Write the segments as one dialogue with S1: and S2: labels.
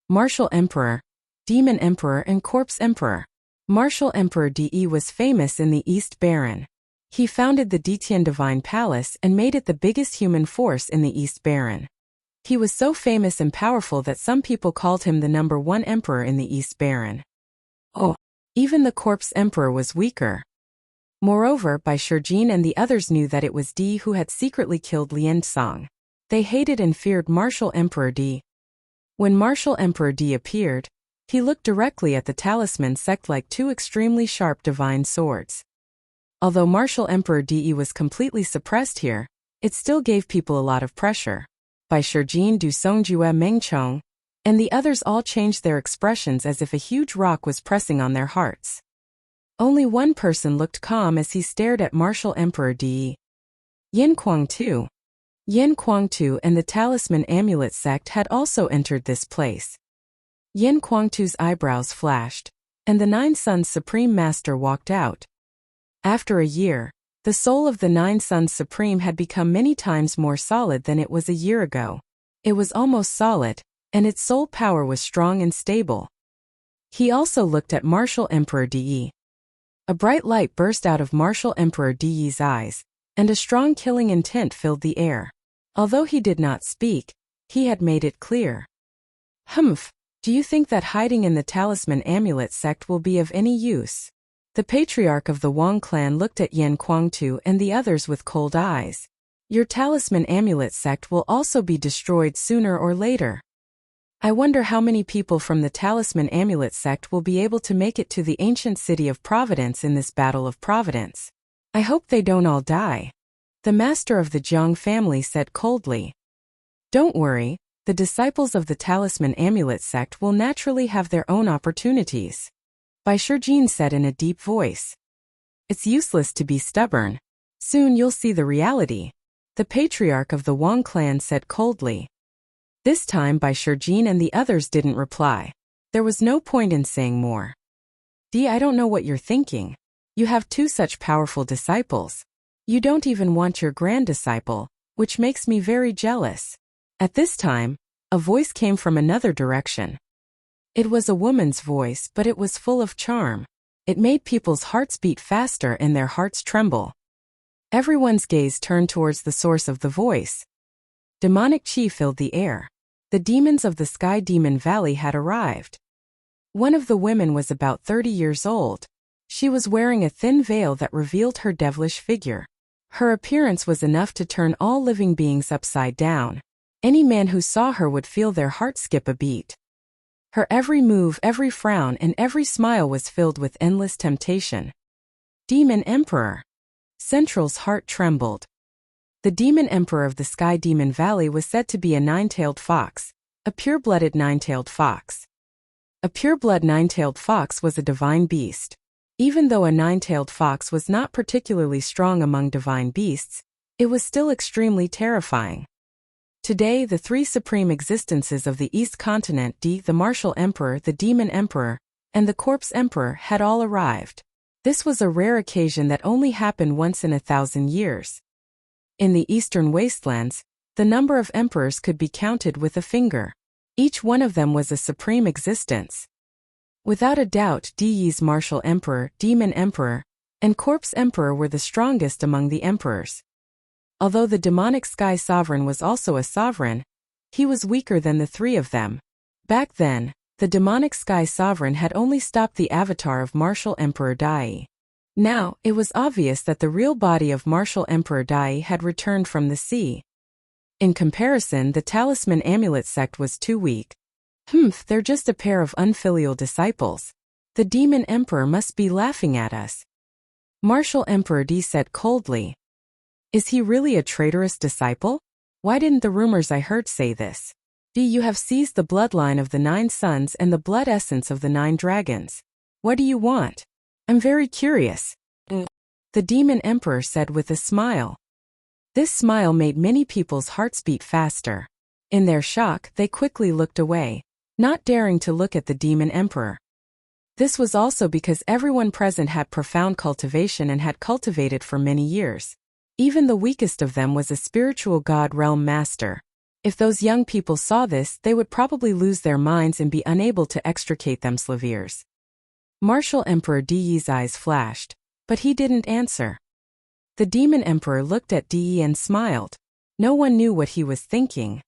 S1: Martial Emperor, Demon Emperor and Corpse Emperor. Martial Emperor De was famous in the East Baron. He founded the Detian Divine Palace and made it the biggest human force in the East Baron. He was so famous and powerful that some people called him the #1 emperor in the East Baron. Even the Corpse Emperor was weaker. Moreover, Bai Shijin and the others knew that it was De who had secretly killed Lian Song. They hated and feared Martial Emperor De. When Martial Emperor De appeared, he looked directly at the talisman sect like two extremely sharp divine swords. Although Martial Emperor De was completely suppressed here, it still gave people a lot of pressure. Bai Shijin, Du Songjue, Mengchong, and the others all changed their expressions as if a huge rock was pressing on their hearts. Only one person looked calm as he stared at Martial Emperor De. Yin Kuang-tu. Yin Kuang-tu and the Talisman Amulet sect had also entered this place. Yin Kuang-tu's eyebrows flashed, and the Nine Suns Supreme Master walked out. After a year, the soul of the Nine Suns Supreme had become many times more solid than it was a year ago. It was almost solid, and its soul power was strong and stable. He also looked at Martial Emperor De. A bright light burst out of Martial Emperor De's eyes, and a strong killing intent filled the air. Although he did not speak, he had made it clear. Humph, do you think that hiding in the Talisman Amulet sect will be of any use? The patriarch of the Wang clan looked at Yin Kuang-tu and the others with cold eyes. Your Talisman Amulet sect will also be destroyed sooner or later. I wonder how many people from the Talisman Amulet sect will be able to make it to the ancient city of Providence in this battle of Providence. I hope they don't all die. The master of the Jiang family said coldly. Don't worry, the disciples of the Talisman Amulet sect will naturally have their own opportunities. Bai Shijin said in a deep voice. It's useless to be stubborn. Soon you'll see the reality. The patriarch of the Wang clan said coldly. This time Bai Shijin and the others didn't reply. There was no point in saying more. De, I don't know what you're thinking. You have two such powerful disciples. You don't even want your grand disciple, which makes me very jealous. At this time, a voice came from another direction. It was a woman's voice, but it was full of charm. It made people's hearts beat faster and their hearts tremble. Everyone's gaze turned towards the source of the voice. Demonic chi filled the air. The demons of the Sky Demon Valley had arrived. One of the women was about 30 years old. She was wearing a thin veil that revealed her devilish figure. Her appearance was enough to turn all living beings upside down. Any man who saw her would feel their heart skip a beat. Her every move, every frown, and every smile was filled with endless temptation. Demon Emperor. Central's heart trembled. The Demon Emperor of the Sky Demon Valley was said to be a nine-tailed fox, a pure-blooded nine-tailed fox. A pure-blood nine-tailed fox was a divine beast. Even though a nine-tailed fox was not particularly strong among divine beasts, it was still extremely terrifying. Today, the three supreme existences of the East Continent, the Martial Emperor, the Demon Emperor, and the Corpse Emperor, had all arrived. This was a rare occasion that only happened once in 1,000 years. In the Eastern Wastelands, the number of emperors could be counted with a finger. Each one of them was a supreme existence. Without a doubt, De's Martial Emperor, Demon Emperor, and Corpse Emperor were the strongest among the emperors. Although the demonic Sky Sovereign was also a sovereign, he was weaker than the three of them. Back then, the demonic Sky Sovereign had only stopped the avatar of Martial Emperor Dai. Now, it was obvious that the real body of Martial Emperor Dai had returned from the sea. In comparison, the Talisman Amulet sect was too weak. They're just a pair of unfilial disciples. The Demon Emperor must be laughing at us. Martial Emperor D said coldly. Is he really a traitorous disciple? Why didn't the rumors I heard say this? D, you have seized the bloodline of the 9 suns and the blood essence of the 9 dragons. What do you want? I'm very curious. The Demon Emperor said with a smile. This smile made many people's hearts beat faster. In their shock, they quickly looked away, not daring to look at the Demon Emperor. This was also because everyone present had profound cultivation and had cultivated for many years. Even the weakest of them was a spiritual god realm master. If those young people saw this, they would probably lose their minds and be unable to extricate themselves. Martial Emperor De's eyes flashed, but he didn't answer. The Demon Emperor looked at De and smiled. No one knew what he was thinking.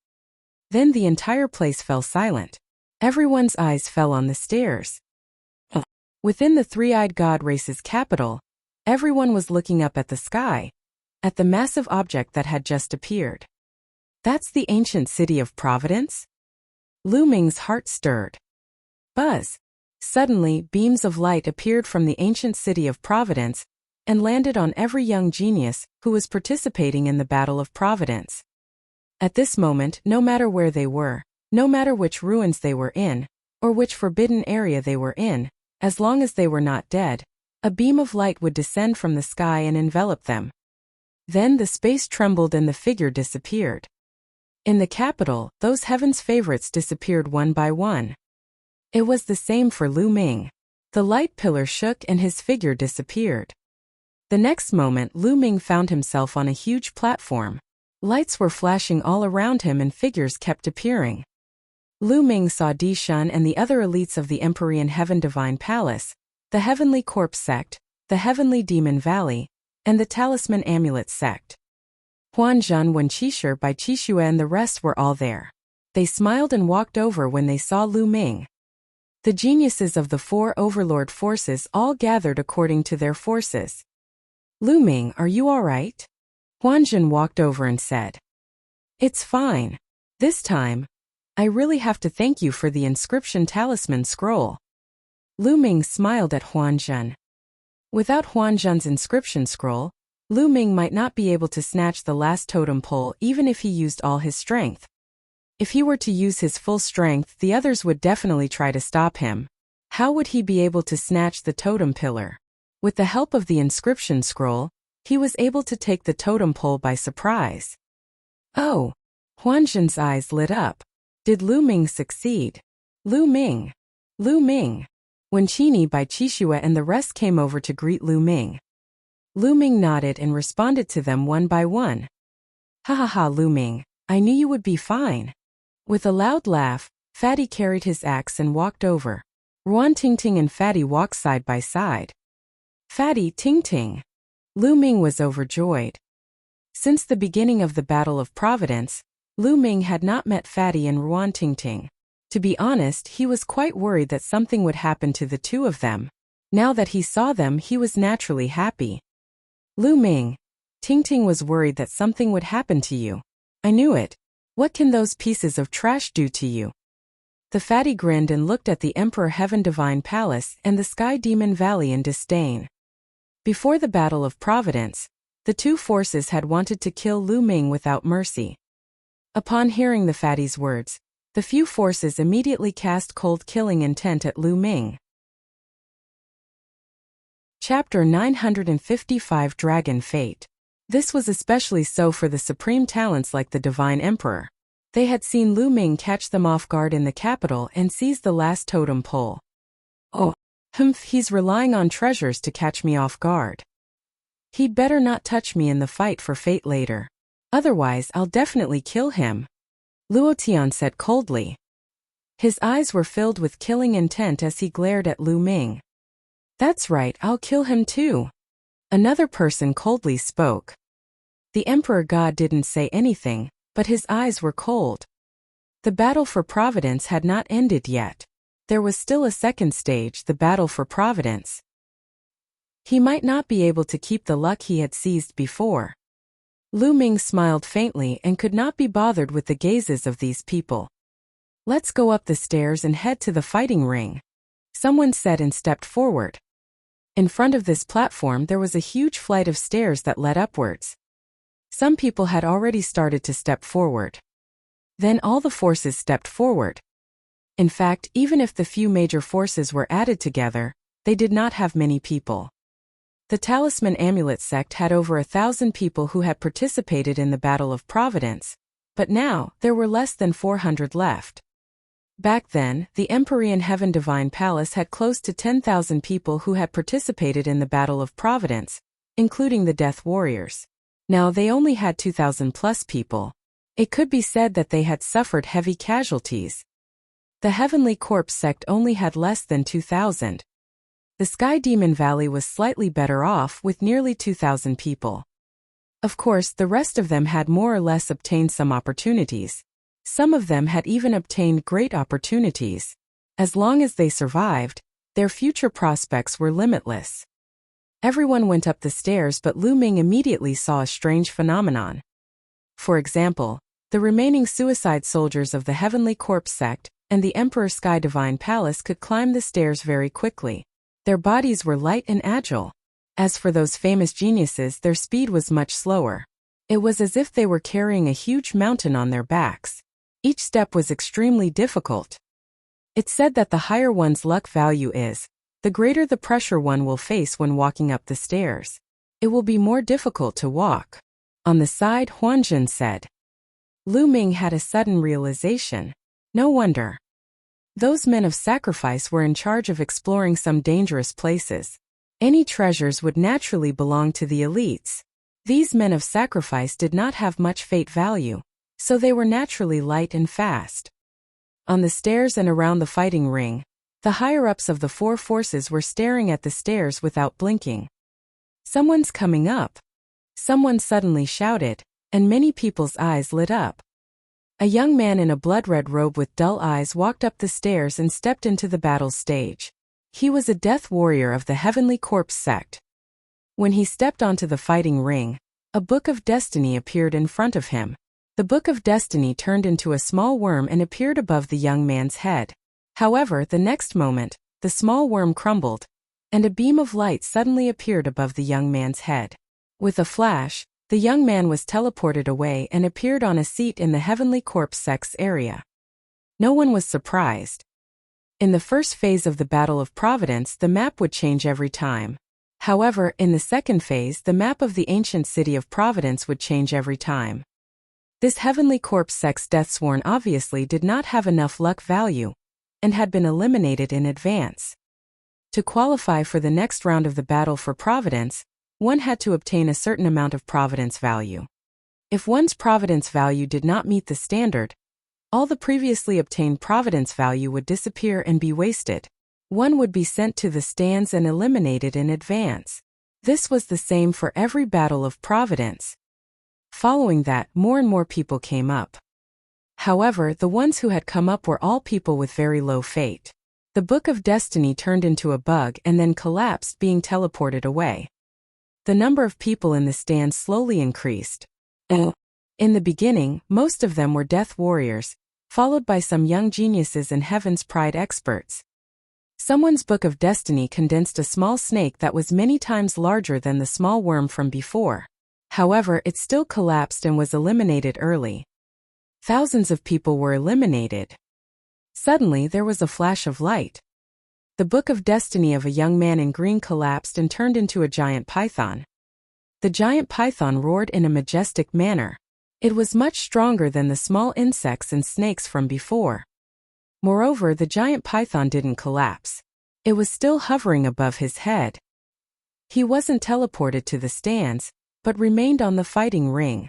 S1: Then the entire place fell silent. Everyone's eyes fell on the stairs. Within the three-eyed god race's capital, everyone was looking up at the sky, at the massive object that had just appeared. That's the ancient city of Providence? Lu Ming's heart stirred. Buzz! Suddenly, beams of light appeared from the ancient city of Providence and landed on every young genius who was participating in the Battle of Providence. At this moment, no matter where they were, no matter which ruins they were in, or which forbidden area they were in, as long as they were not dead, a beam of light would descend from the sky and envelop them. Then the space trembled and the figure disappeared. In the capital, those heaven's favorites disappeared one by one. It was the same for Lu Ming. The light pillar shook and his figure disappeared. The next moment, Lu Ming found himself on a huge platform. Lights were flashing all around him and figures kept appearing. Lu Ming saw Di Shun and the other elites of the Empyrean Heaven Divine Palace, the Heavenly Corpse Sect, the Heavenly Demon Valley, and the Talisman Amulet Sect. Huanzhen, Wen Qixue, Bai Qixue and the rest were all there. They smiled and walked over when they saw Lu Ming. The geniuses of the four overlord forces all gathered according to their forces. Lu Ming, are you all right? Huanzhen walked over and said. It's fine. This time, I really have to thank you for the inscription talisman scroll. Lu Ming smiled at Huanzhen. Without Huanzhen's inscription scroll, Lu Ming might not be able to snatch the last totem pole even if he used all his strength. If he were to use his full strength, the others would definitely try to stop him. How would he be able to snatch the totem pillar? With the help of the inscription scroll, he was able to take the totem pole by surprise. Oh! Huanzhen's eyes lit up. Did Lu Ming succeed? Lu Ming! Lu Ming! Wen Qixue, Bai Qixue and the rest came over to greet Lu Ming. Lu Ming nodded and responded to them one by one. Ha ha ha, Lu Ming, I knew you would be fine. With a loud laugh, Fatty carried his axe and walked over. Ruan Tingting and Fatty walked side by side. Fatty, Tingting! Lu Ming was overjoyed. Since the beginning of the Battle of Providence, Lu Ming had not met Fatty and Ruan Tingting. To be honest, he was quite worried that something would happen to the two of them. Now that he saw them, he was naturally happy. Lu Ming, Tingting was worried that something would happen to you. I knew it. What can those pieces of trash do to you? The Fatty grinned and looked at the Emperor Heaven Divine Palace and the Sky Demon Valley in disdain. Before the Battle of Providence, the two forces had wanted to kill Lu Ming without mercy. Upon hearing the Fatty's words, the few forces immediately cast cold killing intent at Lu Ming. Chapter 955 Dragon Fate. This was especially so for the supreme talents like the Divine Emperor. They had seen Lu Ming catch them off guard in the capital and seize the last totem pole. Oh, he's relying on treasures to catch me off guard. He'd better not touch me in the fight for fate later. Otherwise, I'll definitely kill him. Luo Tian said coldly. His eyes were filled with killing intent as he glared at Lu Ming. That's right, I'll kill him too. Another person coldly spoke. The Emperor God didn't say anything, but his eyes were cold. The battle for Providence had not ended yet. There was still a second stage, the battle for Providence. He might not be able to keep the luck he had seized before. Lu Ming smiled faintly and could not be bothered with the gazes of these people. Let's go up the stairs and head to the fighting ring, someone said and stepped forward. In front of this platform there was a huge flight of stairs that led upwards. Some people had already started to step forward. Then all the forces stepped forward. In fact, even if the few major forces were added together, they did not have many people. The Talisman Amulet Sect had over 1,000 people who had participated in the Battle of Providence, but now there were less than 400 left. Back then, the Empyrean Heaven Divine Palace had close to 10,000 people who had participated in the Battle of Providence, including the Death Warriors. Now they only had 2,000 plus people. It could be said that they had suffered heavy casualties. The Heavenly Corpse sect only had less than 2,000. The Sky Demon Valley was slightly better off with nearly 2,000 people. Of course, the rest of them had more or less obtained some opportunities. Some of them had even obtained great opportunities. As long as they survived, their future prospects were limitless. Everyone went up the stairs, but Lu Ming immediately saw a strange phenomenon. For example, the remaining suicide soldiers of the Heavenly Corpse sect and the Emperor Sky Divine Palace could climb the stairs very quickly. Their bodies were light and agile. As for those famous geniuses, their speed was much slower. It was as if they were carrying a huge mountain on their backs. Each step was extremely difficult. It's said that the higher one's luck value is, the greater the pressure one will face when walking up the stairs. It will be more difficult to walk. On the side, Huanjun said. Lu Ming had a sudden realization. No wonder. Those men of sacrifice were in charge of exploring some dangerous places. Any treasures would naturally belong to the elites. These men of sacrifice did not have much fate value, so they were naturally light and fast. On the stairs and around the fighting ring, the higher-ups of the four forces were staring at the stairs without blinking. Someone's coming up. Someone suddenly shouted, and many people's eyes lit up. A young man in a blood-red robe with dull eyes walked up the stairs and stepped into the battle stage. He was a death warrior of the Heavenly Corpse sect. When he stepped onto the fighting ring, a book of destiny appeared in front of him. The book of destiny turned into a small worm and appeared above the young man's head. However, the next moment, the small worm crumbled, and a beam of light suddenly appeared above the young man's head. With a flash, the young man was teleported away and appeared on a seat in the Heavenly Corpse sect's area. No one was surprised. In the first phase of the Battle of Providence, the map would change every time. However, in the second phase, the map of the ancient city of Providence would change every time. This Heavenly Corpse sect's Deathsworn obviously did not have enough luck value, and had been eliminated in advance. To qualify for the next round of the Battle for Providence, one had to obtain a certain amount of Providence value. If one's Providence value did not meet the standard, all the previously obtained Providence value would disappear and be wasted. One would be sent to the stands and eliminated in advance. This was the same for every Battle of Providence. Following that, more and more people came up. However, the ones who had come up were all people with very low fate. The Book of Destiny turned into a bug and then collapsed, being teleported away. The number of people in the stands slowly increased. In the beginning, most of them were death warriors, followed by some young geniuses and Heaven's Pride experts. Someone's Book of Destiny condensed a small snake that was many times larger than the small worm from before. However, it still collapsed and was eliminated early. Thousands of people were eliminated. Suddenly, there was a flash of light. The Book of Destiny of a young man in green collapsed and turned into a giant python. The giant python roared in a majestic manner. It was much stronger than the small insects and snakes from before. Moreover, the giant python didn't collapse. It was still hovering above his head. He wasn't teleported to the stands, but remained on the fighting ring.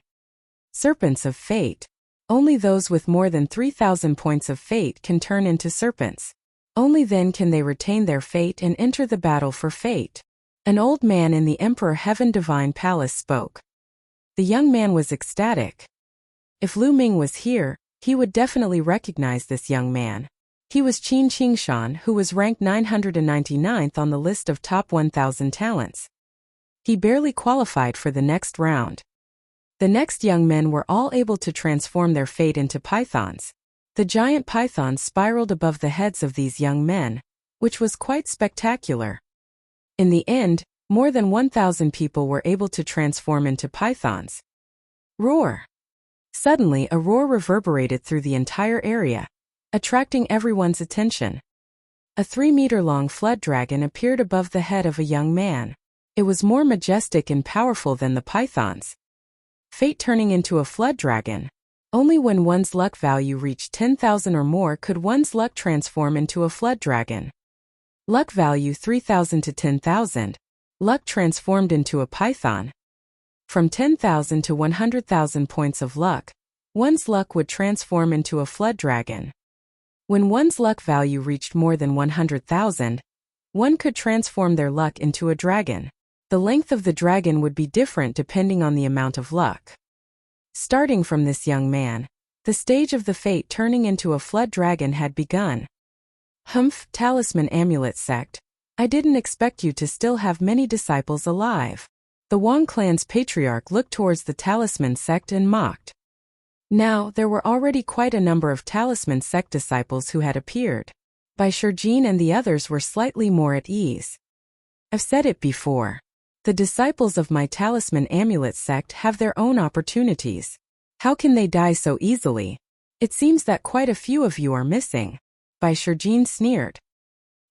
S1: Serpents of fate. Only those with more than 3,000 points of fate can turn into serpents. Only then can they retain their fate and enter the battle for fate. An old man in the Emperor Heaven Divine Palace spoke. The young man was ecstatic. If Lu Ming was here, he would definitely recognize this young man. He was Qin Qingshan, who was ranked 999th on the list of top 1,000 talents. He barely qualified for the next round. The next young men were all able to transform their fate into pythons. The giant pythons spiraled above the heads of these young men, which was quite spectacular. In the end, more than 1,000 people were able to transform into pythons. Roar! Suddenly, a roar reverberated through the entire area, attracting everyone's attention. A 3-meter-long flood dragon appeared above the head of a young man. It was more majestic and powerful than the pythons. Fate turning into a flood dragon. Only when one's luck value reached 10,000 or more could one's luck transform into a flood dragon. Luck value 3,000 to 10,000. Luck transformed into a python. From 10,000 to 100,000 points of luck, One's luck would transform into a flood dragon. When one's luck value reached more than 100,000, one could transform their luck into a dragon. The length of the dragon would be different depending on the amount of luck. Starting from this young man, the stage of the fate turning into a flood dragon had begun. Humph, Talisman Amulet Sect, I didn't expect you to still have many disciples alive. The Wang clan's patriarch looked towards the Talisman Sect and mocked. Now, there were already quite a number of Talisman Sect disciples who had appeared. Bai Shijin and the others were slightly more at ease. I've said it before. The disciples of my Talisman Amulet Sect have their own opportunities. How can they die so easily? It seems that quite a few of you are missing. Bai Shijin sneered.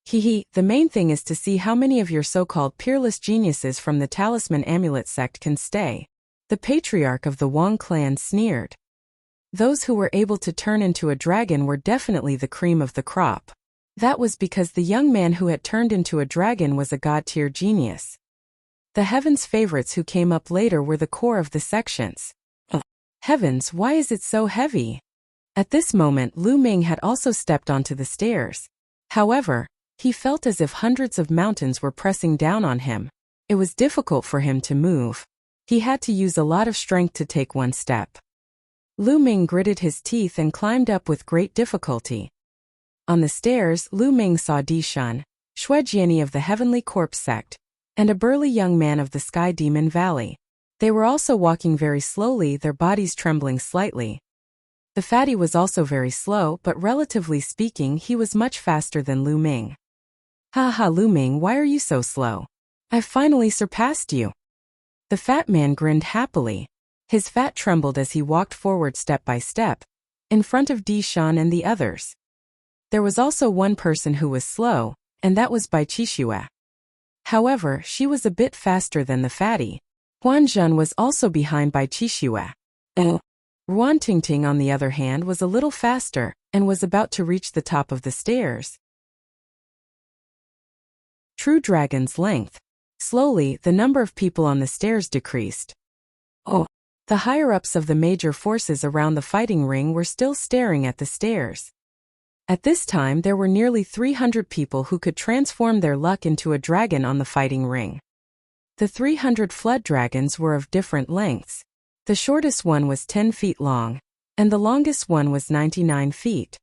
S1: Hehe, the main thing is to see how many of your so-called peerless geniuses from the Talisman Amulet Sect can stay. The patriarch of the Wang clan sneered. Those who were able to turn into a dragon were definitely the cream of the crop. That was because the young man who had turned into a dragon was a god-tier genius. The heavens favorites who came up later were the core of the sections. Heavens, why is it so heavy? At this moment Lu Ming had also stepped onto the stairs. However, he felt as if hundreds of mountains were pressing down on him. It was difficult for him to move. He had to use a lot of strength to take one step. Lu Ming gritted his teeth and climbed up with great difficulty. On the stairs, Lu Ming saw Di Shun, Shuejiani of the Heavenly Corpse Sect, and a burly young man of the Sky Demon Valley. They were also walking very slowly, their bodies trembling slightly. The fatty was also very slow, but relatively speaking he was much faster than Lu Ming. Ha ha, Lu Ming, why are you so slow? I've finally surpassed you. The fat man grinned happily. His fat trembled as he walked forward step by step, in front of Di Shun and the others. There was also one person who was slow, and that was Bai Qixue. However, she was a bit faster than the fatty. Huan Zhen was also behind Bai Qixue. Ruan Tingting, on the other hand, was a little faster, and was about to reach the top of the stairs. True dragon's length. Slowly, the number of people on the stairs decreased. The higher-ups of the major forces around the fighting ring were still staring at the stairs. At this time there were nearly 300 people who could transform their luck into a dragon on the fighting ring. The 300 flood dragons were of different lengths. The shortest one was 10 feet long, and the longest one was 99 feet.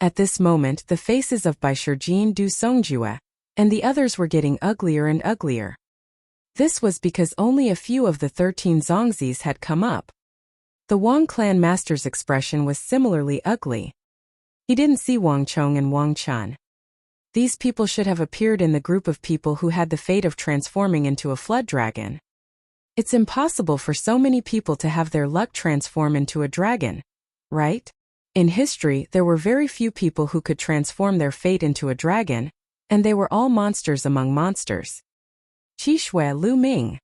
S1: At this moment the faces of Bai Shijin, Du Songjue, and the others were getting uglier and uglier. This was because only a few of the 13 Zongzis had come up. The Wang clan master's expression was similarly ugly. He didn't see Wang Chong and Wang Chun. These people should have appeared in the group of people who had the fate of transforming into a flood dragon. It's impossible for so many people to have their luck transform into a dragon, right? In history, there were very few people who could transform their fate into a dragon, and they were all monsters among monsters. Qixue, Lu Ming.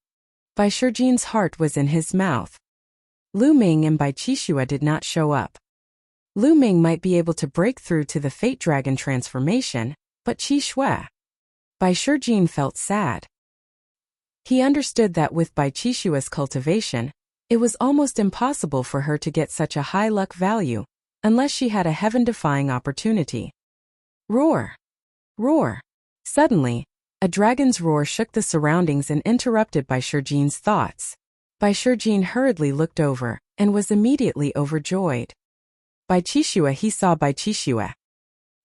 S1: Bai Shijin's heart was in his mouth. Lu Ming and Bai Qixue did not show up. Lu Ming might be able to break through to the Fate Dragon transformation, but Qixue. Bai Shijin felt sad. He understood that with Bai Qixue's cultivation, it was almost impossible for her to get such a high luck value, unless she had a heaven-defying opportunity. Roar! Roar! Suddenly, a dragon's roar shook the surroundings and interrupted Bai Shijin's thoughts. Bai Shijin hurriedly looked over, and was immediately overjoyed. Bai Qixue, he saw Bai Qixue.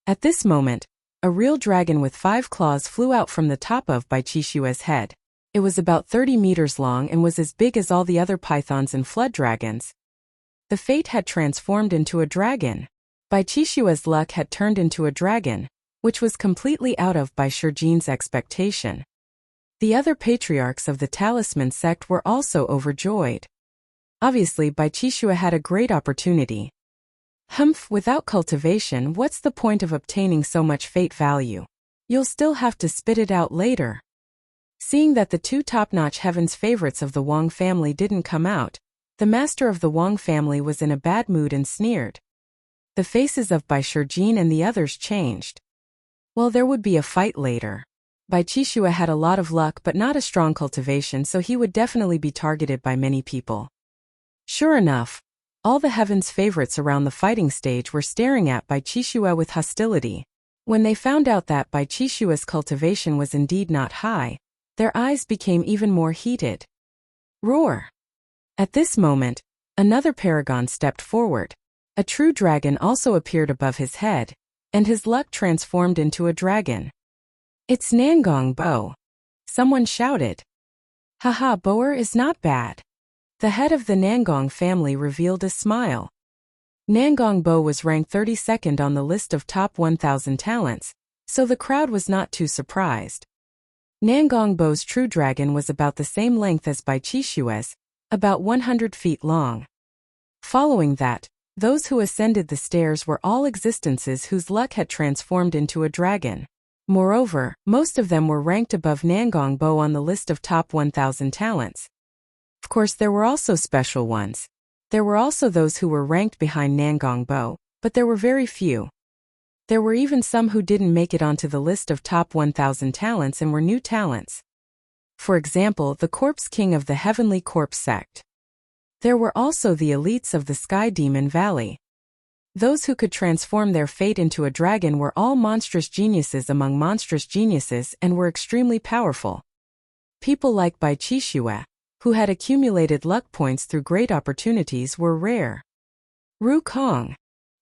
S1: At this moment, a real dragon with 5 claws flew out from the top of Bai Qixue's head. It was about 30 meters long and was as big as all the other pythons and flood dragons. The fate had transformed into a dragon. Bai Qixue's luck had turned into a dragon, which was completely out of Bai Shijin's expectation. The other patriarchs of the Talisman sect were also overjoyed. Obviously, Bai Qixue had a great opportunity. Humph, without cultivation, what's the point of obtaining so much fate value? You'll still have to spit it out later. Seeing that the 2 top-notch heavens favorites of the Wang family didn't come out, the master of the Wang family was in a bad mood and sneered. The faces of Bai Shijin and the others changed. Well, there would be a fight later. Bai Qixue had a lot of luck but not a strong cultivation, so he would definitely be targeted by many people. Sure enough, All the heaven's favorites around the fighting stage were staring at Bai Qixue with hostility. When they found out that Bai Qixue's cultivation was indeed not high, their eyes became even more heated. Roar! At this moment, another paragon stepped forward. A true dragon also appeared above his head, and his luck transformed into a dragon. It's Nangong Bo. Someone shouted. Haha, Boer is not bad. The head of the Nangong family revealed a smile. Nangong Bo was ranked 32nd on the list of top 1,000 talents, so the crowd was not too surprised. Nangong Bo's true dragon was about the same length as Bai Qixue's, about 100 feet long. Following that, those who ascended the stairs were all existences whose luck had transformed into a dragon. Moreover, most of them were ranked above Nangong Bo on the list of top 1,000 talents. Of course, there were also special ones. There were also those who were ranked behind Nangong Bo, but there were very few. There were even some who didn't make it onto the list of top 1,000 talents and were new talents. For example, the Corpse King of the Heavenly Corpse sect. There were also the elites of the Sky Demon Valley. Those who could transform their fate into a dragon were all monstrous geniuses among monstrous geniuses and were extremely powerful. People like Bai Qixue, who had accumulated luck points through great opportunities, were rare. Ru Kong.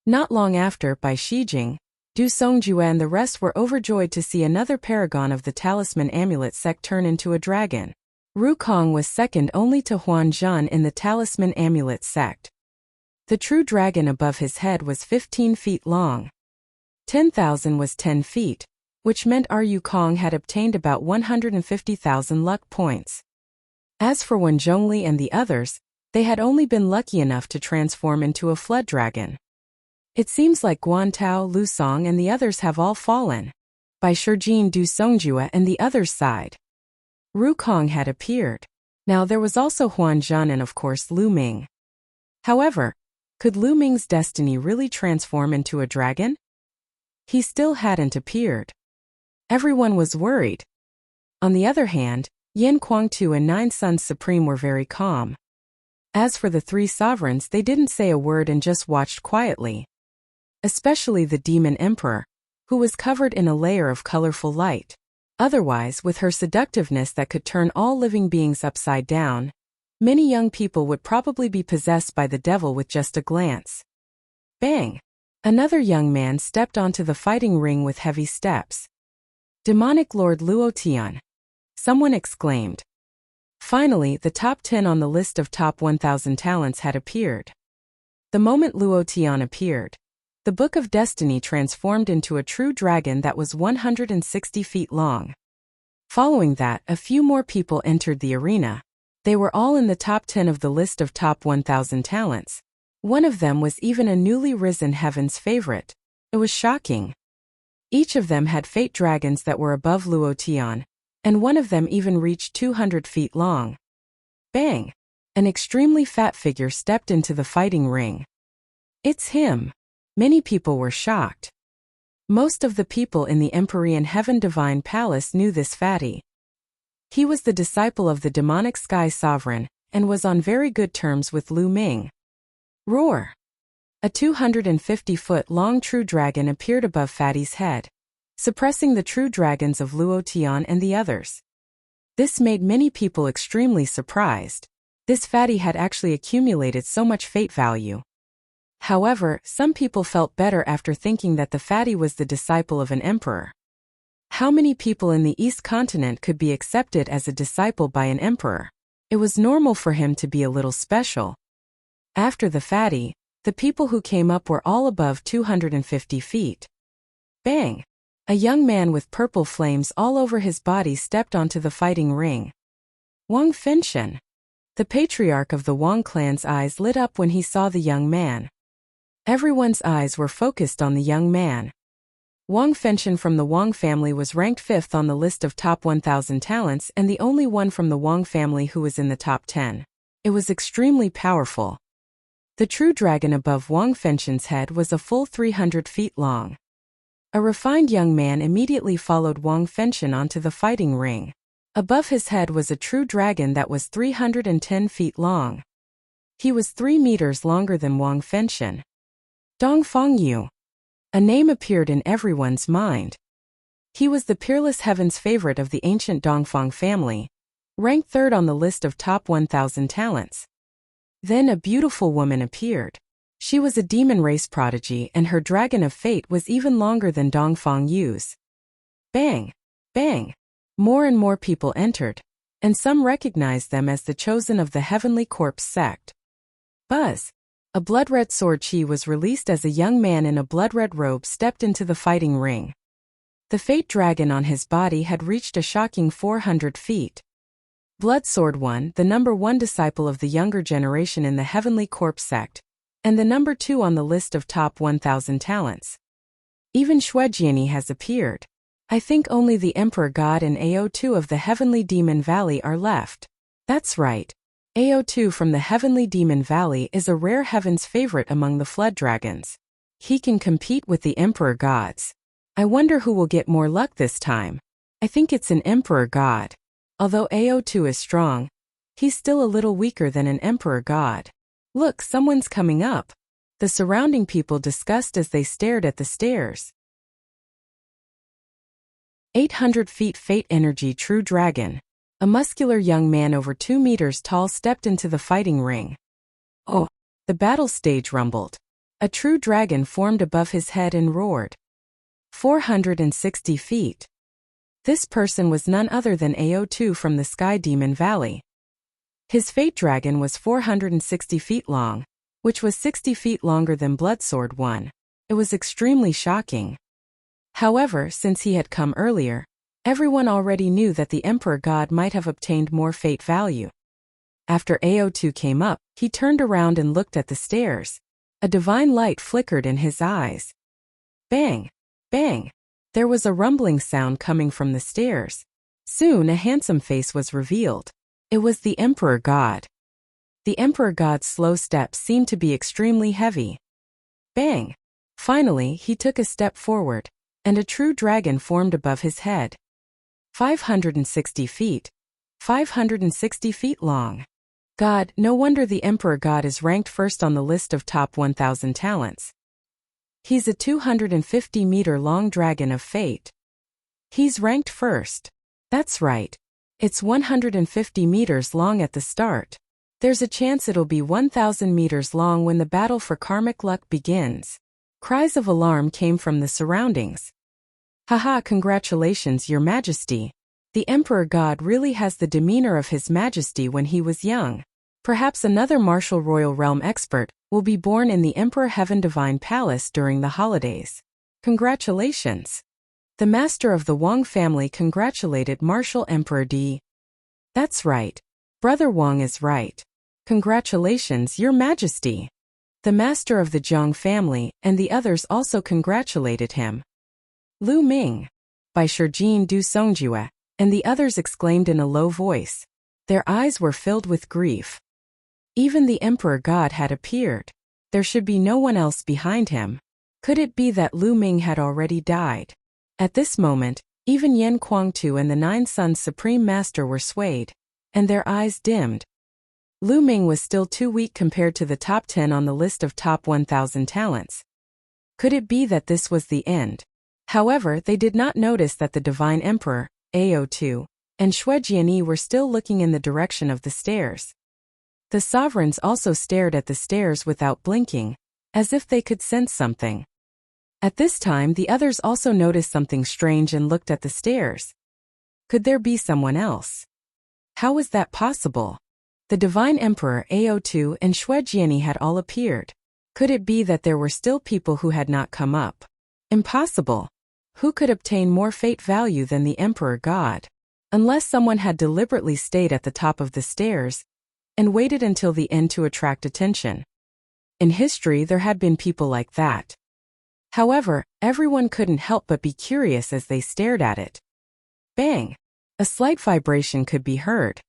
S1: Not long after, Bai Shijing, Du Songjue and the rest were overjoyed to see another paragon of the Talisman Amulet sect turn into a dragon. Ru Kong was second only to Huan Zhan in the Talisman Amulet sect. The true dragon above his head was 15 feet long. 10,000 was 10 feet, which meant Ru Kong had obtained about 150,000 luck points. As for Wen Zhongli and the others, they had only been lucky enough to transform into a flood dragon. It seems like Guan Tao, Lu Song and the others have all fallen. Bai Shijing, Du Songjue and the others sighed. Ru Kong had appeared. Now there was also Huan Zhan and of course Lu Ming. However, could Lu Ming's destiny really transform into a dragon? He still hadn't appeared. Everyone was worried. On the other hand, Yin Kuangtu and Nine Sons Supreme were very calm. As for the three sovereigns, they didn't say a word and just watched quietly. Especially the Demon Emperor, who was covered in a layer of colorful light. Otherwise, with her seductiveness that could turn all living beings upside down, many young people would probably be possessed by the devil with just a glance. Bang! Another young man stepped onto the fighting ring with heavy steps. Demonic Lord Luo Tian. Someone exclaimed. Finally, the top 10 on the list of top 1,000 talents had appeared. The moment Luo Tian appeared, the Book of Destiny transformed into a true dragon that was 160 feet long. Following that, a few more people entered the arena. They were all in the top 10 of the list of top 1,000 talents. One of them was even a newly risen heaven's favorite. It was shocking. Each of them had fate dragons that were above Luo Tian, and one of them even reached 200 feet long. Bang! An extremely fat figure stepped into the fighting ring. It's him. Many people were shocked. Most of the people in the Empyrean Heaven Divine Palace knew this fatty. He was the disciple of the demonic Sky Sovereign, and was on very good terms with Lu Ming. Roar! A 250-foot-long true dragon appeared above Fatty's head, suppressing the true dragons of Luo Tian and the others. This made many people extremely surprised. This fatty had actually accumulated so much fate value. However, some people felt better after thinking that the fatty was the disciple of an emperor. How many people in the East Continent could be accepted as a disciple by an emperor? It was normal for him to be a little special. After the fatty, the people who came up were all above 250 feet. Bang! A young man with purple flames all over his body stepped onto the fighting ring. Wang Fenshen. The patriarch of the Wang clan's eyes lit up when he saw the young man. Everyone's eyes were focused on the young man. Wang Fenshen from the Wang family was ranked 5th on the list of top 1,000 talents and the only one from the Wang family who was in the top 10. It was extremely powerful. The true dragon above Wang Fenshen's head was a full 300 feet long. A refined young man immediately followed Wang Fenshen onto the fighting ring. Above his head was a true dragon that was 310 feet long. He was 3 meters longer than Wang Fenshen. Dong Fengyu. A name appeared in everyone's mind. He was the peerless heaven's favorite of the ancient Dongfang family, ranked third on the list of top 1,000 talents. Then a beautiful woman appeared. She was a demon race prodigy, and her dragon of fate was even longer than Dong Fengyu's. Bang! Bang! More and more people entered, and some recognized them as the chosen of the Heavenly Corpse sect. Buzz! A blood-red sword chi was released as a young man in a blood-red robe stepped into the fighting ring. The fate dragon on his body had reached a shocking 400 feet. Blood Sword 1, the number 1 disciple of the younger generation in the Heavenly Corpse sect, and the number 2 on the list of top 1,000 talents. Even Shuejiani has appeared. I think only the Emperor God and AO2 of the Heavenly Demon Valley are left. That's right. AO2 from the Heavenly Demon Valley is a rare heaven's favorite among the Flood Dragons. He can compete with the Emperor Gods. I wonder who will get more luck this time. I think it's an Emperor God. Although AO2 is strong, he's still a little weaker than an Emperor God. Look, someone's coming up. The surrounding people discussed as they stared at the stairs. 800 feet Fate Energy True Dragon. A muscular young man over 2 meters tall stepped into the fighting ring. Oh! The battle stage rumbled. A true dragon formed above his head and roared. 460 feet. This person was none other than AO2 from the Sky Demon Valley. His Fate Dragon was 460 feet long, which was 60 feet longer than Blood Sword 1. It was extremely shocking. However, since he had come earlier, everyone already knew that the Emperor God might have obtained more fate value. After AO2 came up, he turned around and looked at the stairs. A divine light flickered in his eyes. Bang! Bang! There was a rumbling sound coming from the stairs. Soon a handsome face was revealed. It was the Emperor God. The Emperor God's slow steps seemed to be extremely heavy. Bang! Finally, he took a step forward, and a true dragon formed above his head. 560 feet. 560 feet long. God, no wonder the Emperor God is ranked first on the list of top 1,000 talents. He's a 250-meter-long dragon of fate. He's ranked first. That's right. It's 150 meters long at the start. There's a chance it'll be 1,000 meters long when the battle for karmic luck begins. Cries of alarm came from the surroundings. Haha, congratulations, Your Majesty. The Emperor God really has the demeanor of His Majesty when he was young. Perhaps another martial royal realm expert will be born in the Emperor Heaven Divine Palace during the holidays. Congratulations. The master of the Wang family congratulated Martial Emperor D. That's right. Brother Wang is right. Congratulations, Your Majesty. The master of the Zhang family and the others also congratulated him. Lu Ming, by Shijin Du Songjue, and the others exclaimed in a low voice. Their eyes were filled with grief. Even the Emperor God had appeared. There should be no one else behind him. Could it be that Lu Ming had already died? At this moment, even Yan Kuangtu and the Nine Sons Supreme Master were swayed, and their eyes dimmed. Lu Ming was still too weak compared to the top 10 on the list of top 1,000 talents. Could it be that this was the end? However, they did not notice that the Divine Emperor, AO2, and Shuejiani were still looking in the direction of the stairs. The sovereigns also stared at the stairs without blinking, as if they could sense something. At this time, the others also noticed something strange and looked at the stairs. Could there be someone else? How was that possible? The Divine Emperor, AO2, and Shuejiani had all appeared. Could it be that there were still people who had not come up? Impossible. Who could obtain more fate value than the Emperor God? Unless someone had deliberately stayed at the top of the stairs and waited until the end to attract attention. In history, there had been people like that. However, everyone couldn't help but be curious as they stared at it. Bang! A slight vibration could be heard.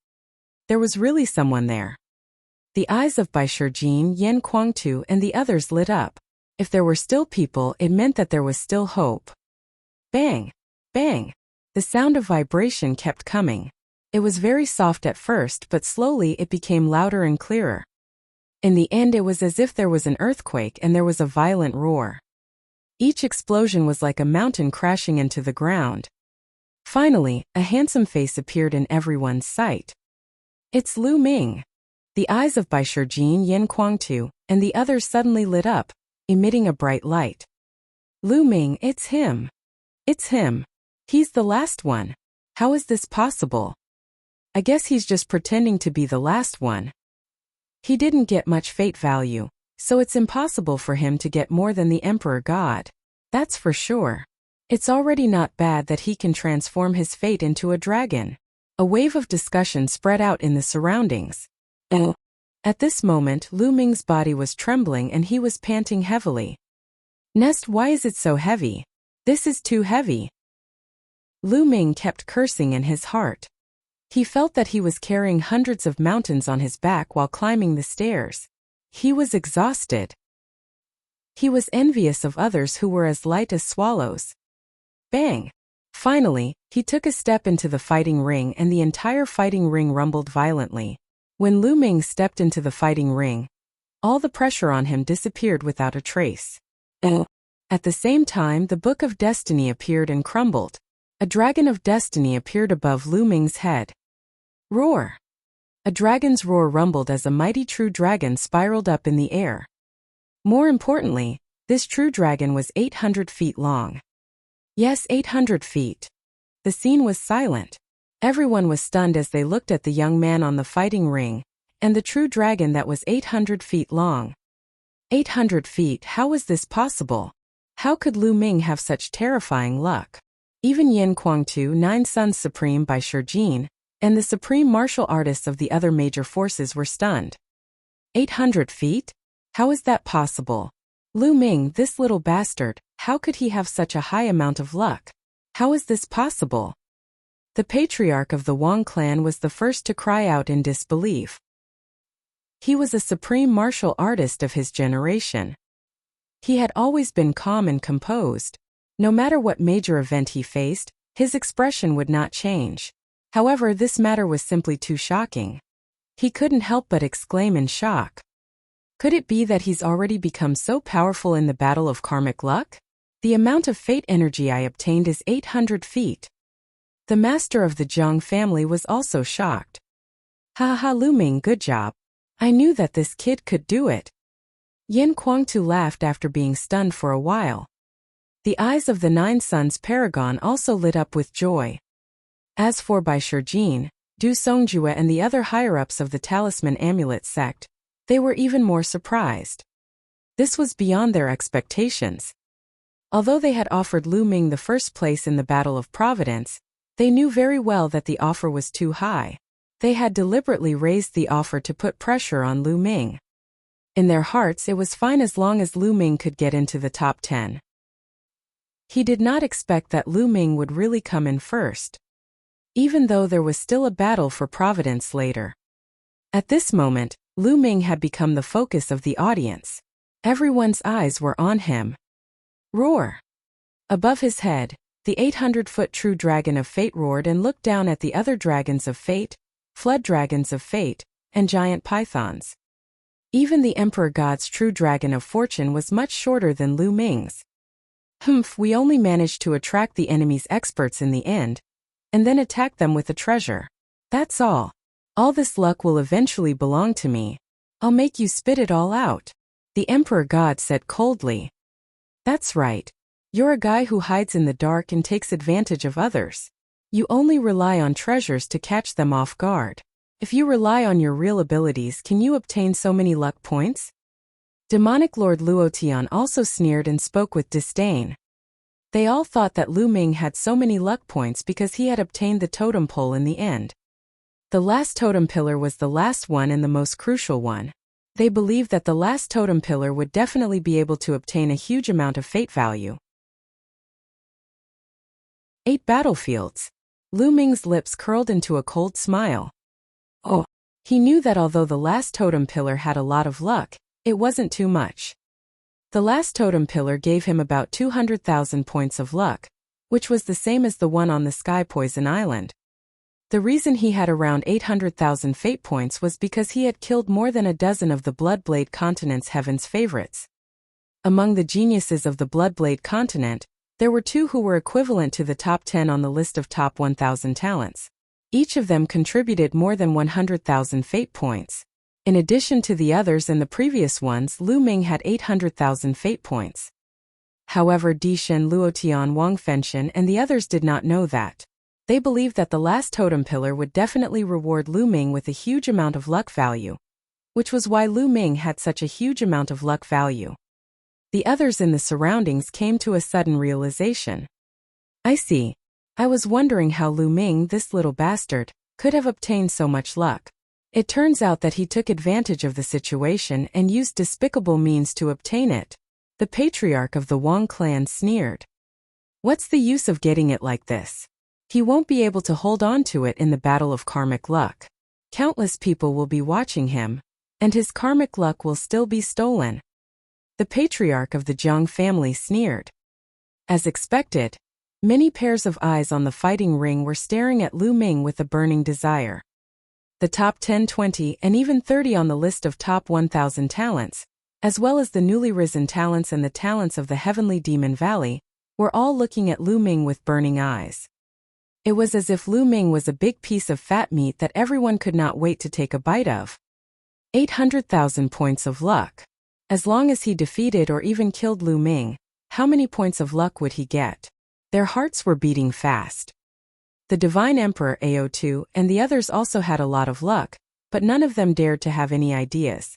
S1: There was really someone there. The eyes of Bai Shijin, Yan Kuangtu, and the others lit up. If there were still people, it meant that there was still hope. Bang! Bang! The sound of vibration kept coming. It was very soft at first, but slowly it became louder and clearer. In the end, it was as if there was an earthquake and there was a violent roar. Each explosion was like a mountain crashing into the ground. Finally, a handsome face appeared in everyone's sight. It's Lu Ming. The eyes of Bai Shijin, Yin Kuangtu, and the others suddenly lit up, emitting a bright light. Lu Ming, it's him. It's him. He's the last one. How is this possible? I guess he's just pretending to be the last one. He didn't get much fate value, so it's impossible for him to get more than the Emperor God. That's for sure. It's already not bad that he can transform his fate into a dragon. A wave of discussion spread out in the surroundings. At this moment, Lu Ming's body was trembling and he was panting heavily. Nest, why is it so heavy? This is too heavy. Lu Ming kept cursing in his heart. He felt that he was carrying hundreds of mountains on his back while climbing the stairs. He was exhausted. He was envious of others who were as light as swallows. Bang! Finally, he took a step into the fighting ring and the entire fighting ring rumbled violently. When Lu Ming stepped into the fighting ring, all the pressure on him disappeared without a trace. At the same time, the Book of Destiny appeared and crumbled. A dragon of destiny appeared above Lu Ming's head. Roar! A dragon's roar rumbled as a mighty true dragon spiraled up in the air. More importantly, this true dragon was 800 feet long. Yes, 800 feet. The scene was silent. Everyone was stunned as they looked at the young man on the fighting ring, and the true dragon that was 800 feet long. 800 feet, how was this possible? How could Lu Ming have such terrifying luck? Even Yin Kuangtu, 9 Sons Supreme Bai Shijin, and the supreme martial artists of the other major forces were stunned. 800 feet? How is that possible? Lu Ming, this little bastard, how could he have such a high amount of luck? How is this possible? The patriarch of the Wang clan was the first to cry out in disbelief. He was a supreme martial artist of his generation. He had always been calm and composed. No matter what major event he faced, his expression would not change. However, this matter was simply too shocking. He couldn't help but exclaim in shock. Could it be that he's already become so powerful in the battle of karmic luck? The amount of fate energy I obtained is 800 feet. The master of the Zhang family was also shocked. Ha ha, Lu Ming, good job. I knew that this kid could do it. Yin Kuangtu laughed after being stunned for a while. The eyes of the 9 Sons Paragon also lit up with joy. As for Bai Shijin, Du Songjue and the other higher-ups of the Talisman Amulet sect, they were even more surprised. This was beyond their expectations. Although they had offered Lu Ming the first place in the Battle of Providence, they knew very well that the offer was too high. They had deliberately raised the offer to put pressure on Lu Ming. In their hearts, it was fine as long as Lu Ming could get into the top 10. He did not expect that Lu Ming would really come in first, even though there was still a battle for Providence later. At this moment, Lu Ming had become the focus of the audience. Everyone's eyes were on him. Roar! Above his head, the 800-foot true dragon of fate roared and looked down at the other dragons of fate, flood dragons of fate, and giant pythons. Even the Emperor God's true dragon of fortune was much shorter than Lu Ming's. Humph, we only managed to attract the enemy's experts in the end, and then attack them with a treasure. That's all. All this luck will eventually belong to me. I'll make you spit it all out. The Emperor God said coldly. That's right. You're a guy who hides in the dark and takes advantage of others. You only rely on treasures to catch them off guard. If you rely on your real abilities, can you obtain so many luck points? Demonic Lord Luotian also sneered and spoke with disdain. They all thought that Lu Ming had so many luck points because he had obtained the totem pole in the end. The last totem pillar was the last one and the most crucial one. They believed that the last totem pillar would definitely be able to obtain a huge amount of fate value. 8 battlefields. Lu Ming's lips curled into a cold smile. Oh, he knew that although the last totem pillar had a lot of luck, it wasn't too much. The last totem pillar gave him about 200,000 points of luck, which was the same as the one on the Sky Poison Island. The reason he had around 800,000 fate points was because he had killed more than a dozen of the Bloodblade continent's heaven's favorites. Among the geniuses of the Bloodblade continent, there were 2 who were equivalent to the top 10 on the list of top 1,000 talents. Each of them contributed more than 100,000 fate points. In addition to the others and the previous ones, Lu Ming had 800,000 fate points. However, Di Shen, Luo Tian, Wang Fenshen, and the others did not know that. They believed that the last totem pillar would definitely reward Lu Ming with a huge amount of luck value, which was why Lu Ming had such a huge amount of luck value. The others in the surroundings came to a sudden realization. I see. I was wondering how Lu Ming, this little bastard, could have obtained so much luck. It turns out that he took advantage of the situation and used despicable means to obtain it. The patriarch of the Wang clan sneered. What's the use of getting it like this? He won't be able to hold on to it in the battle of karmic luck. Countless people will be watching him, and his karmic luck will still be stolen. The patriarch of the Jiang family sneered. As expected, many pairs of eyes on the fighting ring were staring at Lu Ming with a burning desire. The top 10, 20, and even 30 on the list of top 1,000 talents, as well as the newly risen talents and the talents of the heavenly Demon Valley, were all looking at Lu Ming with burning eyes. It was as if Lu Ming was a big piece of fat meat that everyone could not wait to take a bite of. 800,000 points of luck. As long as he defeated or even killed Lu Ming, how many points of luck would he get? Their hearts were beating fast. The Divine Emperor Ao2 and the others also had a lot of luck, but none of them dared to have any ideas.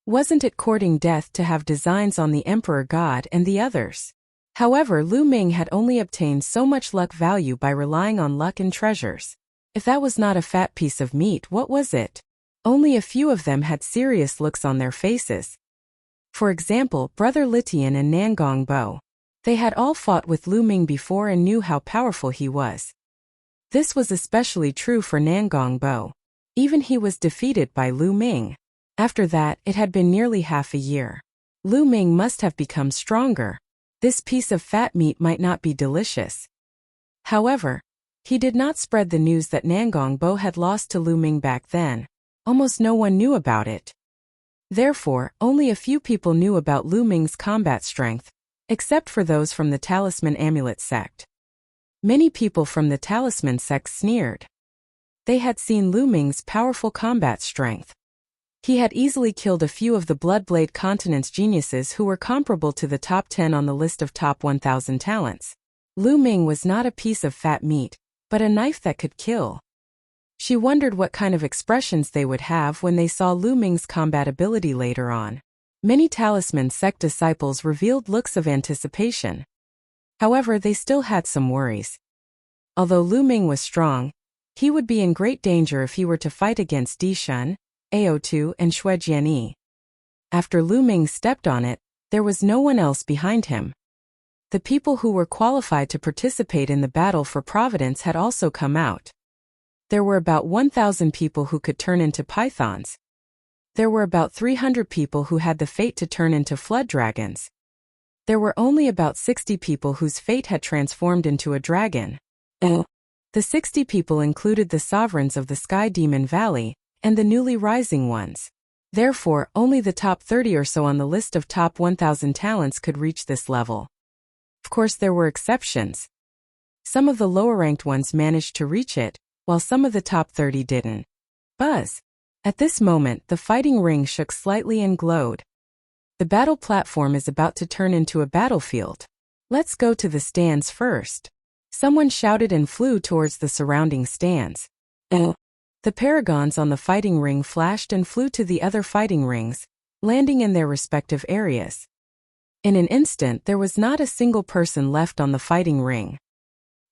S1: Wasn't it courting death to have designs on the Emperor God and the others? However, Lu Ming had only obtained so much luck value by relying on luck and treasures. If that was not a fat piece of meat, what was it? Only a few of them had serious looks on their faces. For example, Brother Litian and Nangong Bo. They had all fought with Lu Ming before and knew how powerful he was. This was especially true for Nangong Bo. Even he was defeated by Lu Ming. After that, it had been nearly half a year. Lu Ming must have become stronger. This piece of fat meat might not be delicious. However, he did not spread the news that Nangong Bo had lost to Lu Ming back then. Almost no one knew about it. Therefore, only a few people knew about Lu Ming's combat strength, except for those from the Talisman Amulet sect. Many people from the Talisman sect sneered. They had seen Lu Ming's powerful combat strength. He had easily killed a few of the Bloodblade continent's geniuses who were comparable to the top 10 on the list of top 1,000 talents. Lu Ming was not a piece of fat meat, but a knife that could kill. She wondered what kind of expressions they would have when they saw Lu Ming's combat ability later on. Many Talisman sect disciples revealed looks of anticipation. However, they still had some worries. Although Lu Ming was strong, he would be in great danger if he were to fight against Di Shen, Ao2, and Xue Jianyi. After Lu Ming stepped on it, there was no one else behind him. The people who were qualified to participate in the battle for Providence had also come out. There were about 1,000 people who could turn into pythons. There were about 300 people who had the fate to turn into flood dragons. There were only about 60 people whose fate had transformed into a dragon. The 60 people included the sovereigns of the Sky Demon Valley, and the newly rising ones. Therefore, only the top 30 or so on the list of top 1,000 talents could reach this level. Of course, there were exceptions. Some of the lower-ranked ones managed to reach it, while some of the top 30 didn't. Buzz. At this moment, the fighting ring shook slightly and glowed. The battle platform is about to turn into a battlefield. Let's go to the stands first. Someone shouted and flew towards the surrounding stands. The paragons on the fighting ring flashed and flew to the other fighting rings, landing in their respective areas. In an instant, there was not a single person left on the fighting ring.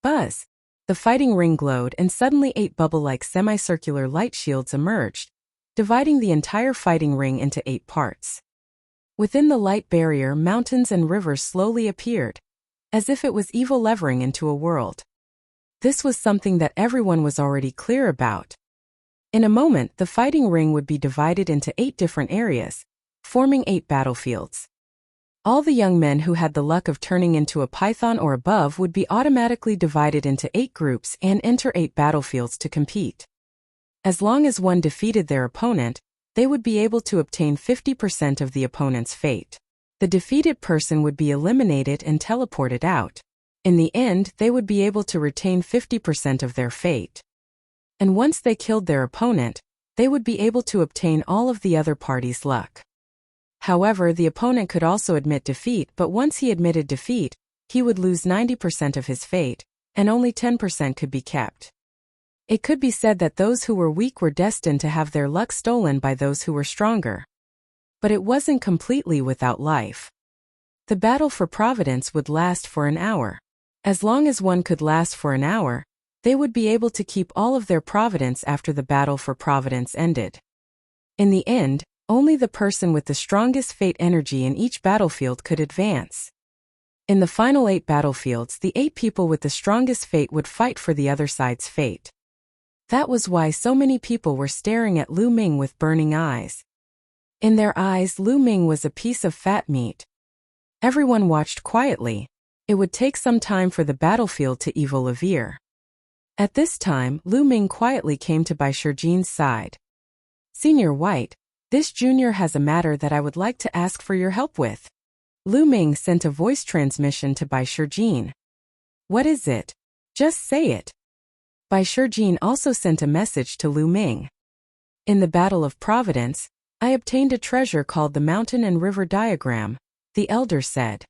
S1: Buzz. The fighting ring glowed and suddenly 8 bubble-like semicircular light shields emerged, dividing the entire fighting ring into 8 parts. Within the light barrier, mountains and rivers slowly appeared, as if it was evil levering into a world. This was something that everyone was already clear about. In a moment, the fighting ring would be divided into 8 different areas, forming 8 battlefields. All the young men who had the luck of turning into a python or above would be automatically divided into 8 groups and enter 8 battlefields to compete. As long as one defeated their opponent, they would be able to obtain 50% of the opponent's fate. The defeated person would be eliminated and teleported out. In the end, they would be able to retain 50% of their fate. And once they killed their opponent, they would be able to obtain all of the other party's luck. However, the opponent could also admit defeat, but once he admitted defeat, he would lose 90% of his fate, and only 10% could be kept. It could be said that those who were weak were destined to have their luck stolen by those who were stronger. But it wasn't completely without life. The battle for Providence would last for an hour. As long as one could last for an hour, they would be able to keep all of their Providence after the battle for Providence ended. In the end, only the person with the strongest fate energy in each battlefield could advance. In the final 8 battlefields, the 8 people with the strongest fate would fight for the other side's fate. That was why so many people were staring at Lu Ming with burning eyes. In their eyes, Lu Ming was a piece of fat meat. Everyone watched quietly. It would take some time for the battlefield to evolve. At this time, Lu Ming quietly came to Bai Shijin's side. "Senior White, this junior has a matter that I would like to ask for your help with." Lu Ming sent a voice transmission to Bai Shijin. "What is it? Just say it." Bai Shijin also sent a message to Lu Ming. "In the Battle of Providence, I obtained a treasure called the Mountain and River Diagram," the elder said.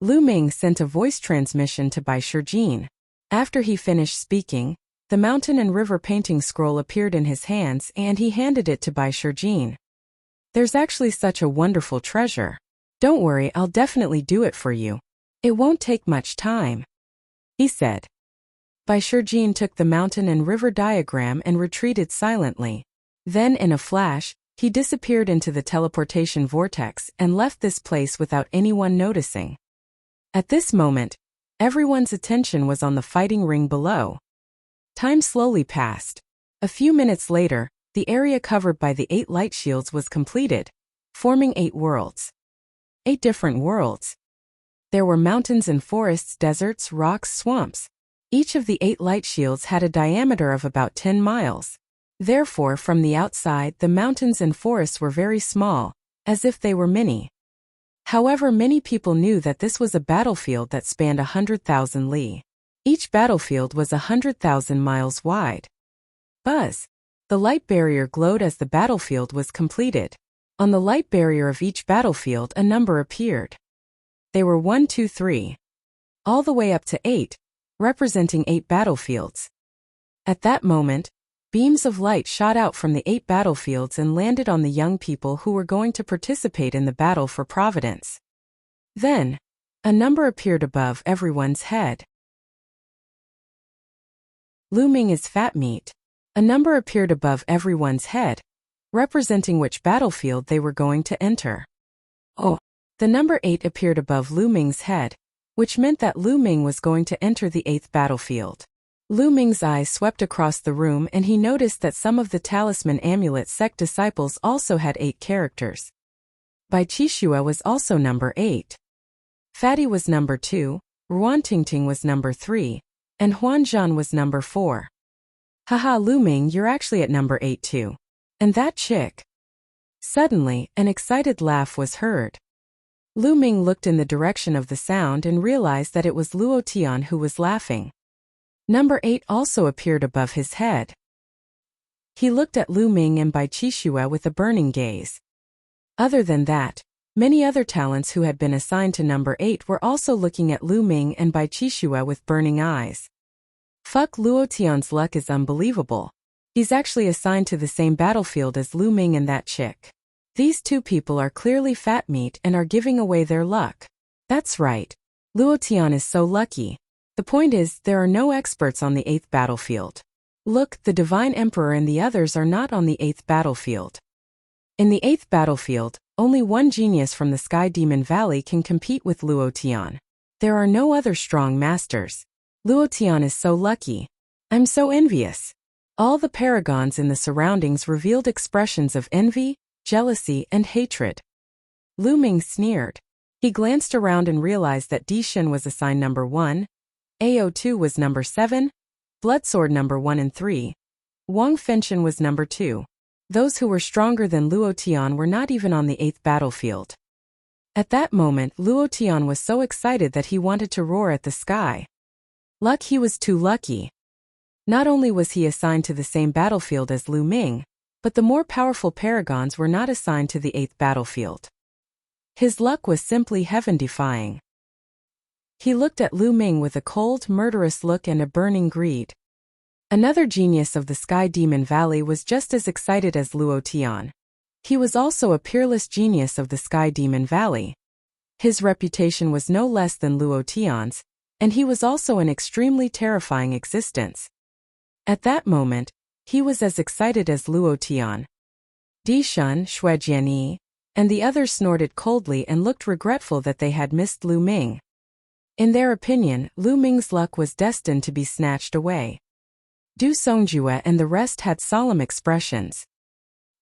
S1: Lu Ming sent a voice transmission to Bai Shijin. After he finished speaking, the mountain and river painting scroll appeared in his hands and he handed it to Bai Shijin. "There's actually such a wonderful treasure. Don't worry, I'll definitely do it for you. It won't take much time," he said. Bai Shijin took the mountain and river diagram and retreated silently. Then, in a flash, he disappeared into the teleportation vortex and left this place without anyone noticing. At this moment, everyone's attention was on the fighting ring below. Time slowly passed. A few minutes later, the area covered by the 8 light shields was completed, forming 8 worlds. 8 different worlds. There were mountains and forests, deserts, rocks, swamps. Each of the 8 light shields had a diameter of about 10 miles. Therefore, from the outside, the mountains and forests were very small, as if they were mini. However, many people knew that this was a battlefield that spanned 100,000 li. Each battlefield was 100,000 miles wide. Buzz! The light barrier glowed as the battlefield was completed. On the light barrier of each battlefield, a number appeared. They were 1, 2, 3. All the way up to 8, representing 8 battlefields. At that moment, beams of light shot out from the 8 battlefields and landed on the young people who were going to participate in the battle for Providence. Then, a number appeared above everyone's head. Lu Ming is fat meat. A number appeared above everyone's head, representing which battlefield they were going to enter. Oh! The number 8 appeared above Lu Ming's head, which meant that Lu Ming was going to enter the 8th battlefield. Lu Ming's eyes swept across the room and he noticed that some of the talisman amulet sect disciples also had 8 characters. Bai Qixue was also number 8. Fatty was number 2, Ruan Tingting was number 3, and Huan Zhan was number 4. "Haha, Lu Ming, you're actually at number 8 too. And that chick." Suddenly, an excited laugh was heard. Lu Ming looked in the direction of the sound and realized that it was Luo Tian who was laughing. Number 8 also appeared above his head. He looked at Lu Ming and Bai Qixue with a burning gaze. Other than that, many other talents who had been assigned to number 8 were also looking at Lu Ming and Bai Qixue with burning eyes. Fuck, Luo Tian's luck is unbelievable. He's actually assigned to the same battlefield as Lu Ming and that chick. These 2 people are clearly fat meat and are giving away their luck. That's right. Luo Tian is so lucky. The point is, there are no experts on the 8th battlefield. Look, the Divine Emperor and the others are not on the 8th battlefield. In the 8th battlefield, only one genius from the Sky Demon Valley can compete with Luo Tian. There are no other strong masters. Luo Tian is so lucky. I'm so envious. All the paragons in the surroundings revealed expressions of envy, jealousy, and hatred. Lu Ming sneered. He glanced around and realized that Dishan was assigned number 1, AO2 was number 7, Bloodsword number 1 and 3. Wang Fenshan was number 2. Those who were stronger than Luo Tian were not even on the 8th battlefield. At that moment, Luo Tian was so excited that he wanted to roar at the sky. Luck, he was too lucky. Not only was he assigned to the same battlefield as Lu Ming, but the more powerful paragons were not assigned to the 8th battlefield. His luck was simply heaven-defying. He looked at Lu Ming with a cold, murderous look and a burning greed. Another genius of the Sky Demon Valley was just as excited as Luo Tian. He was also a peerless genius of the Sky Demon Valley. His reputation was no less than Luo Tian's, and he was also an extremely terrifying existence. At that moment, he was as excited as Luo Tian. Dishan, Xuejianyi, and the others snorted coldly and looked regretful that they had missed Lu Ming. In their opinion, Lu Ming's luck was destined to be snatched away. Du Songjue and the rest had solemn expressions.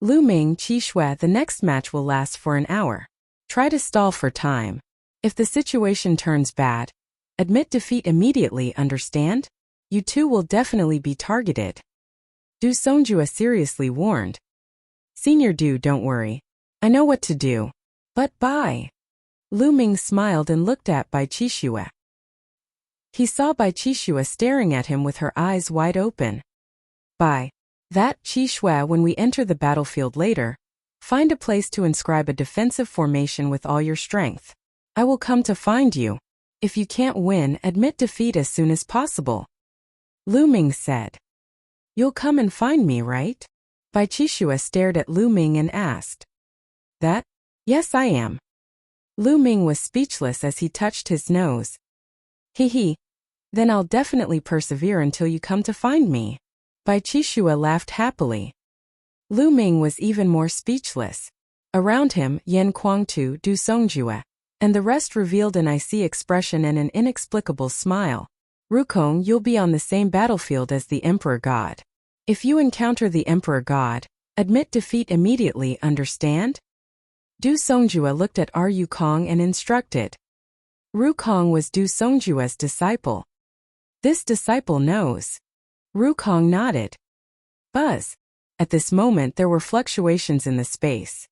S1: Lu Ming, Qi Xue, the next match will last for an hour. Try to stall for time. If the situation turns bad, admit defeat immediately, understand? You two will definitely be targeted. Du Songjue seriously warned. Senior Du, don't worry. I know what to do. But bye. Lu Ming smiled and looked at Bai Qixue. He saw Bai Qixue staring at him with her eyes wide open. Bai, that, Qi Xue, when we enter the battlefield later, find a place to inscribe a defensive formation with all your strength. I will come to find you. If you can't win, admit defeat as soon as possible. Lu Ming said. You'll come and find me, right? Bai Qixue stared at Lu Ming and asked. That? Yes, I am. Lu Ming was speechless as he touched his nose. He. Then I'll definitely persevere until you come to find me. Bai Qixue laughed happily. Lu Ming was even more speechless. Around him, Yan Kuangtu, Du Songjue, and the rest revealed an icy expression and an inexplicable smile. Rukong, you'll be on the same battlefield as the Emperor God. If you encounter the Emperor God, admit defeat immediately, understand? Du Songjue looked at Rukong and instructed. Rukong was Du Songjue's disciple. This disciple knows. Rukong nodded. Buzz. At this moment there were fluctuations in the space.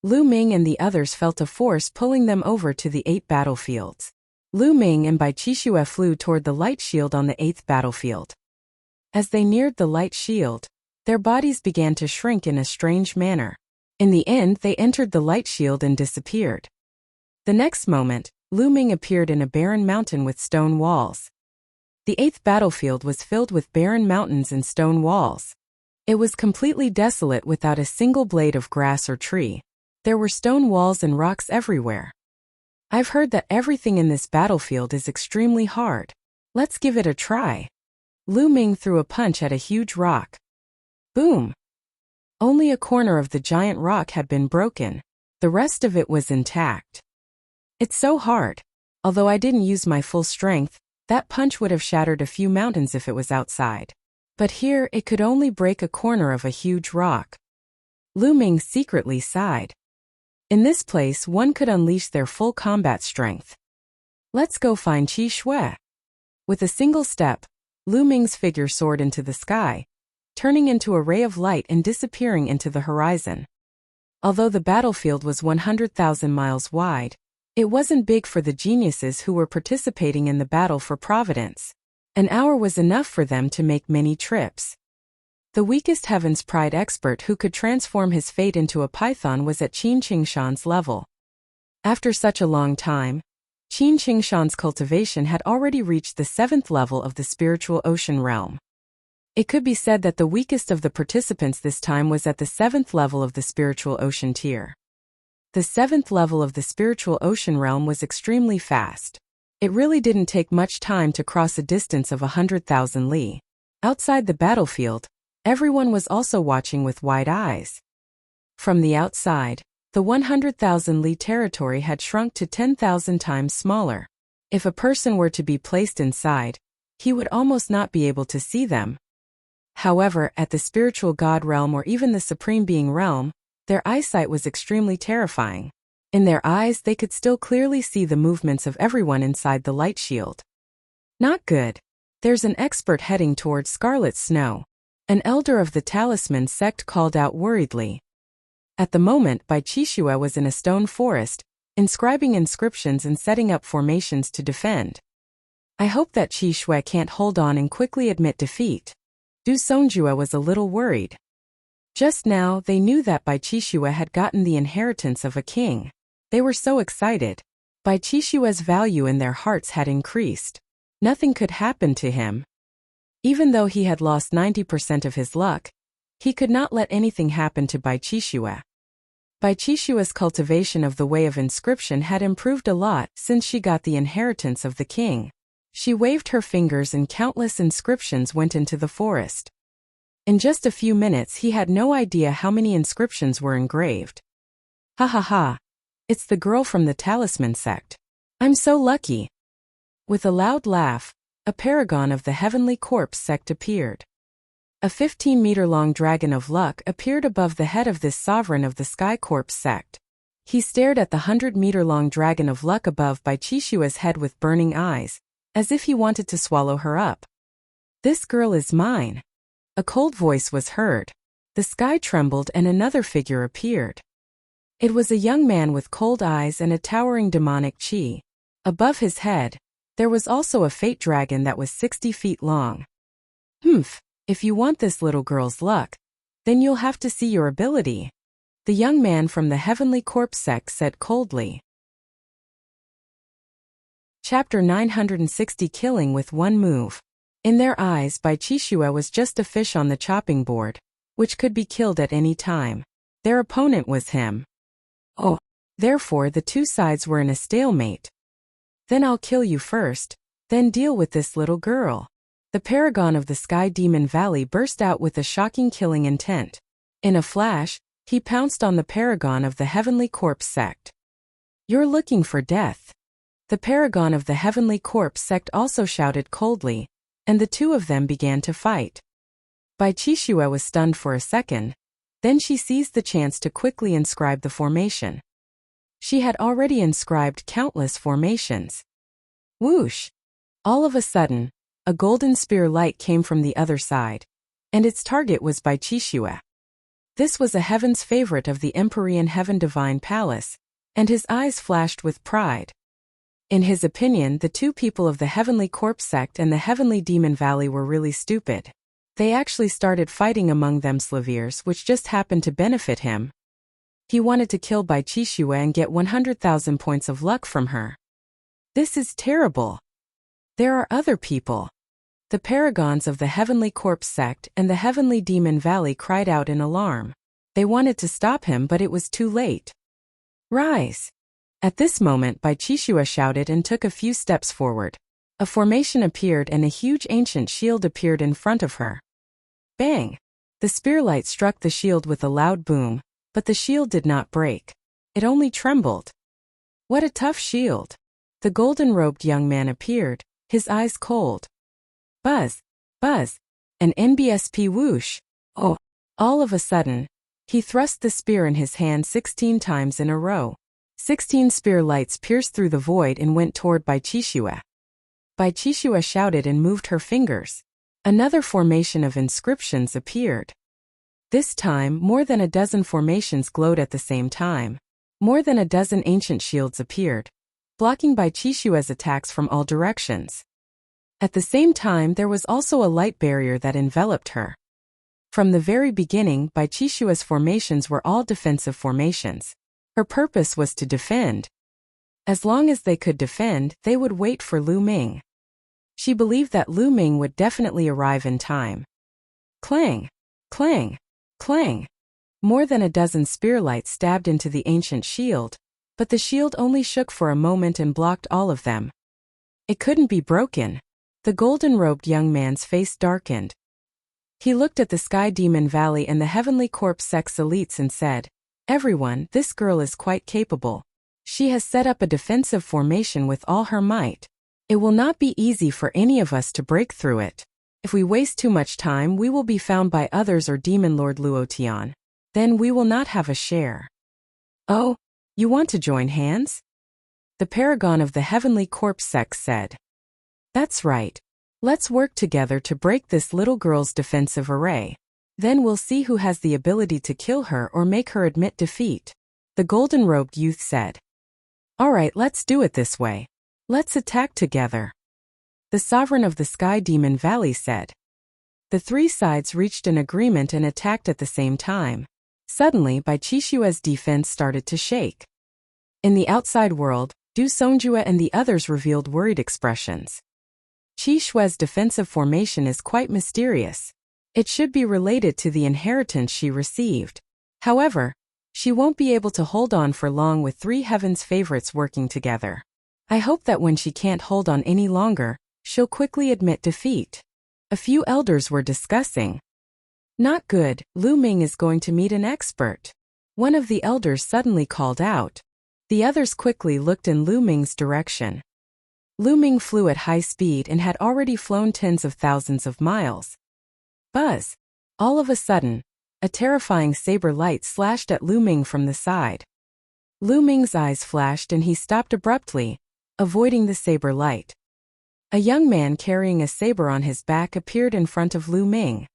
S1: Lu Ming and the others felt a force pulling them over to the 8 battlefields. Lu Ming and Bai Qixue flew toward the light shield on the 8th battlefield. As they neared the light shield, their bodies began to shrink in a strange manner. In the end, they entered the light shield and disappeared. The next moment, Lu Ming appeared in a barren mountain with stone walls. The 8th battlefield was filled with barren mountains and stone walls. It was completely desolate without a single blade of grass or tree. There were stone walls and rocks everywhere. I've heard that everything in this battlefield is extremely hard. Let's give it a try. Lu Ming threw a punch at a huge rock. Boom! Only a corner of the giant rock had been broken. The rest of it was intact. It's so hard. Although I didn't use my full strength, that punch would have shattered a few mountains if it was outside. But here it could only break a corner of a huge rock. Lu Ming secretly sighed. In this place one could unleash their full combat strength. Let's go find Qi Xue. With a single step, Lu Ming's figure soared into the sky, turning into a ray of light and disappearing into the horizon. Although the battlefield was 100,000 miles wide, it wasn't big for the geniuses who were participating in the battle for Providence. An hour was enough for them to make many trips. The weakest Heaven's Pride expert who could transform his fate into a python was at Qin Qingshan's level. After such a long time, Qin Qingshan's cultivation had already reached the 7th level of the spiritual ocean realm. It could be said that the weakest of the participants this time was at the 7th level of the spiritual ocean tier. The 7th level of the spiritual ocean realm was extremely fast. It really didn't take much time to cross a distance of 100,000 li. Outside the battlefield, everyone was also watching with wide eyes. From the outside, the 100,000 li territory had shrunk to 10,000 times smaller. If a person were to be placed inside, he would almost not be able to see them. However, at the spiritual god realm or even the supreme being realm, their eyesight was extremely terrifying. In their eyes they could still clearly see the movements of everyone inside the light shield. Not good. There's an expert heading towards Scarlet Snow. An elder of the Talisman sect called out worriedly. At the moment, Bai Qixue was in a stone forest, inscribing inscriptions and setting up formations to defend. I hope that Qixue can't hold on and quickly admit defeat. Du Songjue was a little worried. Just now, they knew that Bai Qixue had gotten the inheritance of a king. They were so excited. Bai Qixue's value in their hearts had increased. Nothing could happen to him. Even though he had lost 90% of his luck, he could not let anything happen to Bai Qixue. Bai Qixue's cultivation of the way of inscription had improved a lot since she got the inheritance of the king. She waved her fingers and countless inscriptions went into the forest. In just a few minutes he had no idea how many inscriptions were engraved. Ha ha ha. It's the girl from the Talisman sect. I'm so lucky. With a loud laugh, a paragon of the Heavenly Corpse sect appeared. A 15-meter-long dragon of luck appeared above the head of this sovereign of the Sky Corpse sect. He stared at the 100-meter-long dragon of luck above Bai Qixue's head with burning eyes, as if he wanted to swallow her up. This girl is mine. A cold voice was heard. The sky trembled and another figure appeared. It was a young man with cold eyes and a towering demonic chi. Above his head, there was also a fate dragon that was 60 feet long. If you want this little girl's luck, then you'll have to see your ability. The young man from the Heavenly Corpse sect said coldly. Chapter 960 Killing with One Move. In their eyes, Bai Qixue was just a fish on the chopping board, which could be killed at any time. Their opponent was him. Oh, therefore the two sides were in a stalemate. Then I'll kill you first, then deal with this little girl. The paragon of the Sky Demon Valley burst out with a shocking killing intent. In a flash, he pounced on the paragon of the Heavenly Corpse sect. You're looking for death. The paragon of the Heavenly Corpse sect also shouted coldly, and the two of them began to fight. Bai Qixue was stunned for a second, then she seized the chance to quickly inscribe the formation. She had already inscribed countless formations. Whoosh! All of a sudden, a golden spear light came from the other side, and its target was Bai Qixue. This was a heaven's favorite of the Empyrean Heaven Divine Palace, and his eyes flashed with pride. In his opinion, the two people of the Heavenly Corpse sect and the Heavenly Demon Valley were really stupid. They actually started fighting among themselves, which just happened to benefit him. He wanted to kill Bai Qixue and get 100,000 points of luck from her. This is terrible. There are other people. The paragons of the Heavenly Corpse sect and the Heavenly Demon Valley cried out in alarm. They wanted to stop him, but it was too late. Rise! At this moment, Bai Qixue shouted and took a few steps forward. A formation appeared and a huge ancient shield appeared in front of her. Bang! The spearlight struck the shield with a loud boom, but the shield did not break. It only trembled. What a tough shield! The golden-robed young man appeared, his eyes cold. Buzz! Buzz! An NBSP whoosh! Oh! All of a sudden, he thrust the spear in his hand 16 times in a row. 16 spear lights pierced through the void and went toward Bai Qixue. Bai Qixue shouted and moved her fingers. Another formation of inscriptions appeared. This time, more than a dozen formations glowed at the same time. More than a dozen ancient shields appeared, blocking Bai Qixue's attacks from all directions. At the same time, there was also a light barrier that enveloped her. From the very beginning, Bai Qixue's formations were all defensive formations. Her purpose was to defend. As long as they could defend, they would wait for Lu Ming. She believed that Lu Ming would definitely arrive in time. Clang! Clang! Clang! More than a dozen spearlights stabbed into the ancient shield, but the shield only shook for a moment and blocked all of them. It couldn't be broken. The golden-robed young man's face darkened. He looked at the Sky Demon Valley and the Heavenly Corpse sect's elites and said, "Everyone, this girl is quite capable. She has set up a defensive formation with all her might. It will not be easy for any of us to break through it. If we waste too much time, we will be found by others or Demon Lord Luotian. Then we will not have a share." Oh, You want to join hands? The paragon of the heavenly corpse sect said. That's right. Let's work together to break this little girl's defensive array. Then we'll see who has the ability to kill her or make her admit defeat. The golden-robed youth said. All right, let's do it this way. Let's attack together. The sovereign of the Sky Demon Valley said. The three sides reached an agreement and attacked at the same time. Suddenly, Bai Chishue's defense started to shake. In the outside world, Du Songjue and the others revealed worried expressions. Chishue's defensive formation is quite mysterious. It should be related to the inheritance she received. However, she won't be able to hold on for long with three heaven's favorites working together. I hope that when she can't hold on any longer, she'll quickly admit defeat. A few elders were discussing. Not good, Lu Ming is going to meet an expert. One of the elders suddenly called out. The others quickly looked in Lu Ming's direction. Lu Ming flew at high speed and had already flown tens of thousands of miles. Buzz! All of a sudden, a terrifying saber light slashed at Lu Ming from the side. Lu Ming's eyes flashed and he stopped abruptly, avoiding the saber light. A young man carrying a saber on his back appeared in front of Lu Ming.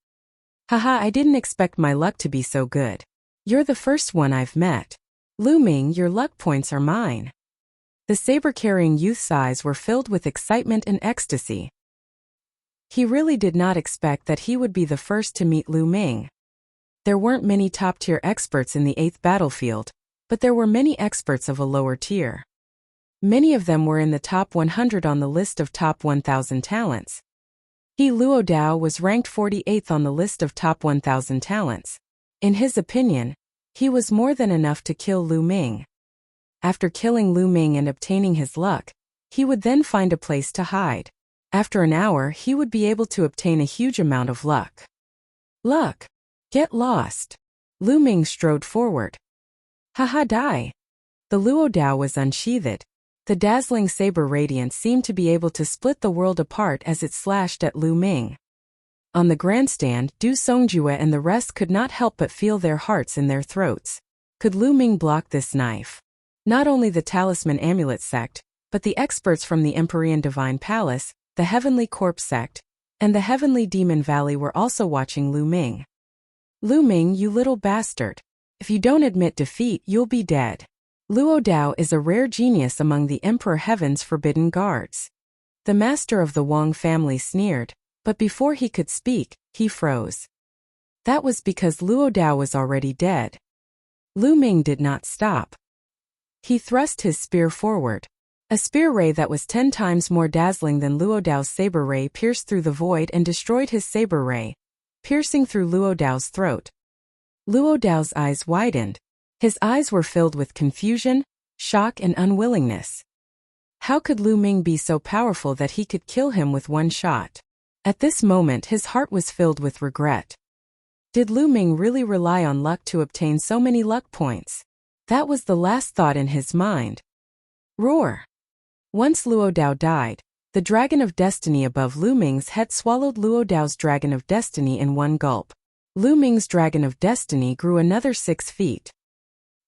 S1: Haha, I didn't expect my luck to be so good. You're the first one I've met. Lu Ming, your luck points are mine. The saber-carrying youth's eyes were filled with excitement and ecstasy. He really did not expect that he would be the first to meet Lu Ming. There weren't many top-tier experts in the 8th battlefield, but there were many experts of a lower tier. Many of them were in the top 100 on the list of top 1,000 talents. He Luo Dao was ranked 48th on the list of top 1,000 talents. In his opinion, he was more than enough to kill Lu Ming. After killing Lu Ming and obtaining his luck, he would then find a place to hide. After an hour, he would be able to obtain a huge amount of luck. Luck! Get lost! Lu Ming strode forward. Haha, die! The Luo Dao was unsheathed. The dazzling saber radiance seemed to be able to split the world apart as it slashed at Lu Ming. On the grandstand, Du Songjue and the rest could not help but feel their hearts in their throats. Could Lu Ming block this knife? Not only the Talisman Amulet sect, but the experts from the Empyrean Divine Palace, the Heavenly Corpse sect, and the Heavenly Demon Valley were also watching Lu Ming. Lu Ming, you little bastard. If you don't admit defeat, you'll be dead. Luo Dao is a rare genius among the Emperor Heaven's forbidden guards. The master of the Wang family sneered, but before he could speak, he froze. That was because Luo Dao was already dead. Lu Ming did not stop. He thrust his spear forward. A spear ray that was 10 times more dazzling than Luo Dao's saber ray pierced through the void and destroyed his saber ray, piercing through Luo Dao's throat. Luo Dao's eyes widened. His eyes were filled with confusion, shock and unwillingness. How could Lu Ming be so powerful that he could kill him with one shot? At this moment his heart was filled with regret. Did Lu Ming really rely on luck to obtain so many luck points? That was the last thought in his mind. Roar! Once Luo Dao died, the Dragon of Destiny above Lu Ming's head swallowed Luo Dao's Dragon of Destiny in one gulp. Lu Ming's Dragon of Destiny grew another 6 feet.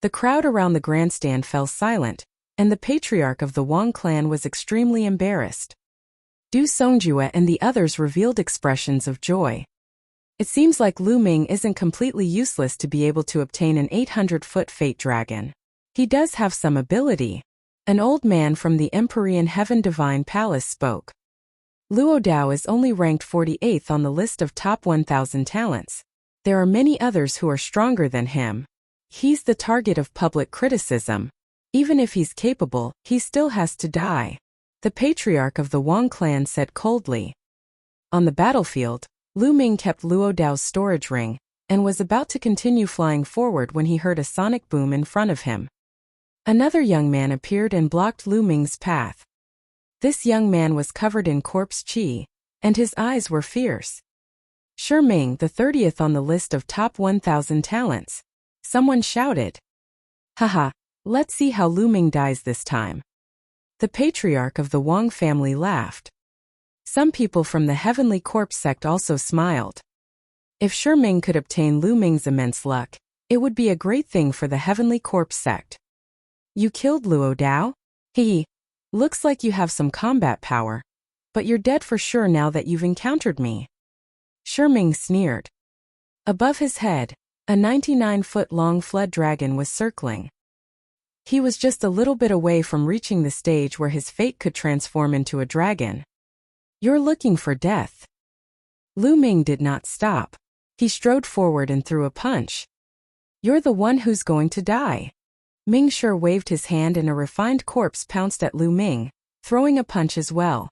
S1: The crowd around the grandstand fell silent, and the patriarch of the Wang clan was extremely embarrassed. Du Songjue and the others revealed expressions of joy. It seems like Lu Ming isn't completely useless to be able to obtain an 800-foot fate dragon. He does have some ability. An old man from the Empyrean Heaven Divine Palace spoke. Luo Dao is only ranked 48th on the list of top 1,000 talents. There are many others who are stronger than him. He's the target of public criticism. Even if he's capable, he still has to die. The patriarch of the Wang clan said coldly. On the battlefield, Lu Ming kept Luo Dao's storage ring, and was about to continue flying forward when he heard a sonic boom in front of him. Another young man appeared and blocked Lu Ming's path. This young man was covered in corpse qi, and his eyes were fierce. Shi Ming, the 30th on the list of top 1,000 talents. Someone shouted. Haha, let's see how Lu Ming dies this time. The patriarch of the Wang family laughed. Some people from the Heavenly Corpse sect also smiled. If Shi Ming could obtain Lu Ming's immense luck, it would be a great thing for the Heavenly Corpse sect. You killed Luo Dao? Looks like you have some combat power. But you're dead for sure now that you've encountered me. Shiming sneered. Above his head, a 99-foot-long flood dragon was circling. He was just a little bit away from reaching the stage where his fate could transform into a dragon. You're looking for death. Lu Ming did not stop. He strode forward and threw a punch. You're the one who's going to die. Ming Shi waved his hand and a refined corpse pounced at Lu Ming, throwing a punch as well.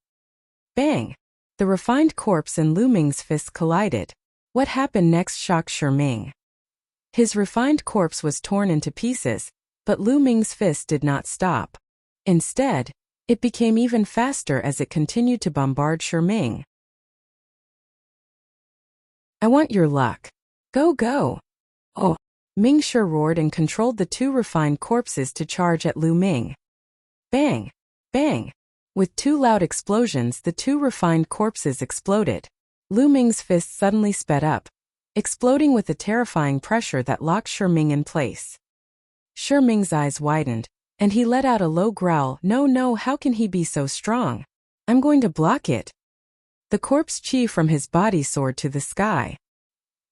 S1: Bang! The refined corpse and Lu Ming's fists collided. What happened next shocked Shiming. His refined corpse was torn into pieces, but Lu Ming's fist did not stop. Instead, it became even faster as it continued to bombard Shiming. I want your luck. Go, go. Oh! Ming Shi roared and controlled the two refined corpses to charge at Lu Ming. Bang! Bang! With two loud explosions, the two refined corpses exploded. Lu Ming's fist suddenly sped up, exploding with a terrifying pressure that locked Shiming in place. Shiming's eyes widened, and he let out a low growl. No, how can he be so strong? I'm going to block it. The corpse chi from his body soared to the sky.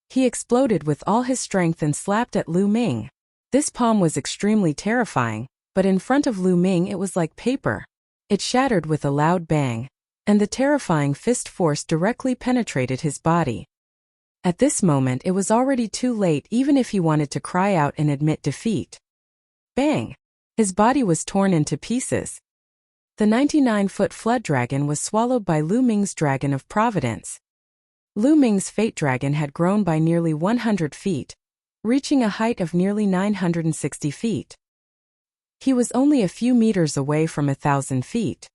S1: He exploded with all his strength and slapped at Lu Ming. This palm was extremely terrifying, but in front of Lu Ming it was like paper. It shattered with a loud bang, and the terrifying fist force directly penetrated his body. At this moment it was already too late even if he wanted to cry out and admit defeat. Bang! His body was torn into pieces. The 99-foot flood dragon was swallowed by Lu Ming's dragon of providence. Lu Ming's fate dragon had grown by nearly 100 feet, reaching a height of nearly 960 feet. He was only a few meters away from 1,000 feet.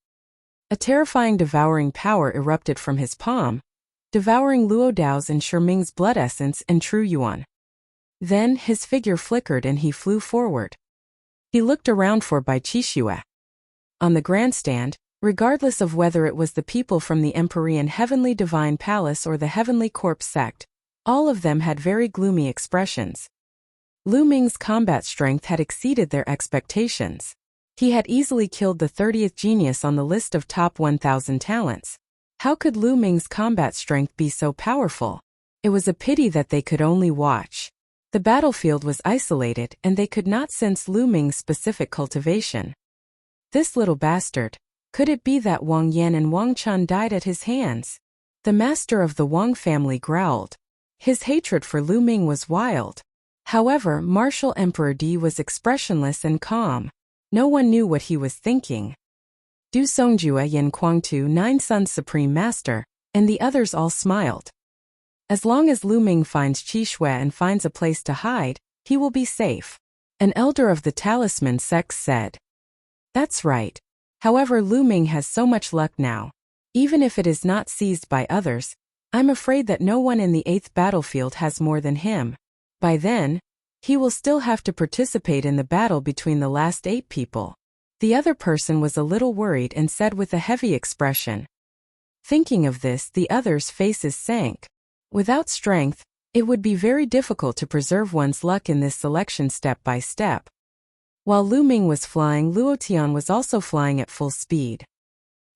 S1: A terrifying devouring power erupted from his palm, devouring Luo Dao's and Shiming's blood essence and true yuan. Then his figure flickered and he flew forward. He looked around for Bai Qixue. On the grandstand, regardless of whether it was the people from the Empyrean Heavenly Divine Palace or the Heavenly Corpse sect, all of them had very gloomy expressions. Lu Ming's combat strength had exceeded their expectations. He had easily killed the 30th genius on the list of top 1,000 talents. How could Lu Ming's combat strength be so powerful? It was a pity that they could only watch. The battlefield was isolated and they could not sense Lu Ming's specific cultivation. This little bastard. Could it be that Wang Yan and Wang Chun died at his hands? The master of the Wang family growled. His hatred for Lu Ming was wild. However, Martial Emperor Di was expressionless and calm. No one knew what he was thinking. Du Songjue Yin Kuangtu 9 Sons Supreme Master, and the others all smiled. As long as Lu Ming finds Qi Shui and finds a place to hide, he will be safe. An elder of the Talisman sect said. That's right. However, Lu Ming has so much luck now. Even if it is not seized by others, I'm afraid that no one in the 8th battlefield has more than him. By then, he will still have to participate in the battle between the last 8 people. The other person was a little worried and said with a heavy expression. Thinking of this, the others' faces sank. Without strength, it would be very difficult to preserve one's luck in this selection step by step. While Lu Ming was flying, Luo Tian was also flying at full speed.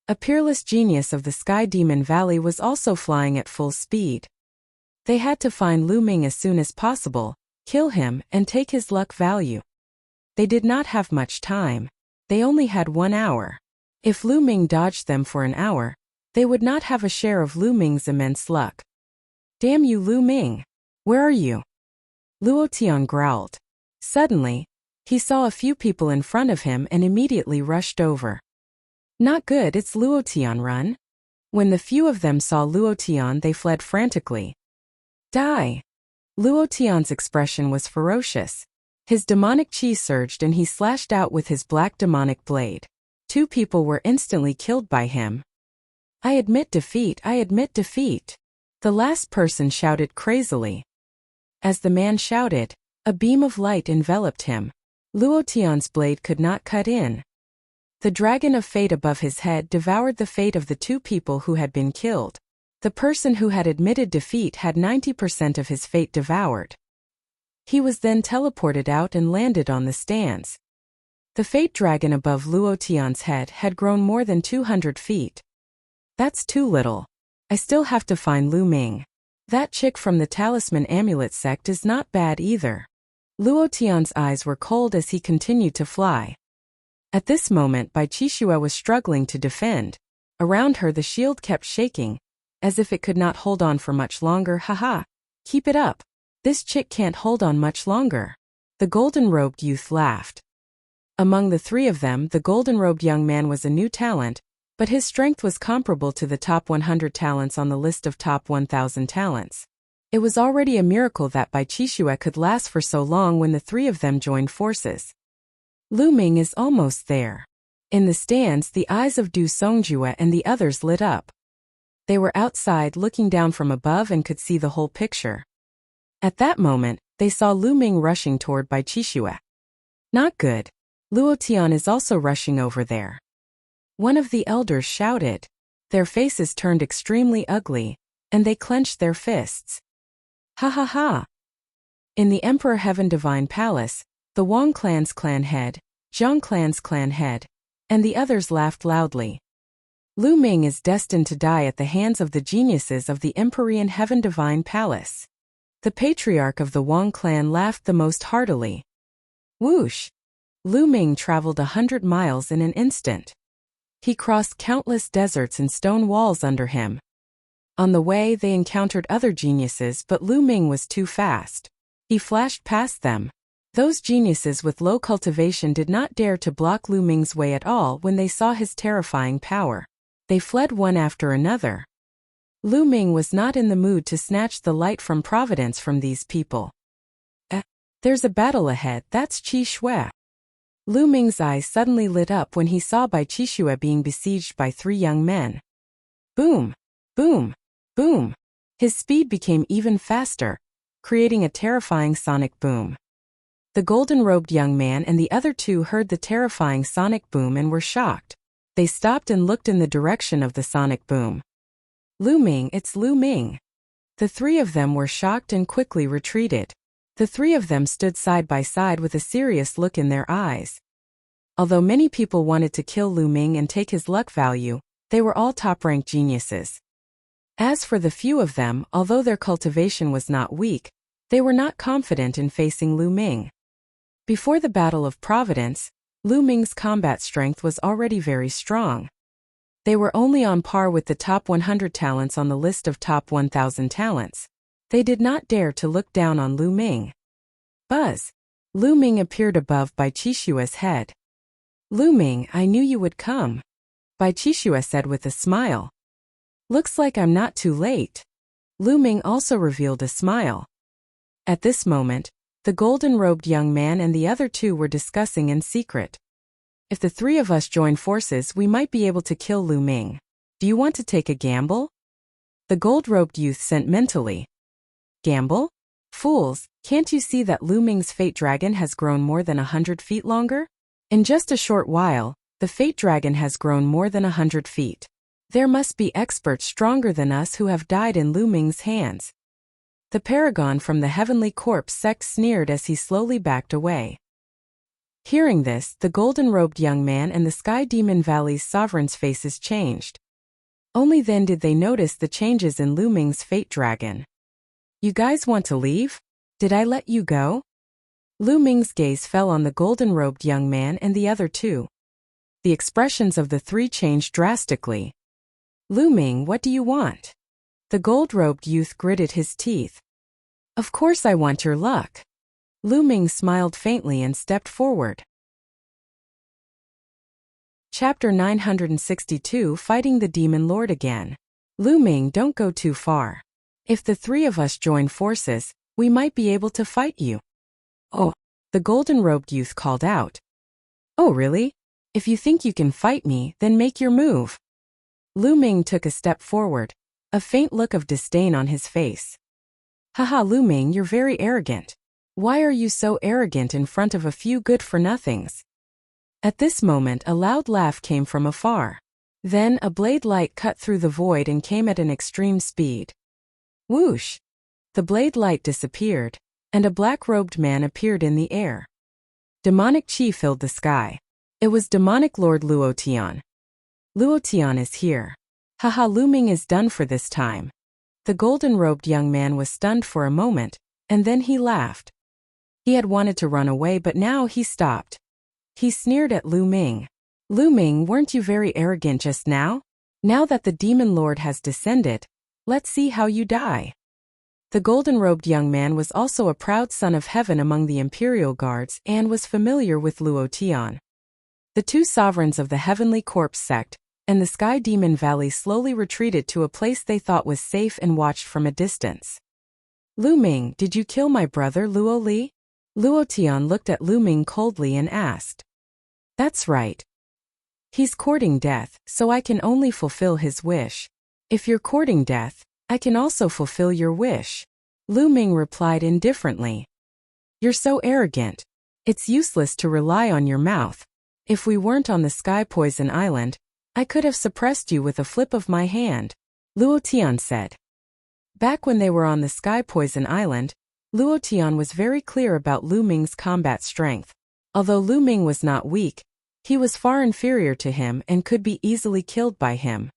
S1: A peerless genius of the Sky Demon Valley was also flying at full speed. They had to find Lu Ming as soon as possible, kill him, and take his luck value. They did not have much time. They only had 1 hour. If Lu Ming dodged them for an hour, they would not have a share of Lu Ming's immense luck. Damn you, Lu Ming! Where are you? Luo Tian growled. Suddenly, he saw a few people in front of him and immediately rushed over. Not good, it's Luo Tian, run. When the few of them saw Luo Tian, they fled frantically. Die! Luo Tian's expression was ferocious. His demonic chi surged and he slashed out with his black demonic blade. 2 people were instantly killed by him. I admit defeat, I admit defeat. The last person shouted crazily. As the man shouted, a beam of light enveloped him. Luo Tian's blade could not cut in. The dragon of fate above his head devoured the fate of the 2 people who had been killed. The person who had admitted defeat had 90% of his fate devoured. He was then teleported out and landed on the stands. The fate dragon above Luo Tian's head had grown more than 200 feet. That's too little. I still have to find Lu Ming. That chick from the Talisman Amulet sect is not bad either. Luo Tian's eyes were cold as he continued to fly. At this moment, Bai Qixue was struggling to defend. Around her the shield kept shaking, as if it could not hold on for much longer. Haha. Keep it up. This chick can't hold on much longer. The golden-robed youth laughed. Among the three of them, the golden-robed young man was a new talent, but his strength was comparable to the top 100 talents on the list of top 1,000 talents. It was already a miracle that Bai Qixue could last for so long when the three of them joined forces. Lu Ming is almost there. In the stands, the eyes of Du Songjue and the others lit up. They were outside looking down from above and could see the whole picture. At that moment, they saw Lu Ming rushing toward Bai Qixue. Not good. Luo Tian is also rushing over there. One of the elders shouted. Their faces turned extremely ugly, and they clenched their fists. Ha ha ha! In the Emperor Heaven Divine Palace, the Wang clan's clan head, Zhang clan's clan head, and the others laughed loudly. Lu Ming is destined to die at the hands of the geniuses of the Empyrean Heaven Divine Palace. The patriarch of the Wang clan laughed the most heartily. Whoosh! Lu Ming traveled 100 miles in an instant. He crossed countless deserts and stone walls under him. On the way, they encountered other geniuses, but Lu Ming was too fast. He flashed past them. Those geniuses with low cultivation did not dare to block Lu Ming's way at all when they saw his terrifying power. They fled one after another. Lu Ming was not in the mood to snatch the light from providence from these people. There's a battle ahead, that's Qi Shui. Lu Ming's eyes suddenly lit up when he saw Bai Qixue being besieged by three young men. Boom! Boom! Boom! His speed became even faster, creating a terrifying sonic boom. The golden-robed young man and the other two heard the terrifying sonic boom and were shocked. They stopped and looked in the direction of the sonic boom. Lu Ming, it's Lu Ming. The three of them were shocked and quickly retreated. The three of them stood side by side with a serious look in their eyes. Although many people wanted to kill Lu Ming and take his luck value, they were all top-ranked geniuses. As for the few of them, although their cultivation was not weak, they were not confident in facing Lu Ming. Before the Battle of Providence, Lu Ming's combat strength was already very strong. They were only on par with the top 100 talents on the list of top 1,000 talents. They did not dare to look down on Lu Ming. Buzz! Lu Ming appeared above Bai Qixue's head. Lu Ming, I knew you would come. Bai Qixue said with a smile. Looks like I'm not too late. Lu Ming also revealed a smile. At this moment, the golden-robed young man and the other two were discussing in secret. If the three of us join forces, we might be able to kill Lu Ming. Do you want to take a gamble? The gold-robed youth sent mentally. Gamble? Fools, can't you see that Lu Ming's fate dragon has grown more than 100 feet longer? In just a short while, the fate dragon has grown more than 100 feet. There must be experts stronger than us who have died in Lu Ming's hands. The paragon from the Heavenly Corpse sect sneered as he slowly backed away. Hearing this, the golden-robed young man and the Sky Demon Valley's sovereign's faces changed. Only then did they notice the changes in Lu Ming's fate dragon. You guys want to leave? Did I let you go? Lu Ming's gaze fell on the golden-robed young man and the other two. The expressions of the three changed drastically. Lu Ming, what do you want? The gold-robed youth gritted his teeth. Of course I want your luck. Lu Ming smiled faintly and stepped forward. Chapter 962 Fighting the Demon Lord Again. Lu Ming, don't go too far. If the three of us join forces, we might be able to fight you. Oh, the golden-robed youth called out. Oh really? If you think you can fight me, then make your move. Lu Ming took a step forward, a faint look of disdain on his face. Haha, Lu Ming, you're very arrogant. Why are you so arrogant in front of a few good-for-nothings? At this moment, a loud laugh came from afar. Then a blade light cut through the void and came at an extreme speed. Whoosh! The blade light disappeared, and a black-robed man appeared in the air. Demonic chi filled the sky. It was demonic Lord Luotian. Luotian is here. Haha, Lu Ming is done for this time. The golden-robed young man was stunned for a moment, and then he laughed. He had wanted to run away, but now he stopped. He sneered at Lu Ming. Lu Ming, weren't you very arrogant just now? Now that the demon lord has descended, let's see how you die. The golden-robed young man was also a proud son of heaven among the imperial guards and was familiar with Luotian. The two sovereigns of the Heavenly Corpse sect and the Sky Demon Valley slowly retreated to a place they thought was safe and watched from a distance. Lu Ming, did you kill my brother Luo Li? Luotian looked at Lu Ming coldly and asked. That's right. He's courting death, so I can only fulfill his wish. If you're courting death, I can also fulfill your wish. Lu Ming replied indifferently. You're so arrogant. It's useless to rely on your mouth. If we weren't on the Sky Poison Island, I could have suppressed you with a flip of my hand, Luotian said. Back when they were on the Sky Poison Island, Luotian was very clear about Lu Ming's combat strength. Although Lu Ming was not weak, he was far inferior to him and could be easily killed by him.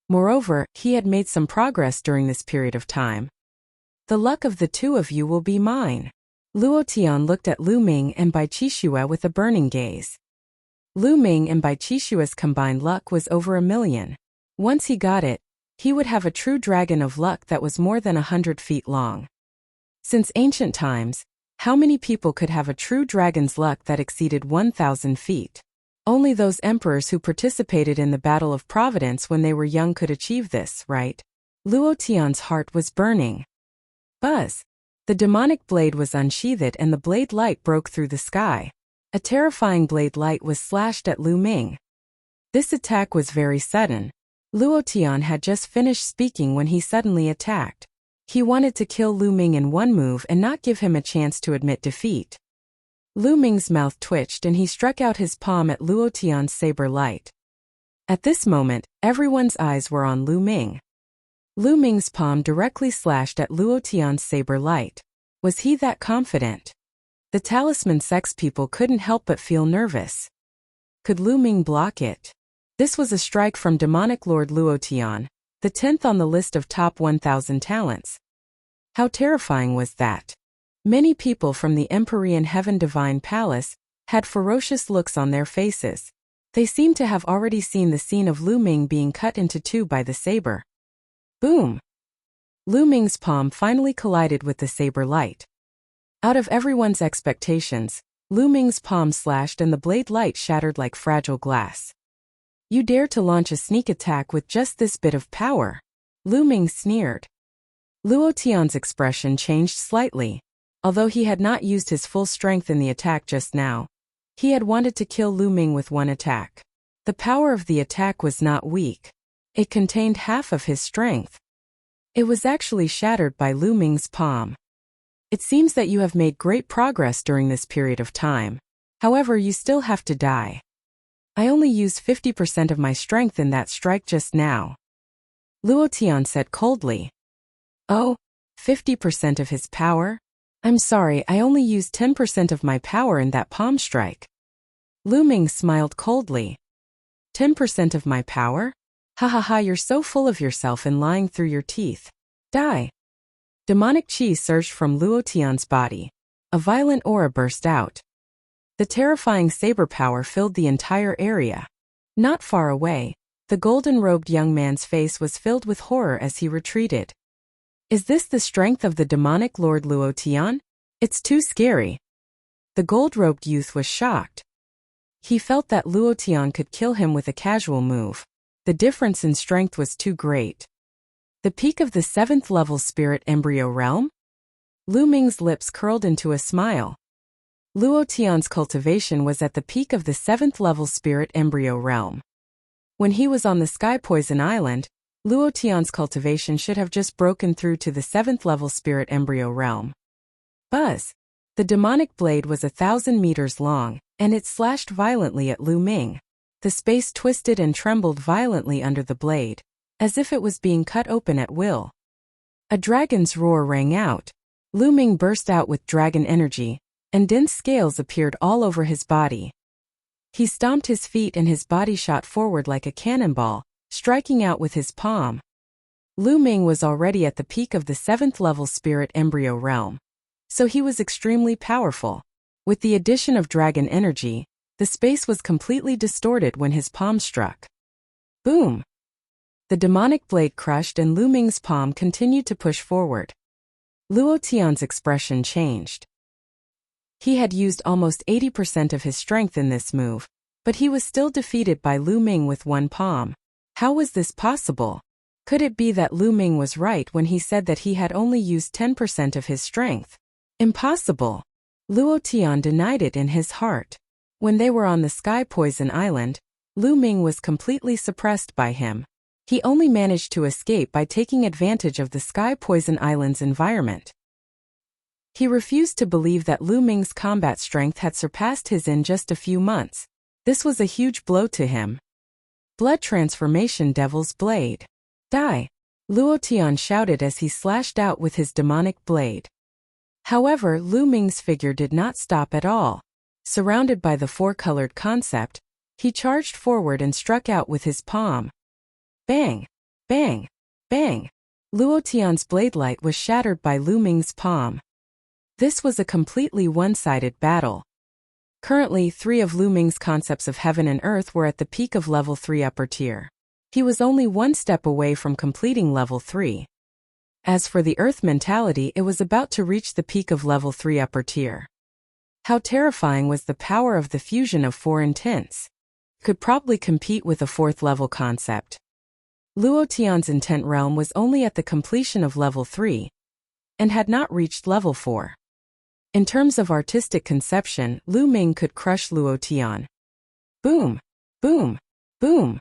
S1: Moreover, he had made some progress during this period of time. The luck of the two of you will be mine. Luotian looked at Lu Ming and Bai Qixue with a burning gaze. Lu Ming and Bai Qixue's combined luck was over 1,000,000. Once he got it, he would have a true dragon of luck that was more than 100 feet long. Since ancient times, how many people could have a true dragon's luck that exceeded 1,000 feet? Only those emperors who participated in the Battle of Providence when they were young could achieve this, right? Luotian's heart was burning. Buzz! The demonic blade was unsheathed and the blade light broke through the sky. A terrifying blade light was slashed at Lu Ming. This attack was very sudden. Luotian had just finished speaking when he suddenly attacked. He wanted to kill Lu Ming in one move and not give him a chance to admit defeat. Lu Ming's mouth twitched and he struck out his palm at Luotian's saber light. At this moment, everyone's eyes were on Lu Ming. Lu Ming's palm directly slashed at Luotian's saber light. Was he that confident? The talisman sex people couldn't help but feel nervous. Could Lu Ming block it? This was a strike from demonic Lord Luotian, the 10th on the list of top 1,000 talents. How terrifying was that? Many people from the Empyrean Heaven Divine Palace had ferocious looks on their faces. They seemed to have already seen the scene of Lu Ming being cut into two by the saber. Boom! Lu Ming's palm finally collided with the saber light. Out of everyone's expectations, Lu Ming's palm slashed and the blade light shattered like fragile glass. You dare to launch a sneak attack with just this bit of power? Lu Ming sneered. Luotian's expression changed slightly. Although he had not used his full strength in the attack just now, he had wanted to kill Lu Ming with one attack. The power of the attack was not weak. It contained half of his strength. It was actually shattered by Lu Ming's palm. It seems that you have made great progress during this period of time. However, you still have to die. I only used 50% of my strength in that strike just now. Luotian said coldly. Oh, 50% of his power? I'm sorry, I only used 10% of my power in that palm strike. Lu Ming smiled coldly. 10% of my power? Ha ha ha, you're so full of yourself and lying through your teeth. Die. Demonic chi surged from Luotian's body. A violent aura burst out. The terrifying saber power filled the entire area. Not far away, the golden-robed young man's face was filled with horror as he retreated. Is this the strength of the demonic Lord Luotian? It's too scary. The gold-robed youth was shocked. He felt that Luotian could kill him with a casual move. The difference in strength was too great. The peak of the 7th level spirit embryo realm? Lu Ming's lips curled into a smile. Luotian's cultivation was at the peak of the 7th level spirit embryo realm. When he was on the Sky Poison Island, Luotian's cultivation should have just broken through to the 7th level spirit embryo realm. Buzz! The demonic blade was 1,000 meters long, and it slashed violently at Lu Ming. The space twisted and trembled violently under the blade, as if it was being cut open at will. A dragon's roar rang out. Lu Ming burst out with dragon energy, and dense scales appeared all over his body. He stomped his feet and his body shot forward like a cannonball, striking out with his palm. Lu Ming was already at the peak of the 7th level spirit embryo realm, so he was extremely powerful. With the addition of dragon energy, the space was completely distorted when his palm struck. Boom! The demonic blade crushed and Lu Ming's palm continued to push forward. Luo Tian's expression changed. He had used almost 80% of his strength in this move, but he was still defeated by Lu Ming with one palm. How was this possible? Could it be that Lu Ming was right when he said that he had only used 10% of his strength? Impossible. Luo Tian denied it in his heart. When they were on the Sky Poison Island, Lu Ming was completely suppressed by him. He only managed to escape by taking advantage of the Sky Poison Island's environment. He refused to believe that Lu Ming's combat strength had surpassed his in just a few months. This was a huge blow to him. Blood transformation Devil's Blade. Die! Luo Tian shouted as he slashed out with his demonic blade. However, Lu Ming's figure did not stop at all. Surrounded by the four-colored concept, he charged forward and struck out with his palm. Bang! Bang! Bang! Luo Tian's blade light was shattered by Lu Ming's palm. This was a completely one-sided battle. Currently, 3 of Lu Ming's concepts of heaven and earth were at the peak of level 3 upper tier. He was only one step away from completing level 3. As for the earth mentality, it was about to reach the peak of level 3 upper tier. How terrifying was the power of the fusion of 4 intents? Could probably compete with a 4th level concept. Luo Tian's intent realm was only at the completion of level 3 and had not reached level 4. In terms of artistic conception, Lu Ming could crush Luo Tian. Boom! Boom! Boom!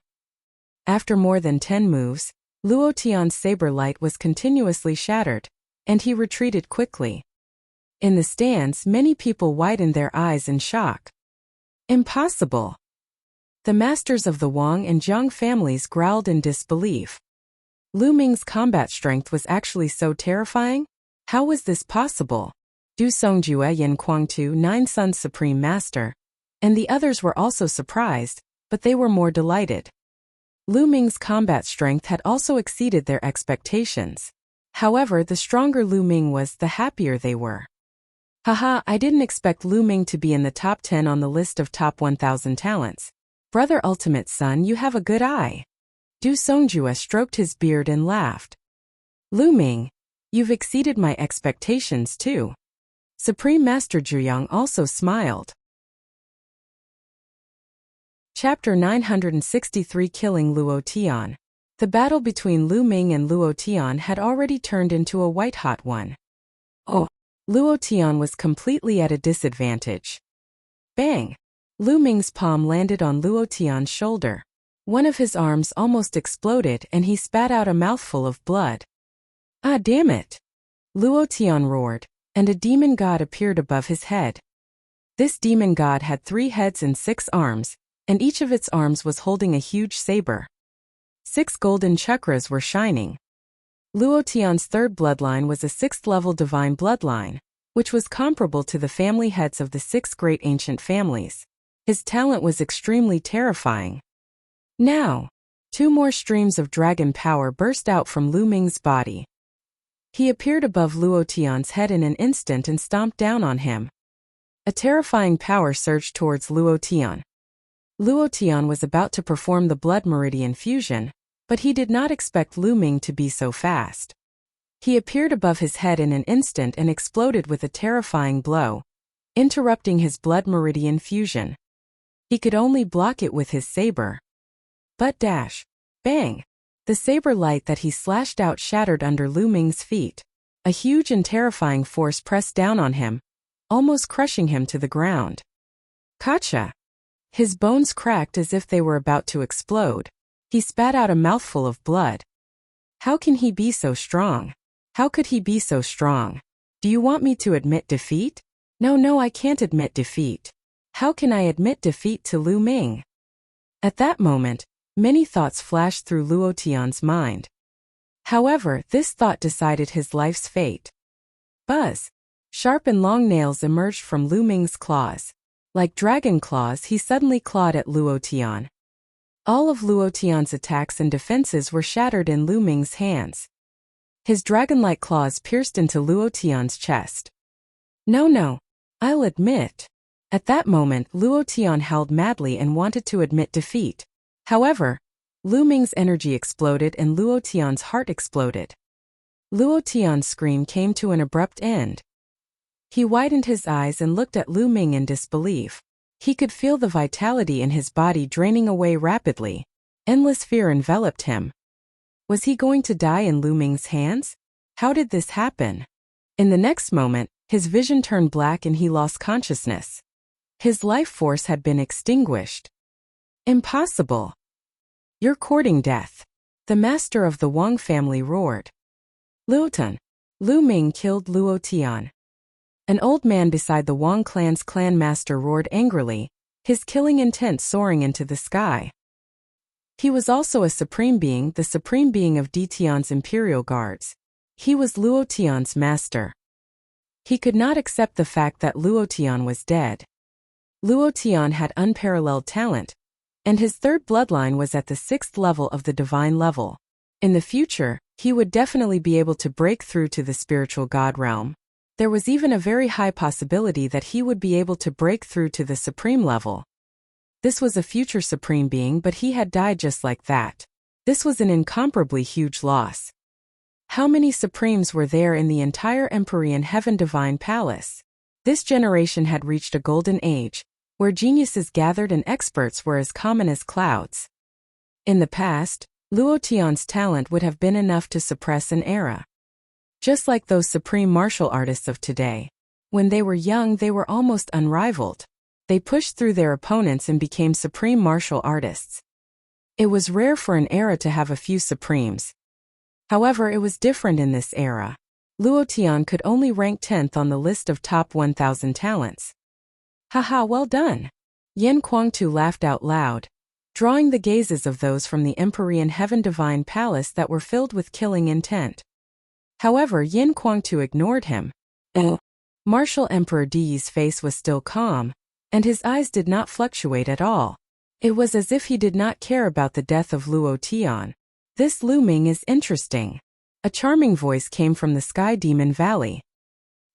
S1: After more than 10 moves, Luo Tian's saber light was continuously shattered, and he retreated quickly. In the stands, many people widened their eyes in shock. Impossible! The masters of the Wang and Jiang families growled in disbelief. Lu Ming's combat strength was actually so terrifying? How was this possible? Du Songjue Yin Kuangtu, 9 Sons Supreme Master, and the others were also surprised, but they were more delighted. Lu Ming's combat strength had also exceeded their expectations. However, the stronger Lu Ming was, the happier they were. Haha, I didn't expect Lu Ming to be in the top 10 on the list of top 1,000 talents. Brother Ultimate Son, you have a good eye. Du Songjue stroked his beard and laughed. Lu Ming, you've exceeded my expectations too. Supreme Master Zhuyang also smiled. Chapter 963 Killing Luo Tian. The battle between Lu Ming and Luo Tian had already turned into a white-hot one. Oh! Luo Tian was completely at a disadvantage. Bang! Lu Ming's palm landed on Luo Tian's shoulder. One of his arms almost exploded and he spat out a mouthful of blood. Ah, damn it! Luo Tian roared, and a demon god appeared above his head. This demon god had 3 heads and 6 arms, and each of its arms was holding a huge saber. 6 golden chakras were shining. Luo Tian's 3rd bloodline was a 6th-level divine bloodline, which was comparable to the family heads of the 6 great ancient families. His talent was extremely terrifying. Now, 2 more streams of dragon power burst out from Lu Ming's body. He appeared above Luo Tian's head in an instant and stomped down on him. A terrifying power surged towards Luo Tian. Luo Tian was about to perform the blood meridian fusion, but he did not expect Lu Ming to be so fast. He appeared above his head in an instant and exploded with a terrifying blow, interrupting his blood meridian fusion. He could only block it with his saber. But dash! Bang! The saber light that he slashed out shattered under Lu Ming's feet. A huge and terrifying force pressed down on him, almost crushing him to the ground. Gotcha! His bones cracked as if they were about to explode. He spat out a mouthful of blood. How can he be so strong? How could he be so strong? Do you want me to admit defeat? No, I can't admit defeat. How can I admit defeat to Lu Ming? At that moment, many thoughts flashed through Luo Tian's mind. However, this thought decided his life's fate. Buzz! Sharp and long nails emerged from Lu Ming's claws. Like dragon claws, he suddenly clawed at Luo Tian. All of Luo Tian's attacks and defenses were shattered in Lu Ming's hands. His dragon-like claws pierced into Luo Tian's chest. No, I'll admit. At that moment, Luo Tian howled madly and wanted to admit defeat. However, Lu Ming's energy exploded and Luo Tian's heart exploded. Luo Tian's scream came to an abrupt end. He widened his eyes and looked at Lu Ming in disbelief. He could feel the vitality in his body draining away rapidly. Endless fear enveloped him. Was he going to die in Lu Ming's hands? How did this happen? In the next moment, his vision turned black and he lost consciousness. His life force had been extinguished. Impossible. You're courting death. The master of the Wang family roared. Luotan. Lu Ming killed Luo Tian. An old man beside the Wang clan's clan master roared angrily, his killing intent soaring into the sky. He was also a supreme being, the supreme being of Di Tian's imperial guards. He was Luo Tian's master. He could not accept the fact that Luo Tian was dead. Luo Tian had unparalleled talent, and his third bloodline was at the 6th level of the divine level. In the future, he would definitely be able to break through to the spiritual god realm. There was even a very high possibility that he would be able to break through to the supreme level. This was a future supreme being, but he had died just like that. This was an incomparably huge loss. How many supremes were there in the entire Empyrean Heaven Divine Palace? This generation had reached a golden age, where geniuses gathered and experts were as common as clouds. In the past, Luo Tian's talent would have been enough to suppress an era. Just like those supreme martial artists of today. When they were young, they were almost unrivaled. They pushed through their opponents and became supreme martial artists. It was rare for an era to have a few supremes. However, it was different in this era. Luo Tian could only rank 10th on the list of top 1,000 talents. Haha, well done. Yan Kuangtu laughed out loud, drawing the gazes of those from the Empyrean Heaven Divine Palace that were filled with killing intent. However, Yin Kuangtu ignored him. Martial Emperor Di's face was still calm, and his eyes did not fluctuate at all. It was as if he did not care about the death of Luo Tian. This Lu Ming is interesting. A charming voice came from the Sky Demon Valley.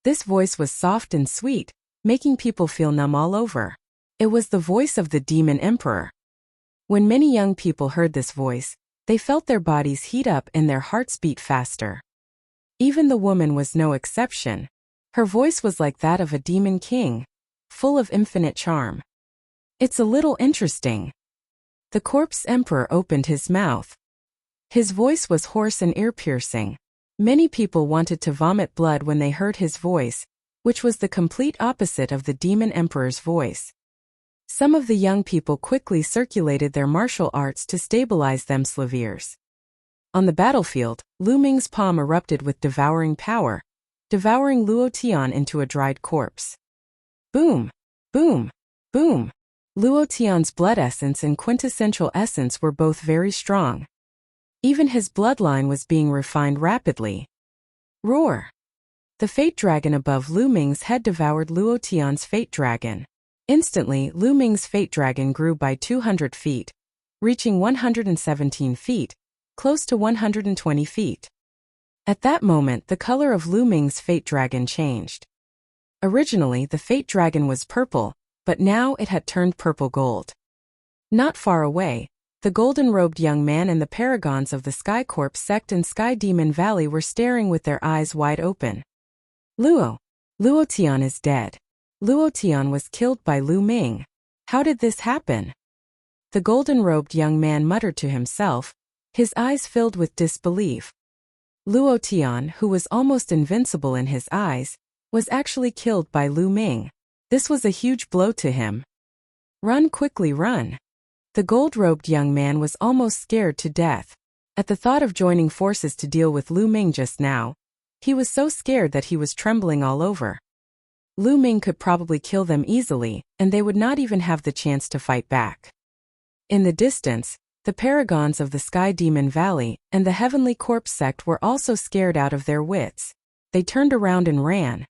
S1: This voice was soft and sweet, making people feel numb all over. It was the voice of the Demon Emperor. When many young people heard this voice, they felt their bodies heat up and their hearts beat faster. Even the woman was no exception. Her voice was like that of a demon king, full of infinite charm. It's a little interesting. The corpse emperor opened his mouth. His voice was hoarse and ear-piercing. Many people wanted to vomit blood when they heard his voice, which was the complete opposite of the demon emperor's voice. Some of the young people quickly circulated their martial arts to stabilize themselves. On the battlefield, Lu Ming's palm erupted with devouring power, devouring Luo Tian into a dried corpse. Boom! Boom! Boom! Luo Tian's blood essence and quintessential essence were both very strong. Even his bloodline was being refined rapidly. Roar! The fate dragon above Lu Ming's head devoured Luo Tian's fate dragon. Instantly, Lu Ming's fate dragon grew by 200 feet, reaching 117 feet, close to 120 feet. At that moment, the color of Lu Ming's fate dragon changed. Originally, the fate dragon was purple, but now it had turned purple gold. Not far away, the golden-robed young man and the paragons of the Sky Corp sect in Sky Demon Valley were staring with their eyes wide open. Luo Tian is dead. Luo Tian was killed by Lu Ming. How did this happen? The golden-robed young man muttered to himself, his eyes filled with disbelief. Luo Tian, who was almost invincible in his eyes, was actually killed by Lu Ming. This was a huge blow to him. Run quickly, run. The gold-robed young man was almost scared to death. At the thought of joining forces to deal with Lu Ming just now, he was so scared that he was trembling all over. Lu Ming could probably kill them easily, and they would not even have the chance to fight back. In the distance, the paragons of the Sky Demon Valley and the Heavenly Corpse sect were also scared out of their wits. They turned around and ran.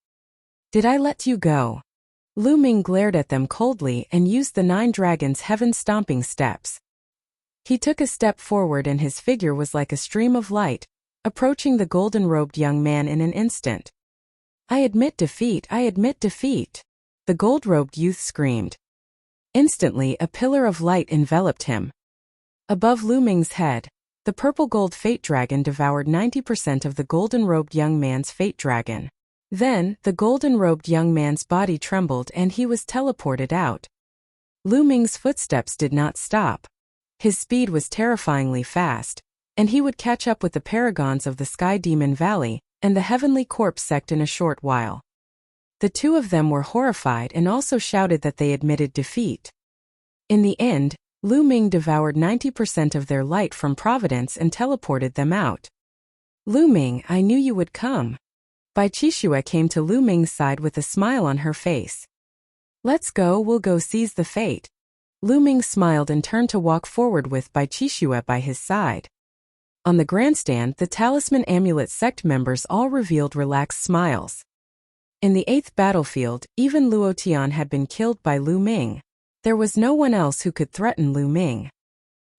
S1: Did I let you go? Lu Ming glared at them coldly and used the 9 dragons' heaven-stomping steps. He took a step forward and his figure was like a stream of light, approaching the golden-robed young man in an instant. "I admit defeat, I admit defeat," the gold-robed youth screamed. Instantly, a pillar of light enveloped him. Above Lu Ming's head, the purple-gold fate dragon devoured 90% of the golden-robed young man's fate dragon. Then, the golden-robed young man's body trembled and he was teleported out. Lu Ming's footsteps did not stop. His speed was terrifyingly fast, and he would catch up with the paragons of the Sky Demon Valley and the Heavenly Corpse sect in a short while. The two of them were horrified and also shouted that they admitted defeat. In the end, Lu Ming devoured 90% of their light from Providence and teleported them out. "Lu Ming, I knew you would come." Bai Qixue came to Lu Ming's side with a smile on her face. "Let's go, we'll go seize the fate." Lu Ming smiled and turned to walk forward with Bai Qixue by his side. On the grandstand, the Talisman Amulet sect members all revealed relaxed smiles. In the 8th battlefield, even Luo Tian had been killed by Lu Ming. There was no one else who could threaten Lu Ming.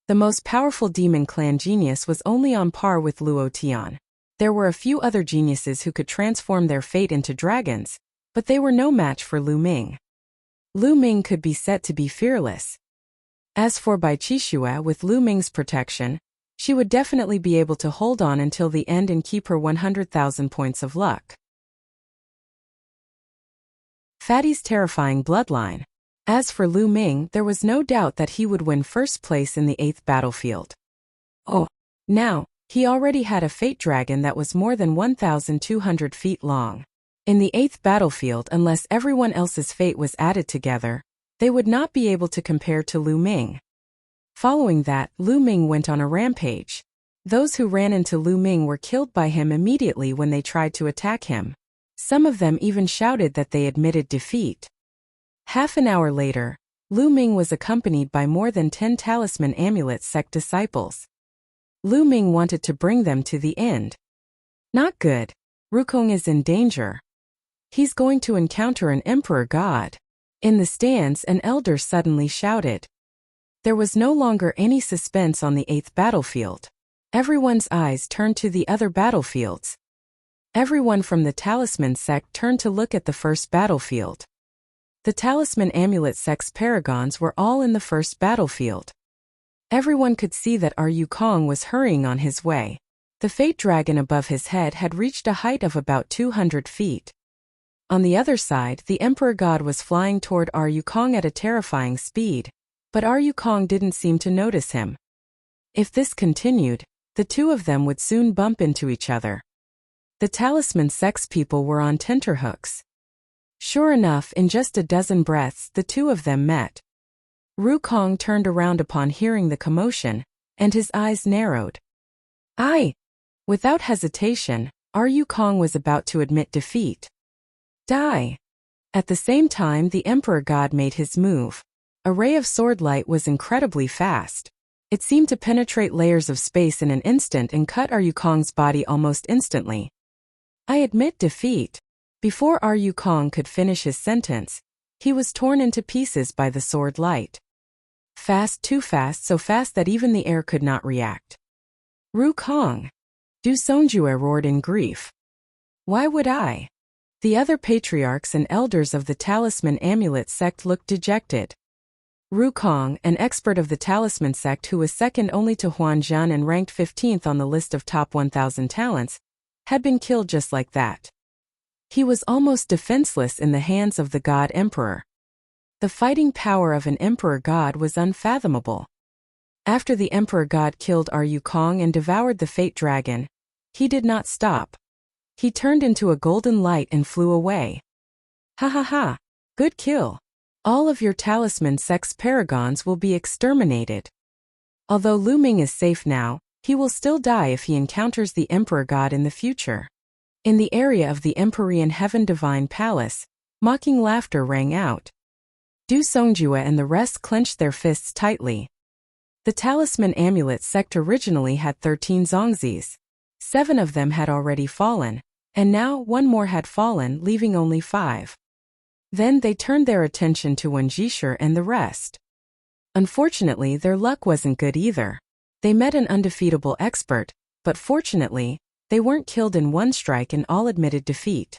S1: The most powerful demon clan genius was only on par with Luo Tian. There were a few other geniuses who could transform their fate into dragons, but they were no match for Lu Ming. Lu Ming could be said to be fearless. As for Bai Qixue, with Lu Ming's protection, she would definitely be able to hold on until the end and keep her 100,000 points of luck. Fatty's terrifying bloodline. As for Lu Ming, there was no doubt that he would win first place in the 8th battlefield. Oh, now, he already had a fate dragon that was more than 1,200 feet long. In the 8th battlefield, unless everyone else's fate was added together, they would not be able to compare to Lu Ming. Following that, Lu Ming went on a rampage. Those who ran into Lu Ming were killed by him immediately when they tried to attack him. Some of them even shouted that they admitted defeat. Half an hour later, Lu Ming was accompanied by more than 10 Talisman Amulet sect disciples. Lu Ming wanted to bring them to the end. Not good. Rukong is in danger. He's going to encounter an emperor god. In the stands, an elder suddenly shouted. There was no longer any suspense on the 8th battlefield. Everyone's eyes turned to the other battlefields. Everyone from the Talisman sect turned to look at the first battlefield. The Talisman Amulet sect's paragons were all in the first battlefield. Everyone could see that Ru Kong was hurrying on his way. The fate dragon above his head had reached a height of about 200 feet. On the other side, the Emperor God was flying toward Ru Kong at a terrifying speed, but Ru Kong didn't seem to notice him. If this continued, the two of them would soon bump into each other. The Talisman sect's people were on tenterhooks. Sure enough, in just a dozen breaths, the two of them met. Ru Kong turned around upon hearing the commotion, and his eyes narrowed. Without hesitation, Ru Kong was about to admit defeat. Die! At the same time, the Emperor God made his move. A ray of sword light was incredibly fast. It seemed to penetrate layers of space in an instant and cut Ru Kong's body almost instantly. I admit defeat. Before Ru Kong could finish his sentence, he was torn into pieces by the sword light. Fast, too fast, so fast that even the air could not react. Ru Kong! Du Songjue roared in grief. Why would I? The other patriarchs and elders of the Talisman Amulet sect looked dejected. Ru Kong, an expert of the Talisman sect who was second only to Huan Zhan and ranked 15th on the list of top 1,000 talents, had been killed just like that. He was almost defenseless in the hands of the God Emperor. The fighting power of an Emperor God was unfathomable. After the Emperor God killed Ru Kong and devoured the Fate Dragon, he did not stop. He turned into a golden light and flew away. Ha ha ha! Good kill! All of your Talisman sect's paragons will be exterminated. Although Lu Ming is safe now, he will still die if he encounters the Emperor God in the future. In the area of the Empyrean Heaven Divine Palace, mocking laughter rang out. Du Songjue and the rest clenched their fists tightly. The Talisman Amulet sect originally had 13 Zongzis. 7 of them had already fallen, and now one more had fallen, leaving only 5. Then they turned their attention to Wenjishir and the rest. Unfortunately, their luck wasn't good either. They met an undefeatable expert, but fortunately, they weren't killed in one strike and all admitted defeat.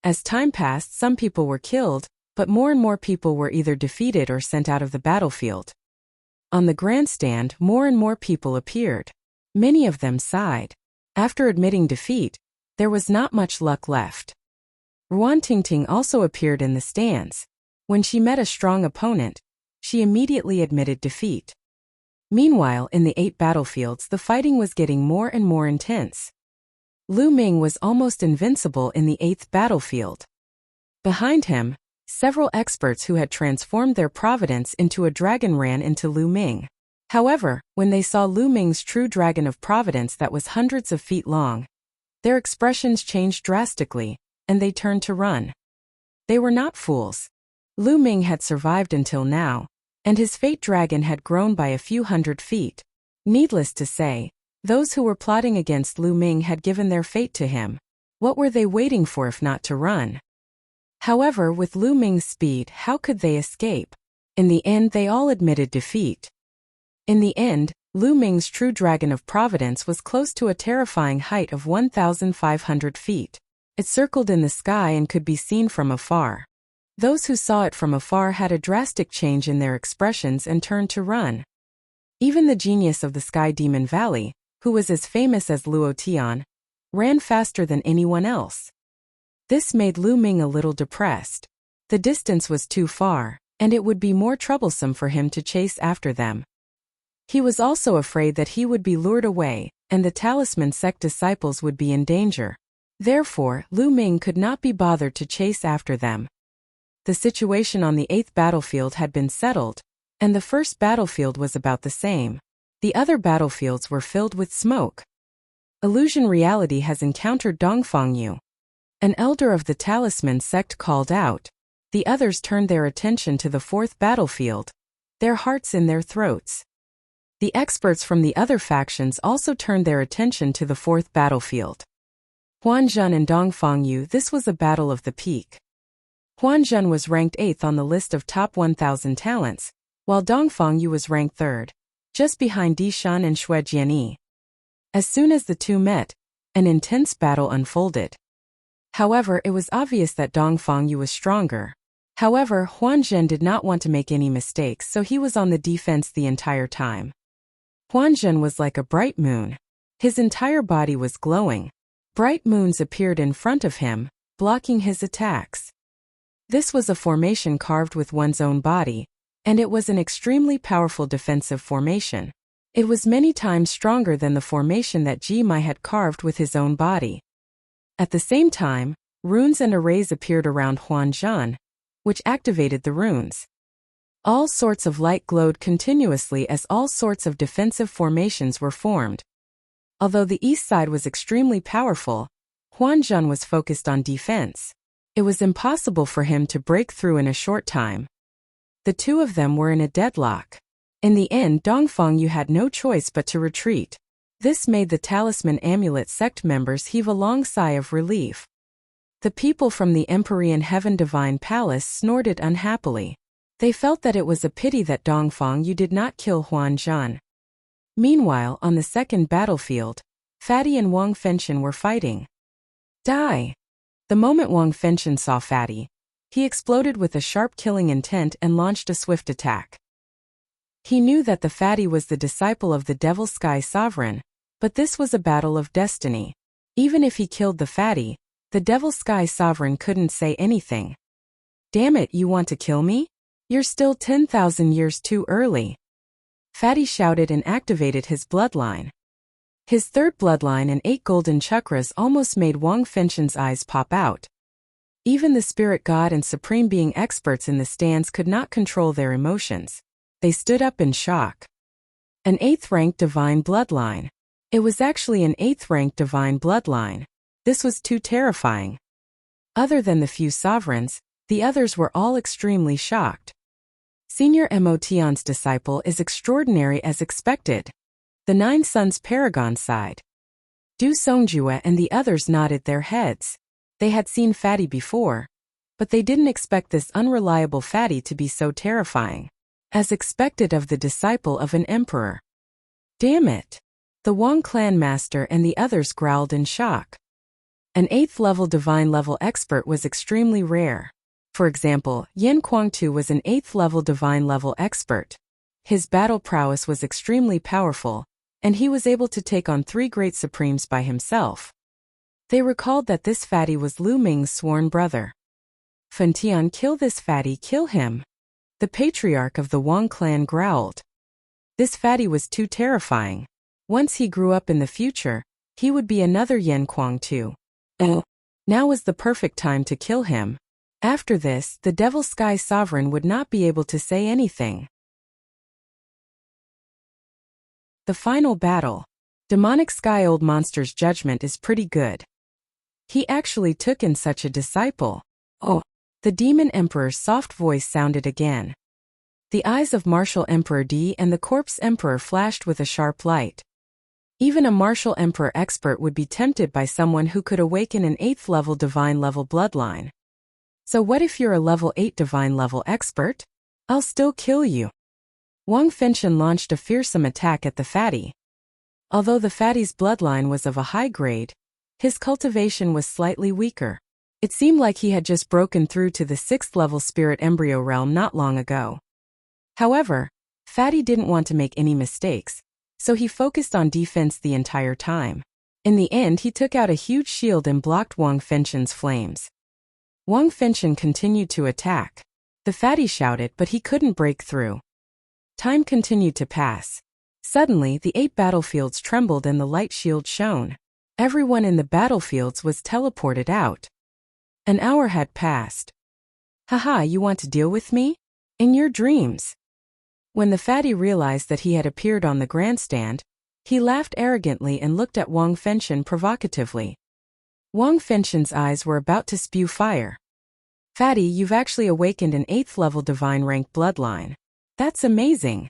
S1: As time passed, some people were killed, but more and more people were either defeated or sent out of the battlefield. On the grandstand, more and more people appeared. Many of them sighed. After admitting defeat, there was not much luck left. Ruan Tingting also appeared in the stands. When she met a strong opponent, she immediately admitted defeat. Meanwhile, in the 8 battlefields, the fighting was getting more and more intense. Lu Ming was almost invincible in the 8th battlefield. Behind him, several experts who had transformed their providence into a dragon ran into Lu Ming. However, when they saw Lu Ming's true dragon of providence that was hundreds of feet long, their expressions changed drastically, and they turned to run. They were not fools. Lu Ming had survived until now, and his fate dragon had grown by a few hundred feet. Needless to say, those who were plotting against Lu Ming had given their fate to him. What were they waiting for if not to run? However, with Lu Ming's speed, how could they escape? In the end, they all admitted defeat. In the end, Lu Ming's true dragon of providence was close to a terrifying height of 1,500 feet. It circled in the sky and could be seen from afar. Those who saw it from afar had a drastic change in their expressions and turned to run. Even the genius of the Sky Demon Valley, who was as famous as Luo Tian, ran faster than anyone else. This made Lu Ming a little depressed. The distance was too far, and it would be more troublesome for him to chase after them. He was also afraid that he would be lured away, and the Talisman sect disciples would be in danger. Therefore, Lu Ming could not be bothered to chase after them. The situation on the 8th battlefield had been settled, and the first battlefield was about the same. The other battlefields were filled with smoke. Illusion Reality has encountered Dongfang Yu. An elder of the Talisman sect called out. The others turned their attention to the 4th battlefield, their hearts in their throats. The experts from the other factions also turned their attention to the 4th battlefield. Huan Zhen and Dongfang Yu. This was a battle of the peak. Huan Zhen was ranked 8th on the list of top 1,000 talents, while Dongfang Yu was ranked 3rd, just behind Di Shan and Xue Jianyi. As soon as the two met, an intense battle unfolded. However, it was obvious that Dongfang Yu was stronger. However, Huan Zhen did not want to make any mistakes, so he was on the defense the entire time. Huan Zhen was like a bright moon. His entire body was glowing. Bright moons appeared in front of him, blocking his attacks. This was a formation carved with one's own body, and it was an extremely powerful defensive formation. It was many times stronger than the formation that Ji Mai had carved with his own body. At the same time, runes and arrays appeared around Huan Zhen, which activated the runes. All sorts of light glowed continuously as all sorts of defensive formations were formed. Although the east side was extremely powerful, Huan Zhen was focused on defense. It was impossible for him to break through in a short time. The two of them were in a deadlock. In the end, Dongfang Yu had no choice but to retreat. This made the Talisman Amulet sect members heave a long sigh of relief. The people from the Empyrean Heaven Divine Palace snorted unhappily. They felt that it was a pity that Dongfang Yu did not kill Huan Zhen. Meanwhile, on the 2nd battlefield, Fatty and Wang Fenshen were fighting. Die! The moment Wang Fenshen saw Fatty, he exploded with a sharp killing intent and launched a swift attack. He knew that the Fatty was the disciple of the Devil Sky Sovereign, but this was a battle of destiny. Even if he killed the Fatty, the Devil Sky Sovereign couldn't say anything. Damn it, you want to kill me? You're still 10,000 years too early. Fatty shouted and activated his bloodline. His 3rd bloodline and 8 golden chakras almost made Wang Fenshen's eyes pop out. Even the spirit god and supreme being experts in the stands could not control their emotions. They stood up in shock. An 8th rank divine bloodline. It was actually an 8th rank divine bloodline. This was too terrifying. Other than the few sovereigns, the others were all extremely shocked. Senior Motian's disciple is extraordinary as expected. The 9 Sons Paragon sighed. Du Songjue and the others nodded their heads. They had seen Fatty before. But they didn't expect this unreliable fatty to be so terrifying. As expected of the disciple of an emperor. Damn it! The Wang clan master and the others growled in shock. An 8th level divine level expert was extremely rare. For example, Yan Kuangtu was an 8th level divine level expert. His battle prowess was extremely powerful, and he was able to take on 3 great supremes by himself. They recalled that this fatty was Lu Ming's sworn brother. Fentian, kill this fatty, kill him. The patriarch of the Wang clan growled. This fatty was too terrifying. Once he grew up in the future, he would be another Yan Kuangtu. Now was the perfect time to kill him. After this, the Devil Sky Sovereign would not be able to say anything. The final battle. Demonic Sky Old Monster's judgment is pretty good. He actually took in such a disciple. The Demon Emperor's soft voice sounded again. The eyes of Martial Emperor D and the Corpse Emperor flashed with a sharp light. Even a Martial Emperor expert would be tempted by someone who could awaken an 8th level divine level bloodline. So what if you're a level 8 divine level expert? I'll still kill you. Wang Fenshen launched a fearsome attack at the fatty. Although the fatty's bloodline was of a high grade, his cultivation was slightly weaker. It seemed like he had just broken through to the 6th level spirit embryo realm not long ago. However, Fatty didn't want to make any mistakes, so he focused on defense the entire time. In the end, he took out a huge shield and blocked Wang Fenshen's flames. Wang Fenshen continued to attack. The fatty shouted, but he couldn't break through. Time continued to pass. Suddenly, the 8 battlefields trembled and the light shield shone. Everyone in the battlefields was teleported out. An hour had passed. Haha, you want to deal with me? In your dreams. When the fatty realized that he had appeared on the grandstand, he laughed arrogantly and looked at Wang Fenshen provocatively. Wang Fenshen's eyes were about to spew fire. Fatty, you've actually awakened an 8th level divine rank bloodline. That's amazing.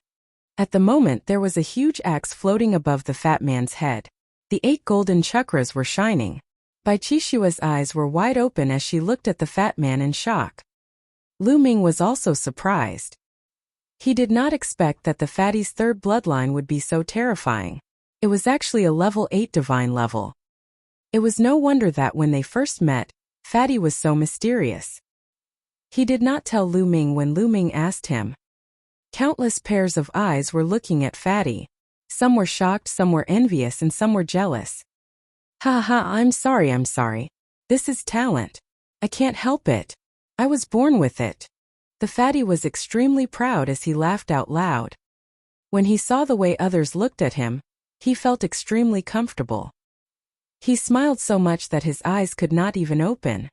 S1: At the moment, there was a huge axe floating above the fat man's head. The 8 golden chakras were shining. Bai Qishua's eyes were wide open as she looked at the fat man in shock. Lu Ming was also surprised. He did not expect that the fatty's 3rd bloodline would be so terrifying. It was actually a level 8 divine level. It was no wonder that when they first met, Fatty was so mysterious. He did not tell Lu Ming when Lu Ming asked him. Countless pairs of eyes were looking at Fatty. Some were shocked, some were envious, and some were jealous. I'm sorry. This is talent. I can't help it. I was born with it. The fatty was extremely proud as he laughed out loud. When he saw the way others looked at him, he felt extremely comfortable. He smiled so much that his eyes could not even open.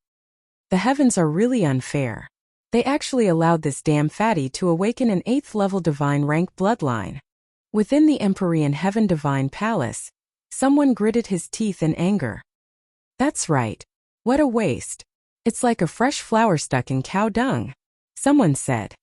S1: The heavens are really unfair. They actually allowed this damn fatty to awaken an 8th level divine rank bloodline. Within the Empyrean Heaven Divine Palace, someone gritted his teeth in anger. That's right. What a waste. It's like a fresh flower stuck in cow dung, someone said.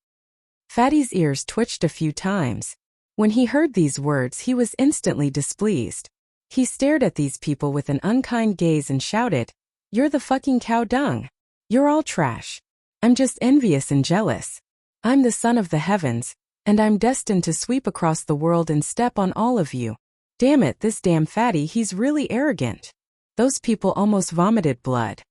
S1: Fatty's ears twitched a few times. When he heard these words, he was instantly displeased. He stared at these people with an unkind gaze and shouted, "You're the fucking cow dung. You're all trash. I'm just envious and jealous. I'm the son of the heavens, and I'm destined to sweep across the world and step on all of you. Damn it, this damn fatty, he's really arrogant." Those people almost vomited blood.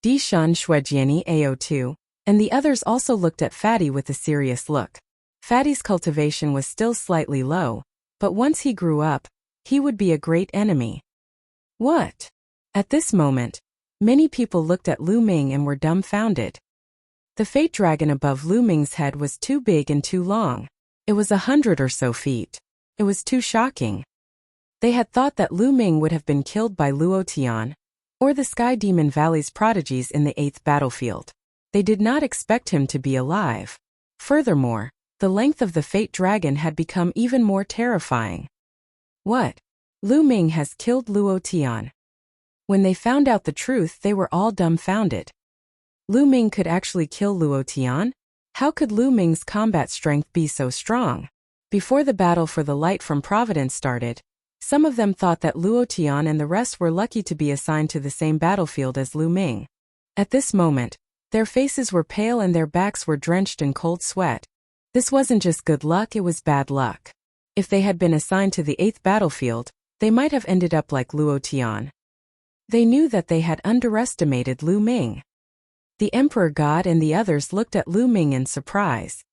S1: Dishan Shuejiani AO2, and the others also looked at Fatty with a serious look. Fatty's cultivation was still slightly low, but once he grew up, he would be a great enemy. What? At this moment, many people looked at Lu Ming and were dumbfounded. The fate dragon above Lu Ming's head was too big and too long. It was 100 or so feet. It was too shocking. They had thought that Lu Ming would have been killed by Luo Tian, or the Sky Demon Valley's prodigies in the 8th battlefield. They did not expect him to be alive. Furthermore, the length of the fate dragon had become even more terrifying. What? Lu Ming has killed Luo Tian. When they found out the truth, they were all dumbfounded. Lu Ming could actually kill Luo Tian? How could Lu Ming's combat strength be so strong? Before the battle for the light from Providence started, some of them thought that Luo Tian and the rest were lucky to be assigned to the same battlefield as Lu Ming. At this moment, Their faces were pale and their backs were drenched in cold sweat. This wasn't just good luck, it was bad luck. If they had been assigned to the 8th battlefield, they might have ended up like Luo Tian. They knew that they had underestimated Lu Ming. The Emperor God and the others looked at Lu Ming in surprise.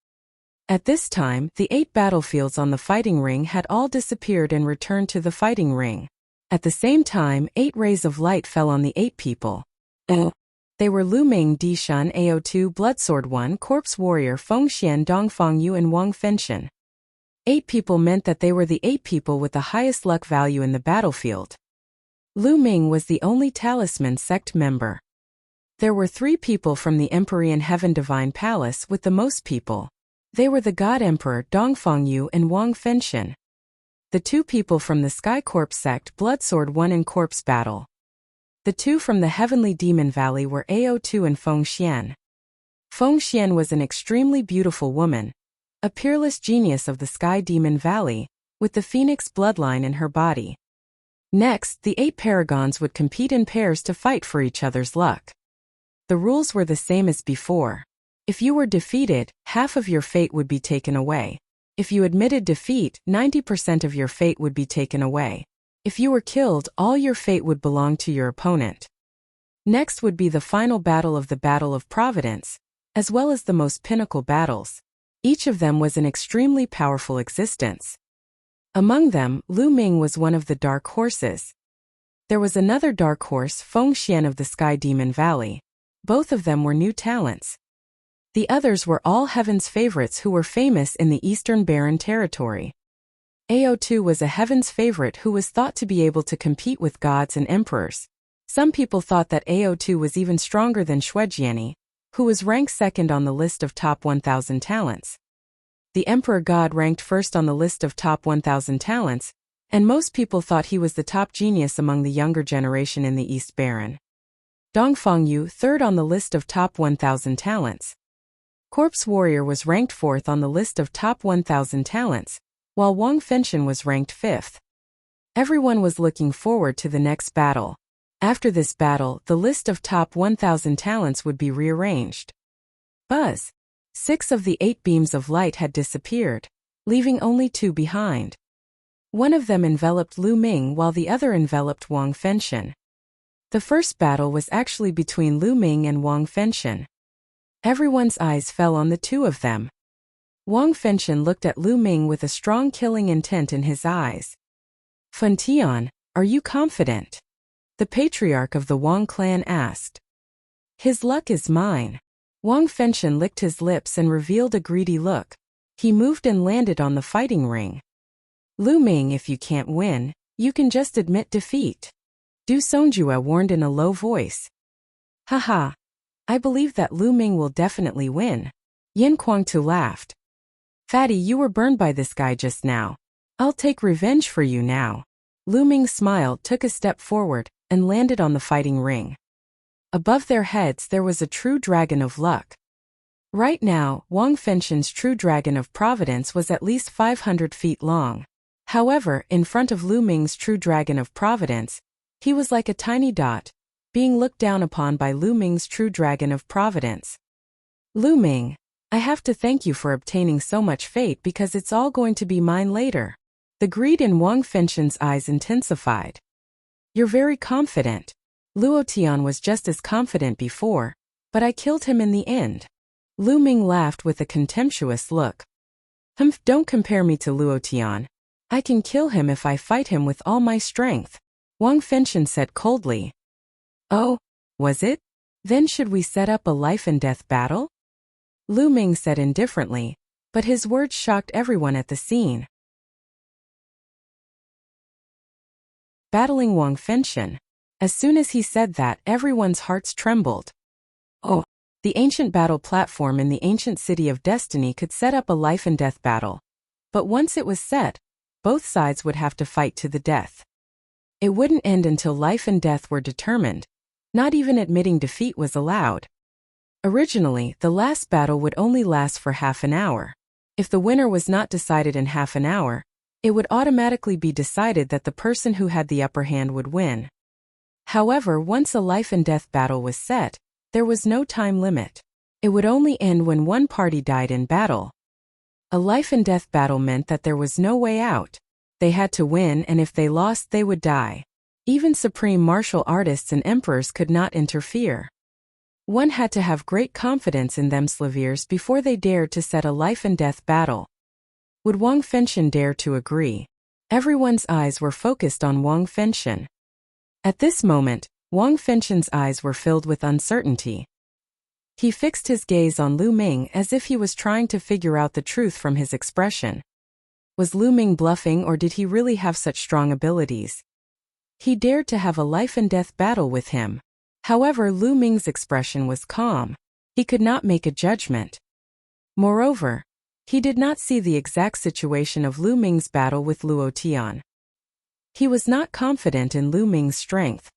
S1: At this time, the 8 battlefields on the fighting ring had all disappeared and returned to the fighting ring. At the same time, 8 rays of light fell on the 8 people. They were Lu Ming, Di Shun, Ao2, Bloodsword 1, Corpse Warrior, Feng Xian, Dongfang Yu and Wang Fenshin. 8 people meant that they were the 8 people with the highest luck value in the battlefield. Lu Ming was the only Talisman sect member. There were 3 people from the Empyrean Heaven Divine Palace with the most people. They were the God Emperor Dongfang Yu and Wang Fenshin. The 2 people from the Sky Corpse sect, Bloodsword 1 and Corpse Battle. The 2 from the Heavenly Demon Valley were Ao2 and Feng Xian. Feng Xian was an extremely beautiful woman, a peerless genius of the Sky Demon Valley, with the Phoenix bloodline in her body. Next, the 8 paragons would compete in pairs to fight for each other's luck. The rules were the same as before. If you were defeated, half of your fate would be taken away. If you admitted defeat, 90% of your fate would be taken away. If you were killed, all your fate would belong to your opponent. Next would be the final battle of the Battle of Providence, as well as the most pinnacle battles. Each of them was an extremely powerful existence. Among them, Lu Ming was one of the dark horses. There was another dark horse, Feng Xian of the Sky Demon Valley. Both of them were new talents. The others were all Heaven's favorites who were famous in the Eastern Barren territory. Ao2 was a Heaven's favorite who was thought to be able to compete with gods and emperors. Some people thought that Ao2 was even stronger than Xuejiani, who was ranked second on the list of top 1,000 talents. The Emperor God ranked first on the list of top 1,000 talents, and most people thought he was the top genius among the younger generation in the East Barren. Dongfang Yu third on the list of top 1,000 talents. Corpse Warrior was ranked 4th on the list of top 1,000 talents, while Wang Fenshin was ranked 5th. Everyone was looking forward to the next battle. After this battle, the list of top 1,000 talents would be rearranged. Buzz! 6 of the 8 beams of light had disappeared, leaving only 2 behind. One of them enveloped Lu Ming while the other enveloped Wang Fenshin. The first battle was actually between Lu Ming and Wang Fenshin. Everyone's eyes fell on the 2 of them. Wang Fenshin looked at Lu Ming with a strong killing intent in his eyes. Fen Tian, are you confident? The patriarch of the Wang clan asked. His luck is mine. Wang Fenshin licked his lips and revealed a greedy look. He moved and landed on the fighting ring. Lu Ming, if you can't win, you can just admit defeat. Du Songjue warned in a low voice. Haha. I believe that Lu Ming will definitely win. Yin Kuangtu laughed. Fatty, you were burned by this guy just now. I'll take revenge for you now. Lu Ming smiled, took a step forward, and landed on the fighting ring. Above their heads there was a true dragon of luck. Right now, Wang Fenshin's true dragon of providence was at least 500 feet long. However, in front of Lu Ming's true dragon of providence, he was like a tiny dot, being looked down upon by Lu Ming's true dragon of providence. Lu Ming, I have to thank you for obtaining so much fate because it's all going to be mine later. The greed in Wang Fenshin's eyes intensified. You're very confident. Luo Tian was just as confident before, but I killed him in the end. Lu Ming laughed with a contemptuous look. Humph, don't compare me to Luo Tian. I can kill him if I fight him with all my strength. Wang Fenshin said coldly. Oh, was it? Then should we set up a life and death battle? Lu Ming said indifferently, but his words shocked everyone at the scene. Battling Wang Fenshin. As soon as he said that, everyone's hearts trembled. Oh, the ancient battle platform in the ancient city of Destiny could set up a life and death battle. But once it was set, both sides would have to fight to the death. It wouldn't end until life and death were determined. Not even admitting defeat was allowed. Originally, the last battle would only last for half an hour. If the winner was not decided in half an hour, it would automatically be decided that the person who had the upper hand would win. However, once a life and death battle was set, There was no time limit. It would only end when one party died in battle. A life-and-death battle meant that there was no way out. They had to win, and if they lost, they would die. Even supreme martial artists and emperors could not interfere. One had to have great confidence in themselves before they dared to set a life-and-death battle. Would Wang Fenshen dare to agree? Everyone's eyes were focused on Wang Fenshen. At this moment, Wang Fenshen's eyes were filled with uncertainty. He fixed his gaze on Lu Ming as if he was trying to figure out the truth from his expression. Was Lu Ming bluffing, or did he really have such strong abilities? He dared to have a life-and-death battle with him. However, Lu Ming's expression was calm. He could not make a judgment. Moreover, he did not see the exact situation of Lu Ming's battle with Luo Tian. He was not confident in Lu Ming's strength.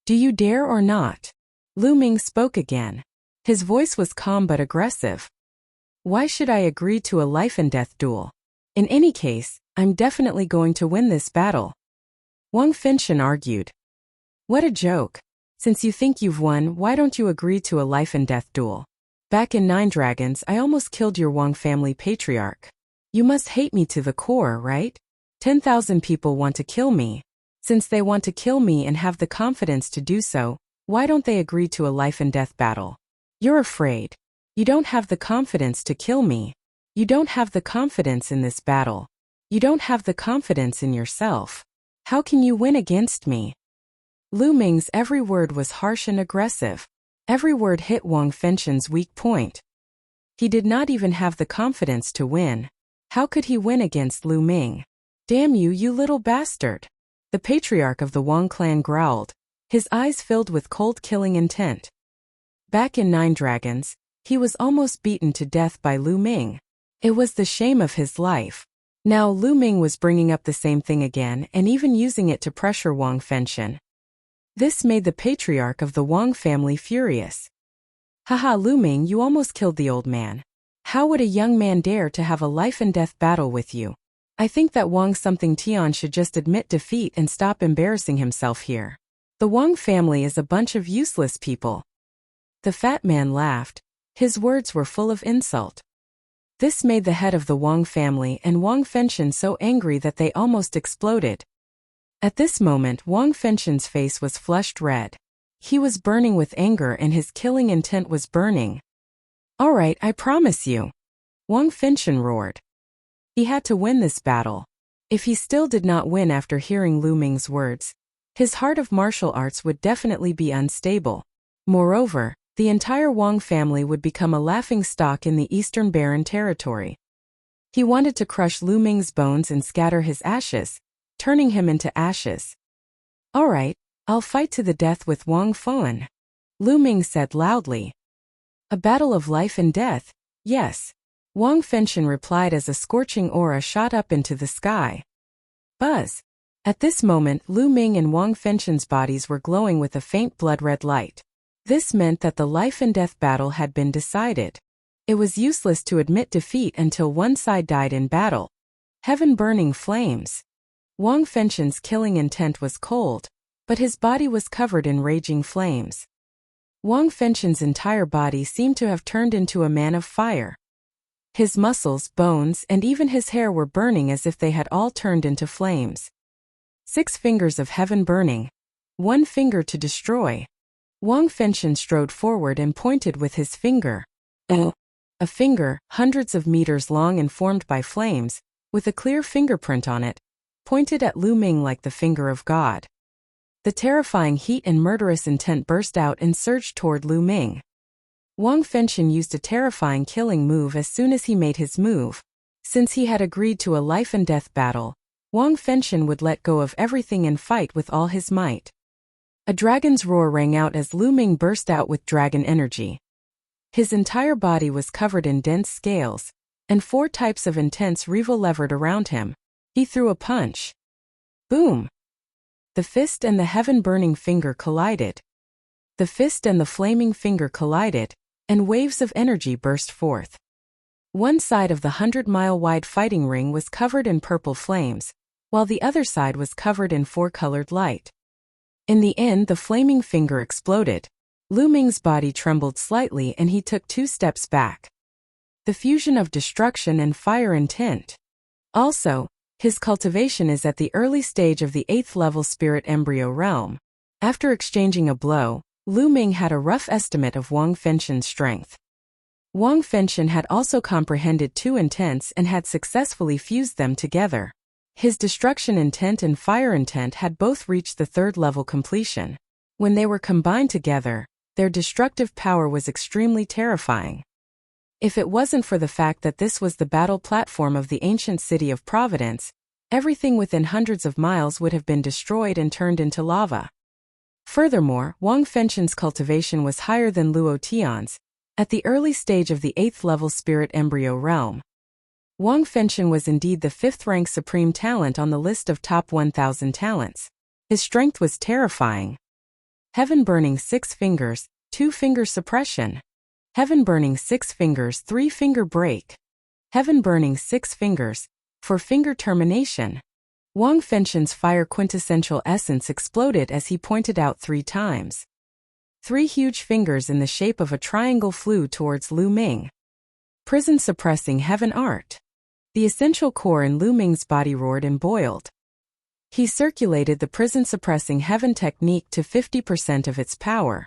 S1: Do you dare or not? Lu Ming spoke again. His voice was calm but aggressive. Why should I agree to a life-and-death duel? In any case, I'm definitely going to win this battle. Wang Fenshen argued. What a joke. Since you think you've won, why don't you agree to a life-and-death duel? Back in Nine Dragons, I almost killed your Wang family patriarch. You must hate me to the core, right? 10,000 people want to kill me. Since they want to kill me and have the confidence to do so, why don't they agree to a life-and-death battle? You're afraid. You don't have the confidence to kill me. You don't have the confidence in this battle. You don't have the confidence in yourself. How can you win against me? Lu Ming's every word was harsh and aggressive. Every word hit Wang Fenshen's weak point. He did not even have the confidence to win. How could he win against Lu Ming? Damn you, you little bastard! The patriarch of the Wang clan growled, his eyes filled with cold killing intent. Back in Nine Dragons, he was almost beaten to death by Lu Ming. It was the shame of his life. Now Lu Ming was bringing up the same thing again and even using it to pressure Wang Fenshen. This made the patriarch of the Wang family furious. Haha, Lu Ming, you almost killed the old man. How would a young man dare to have a life-and-death battle with you? I think that Wang something Tian should just admit defeat and stop embarrassing himself here. The Wang family is a bunch of useless people. The fat man laughed. His words were full of insult. This made the head of the Wang family and Wang Fenshen so angry that they almost exploded. At this moment, Wang Fenshen's face was flushed red. He was burning with anger and his killing intent was burning. All right, I promise you. Wang Fenshen roared. He had to win this battle. If he still did not win after hearing Lu Ming's words, his heart of martial arts would definitely be unstable. Moreover, the entire Wang family would become a laughingstock in the Eastern Barren territory. He wanted to crush Lu Ming's bones and scatter his ashes, turning him into ashes. All right, I'll fight to the death with Wang Feng. Lu Ming said loudly. A battle of life and death, yes. Wang Fenshen replied as a scorching aura shot up into the sky. Buzz. At this moment, Lu Ming and Wang Fenshen's bodies were glowing with a faint blood-red light. This meant that the life-and-death battle had been decided. It was useless to admit defeat until one side died in battle. Heaven-burning flames. Wang Fenshen's killing intent was cold, but his body was covered in raging flames. Wang Fenshen's entire body seemed to have turned into a man of fire. His muscles, bones, and even his hair were burning as if they had all turned into flames. 6 fingers of heaven burning. 1 finger to destroy. Wang Fenshen strode forward and pointed with his finger. A finger, hundreds of meters long and formed by flames, with a clear fingerprint on it, pointed at Lu Ming like the finger of God. The terrifying heat and murderous intent burst out and surged toward Lu Ming. Wang Fenshen used a terrifying killing move as soon as he made his move. Since he had agreed to a life-and-death battle, Wang Fenshen would let go of everything and fight with all his might. A dragon's roar rang out as Lu Ming burst out with dragon energy. His entire body was covered in dense scales, and 4 types of intense revel levered around him. He threw a punch. Boom! The fist and the heaven-burning finger collided. The fist and the flaming finger collided, and waves of energy burst forth. One side of the 100-mile-wide fighting ring was covered in purple flames, while the other side was covered in 4-colored light. In the end, the flaming finger exploded. Lu Ming's body trembled slightly and he took 2 steps back. The fusion of destruction and fire intent. Also, his cultivation is at the early stage of the 8th level spirit embryo realm. After exchanging a blow, Lu Ming had a rough estimate of Wang Fengxian's strength. Wang Fengxian had also comprehended 2 intents and had successfully fused them together. His destruction intent and fire intent had both reached the 3rd level completion. When they were combined together, their destructive power was extremely terrifying. If it wasn't for the fact that this was the battle platform of the ancient city of Providence, everything within hundreds of miles would have been destroyed and turned into lava. Furthermore, Wang Fengxian's cultivation was higher than Luo Tian's, at the early stage of the 8th level spirit embryo realm. Wang Fengxian was indeed the 5th-rank supreme talent on the list of top 1,000 talents. His strength was terrifying. Heaven Burning 6 Fingers, 2-finger suppression. Heaven Burning 6 Fingers 3-finger break. Heaven Burning 6 Fingers, 4-finger termination. Wang Fengxian's fire quintessential essence exploded as he pointed out 3 times. 3 huge fingers in the shape of a triangle flew towards Lu Ming. Prison suppressing heaven art. The essential core in Lu Ming's body roared and boiled. He circulated the prison suppressing heaven technique to 50% of its power.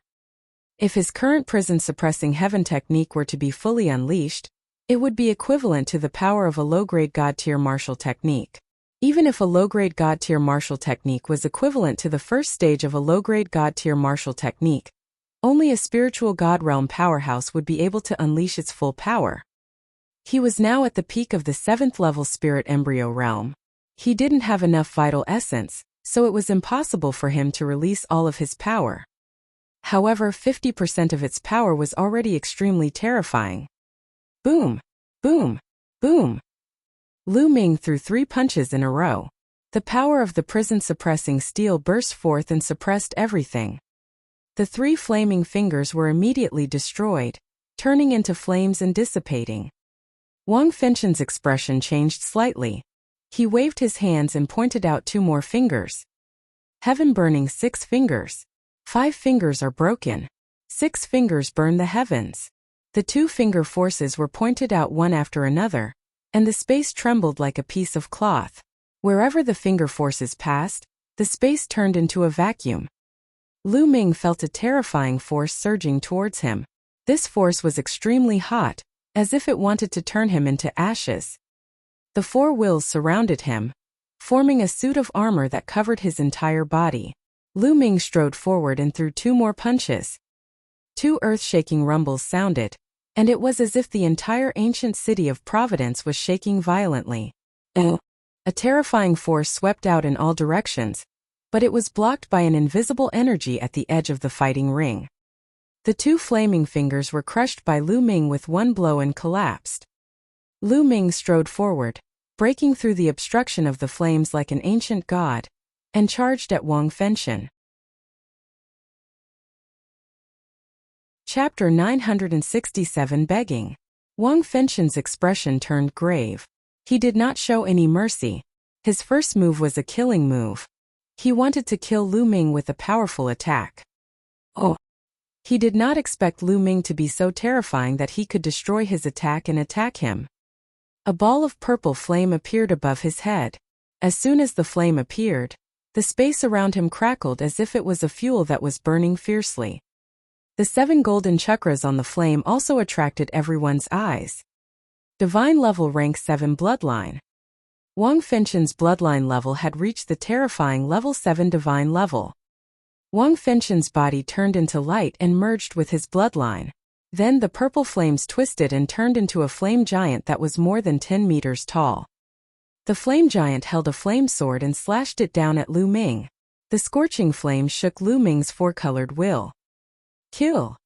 S1: If his current prison suppressing heaven technique were to be fully unleashed, it would be equivalent to the power of a low-grade god-tier martial technique. Even if a low-grade god-tier martial technique was equivalent to the first stage of a low-grade god-tier martial technique, only a spiritual god realm powerhouse would be able to unleash its full power. He was now at the peak of the 7th level spirit embryo realm. He didn't have enough vital essence, so it was impossible for him to release all of his power. However, 50% of its power was already extremely terrifying. Boom! Boom! Boom! Lu Ming threw 3 punches in a row. The power of the prison-suppressing steel burst forth and suppressed everything. The 3 flaming fingers were immediately destroyed, turning into flames and dissipating. Wang Fengxian's expression changed slightly. He waved his hands and pointed out 2 more fingers. Heaven Burning 6 Fingers. 5 fingers are broken. 6 fingers burn the heavens. The 2-finger forces were pointed out one after another, and the space trembled like a piece of cloth. Wherever the finger forces passed, the space turned into a vacuum. Lu Ming felt a terrifying force surging towards him. This force was extremely hot, as if it wanted to turn him into ashes. The 4 wills surrounded him, forming a suit of armor that covered his entire body. Lu Ming strode forward and threw 2 more punches. 2 earth-shaking rumbles sounded, and it was as if the entire ancient city of Providence was shaking violently. A terrifying force swept out in all directions, but it was blocked by an invisible energy at the edge of the fighting ring. The 2 flaming fingers were crushed by Lu Ming with 1 blow and collapsed. Lu Ming strode forward, breaking through the obstruction of the flames like an ancient god, and charged at Wang Fengxian. Chapter 967 Begging. Wang Fengxian's expression turned grave. He did not show any mercy. His first move was a killing move. He wanted to kill Lu Ming with a powerful attack. He did not expect Lu Ming to be so terrifying that he could destroy his attack and attack him. A ball of purple flame appeared above his head. As soon as the flame appeared, the space around him crackled as if it was a fuel that was burning fiercely. The 7 golden chakras on the flame also attracted everyone's eyes. Divine level rank 7 bloodline. Wang Fengxian's bloodline level had reached the terrifying level 7 divine level. Wang Fengxian's body turned into light and merged with his bloodline. Then the purple flames twisted and turned into a flame giant that was more than 10 meters tall. The flame giant held a flame sword and slashed it down at Lu Ming. The scorching flame shook Lu Ming's 4-colored will. Kill!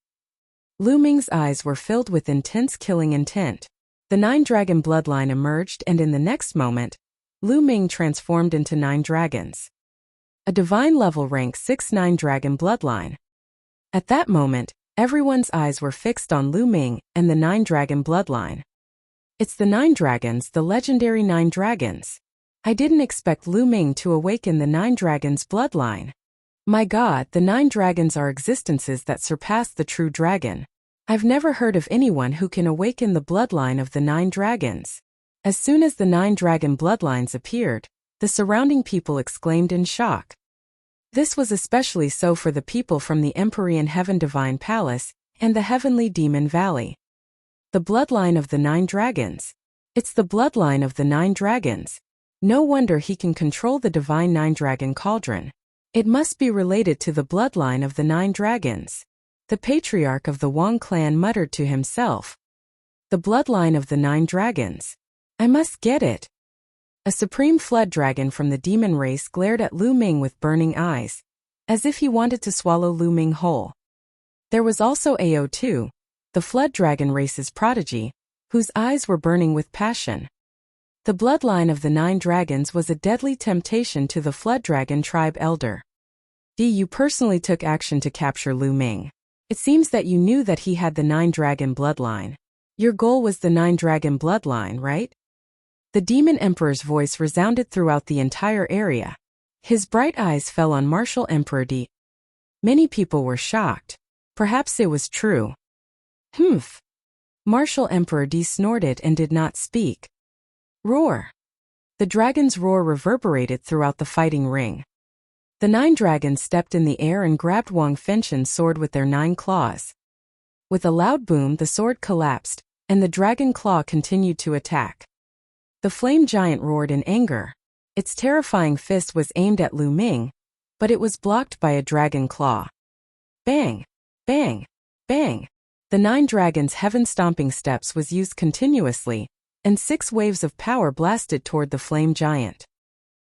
S1: Lu Ming's eyes were filled with intense killing intent. The 9-dragon bloodline emerged and in the next moment, Lu Ming transformed into 9 dragons. A divine level rank 6 9-dragon bloodline. At that moment, everyone's eyes were fixed on Lu Ming and the 9-dragon bloodline. It's the 9 dragons, the legendary 9 dragons. I didn't expect Lu Ming to awaken the 9 dragons bloodline. My God, the 9 dragons are existences that surpass the true dragon. I've never heard of anyone who can awaken the bloodline of the 9 dragons. As soon as the 9 dragon bloodlines appeared, the surrounding people exclaimed in shock. This was especially so for the people from the Empyrean Heaven Divine Palace and the Heavenly Demon Valley. The bloodline of the 9 dragons. It's the bloodline of the 9 dragons. No wonder he can control the divine 9 dragon cauldron. It must be related to the bloodline of the 9 dragons. The patriarch of the Wang clan muttered to himself. The bloodline of the 9 dragons. I must get it. A supreme flood dragon from the demon race glared at Lu Ming with burning eyes, as if he wanted to swallow Lu Ming whole. There was also Ao2, the flood dragon race's prodigy, whose eyes were burning with passion. The bloodline of the 9 dragons was a deadly temptation to the flood dragon tribe elder. You personally took action to capture Lu Ming. It seems that you knew that he had the 9 dragon bloodline. Your goal was the 9 dragon bloodline, right? The demon emperor's voice resounded throughout the entire area. His bright eyes fell on Martial Emperor D. Many people were shocked. Perhaps it was true. Humph. Martial Emperor D snorted and did not speak. Roar. The dragon's roar reverberated throughout the fighting ring. The 9 dragons stepped in the air and grabbed Wang Fenshen's sword with their 9 claws. With a loud boom, the sword collapsed, and the dragon claw continued to attack. The flame giant roared in anger. Its terrifying fist was aimed at Lu Ming, but it was blocked by a dragon claw. Bang! Bang! Bang! The 9 dragons' heaven-stomping steps was used continuously, and 6 waves of power blasted toward the flame giant.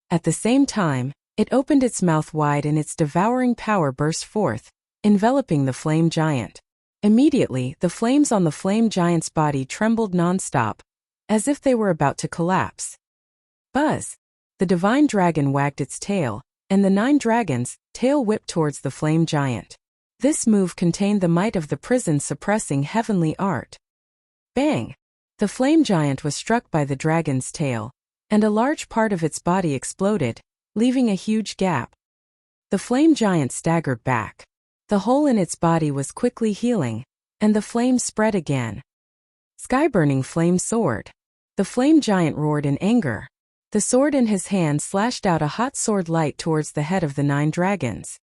S1: At the same time, it opened its mouth wide and its devouring power burst forth, enveloping the flame giant. Immediately, the flames on the flame giant's body trembled non-stop, as if they were about to collapse. Buzz! The divine dragon wagged its tail, and the 9 dragons' tail whipped towards the flame giant. This move contained the might of the prison-suppressing heavenly art. Bang! The flame giant was struck by the dragon's tail, and a large part of its body exploded, leaving a huge gap. The flame giant staggered back. The hole in its body was quickly healing, and the flames spread again. Sky-burning flame sword. The flame giant roared in anger. The sword in his hand slashed out a hot sword light towards the head of the 9 dragons.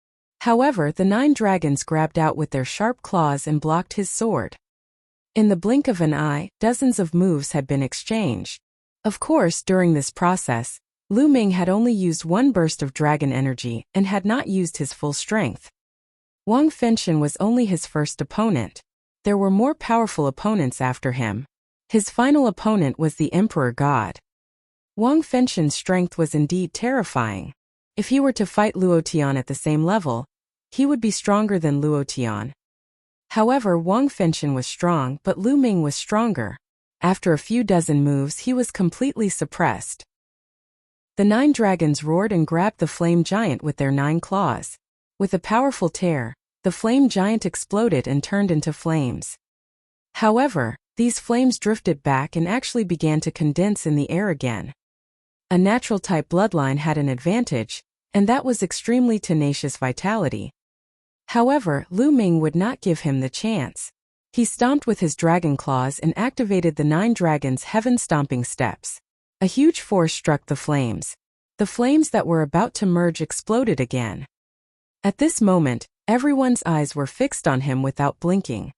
S1: However, the 9 dragons grabbed out with their sharp claws and blocked his sword. In the blink of an eye, dozens of moves had been exchanged. Of course, during this process, Lu Ming had only used 1 burst of dragon energy and had not used his full strength. Wang Fenshen was only his first opponent. There were more powerful opponents after him. His final opponent was the Emperor God. Wang Fenshen's strength was indeed terrifying. If he were to fight Luo Tian at the same level, he would be stronger than Luo Tian. However, Wang Fenshen was strong, but Lu Ming was stronger. After a few dozen moves, he was completely suppressed. The 9 dragons roared and grabbed the flame giant with their 9 claws. With a powerful tear, the flame giant exploded and turned into flames. However, these flames drifted back and actually began to condense in the air again. A natural-type bloodline had an advantage, and that was extremely tenacious vitality. However, Lu Ming would not give him the chance. He stomped with his dragon claws and activated the 9 dragons' heaven-stomping steps. A huge force struck the flames. The flames that were about to merge exploded again. At this moment, everyone's eyes were fixed on him without blinking.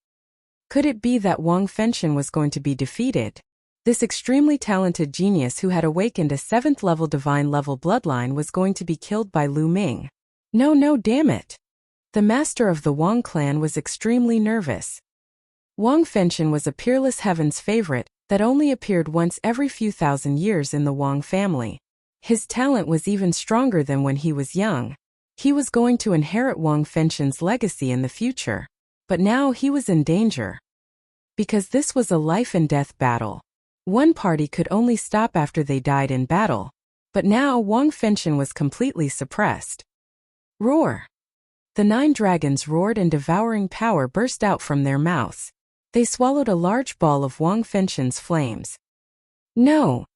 S1: Could it be that Wang Fenshen was going to be defeated? This extremely talented genius who had awakened a 7th-level divine-level bloodline was going to be killed by Lu Ming. No, damn it! The master of the Wang clan was extremely nervous. Wang Fenshen was a peerless heaven's favorite that only appeared once every few thousand years in the Wang family. His talent was even stronger than when he was young. He was going to inherit Wang Fenshen's legacy in the future. But now he was in danger. Because this was a life-and-death battle. One party could only stop after they died in battle. But now Wang Fenshen was completely suppressed. Roar! The 9 dragons roared and devouring power burst out from their mouths. They swallowed a large ball of Wang Fenshen's flames. No!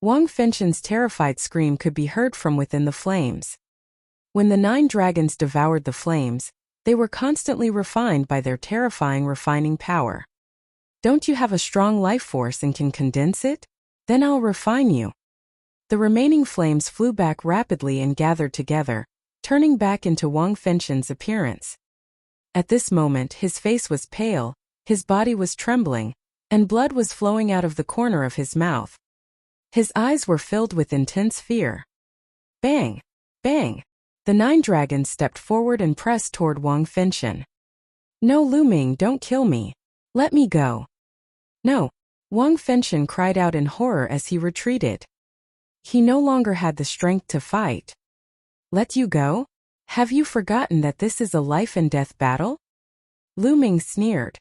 S1: Wang Fenshen's terrified scream could be heard from within the flames. When the 9 dragons devoured the flames, they were constantly refined by their terrifying refining power. Don't you have a strong life force and can condense it? Then I'll refine you. The remaining flames flew back rapidly and gathered together, turning back into Wang Fenshen's appearance. At this moment his face was pale, his body was trembling, and blood was flowing out of the corner of his mouth. His eyes were filled with intense fear. Bang! Bang! The 9 dragons stepped forward and pressed toward Wang Fenshen. No, Lu Ming, don't kill me. Let me go. No! Wang Fenshen cried out in horror as he retreated. He no longer had the strength to fight. Let you go? Have you forgotten that this is a life and death battle? Lu Ming sneered.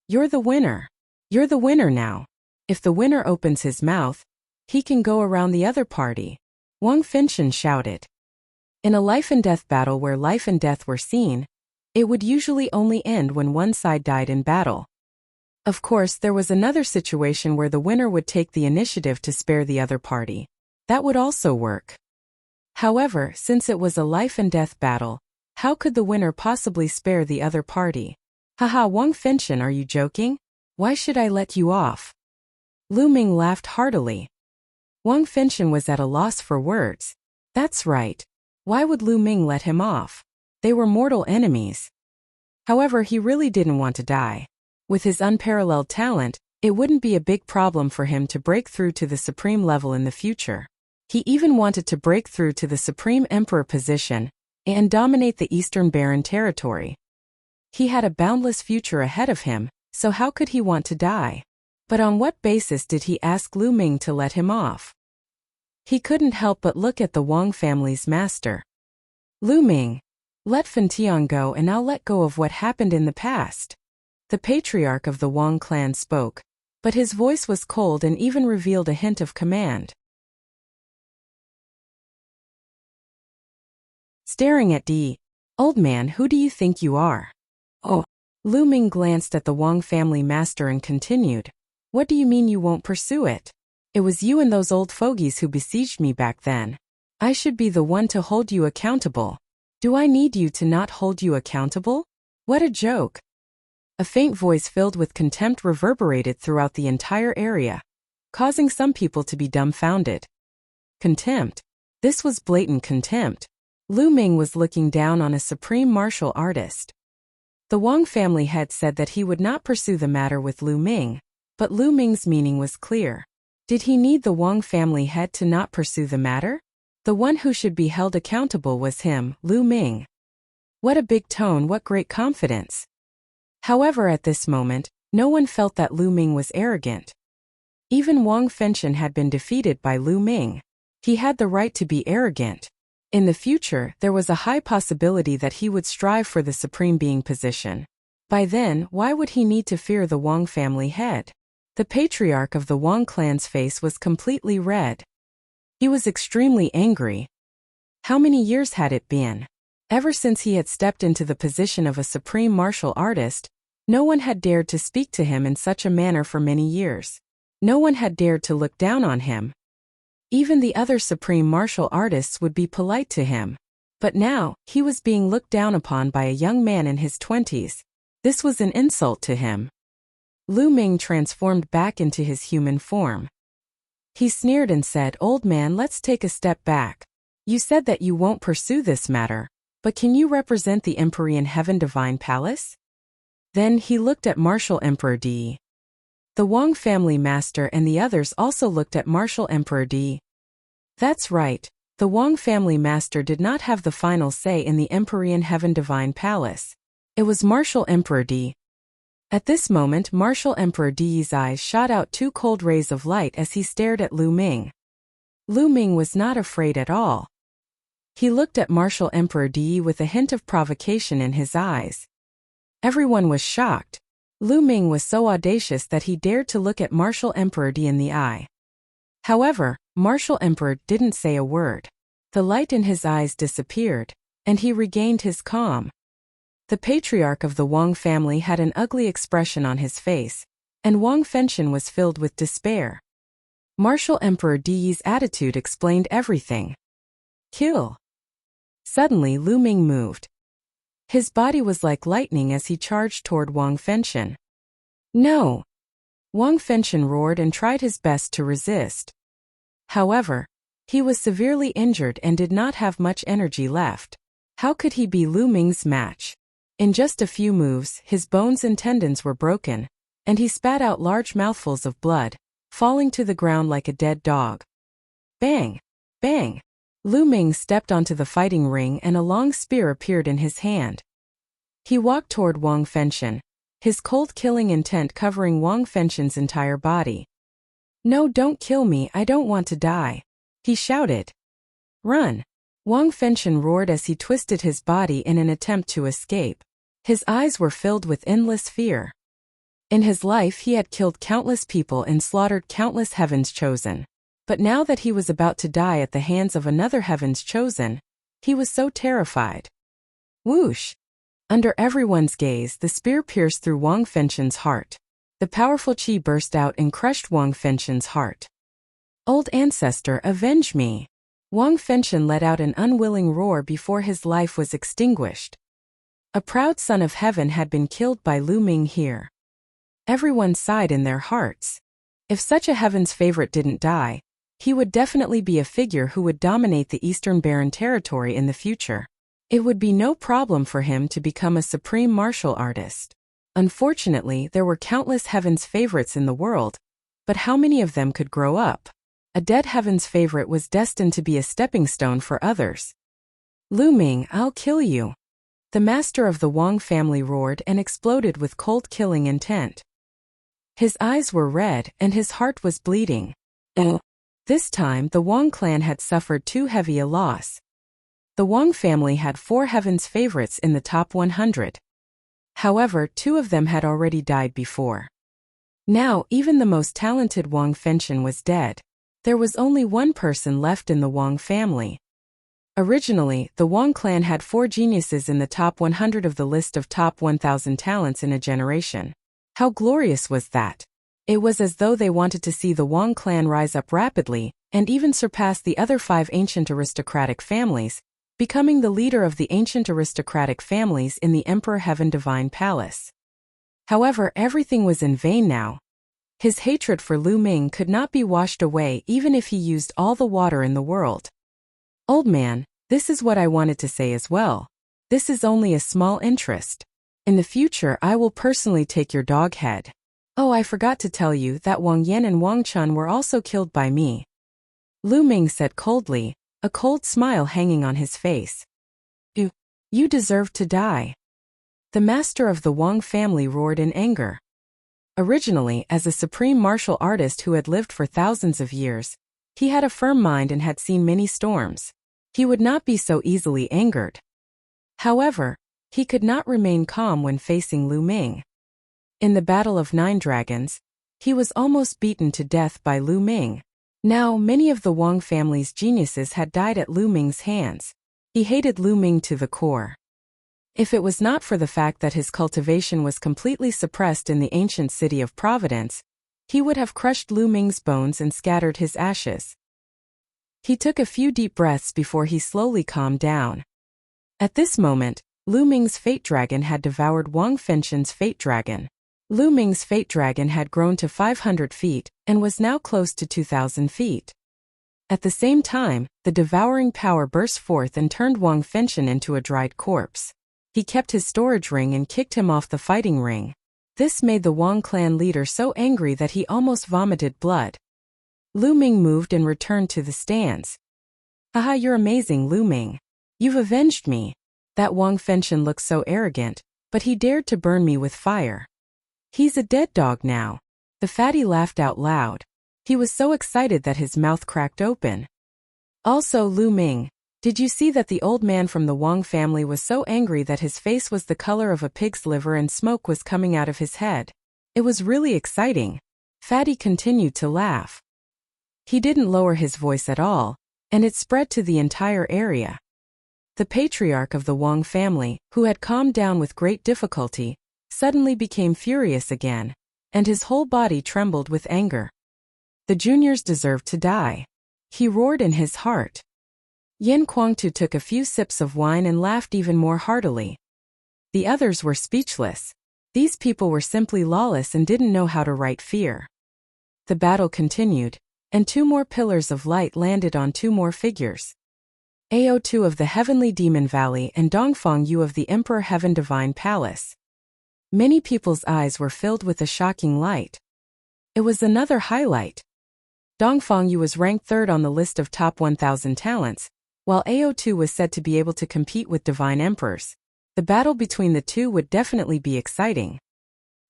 S1: You're the winner. You're the winner now. If the winner opens his mouth, he can go around the other party. Wang Fenshen shouted. In a life and death battle where life and death were seen, it would usually only end when one side died in battle. Of course, there was another situation where the winner would take the initiative to spare the other party. That would also work. However, since it was a life and death battle, how could the winner possibly spare the other party? Haha, Wang Fenshen, are you joking? Why should I let you off? Lu Ming laughed heartily. Wang Fenshen was at a loss for words. That's right. Why would Lu Ming let him off? They were mortal enemies. However, he really didn't want to die. With his unparalleled talent, it wouldn't be a big problem for him to break through to the supreme level in the future. He even wanted to break through to the Supreme Emperor position and dominate the Eastern Barren territory. He had a boundless future ahead of him, so how could he want to die? But on what basis did he ask Lu Ming to let him off? He couldn't help but look at the Wang family's master. Lu Ming, let Fentian go and I'll let go of what happened in the past. The patriarch of the Wang clan spoke, but his voice was cold and even revealed a hint of command. Staring at D. Old man, who do you think you are? Oh. Lu Ming glanced at the Wang family master and continued. What do you mean you won't pursue it? It was you and those old fogies who besieged me back then. I should be the one to hold you accountable. Do I need you to not hold you accountable? What a joke. A faint voice filled with contempt reverberated throughout the entire area, causing some people to be dumbfounded. Contempt. This was blatant contempt. Lu Ming was looking down on a supreme martial artist. The Wang family head said that he would not pursue the matter with Lu Ming, but Lu Ming's meaning was clear. Did he need the Wang family head to not pursue the matter? The one who should be held accountable was him, Lu Ming. What a big tone, what great confidence. However, at this moment, no one felt that Lu Ming was arrogant. Even Wang Fenshen had been defeated by Lu Ming. He had the right to be arrogant. In the future, there was a high possibility that he would strive for the supreme being position. By then, why would he need to fear the Wang family head? The patriarch of the Wang clan's face was completely red. He was extremely angry. How many years had it been? Ever since he had stepped into the position of a supreme martial artist, no one had dared to speak to him in such a manner for many years. No one had dared to look down on him. Even the other supreme martial artists would be polite to him. But now, he was being looked down upon by a young man in his 20s. This was an insult to him. Lu Ming transformed back into his human form. He sneered and said, "Old man, let's take a step back. You said that you won't pursue this matter, but can you represent the Emperor in Heaven Divine Palace?" Then he looked at Martial Emperor D. The Wang family master and the others also looked at Martial Emperor D. That's right, the Wang family master did not have the final say in the Emperor in Heaven Divine Palace. It was Martial Emperor D. At this moment, Martial Emperor Di's eyes shot out 2 cold rays of light as he stared at Lu Ming. Lu Ming was not afraid at all. He looked at Martial Emperor Di with a hint of provocation in his eyes. Everyone was shocked. Lu Ming was so audacious that he dared to look at Martial Emperor Di in the eye. However, Martial Emperor didn't say a word. The light in his eyes disappeared, and he regained his calm. The patriarch of the Wang family had an ugly expression on his face, and Wang Fenshen was filled with despair. Martial Emperor Di's attitude explained everything. Kill. Suddenly Lu Ming moved. His body was like lightning as he charged toward Wang Fenshen. No! Wang Fenshen roared and tried his best to resist. However, he was severely injured and did not have much energy left. How could he be Lu Ming's match? In just a few moves, his bones and tendons were broken, and he spat out large mouthfuls of blood, falling to the ground like a dead dog. Bang! Bang! Lu Ming stepped onto the fighting ring and a long spear appeared in his hand. He walked toward Wang Fenshen, his cold killing intent covering Wang Fenshen's entire body. No, don't kill me, I don't want to die, he shouted. Run! Wang Fenshen roared as he twisted his body in an attempt to escape. His eyes were filled with endless fear. In his life he had killed countless people and slaughtered countless heavens chosen. But now that he was about to die at the hands of another heavens chosen, he was so terrified. Whoosh! Under everyone's gaze, the spear pierced through Wang Fenshen's heart. The powerful qi burst out and crushed Wang Fenshen's heart. Old ancestor, avenge me! Wang Fenshen let out an unwilling roar before his life was extinguished. A proud son of heaven had been killed by Lu Ming here. Everyone sighed in their hearts. If such a heaven's favorite didn't die, he would definitely be a figure who would dominate the Eastern Barren territory in the future. It would be no problem for him to become a supreme martial artist. Unfortunately, there were countless heaven's favorites in the world, but how many of them could grow up? A dead heaven's favorite was destined to be a stepping stone for others. Lu Ming, I'll kill you! The master of the Wang family roared and exploded with cold killing intent. His eyes were red and his heart was bleeding. This time the Wang clan had suffered too heavy a loss. The Wang family had 4 heaven's favorites in the top 100. However, 2 of them had already died before. Now, even the most talented Wang Fenshen was dead. There was only one person left in the Wang family. Originally, the Wang clan had 4 geniuses in the top 100 of the list of top 1,000 talents in a generation. How glorious was that? It was as though they wanted to see the Wang clan rise up rapidly, and even surpass the other 5 ancient aristocratic families, becoming the leader of the ancient aristocratic families in the Emperor Heaven Divine Palace. However, everything was in vain now. His hatred for Lu Ming could not be washed away even if he used all the water in the world. Old man, this is what I wanted to say as well. This is only a small interest. In the future I will personally take your dog head. Oh, I forgot to tell you that Wang Yan and Wang Chun were also killed by me. Lu Ming said coldly, a cold smile hanging on his face. You deserve to die. The master of the Wang family roared in anger. Originally, as a supreme martial artist who had lived for thousands of years, he had a firm mind and had seen many storms. He would not be so easily angered. However, he could not remain calm when facing Lu Ming. In the Battle of 9 Dragons, he was almost beaten to death by Lu Ming. Now, many of the Wang family's geniuses had died at Lu Ming's hands. He hated Lu Ming to the core. If it was not for the fact that his cultivation was completely suppressed in the ancient city of Providence, he would have crushed Lu Ming's bones and scattered his ashes. He took a few deep breaths before he slowly calmed down. At this moment, Lu Ming's fate dragon had devoured Wang Fenshen's fate dragon. Lu Ming's fate dragon had grown to 500 feet and was now close to 2,000 feet. At the same time, the devouring power burst forth and turned Wang Fenshen into a dried corpse. He kept his storage ring and kicked him off the fighting ring. This made the Wang clan leader so angry that he almost vomited blood. Lu Ming moved and returned to the stands. Haha, you're amazing, Lu Ming. You've avenged me. That Wang Fenshen looked so arrogant, but he dared to burn me with fire. He's a dead dog now. The fatty laughed out loud. He was so excited that his mouth cracked open. Also, Lu Ming, did you see that the old man from the Wang family was so angry that his face was the color of a pig's liver and smoke was coming out of his head? It was really exciting. Fatty continued to laugh. He didn't lower his voice at all, and it spread to the entire area. The patriarch of the Wang family, who had calmed down with great difficulty, suddenly became furious again, and his whole body trembled with anger. The juniors deserved to die. He roared in his heart. Yin Guangtu took a few sips of wine and laughed even more heartily. The others were speechless. These people were simply lawless and didn't know how to write fear. The battle continued, and 2 more pillars of light landed on 2 more figures. Ao2 of the Heavenly Demon Valley and Dongfang Yu of the Emperor Heaven Divine Palace. Many people's eyes were filled with a shocking light. It was another highlight. Dongfang Yu was ranked 3rd on the list of top 1,000 talents, while Ao2 was said to be able to compete with divine emperors. The battle between the two would definitely be exciting.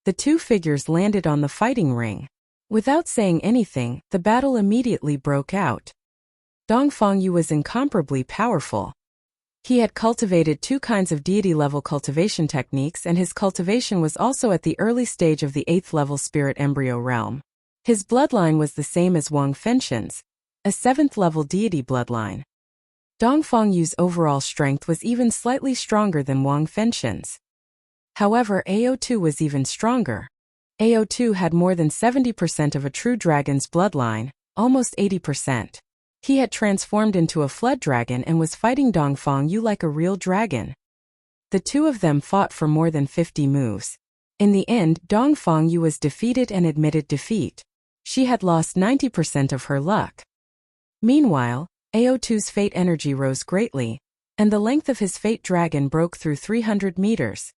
S1: The 2 figures landed on the fighting ring. Without saying anything, the battle immediately broke out. Dongfang Yu was incomparably powerful. He had cultivated 2 kinds of deity-level cultivation techniques, and his cultivation was also at the early stage of the 8th level spirit embryo realm. His bloodline was the same as Wang Fenshen's, a 7th level deity bloodline. Dongfang Yu's overall strength was even slightly stronger than Wang Fenshen's. However, Ao2 was even stronger. Ao2 had more than 70% of a true dragon's bloodline, almost 80%. He had transformed into a flood dragon and was fighting Dongfang Yu like a real dragon. The 2 of them fought for more than 50 moves. In the end, Dongfang Yu was defeated and admitted defeat. She had lost 90% of her luck. Meanwhile, Ao2's fate energy rose greatly, and the length of his fate dragon broke through 300 meters.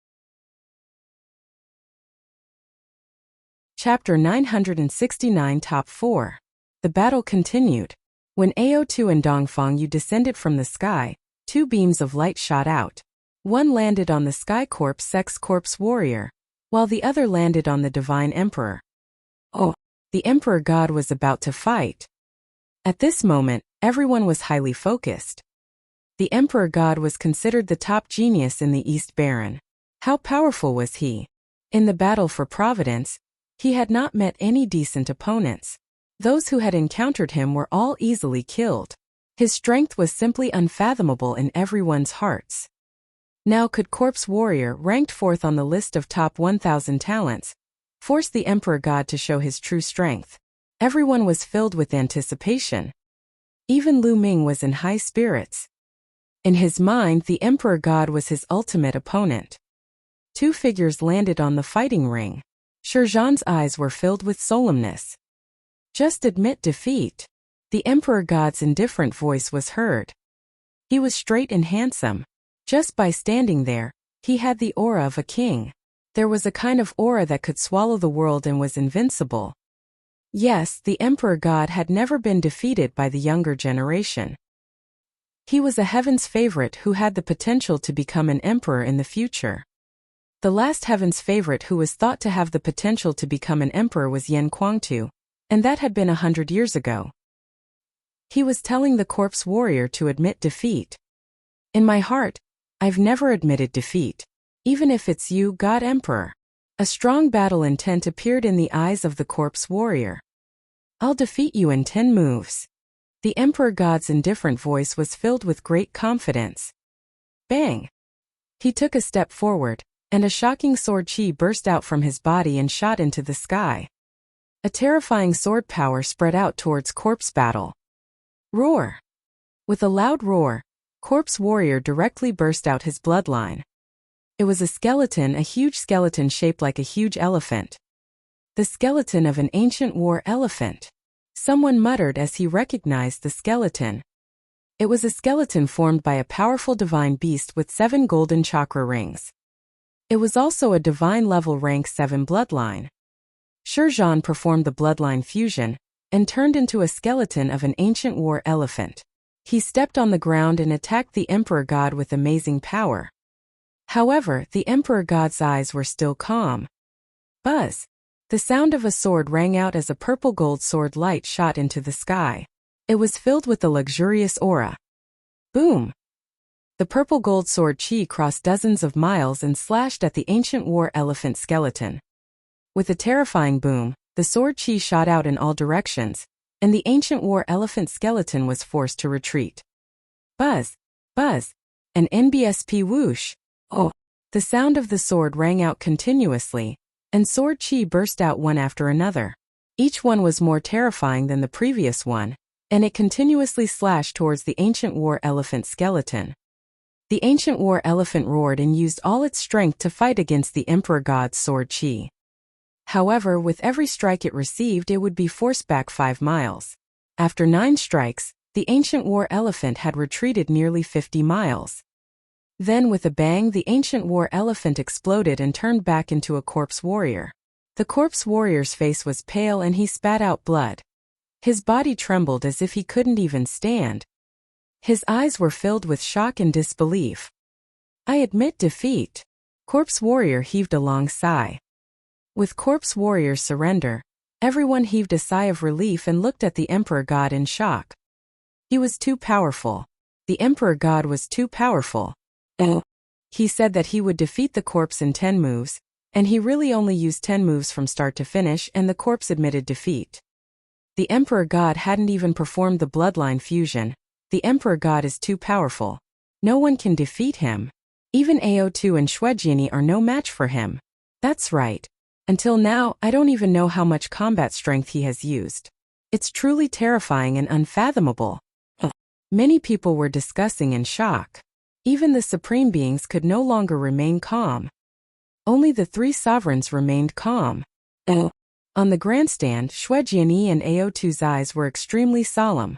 S1: Chapter 969 Top 4. The battle continued. When Ao2 and Dongfang Yu descended from the sky, 2 beams of light shot out. One landed on the Sky Corpse Sex Corpse Warrior, while the other landed on the Divine Emperor. Oh! The Emperor God was about to fight. At this moment, everyone was highly focused. The Emperor God was considered the top genius in the East Baron. How powerful was he? In the battle for Providence, he had not met any decent opponents. Those who had encountered him were all easily killed. His strength was simply unfathomable in everyone's hearts. Now could Corpse Warrior, ranked 4th on the list of top 1,000 talents, force the Emperor God to show his true strength? Everyone was filled with anticipation. Even Lu Ming was in high spirits. In his mind, the Emperor God was his ultimate opponent. 2 figures landed on the fighting ring. Shizhan's eyes were filled with solemnness. Just admit defeat. The Emperor God's indifferent voice was heard. He was straight and handsome. Just by standing there, he had the aura of a king. There was a kind of aura that could swallow the world and was invincible. Yes, the Emperor God had never been defeated by the younger generation. He was a heaven's favorite who had the potential to become an emperor in the future. The last heaven's favorite who was thought to have the potential to become an emperor was Yin Guangtu, and that had been 100 years ago. He was telling the Corpse Warrior to admit defeat. In my heart, I've never admitted defeat. Even if it's you, God Emperor. A strong battle intent appeared in the eyes of the Corpse Warrior. I'll defeat you in 10 moves. The Emperor God's indifferent voice was filled with great confidence. Bang! He took a step forward, and a shocking sword chi burst out from his body and shot into the sky. A terrifying sword power spread out towards Corpse Battle. Roar! With a loud roar, Corpse Warrior directly burst out his bloodline. It was a skeleton, a huge skeleton shaped like a huge elephant. The skeleton of an ancient war elephant. Someone muttered as he recognized the skeleton. It was a skeleton formed by a powerful divine beast with 7 golden chakra rings. It was also a divine level rank 7 bloodline. Shizhan performed the bloodline fusion and turned into a skeleton of an ancient war elephant. He stepped on the ground and attacked the Emperor God with amazing power. However, the Emperor God's eyes were still calm. Buzz! The sound of a sword rang out as a purple gold sword light shot into the sky. It was filled with a luxurious aura. Boom! The purple gold sword chi crossed dozens of miles and slashed at the ancient war elephant skeleton. With a terrifying boom, the sword chi shot out in all directions, and the ancient war elephant skeleton was forced to retreat. Buzz! Buzz! An NBSP whoosh! Oh! The sound of the sword rang out continuously, and sword chi burst out one after another. Each one was more terrifying than the previous one, and it continuously slashed towards the ancient war elephant skeleton. The ancient war elephant roared and used all its strength to fight against the Emperor God's sword Qi. However, with every strike it received, it would be forced back 5 miles. After 9 strikes, the ancient war elephant had retreated nearly 50 miles. Then with a bang, the ancient war elephant exploded and turned back into a corpse warrior. The corpse warrior's face was pale and he spat out blood. His body trembled as if he couldn't even stand. His eyes were filled with shock and disbelief. "I admit defeat." Corpse warrior heaved a long sigh. With corpse warrior's surrender, everyone heaved a sigh of relief and looked at the Emperor God in shock. He was too powerful. The Emperor God was too powerful. He said that he would defeat the corpse in 10 moves, and he really only used 10 moves from start to finish, and the corpse admitted defeat. The Emperor God hadn't even performed the bloodline fusion. The Emperor God is too powerful. No one can defeat him. Even Ao2 and Shuejiani are no match for him. That's right. Until now, I don't even know how much combat strength he has used. It's truly terrifying and unfathomable. Many people were discussing in shock. Even the supreme beings could no longer remain calm. Only the 3 sovereigns remained calm. On the grandstand, Shuejiani and Ao2's eyes were extremely solemn.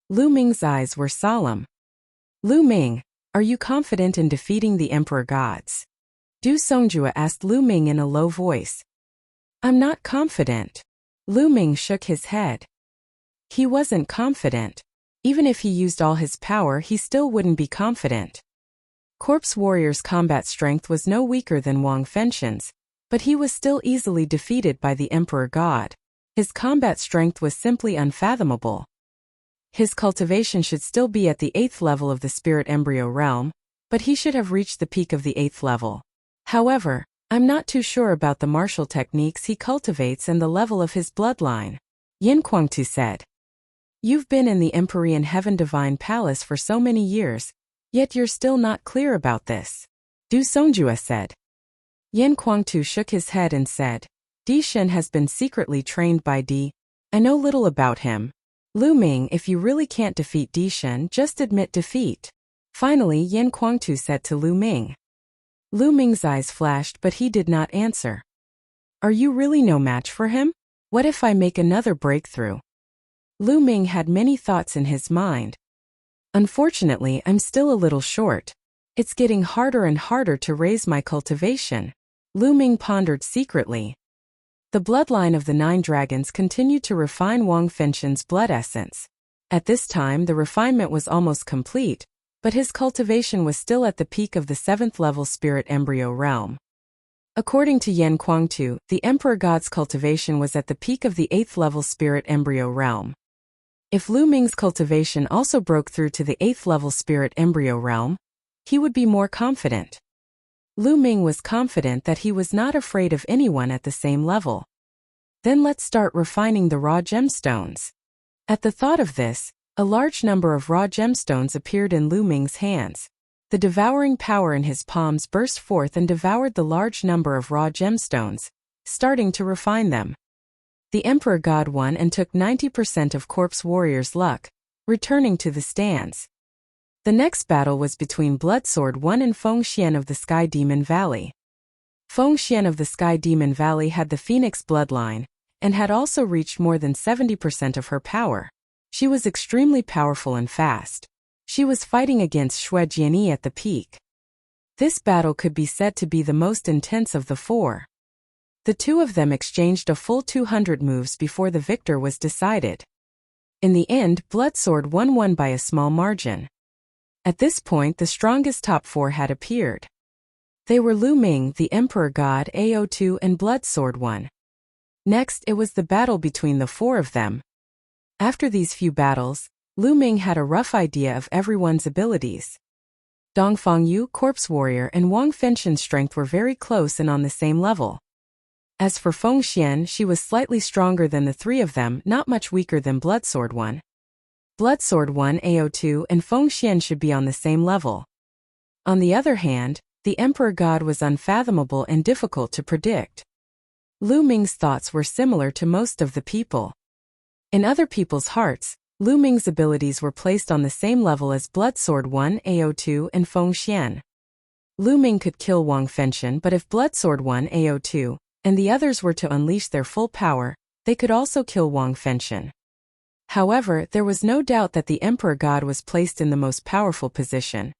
S1: Lu Ming's eyes were solemn. "Lu Ming, are you confident in defeating the Emperor Gods?" Du Songjue asked Lu Ming in a low voice. "I'm not confident." Lu Ming shook his head. He wasn't confident. Even if he used all his power, he still wouldn't be confident. Corpse Warrior's combat strength was no weaker than Wang Fengxian's, but he was still easily defeated by the Emperor God. His combat strength was simply unfathomable. His cultivation should still be at the 8th level of the spirit embryo realm, but he should have reached the peak of the 8th level. However, I'm not too sure about the martial techniques he cultivates and the level of his bloodline. Yin Kuangtu said. "You've been in the Empyrean Heaven Divine Palace for so many years, yet you're still not clear about this," Du Songjue said. Yin Kuangtu shook his head and said, "Di Shen has been secretly trained by Di. I know little about him. Lu Ming, if you really can't defeat Di Shen, just admit defeat." Finally, Yin Kuangtu said to Lu Ming. Lu Ming's eyes flashed, but he did not answer. "Are you really no match for him? What if I make another breakthrough?" Lu Ming had many thoughts in his mind. "Unfortunately, I'm still a little short. It's getting harder and harder to raise my cultivation." Lu Ming pondered secretly. The bloodline of the 9 dragons continued to refine Wang Fengxian's blood essence. At this time, the refinement was almost complete, but his cultivation was still at the peak of the 7th level spirit embryo realm. According to Yin Kuangtu, the Emperor God's cultivation was at the peak of the 8th level spirit embryo realm. If Lu Ming's cultivation also broke through to the 8th level spirit embryo realm, he would be more confident. Lu Ming was confident that he was not afraid of anyone at the same level. "Then let's start refining the raw gemstones." At the thought of this, a large number of raw gemstones appeared in Lu Ming's hands. The devouring power in his palms burst forth and devoured the large number of raw gemstones, starting to refine them. The Emperor God won and took 90% of Corpse Warrior's luck, returning to the stands. The next battle was between Bloodsword 1 and Feng Xian of the Sky Demon Valley. Feng Xian of the Sky Demon Valley had the Phoenix bloodline, and had also reached more than 70% of her power. She was extremely powerful and fast. She was fighting against Shuejiani at the peak. This battle could be said to be the most intense of the 4. The 2 of them exchanged a full 200 moves before the victor was decided. In the end, Bloodsword won by a small margin. At this point, the strongest top 4 had appeared. They were Lu Ming, the Emperor God, Ao2, and Bloodsword 1. Next, it was the battle between the 4 of them. After these few battles, Lu Ming had a rough idea of everyone's abilities. Dongfang Yu, Corpse Warrior, and Wang Fengxian's strength were very close and on the same level. As for Feng Xian, she was slightly stronger than the 3 of them, not much weaker than Bloodsword 1. Bloodsword 1, Ao2, and Feng Xian should be on the same level. On the other hand, the Emperor God was unfathomable and difficult to predict. Lu Ming's thoughts were similar to most of the people. In other people's hearts, Lu Ming's abilities were placed on the same level as Blood Sword 1, AO2, and Feng Xian. Lu Ming could kill Wang Fengxian, but if Blood Sword 1, AO2, and the others were to unleash their full power, they could also kill Wang Fengxian. However, there was no doubt that the Emperor God was placed in the most powerful position.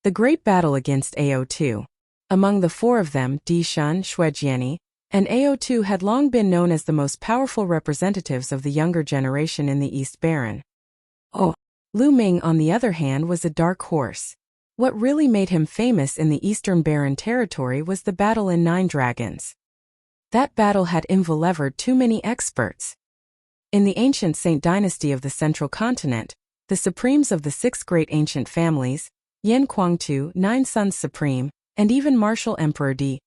S1: The Great Battle against AO2. Among the four of them, Di Shun, Xuejiani, and AO2 had long been known as the most powerful representatives of the younger generation in the East Baron. Lu Ming, on the other hand, was a dark horse. What really made him famous in the Eastern Baron territory was the battle in Nine Dragons. That battle had envelevered too many experts. In the ancient Saint dynasty of the Central Continent, the supremes of the six great ancient families, Yan Kuangtu, 9 sons supreme, and even Martial Emperor Di.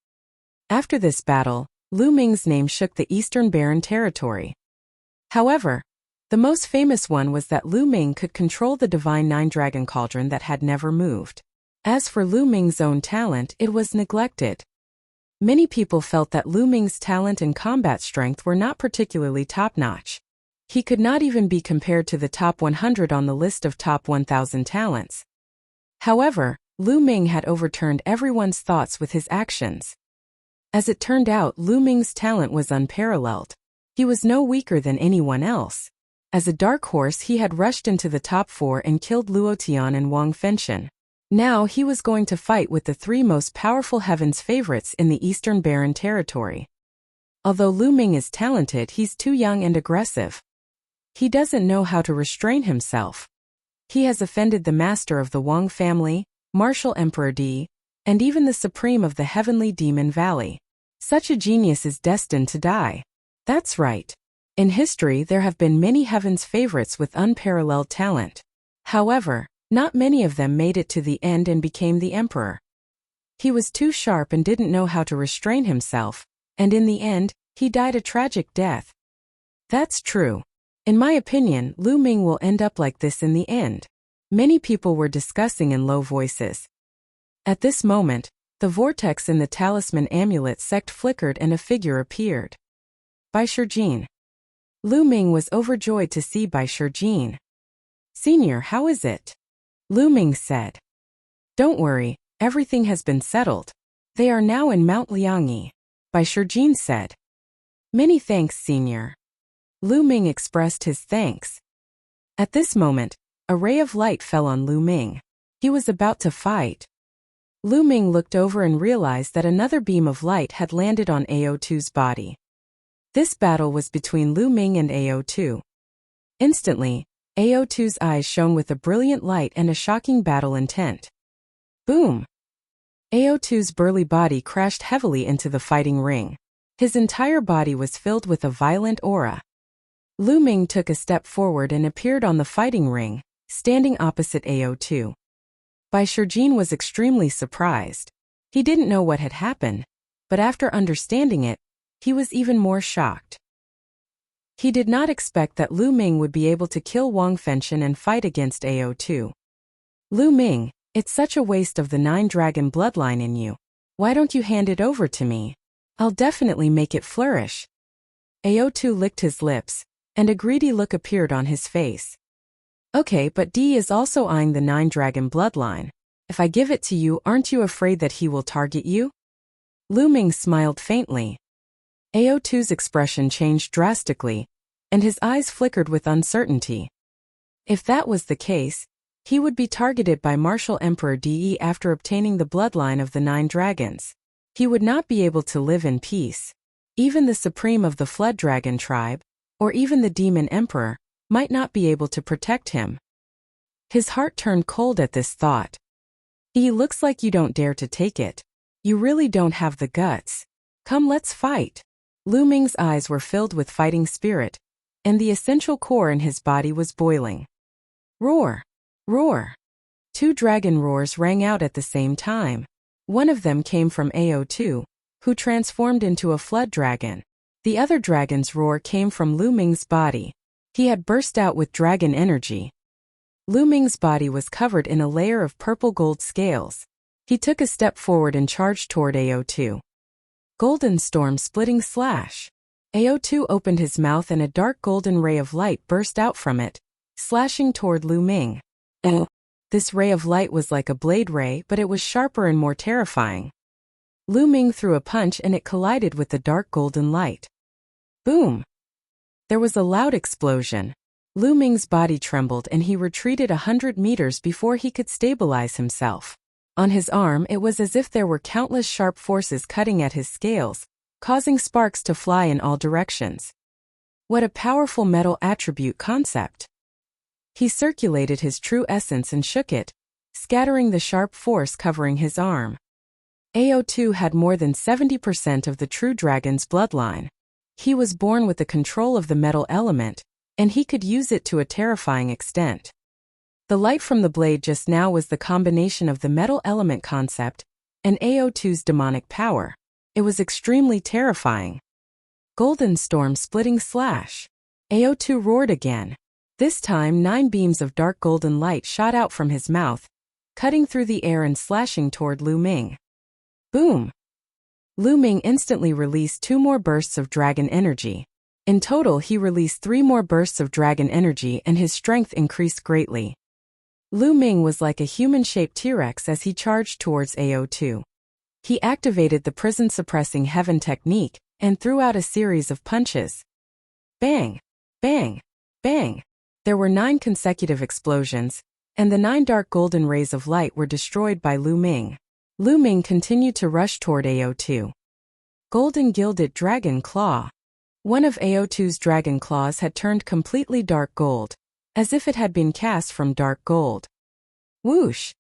S1: After this battle, Lu Ming's name shook the Eastern Baron territory. However, the most famous one was that Lu Ming could control the divine nine-dragon cauldron that had never moved. As for Lu Ming's own talent, it was neglected. Many people felt that Lu Ming's talent and combat strength were not particularly top-notch. He could not even be compared to the top 100 on the list of top 1,000 talents. However, Lu Ming had overturned everyone's thoughts with his actions. As it turned out, Lu Ming's talent was unparalleled. He was no weaker than anyone else. As a dark horse, he had rushed into the top 4 and killed Luo Tian and Wang Fengxian. Now he was going to fight with the 3 most powerful heaven's favorites in the Eastern Baron territory. Although Lu Ming is talented, he's too young and aggressive. He doesn't know how to restrain himself. He has offended the master of the Wang family, Martial Emperor Di, and even the supreme of the heavenly demon valley. Such a genius is destined to die. That's right. In history, there have been many heaven's favorites with unparalleled talent. However, not many of them made it to the end and became the emperor. He was too sharp and didn't know how to restrain himself, and in the end, he died a tragic death. That's true. In my opinion, Lu Ming will end up like this in the end. Many people were discussing in low voices. At this moment, the vortex in the talisman amulet sect flickered and a figure appeared. Bai Shijin. Lu Ming was overjoyed to see Bai Shijin. "Senior, how is it?" Lu Ming said. "Don't worry, everything has been settled. They are now in Mount Liangyi," Bai Shijin said. "Many thanks, Senior." Lu Ming expressed his thanks. At this moment, a ray of light fell on Lu Ming. He was about to fight. Lu Ming looked over and realized that another beam of light had landed on AO2's body. This battle was between Lu Ming and AO2. Instantly, AO2's eyes shone with a brilliant light and a shocking battle intent. Boom! AO2's burly body crashed heavily into the fighting ring. His entire body was filled with a violent aura. Lu Ming took a step forward and appeared on the fighting ring, standing opposite AO2. Bai Shijin was extremely surprised. He didn't know what had happened, but after understanding it, he was even more shocked. He did not expect that Lu Ming would be able to kill Wang Fengxian and fight against AO2. "Lu Ming, it's such a waste of the 9-dragon bloodline in you. Why don't you hand it over to me? I'll definitely make it flourish." AO2 licked his lips, and a greedy look appeared on his face. "Okay, but Di is also eyeing the 9-dragon bloodline. If I give it to you, aren't you afraid that he will target you?" Lu Ming smiled faintly. AO2's expression changed drastically, and his eyes flickered with uncertainty. If that was the case, he would be targeted by Martial Emperor Di after obtaining the bloodline of the 9 dragons. He would not be able to live in peace. Even the supreme of the Flood Dragon tribe, or even the Demon Emperor, might not be able to protect him. His heart turned cold at this thought. "He looks like you don't dare to take it. You really don't have the guts. Come, let's fight." Lu Ming's eyes were filled with fighting spirit, and the essential core in his body was boiling. Roar! Roar! 2 dragon roars rang out at the same time. One of them came from AO2, who transformed into a flood dragon. The other dragon's roar came from Lu Ming's body. He had burst out with dragon energy. Lu Ming's body was covered in a layer of purple gold scales. He took a step forward and charged toward AO2. Golden Storm Splitting Slash. AO2 opened his mouth and a dark golden ray of light burst out from it, slashing toward Lu Ming. This ray of light was like a blade ray, but it was sharper and more terrifying. Lu Ming threw a punch and it collided with the dark golden light. Boom! There was a loud explosion. Lu Ming's body trembled and he retreated 100 meters before he could stabilize himself. On his arm, it was as if there were countless sharp forces cutting at his scales, causing sparks to fly in all directions. What a powerful metal attribute concept! He circulated his true essence and shook it, scattering the sharp force covering his arm. AO2 had more than 70% of the true dragon's bloodline. He was born with the control of the metal element, and he could use it to a terrifying extent. The light from the blade just now was the combination of the metal element concept and AO2's demonic power. It was extremely terrifying. Golden storm splitting slash. AO2 roared again. This time 9 beams of dark golden light shot out from his mouth, cutting through the air and slashing toward Lu Ming. Boom! Lu Ming instantly released 2 more bursts of dragon energy. In total, he released 3 more bursts of dragon energy and his strength increased greatly. Lu Ming was like a human-shaped T-Rex as he charged towards AO2. He activated the prison-suppressing heaven technique and threw out a series of punches. Bang! Bang! Bang! There were 9 consecutive explosions, and the 9 dark golden rays of light were destroyed by Lu Ming. Lu Ming continued to rush toward AO2. Golden Gilded Dragon Claw. One of AO2's dragon claws had turned completely dark gold, as if it had been cast from dark gold. Whoosh!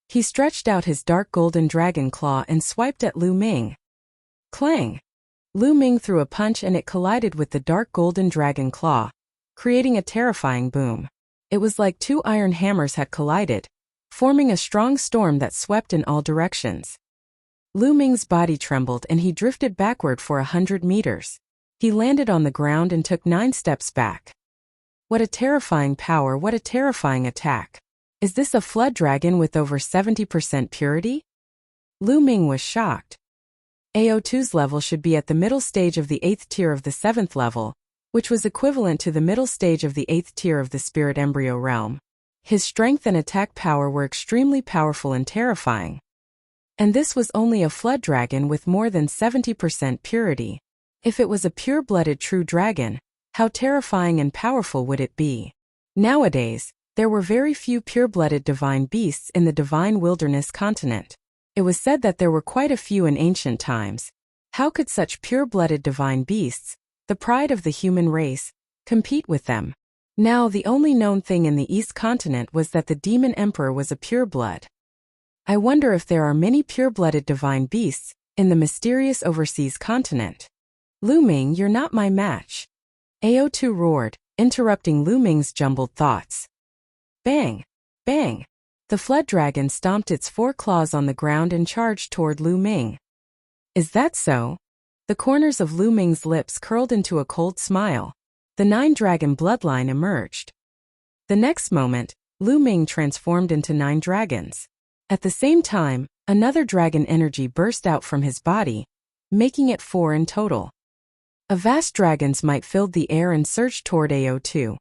S1: He stretched out his dark golden dragon claw and swiped at Lu Ming. Clang! Lu Ming threw a punch and it collided with the dark golden dragon claw, creating a terrifying boom. It was like 2 iron hammers had collided, forming a strong storm that swept in all directions. Lu Ming's body trembled and he drifted backward for 100 meters. He landed on the ground and took 9 steps back. What a terrifying power, what a terrifying attack. Is this a flood dragon with over 70% purity? Lu Ming was shocked. AO2's level should be at the middle stage of the 8th tier of the 7th level, which was equivalent to the middle stage of the 8th tier of the spirit embryo realm. His strength and attack power were extremely powerful and terrifying. And this was only a flood dragon with more than 70% purity. If it was a pure-blooded true dragon, how terrifying and powerful would it be? Nowadays, there were very few pure-blooded divine beasts in the divine wilderness continent. It was said that there were quite a few in ancient times. How could such pure-blooded divine beasts, the pride of the human race, compete with them? Now the only known thing in the East continent was that the demon emperor was a pureblood. I wonder if there are many pure-blooded divine beasts in the mysterious overseas continent. Lu Ming, you're not my match. AO2 roared, interrupting Lu Ming's jumbled thoughts. Bang! Bang! The flood dragon stomped its 4 claws on the ground and charged toward Lu Ming. Is that so? The corners of Lu Ming's lips curled into a cold smile. The 9 dragon bloodline emerged. The next moment, Lu Ming transformed into 9 dragons. At the same time, another dragon energy burst out from his body, making it 4 in total. A vast dragon's might filled the air and surged toward AO2.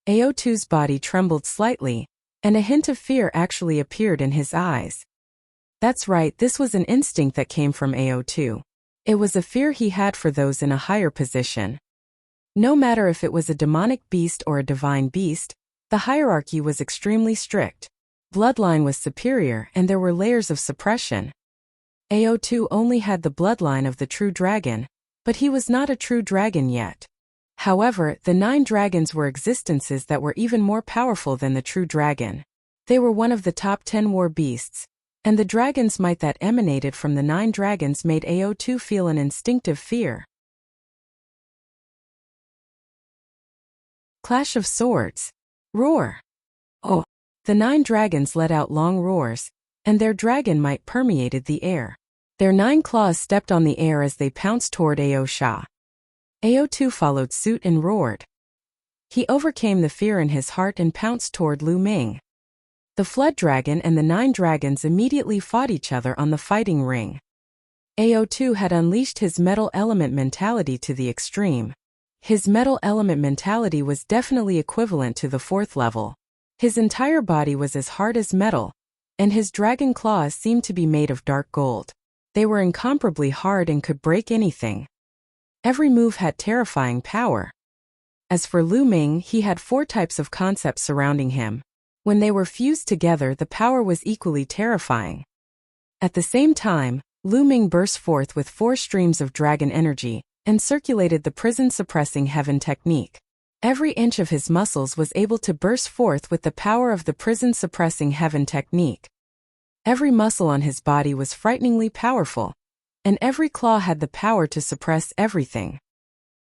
S1: AO2's body trembled slightly, and a hint of fear actually appeared in his eyes. That's right, this was an instinct that came from AO2. It was a fear he had for those in a higher position. No matter if it was a demonic beast or a divine beast, the hierarchy was extremely strict. Bloodline was superior and there were layers of suppression. AO2 only had the bloodline of the true dragon, but he was not a true dragon yet. However, the 9 dragons were existences that were even more powerful than the true dragon. They were one of the top 10 war beasts, and the dragon's might that emanated from the 9 dragons made AO2 feel an instinctive fear. Clash of Swords. Roar. Oh! The 9 dragons let out long roars, and their dragon might permeated the air. Their 9 claws stepped on the air as they pounced toward AO Sha. AO2 followed suit and roared. He overcame the fear in his heart and pounced toward Lu Ming. The flood dragon and the 9 dragons immediately fought each other on the fighting ring. AO2 had unleashed his metal element mentality to the extreme. His metal element mentality was definitely equivalent to the 4th level. His entire body was as hard as metal, and his dragon claws seemed to be made of dark gold. They were incomparably hard and could break anything. Every move had terrifying power. As for Lu Ming, he had 4 types of concepts surrounding him. When they were fused together, the power was equally terrifying. At the same time, Lu Ming burst forth with 4 streams of dragon energy and circulated the prison-suppressing heaven technique. Every inch of his muscles was able to burst forth with the power of the prison-suppressing heaven technique. Every muscle on his body was frighteningly powerful, and every claw had the power to suppress everything.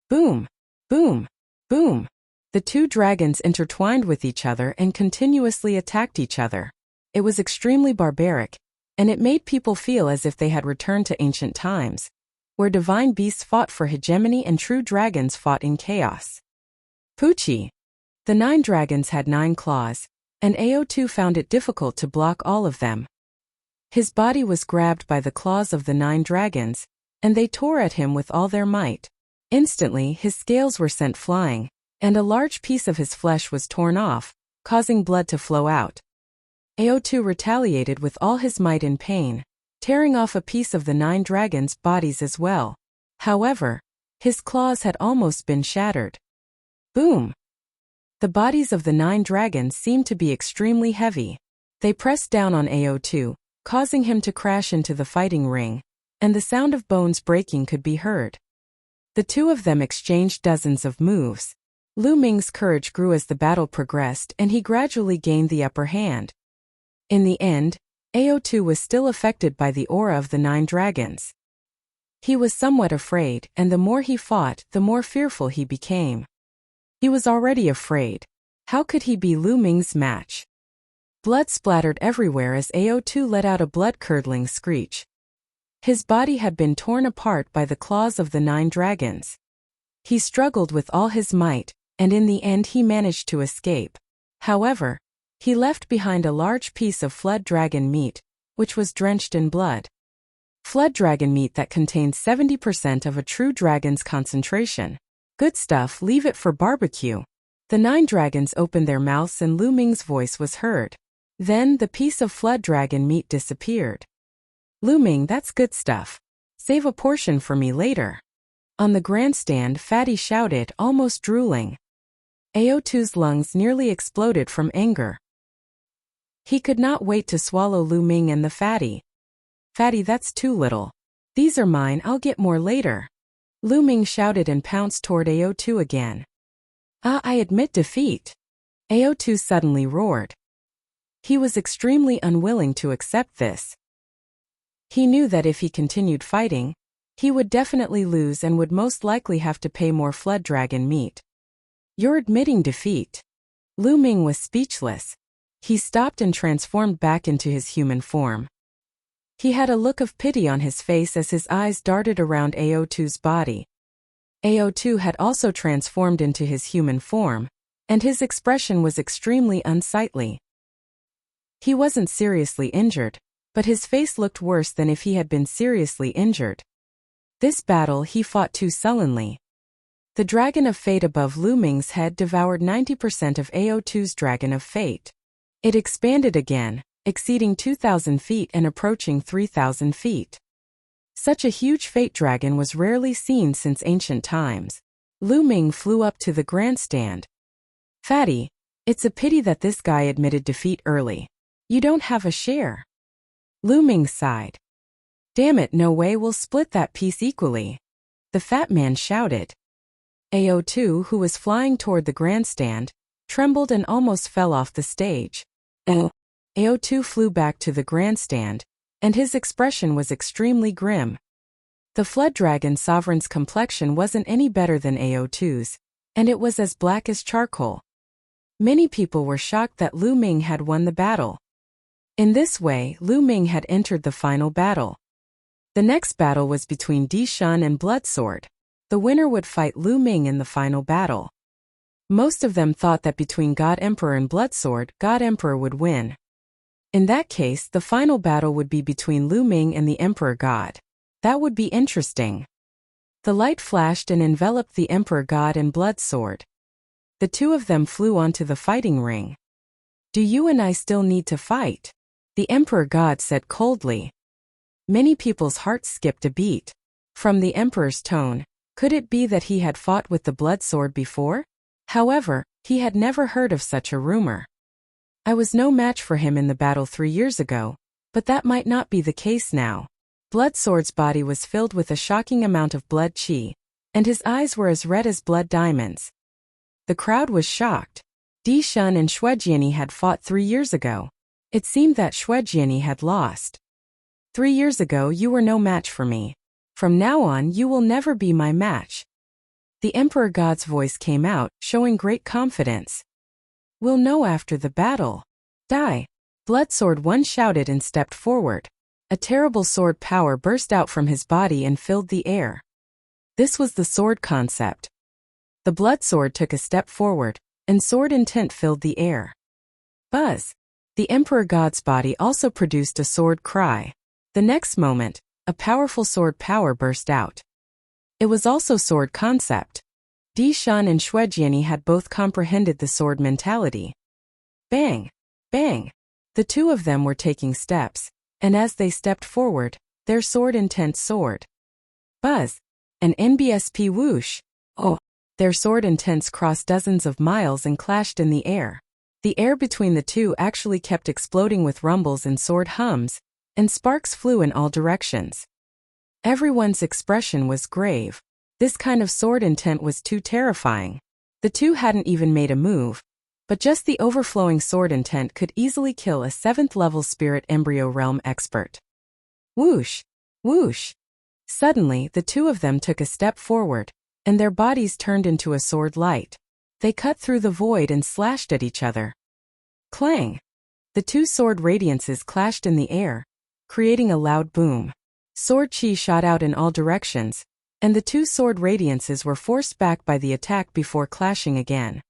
S1: Boom! Boom! Boom! The 2 dragons intertwined with each other and continuously attacked each other. It was extremely barbaric, and it made people feel as if they had returned to ancient times, where divine beasts fought for hegemony and true dragons fought in chaos. Poochie! The 9 dragons had 9 claws, and AO2 found it difficult to block all of them. His body was grabbed by the claws of the 9 dragons, and they tore at him with all their might. Instantly, his scales were sent flying, and a large piece of his flesh was torn off, causing blood to flow out. AO2 retaliated with all his might in pain, tearing off a piece of the 9 dragons' bodies as well. However, his claws had almost been shattered. Boom! The bodies of the 9 dragons seemed to be extremely heavy. They pressed down on AO2, causing him to crash into the fighting ring, and the sound of bones breaking could be heard. The 2 of them exchanged dozens of moves. Lu Ming's courage grew as the battle progressed, and he gradually gained the upper hand. In the end, AO2 was still affected by the aura of the 9 dragons. He was somewhat afraid, and the more he fought, the more fearful he became. He was already afraid. How could he be Lu Ming's match? Blood splattered everywhere as AO2 let out a blood-curdling screech. His body had been torn apart by the claws of the 9 dragons. He struggled with all his might, and in the end he managed to escape. However, he left behind a large piece of flood dragon meat, which was drenched in blood. Flood dragon meat that contains 70% of a true dragon's concentration. Good stuff, leave it for barbecue. The 9 dragons opened their mouths and Lu Ming's voice was heard. Then the piece of flood dragon meat disappeared. Lu Ming, that's good stuff. Save a portion for me later. On the grandstand, Fatty shouted, almost drooling. AO2's lungs nearly exploded from anger. He could not wait to swallow Lu Ming and the fatty. Fatty, that's too little. These are mine, I'll get more later. Lu Ming shouted and pounced toward AO2 again. I admit defeat. AO2 suddenly roared. He was extremely unwilling to accept this. He knew that if he continued fighting, he would definitely lose and would most likely have to pay more flood dragon meat. You're admitting defeat. Lu Ming was speechless. He stopped and transformed back into his human form. He had a look of pity on his face as his eyes darted around AO2's body. AO2 had also transformed into his human form, and his expression was extremely unsightly. He wasn't seriously injured, but his face looked worse than if he had been seriously injured. This battle he fought too sullenly. The Dragon of Fate above Lu Ming's head devoured 90% of AO2's Dragon of Fate. It expanded again, exceeding 2,000 feet and approaching 3,000 feet. Such a huge fate dragon was rarely seen since ancient times. Lu Ming flew up to the grandstand. Fatty, it's a pity that this guy admitted defeat early. You don't have a share. Lu Ming sighed. Damn it, no way, we'll split that piece equally. The fat man shouted. AO2, who was flying toward the grandstand, trembled and almost fell off the stage. AO2 flew back to the grandstand, and his expression was extremely grim. The Flood Dragon Sovereign's complexion wasn't any better than AO2's, and it was as black as charcoal. Many people were shocked that Lu Ming had won the battle. In this way, Lu Ming had entered the final battle. The next battle was between Di Shun and Bloodsword. The winner would fight Lu Ming in the final battle. Most of them thought that between God Emperor and Bloodsword, God Emperor would win. In that case, the final battle would be between Lu Ming and the Emperor God. That would be interesting. The light flashed and enveloped the Emperor God and Blood Sword. The two of them flew onto the fighting ring. Do you and I still need to fight? The Emperor God said coldly. Many people's hearts skipped a beat. From the Emperor's tone, could it be that he had fought with the Blood Sword before? However, he had never heard of such a rumor. I was no match for him in the battle 3 years ago, but that might not be the case now. Blood Sword's body was filled with a shocking amount of blood chi, and his eyes were as red as blood diamonds. The crowd was shocked. Di Shun and Shuejiani had fought 3 years ago. It seemed that Shuejiani had lost. 3 years ago you were no match for me. From now on you will never be my match. The Emperor God's voice came out, showing great confidence. We'll know after the battle. Die! Blood Sword 1 shouted and stepped forward. A terrible sword power burst out from his body and filled the air. This was the sword concept. The Blood Sword took a step forward, and sword intent filled the air. Buzz! The Emperor God's body also produced a sword cry. The next moment, a powerful sword power burst out. It was also sword concept. Di Shun and Shuejiani had both comprehended the sword mentality. Bang! Bang! The two of them were taking steps, and as they stepped forward, their sword intent soared. Buzz! An NBSP whoosh! Oh! Their sword intents crossed dozens of miles and clashed in the air. The air between the two actually kept exploding with rumbles and sword hums, and sparks flew in all directions. Everyone's expression was grave. This kind of sword intent was too terrifying. The two hadn't even made a move, but just the overflowing sword intent could easily kill a 7th-level spirit embryo realm expert. Whoosh! Whoosh! Suddenly, the two of them took a step forward, and their bodies turned into a sword light. They cut through the void and slashed at each other. Clang! The two sword radiances clashed in the air, creating a loud boom. Sword chi shot out in all directions, and the two sword radiances were forced back by the attack before clashing again.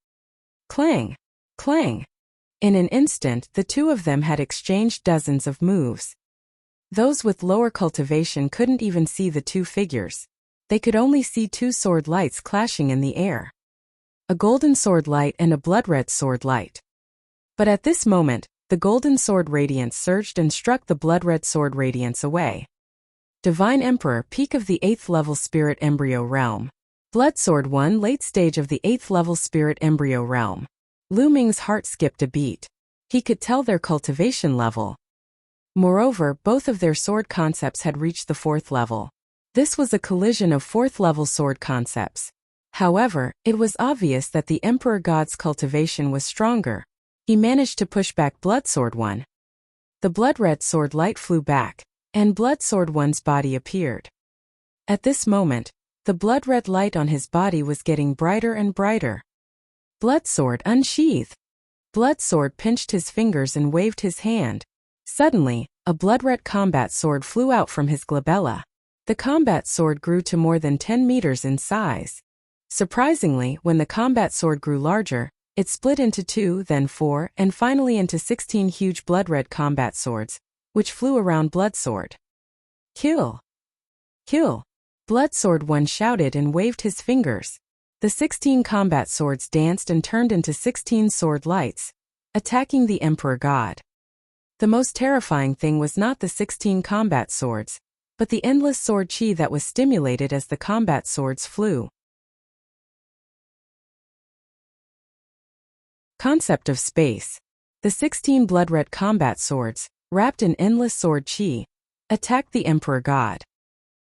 S1: Clang! Clang! In an instant, the two of them had exchanged dozens of moves. Those with lower cultivation couldn't even see the two figures. They could only see two sword lights clashing in the air. A golden sword light and a blood-red sword light. But at this moment, the golden sword radiance surged and struck the blood-red sword radiance away. Divine Emperor, peak of the 8th-level spirit embryo realm. Blood Sword 1, late stage of the 8th-level spirit embryo realm. Lu Ming's heart skipped a beat. He could tell their cultivation level. Moreover, both of their sword concepts had reached the 4th level. This was a collision of 4th-level sword concepts. However, it was obvious that the Emperor God's cultivation was stronger. He managed to push back Blood Sword 1. The blood-red sword light flew back, and Blood Sword 1's body appeared. At this moment, the blood-red light on his body was getting brighter and brighter. Blood Sword, unsheath! Blood Sword pinched his fingers and waved his hand. Suddenly, a blood-red combat sword flew out from his glabella. The combat sword grew to more than 10 meters in size. Surprisingly, when the combat sword grew larger, it split into 2, then 4, and finally into 16 huge blood-red combat swords, which flew around Blood Sword. Kill! Kill! Blood Sword 1 shouted and waved his fingers. The 16 combat swords danced and turned into 16 sword lights, attacking the Emperor God. The most terrifying thing was not the 16 combat swords, but the endless sword chi that was stimulated as the combat swords flew. Concept of space. The 16 blood-red combat swords, wrapped in endless sword chi, attacked the Emperor God.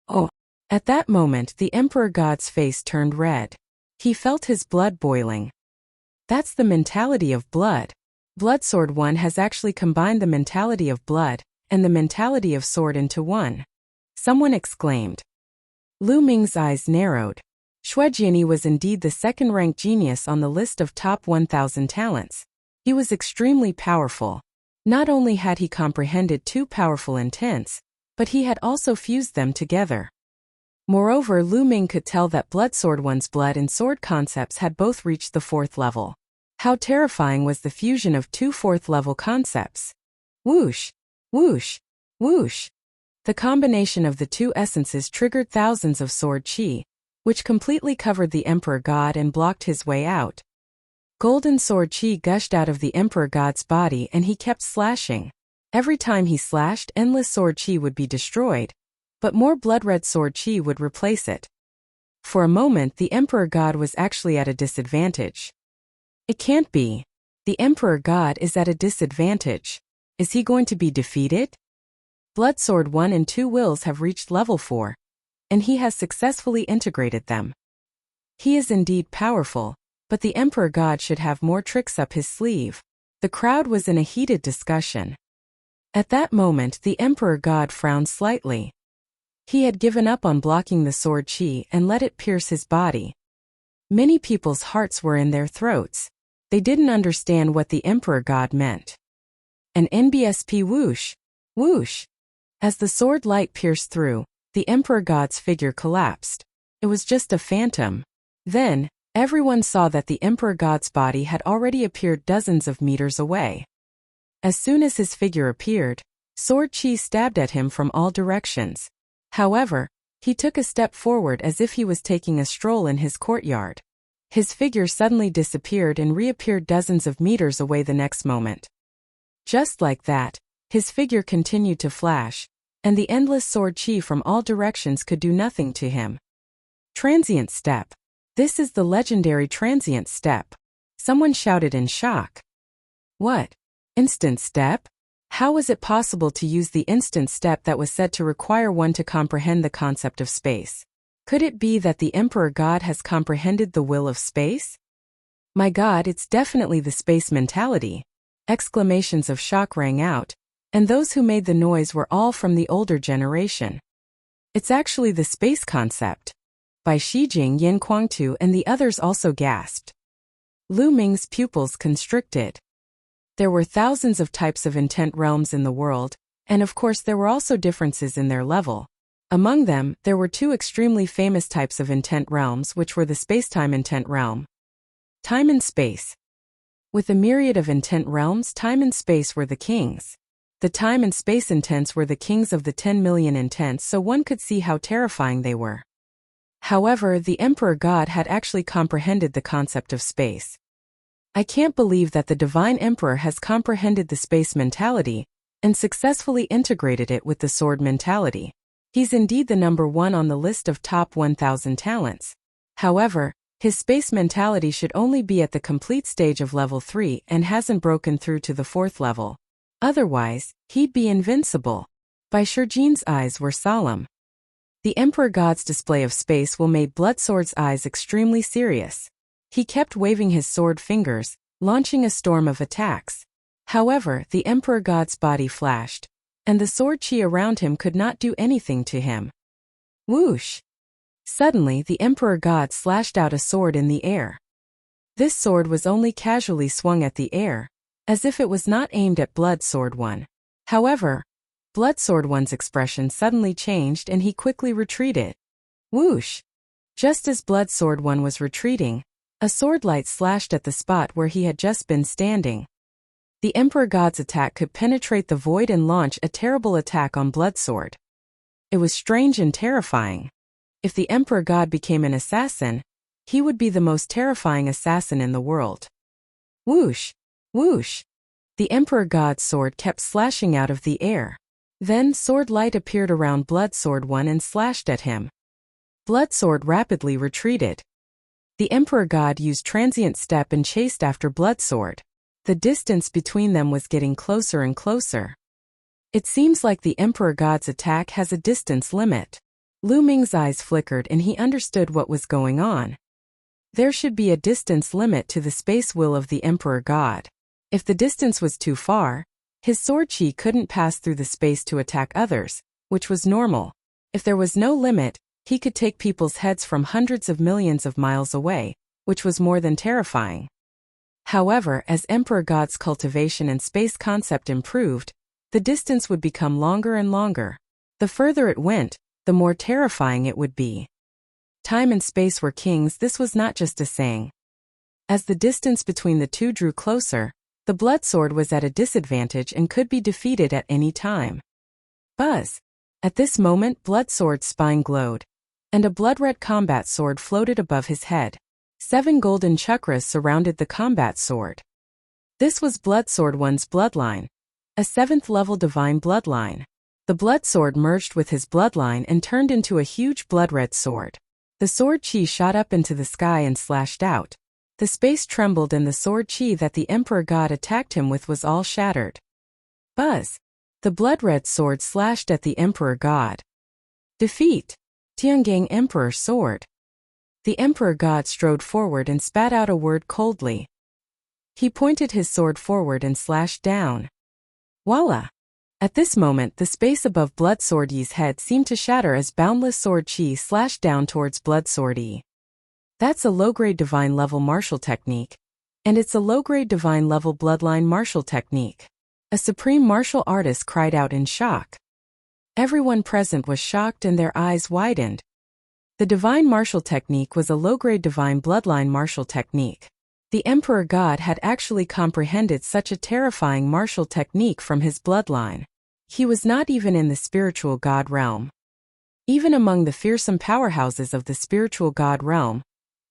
S1: Oh! At that moment the Emperor God's face turned red. He felt his blood boiling. That's the mentality of blood. Blood Sword 1 has actually combined the mentality of blood and the mentality of sword into one. Someone exclaimed. Lu Ming's eyes narrowed. Shuejiani was indeed the second-ranked genius on the list of top 1,000 talents. He was extremely powerful. Not only had he comprehended two powerful intents, but he had also fused them together. Moreover, Lu Ming could tell that Blood Sword 1's blood and sword concepts had both reached the 4th level. How terrifying was the fusion of two 4th-level concepts! Whoosh! Whoosh! Whoosh! The combination of the two essences triggered thousands of sword chi, which completely covered the Emperor God and blocked his way out. Golden sword chi gushed out of the Emperor God's body and he kept slashing. Every time he slashed, endless sword chi would be destroyed, but more blood-red sword chi would replace it. For a moment, the Emperor God was actually at a disadvantage. It can't be. The Emperor God is at a disadvantage. Is he going to be defeated? Blood Sword 1 and 2 wills have reached level 4, and he has successfully integrated them. He is indeed powerful, but the Emperor God should have more tricks up his sleeve. The crowd was in a heated discussion. At that moment, the Emperor God frowned slightly. He had given up on blocking the sword chi and let it pierce his body. Many people's hearts were in their throats. They didn't understand what the Emperor God meant. An NBSP whoosh, whoosh. As the sword light pierced through, the Emperor God's figure collapsed. It was just a phantom. Then, everyone saw that the Emperor God's body had already appeared dozens of meters away. As soon as his figure appeared, sword chi stabbed at him from all directions. However, he took a step forward as if he was taking a stroll in his courtyard. His figure suddenly disappeared and reappeared dozens of meters away the next moment. Just like that, his figure continued to flash, and the endless sword chi from all directions could do nothing to him. Transient step. This is the legendary transient step. Someone shouted in shock. What? Instant step? How was it possible to use the instant step that was said to require one to comprehend the concept of space? Could it be that the Emperor God has comprehended the will of space? My God, it's definitely the space mentality. Exclamations of shock rang out, and those who made the noise were all from the older generation. It's actually the space concept. Bai Shijing, Yin Kuangtu, and the others also gasped. Lu Ming's pupils constricted. There were thousands of types of intent realms in the world, and of course there were also differences in their level. Among them, there were two extremely famous types of intent realms, which were the spacetime intent realm. Time and space. With a myriad of intent realms, time and space were the kings. The time and space intents were the kings of the 10 million intents, so one could see how terrifying they were. However, the Emperor God had actually comprehended the concept of space. I can't believe that the Divine Emperor has comprehended the space mentality and successfully integrated it with the sword mentality. He's indeed the number one on the list of top 1,000 talents. However, his space mentality should only be at the complete stage of level 3 and hasn't broken through to the 4th level. Otherwise, he'd be invincible. Bai Shijing's eyes were solemn. The Emperor God's display of space will made Bloodsword's eyes extremely serious. He kept waving his sword fingers, launching a storm of attacks. However, the Emperor God's body flashed, and the sword chi around him could not do anything to him. Whoosh! Suddenly, the Emperor God slashed out a sword in the air. This sword was only casually swung at the air, as if it was not aimed at Blood Sword 1. However, Blood Sword 1's expression suddenly changed and he quickly retreated. Whoosh! Just as Blood Sword 1 was retreating, a sword light slashed at the spot where he had just been standing. The Emperor God's attack could penetrate the void and launch a terrible attack on Bloodsword. It was strange and terrifying. If the Emperor God became an assassin, he would be the most terrifying assassin in the world. Whoosh! Whoosh! The Emperor God's sword kept slashing out of the air. Then sword light appeared around Bloodsword 1 and slashed at him. Bloodsword rapidly retreated. The Emperor God used transient step and chased after Bloodsword. The distance between them was getting closer and closer. It seems like the Emperor God's attack has a distance limit. Lu Ming's eyes flickered and he understood what was going on. There should be a distance limit to the space will of the Emperor God. If the distance was too far, his sword chi couldn't pass through the space to attack others, which was normal. If there was no limit, he could take people's heads from hundreds of millions of miles away, which was more than terrifying. However, as Emperor God's cultivation and space concept improved, the distance would become longer and longer. The further it went, the more terrifying it would be. Time and space were kings. This was not just a saying. As the distance between the two drew closer, the Bloodsword was at a disadvantage and could be defeated at any time. Buzz! At this moment, Blood Sword's spine glowed, and a blood-red combat sword floated above his head. 7 golden chakras surrounded the combat sword. This was Blood Sword One's bloodline, a 7th-level divine bloodline. The blood sword merged with his bloodline and turned into a huge blood-red sword. The sword chi shot up into the sky and slashed out. The space trembled and the sword chi that the Emperor God attacked him with was all shattered. Buzz! The blood-red sword slashed at the Emperor God. Defeat! Tiangang Emperor Sword. The Emperor God strode forward and spat out a word coldly. He pointed his sword forward and slashed down. Voila! At this moment, the space above Blood Sword Yi's head seemed to shatter as boundless sword chi slashed down towards Blood Sword Yi. That's a low-grade divine level martial technique, and it's a low-grade divine level bloodline martial technique. A supreme martial artist cried out in shock. Everyone present was shocked and their eyes widened. The divine martial technique was a low-grade divine bloodline martial technique. The Emperor God had actually comprehended such a terrifying martial technique from his bloodline. He was not even in the spiritual God realm. Even among the fearsome powerhouses of the spiritual God realm,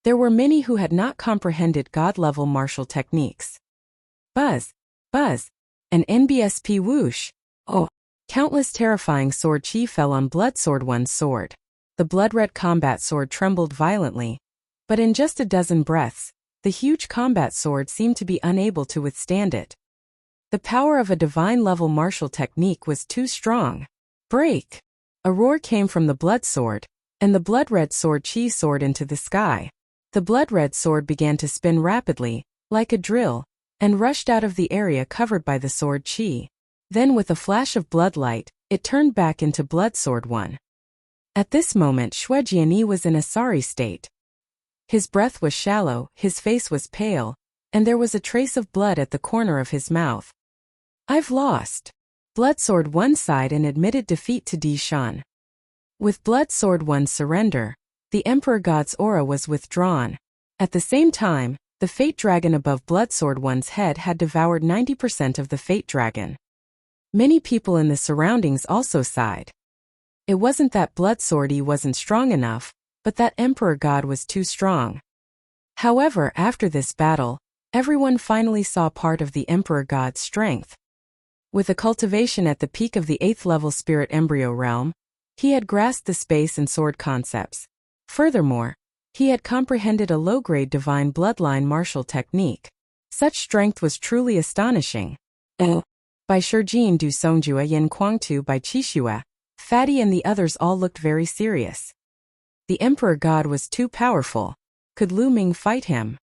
S1: there were many who had not comprehended God-level martial techniques. Buzz! Buzz! An NBSP whoosh! Oh! Countless terrifying sword chi fell on Blood Sword One's sword. The blood-red combat sword trembled violently, but in just a dozen breaths, the huge combat sword seemed to be unable to withstand it. The power of a divine-level martial technique was too strong. Break! A roar came from the blood sword, and the blood-red sword chi soared into the sky. The blood-red sword began to spin rapidly, like a drill, and rushed out of the area covered by the sword chi. Then with a flash of blood light, it turned back into Blood Sword One. At this moment Xue Jianyi was in a sorry state. His breath was shallow, his face was pale, and there was a trace of blood at the corner of his mouth. I've lost. Blood Sword One sighed and admitted defeat to Di Shan. With Blood Sword One's surrender, the Emperor God's aura was withdrawn. At the same time, the Fate Dragon above Blood Sword One's head had devoured 90% of the Fate Dragon. Many people in the surroundings also sighed. It wasn't that Blood Sword Yi wasn't strong enough, but that Emperor God was too strong. However, after this battle, everyone finally saw part of the Emperor God's strength. With a cultivation at the peak of the 8th level spirit embryo realm, he had grasped the space and sword concepts. Furthermore, he had comprehended a low-grade divine bloodline martial technique. Such strength was truly astonishing. By Shijin Du Songjue Yin Kuangtu by Qixue, Fatty and the others all looked very serious. The Emperor God was too powerful. Could Lu Ming fight him?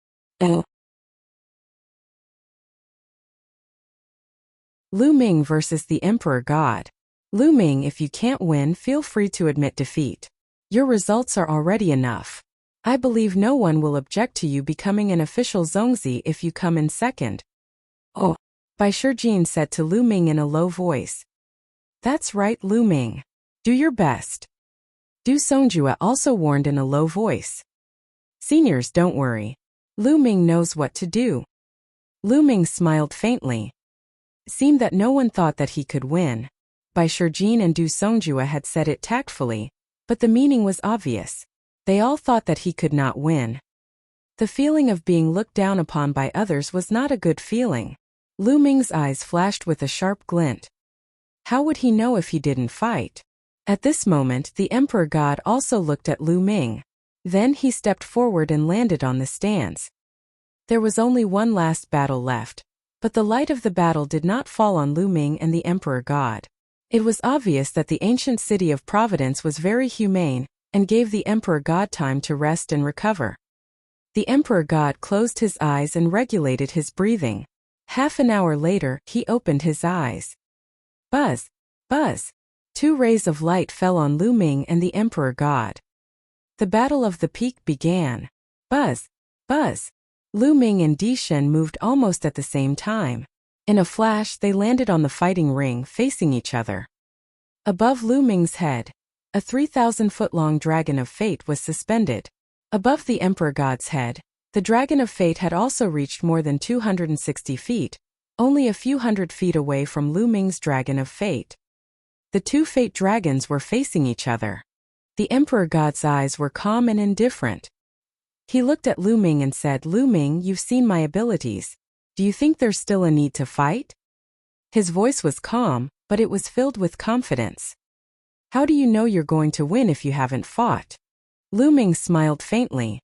S1: Lu Ming versus the Emperor God. Lu Ming, if you can't win, feel free to admit defeat. Your results are already enough. I believe no one will object to you becoming an official Zongzi if you come in second. Bai Shijin said to Lu Ming in a low voice. That's right, Lu Ming. Do your best. Du Songjue also warned in a low voice. Seniors, don't worry. Lu Ming knows what to do. Lu Ming smiled faintly. It seemed that no one thought that he could win. Bai Shijin and Du Songjue had said it tactfully, but the meaning was obvious. They all thought that he could not win. The feeling of being looked down upon by others was not a good feeling. Lu Ming's eyes flashed with a sharp glint. How would he know if he didn't fight? At this moment, the Emperor God also looked at Lu Ming. Then he stepped forward and landed on the stands. There was only one last battle left, but the light of the battle did not fall on Lu Ming and the Emperor God. It was obvious that the ancient city of Providence was very humane and gave the Emperor God time to rest and recover. The Emperor God closed his eyes and regulated his breathing. Half an hour later, he opened his eyes. Buzz! Buzz! 2 rays of light fell on Lu Ming and the Emperor God. The Battle of the Peak began. Buzz! Buzz! Lu Ming and Di Shen moved almost at the same time. In a flash, they landed on the fighting ring facing each other. Above Lu Ming's head, a 3,000-foot-long dragon of fate was suspended. Above the Emperor God's head, the dragon of fate had also reached more than 260 feet, only a few hundred feet away from Lu Ming's dragon of fate. The two fate dragons were facing each other. The Emperor God's eyes were calm and indifferent. He looked at Lu Ming and said, "Lu Ming, you've seen my abilities. Do you think there's still a need to fight?" His voice was calm, but it was filled with confidence. "How do you know you're going to win if you haven't fought?" Lu Ming smiled faintly.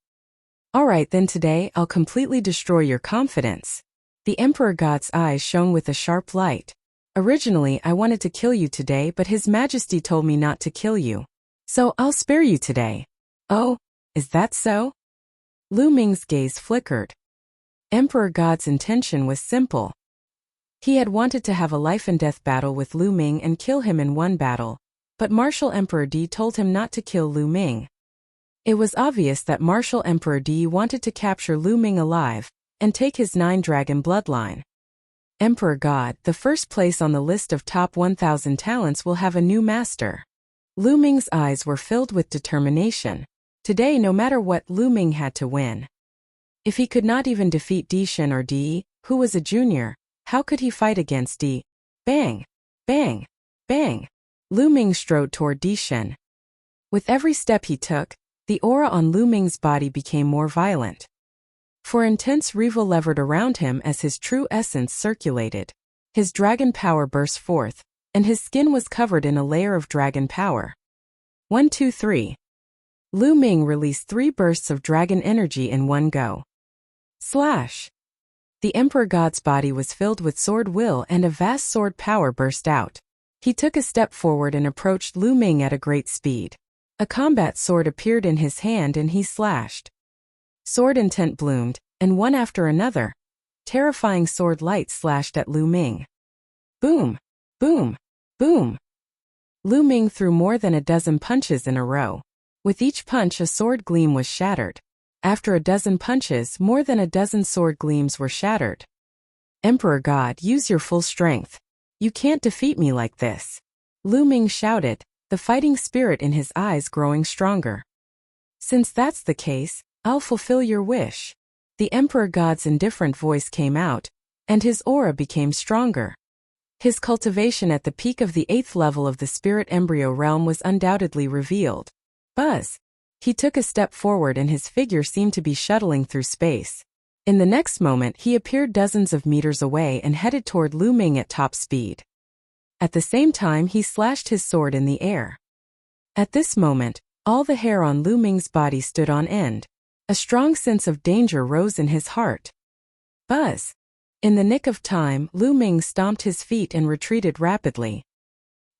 S1: "All right then, today I'll completely destroy your confidence." The Emperor God's eyes shone with a sharp light. "Originally I wanted to kill you today, but His Majesty told me not to kill you. So I'll spare you today." "Oh, is that so?" Lu Ming's gaze flickered. Emperor God's intention was simple. He had wanted to have a life-and-death battle with Lu Ming and kill him in one battle, but Martial Emperor Di told him not to kill Lu Ming. It was obvious that Martial Emperor Di wanted to capture Lu Ming alive and take his 9-dragon bloodline. Emperor God, the first place on the list of top 1,000 talents, will have a new master. Lu Ming's eyes were filled with determination. Today, no matter what, Lu Ming had to win. If he could not even defeat Di Shen or Di, who was a junior, how could he fight against Di? Bang! Bang! Bang! Lu Ming strode toward Di Shen. With every step he took, the aura on Lu Ming's body became more violent. For intense revel levered around him as his true essence circulated. His dragon power burst forth, and his skin was covered in a layer of dragon power. 1, 2, 3. Lu Ming released 3 bursts of dragon energy in one go. Slash! The Emperor God's body was filled with sword will and a vast sword power burst out. He took a step forward and approached Lu Ming at a great speed. A combat sword appeared in his hand and he slashed. Sword intent bloomed, and one after another, terrifying sword light slashed at Lu Ming. Boom! Boom! Boom! Lu Ming threw more than a dozen punches in a row. With each punch, a sword gleam was shattered. After a dozen punches, more than a dozen sword gleams were shattered. "Emperor God, use your full strength. You can't defeat me like this," Lu Ming shouted, the fighting spirit in his eyes growing stronger. "Since that's the case, I'll fulfill your wish." The Emperor God's indifferent voice came out, and his aura became stronger. His cultivation at the peak of the 8th level of the spirit embryo realm was undoubtedly revealed. Buzz! He took a step forward and his figure seemed to be shuttling through space. In the next moment, he appeared dozens of meters away and headed toward Lu Ming at top speed. At the same time, he slashed his sword in the air. At this moment, all the hair on Lu Ming's body stood on end. A strong sense of danger rose in his heart. Buzz! In the nick of time, Lu Ming stomped his feet and retreated rapidly.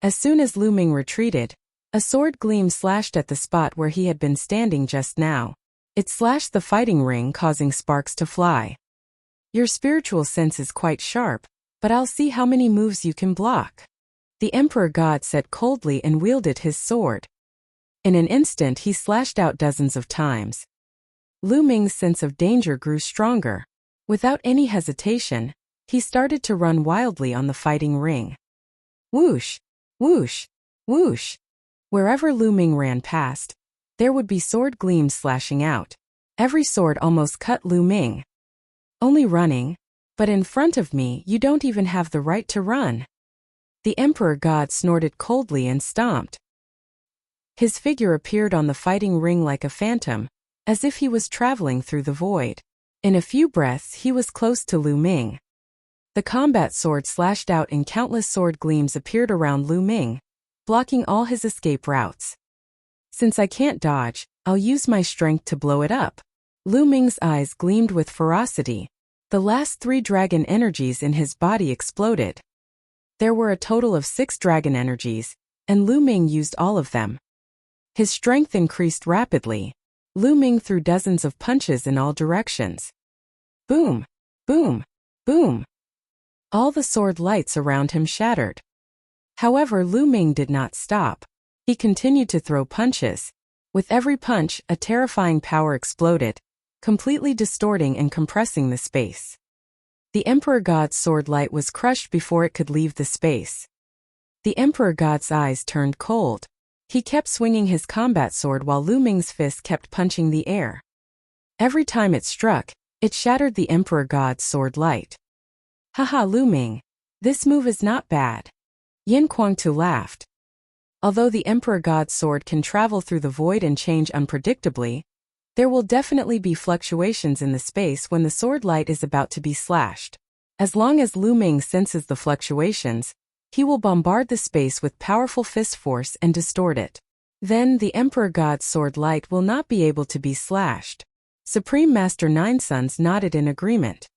S1: As soon as Lu Ming retreated, a sword gleam slashed at the spot where he had been standing just now. It slashed the fighting ring, causing sparks to fly. "Your spiritual sense is quite sharp, but I'll see how many moves you can block," the Emperor God said coldly and wielded his sword. In an instant, he slashed out dozens of times. Lu Ming's sense of danger grew stronger. Without any hesitation, he started to run wildly on the fighting ring. Whoosh! Whoosh! Whoosh! Wherever Lu Ming ran past, there would be sword gleams slashing out. Every sword almost cut Lu Ming. "Only running? But in front of me, you don't even have the right to run." The Emperor God snorted coldly and stomped. His figure appeared on the fighting ring like a phantom, as if he was traveling through the void. In a few breaths, he was close to Lu Ming. The combat sword slashed out and countless sword gleams appeared around Lu Ming, blocking all his escape routes. "Since I can't dodge, I'll use my strength to blow it up." Lu Ming's eyes gleamed with ferocity. The last 3 dragon energies in his body exploded. There were a total of 6 dragon energies, and Lu Ming used all of them. His strength increased rapidly. Lu Ming threw dozens of punches in all directions. Boom! Boom! Boom! All the sword lights around him shattered. However, Lu Ming did not stop. He continued to throw punches. With every punch, a terrifying power exploded, completely distorting and compressing the space. The Emperor God's sword light was crushed before it could leave the space. The Emperor God's eyes turned cold. He kept swinging his combat sword while Lu Ming's fist kept punching the air. Every time it struck, it shattered the Emperor God's sword light. "Haha, Lu Ming. This move is not bad." Yin Kuangtu laughed. Although the Emperor God's sword can travel through the void and change unpredictably, there will definitely be fluctuations in the space when the sword light is about to be slashed. As long as Lu Ming senses the fluctuations, he will bombard the space with powerful fist force and distort it. Then the Emperor God's sword light will not be able to be slashed. Supreme Master Nine Sons nodded in agreement.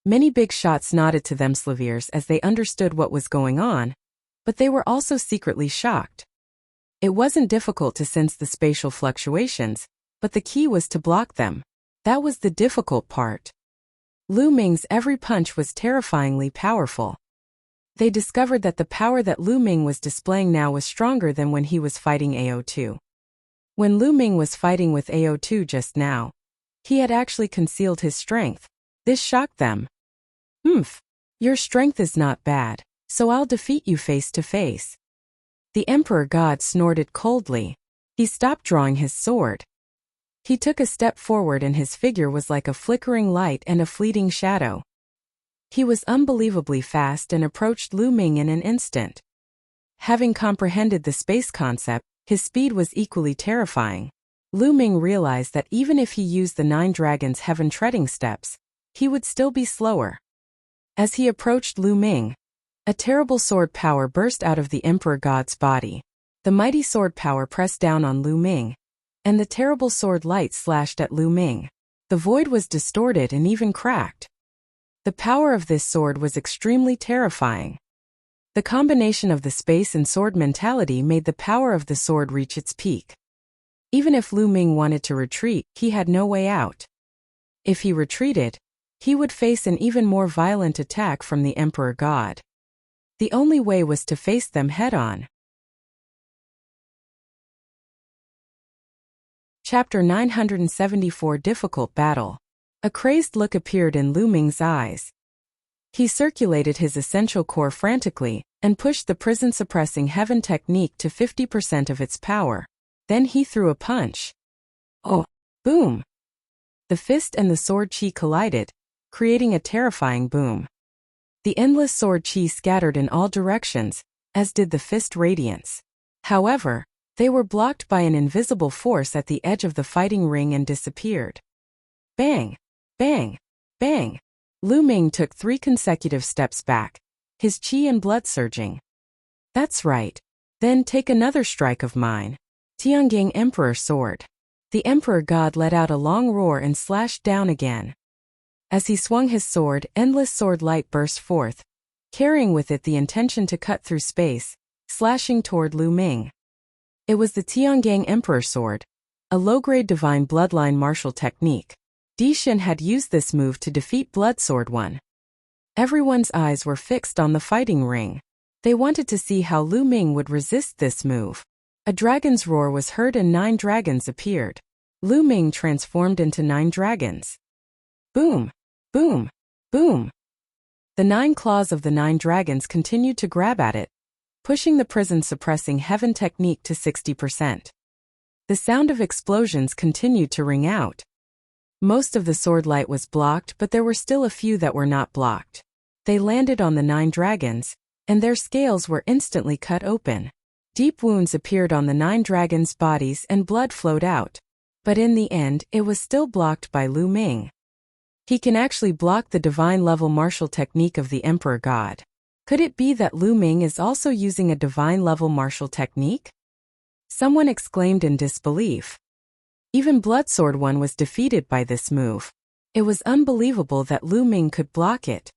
S1: Many big shots nodded to them Slaviers as they understood what was going on, but they were also secretly shocked. It wasn't difficult to sense the spatial fluctuations, but the key was to block them. That was the difficult part. Lu Ming's every punch was terrifyingly powerful. They discovered that the power that Lu Ming was displaying now was stronger than when he was fighting AO2. When Lu Ming was fighting with AO2 just now, he had actually concealed his strength. This shocked them. Your strength is not bad, so I'll defeat you face to face. The Emperor God snorted coldly. He stopped drawing his sword. He took a step forward and his figure was like a flickering light and a fleeting shadow. He was unbelievably fast and approached Lu Ming in an instant. Having comprehended the space concept, his speed was equally terrifying. Lu Ming realized that even if he used the Nine Dragons' heaven-treading steps, he would still be slower. As he approached Lu Ming, a terrible sword power burst out of the Emperor God's body. The mighty sword power pressed down on Lu Ming, and the terrible sword light slashed at Lu Ming. The void was distorted and even cracked. The power of this sword was extremely terrifying. The combination of the space and sword mentality made the power of the sword reach its peak. Even if Lu Ming wanted to retreat, he had no way out. If he retreated, he would face an even more violent attack from the Emperor God. The only way was to face them head-on. Chapter 974 Difficult Battle. A crazed look appeared in Lu Ming's eyes. He circulated his essential core frantically and pushed the prison-suppressing heaven technique to 50% of its power. Then he threw a punch. Oh! Boom! The fist and the sword chi collided, creating a terrifying boom. The endless sword chi scattered in all directions, as did the fist radiance. However, they were blocked by an invisible force at the edge of the fighting ring and disappeared. Bang! Bang! Bang! Lu Ming took 3 consecutive steps back, his chi and blood surging. That's right. Then take another strike of mine. Tiangang Emperor Sword. The Emperor God let out a long roar and slashed down again. As he swung his sword, endless sword light burst forth, carrying with it the intention to cut through space, slashing toward Lu Ming. It was the Tiangang Emperor Sword, a low-grade divine bloodline martial technique. Di Shen had used this move to defeat Blood Sword 1. Everyone's eyes were fixed on the fighting ring. They wanted to see how Lu Ming would resist this move. A dragon's roar was heard and 9 dragons appeared. Lu Ming transformed into 9 dragons. Boom! Boom! Boom! The 9 claws of the 9 dragons continued to grab at it, pushing the prison-suppressing heaven technique to 60%. The sound of explosions continued to ring out. Most of the sword light was blocked, but there were still a few that were not blocked. They landed on the 9 dragons, and their scales were instantly cut open. Deep wounds appeared on the 9 dragons' bodies and blood flowed out. But in the end, it was still blocked by Lu Ming. He can actually block the divine-level martial technique of the Emperor God. Could it be that Lu Ming is also using a divine-level martial technique? Someone exclaimed in disbelief. Even Blood Sword 1 was defeated by this move. It was unbelievable that Lu Ming could block it.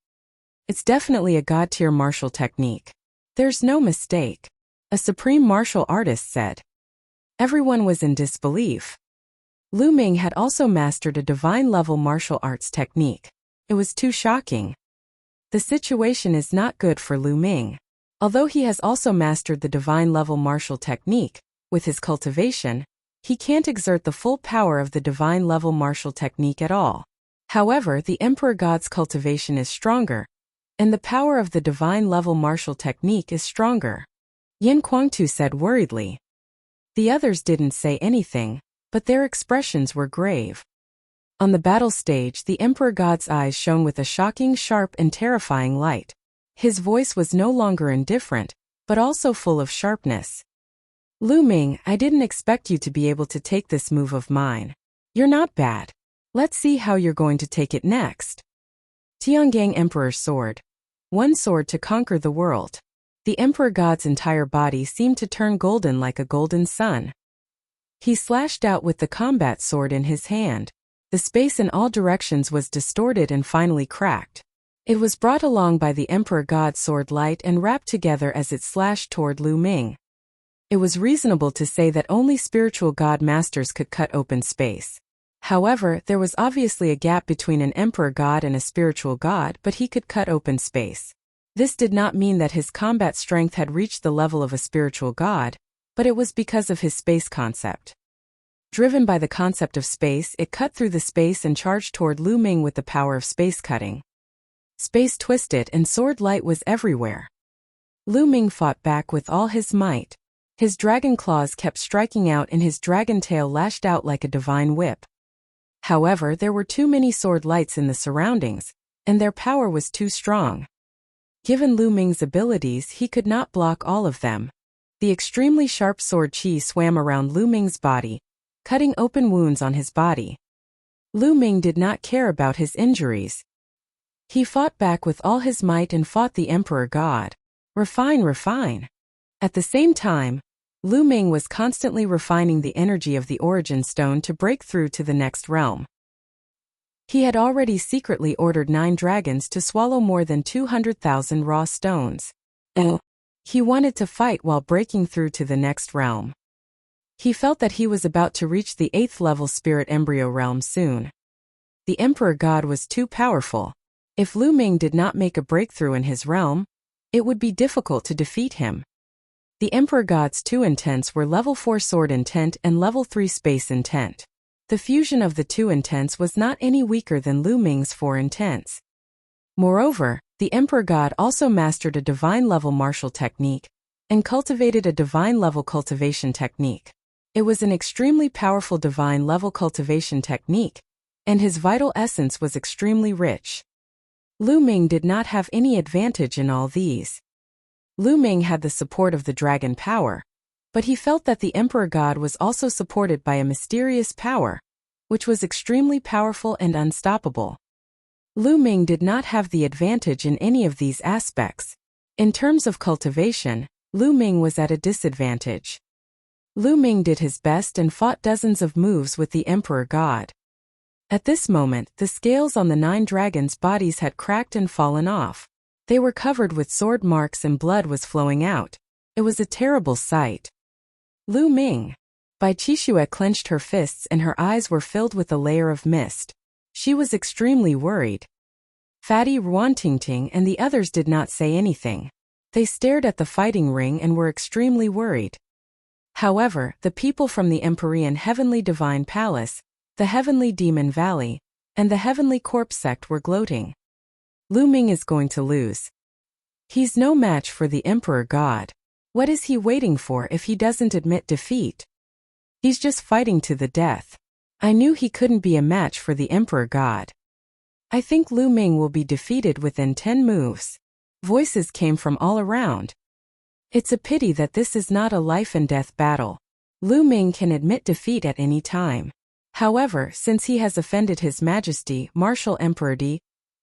S1: It's definitely a god-tier martial technique. There's no mistake. A supreme martial artist said. Everyone was in disbelief. Lu Ming had also mastered a divine-level martial arts technique. It was too shocking. The situation is not good for Lu Ming. Although he has also mastered the divine-level martial technique, with his cultivation, he can't exert the full power of the divine-level martial technique at all. However, the Emperor God's cultivation is stronger, and the power of the divine-level martial technique is stronger. Yin Guangtu said worriedly. The others didn't say anything, but their expressions were grave. On the battle stage, the Emperor God's eyes shone with a shocking, sharp and terrifying light. His voice was no longer indifferent, but also full of sharpness. Lu Ming, I didn't expect you to be able to take this move of mine. You're not bad. Let's see how you're going to take it next. Tiangang Emperor's Sword. One sword to conquer the world. The Emperor God's entire body seemed to turn golden like a golden sun. He slashed out with the combat sword in his hand. The space in all directions was distorted and finally cracked. It was brought along by the Emperor God's sword light and wrapped together as it slashed toward Lu Ming. It was reasonable to say that only spiritual god masters could cut open space. However, there was obviously a gap between an emperor god and a spiritual god, but he could cut open space. This did not mean that his combat strength had reached the level of a spiritual god, but it was because of his space concept. Driven by the concept of space, it cut through the space and charged toward Lu Ming with the power of space cutting. Space twisted and sword light was everywhere. Lu Ming fought back with all his might. His dragon claws kept striking out and his dragon tail lashed out like a divine whip. However, there were too many sword lights in the surroundings, and their power was too strong. Given Lu Ming's abilities, he could not block all of them. The extremely sharp sword qi swam around Lu Ming's body, cutting open wounds on his body. Lu Ming did not care about his injuries. He fought back with all his might and fought the Emperor God. Refine. At the same time, Lu Ming was constantly refining the energy of the Origin Stone to break through to the next realm. He had already secretly ordered 9 dragons to swallow more than 200,000 raw stones. He wanted to fight while breaking through to the next realm. He felt that he was about to reach the 8th level spirit embryo realm soon. The Emperor God was too powerful. If Lu Ming did not make a breakthrough in his realm, it would be difficult to defeat him. The Emperor God's 2 intents were level 4 sword intent and level 3 space intent. The fusion of the 2 intents was not any weaker than Lu Ming's 4 intents. Moreover, the Emperor God also mastered a divine level martial technique and cultivated a divine level cultivation technique. It was an extremely powerful divine level cultivation technique, and his vital essence was extremely rich. Lu Ming did not have any advantage in all these. Lu Ming had the support of the dragon power, but he felt that the Emperor God was also supported by a mysterious power, which was extremely powerful and unstoppable. Lu Ming did not have the advantage in any of these aspects. In terms of cultivation, Lu Ming was at a disadvantage. Lu Ming did his best and fought dozens of moves with the Emperor God. At this moment, the scales on the 9 dragons' bodies had cracked and fallen off. They were covered with sword marks and blood was flowing out. It was a terrible sight. Lu Ming. Bai Qixue clenched her fists and her eyes were filled with a layer of mist. She was extremely worried. Fatty Ruantingting and the others did not say anything. They stared at the fighting ring and were extremely worried. However, the people from the Empyrean Heavenly Divine Palace, the Heavenly Demon Valley, and the Heavenly Corpse Sect were gloating. Lu Ming is going to lose. He's no match for the Emperor God. What is he waiting for if he doesn't admit defeat? He's just fighting to the death. I knew he couldn't be a match for the Emperor God. I think Lu Ming will be defeated within 10 moves. Voices came from all around. It's a pity that this is not a life and death battle. Lu Ming can admit defeat at any time. However, since he has offended His Majesty, Martial Emperor Di,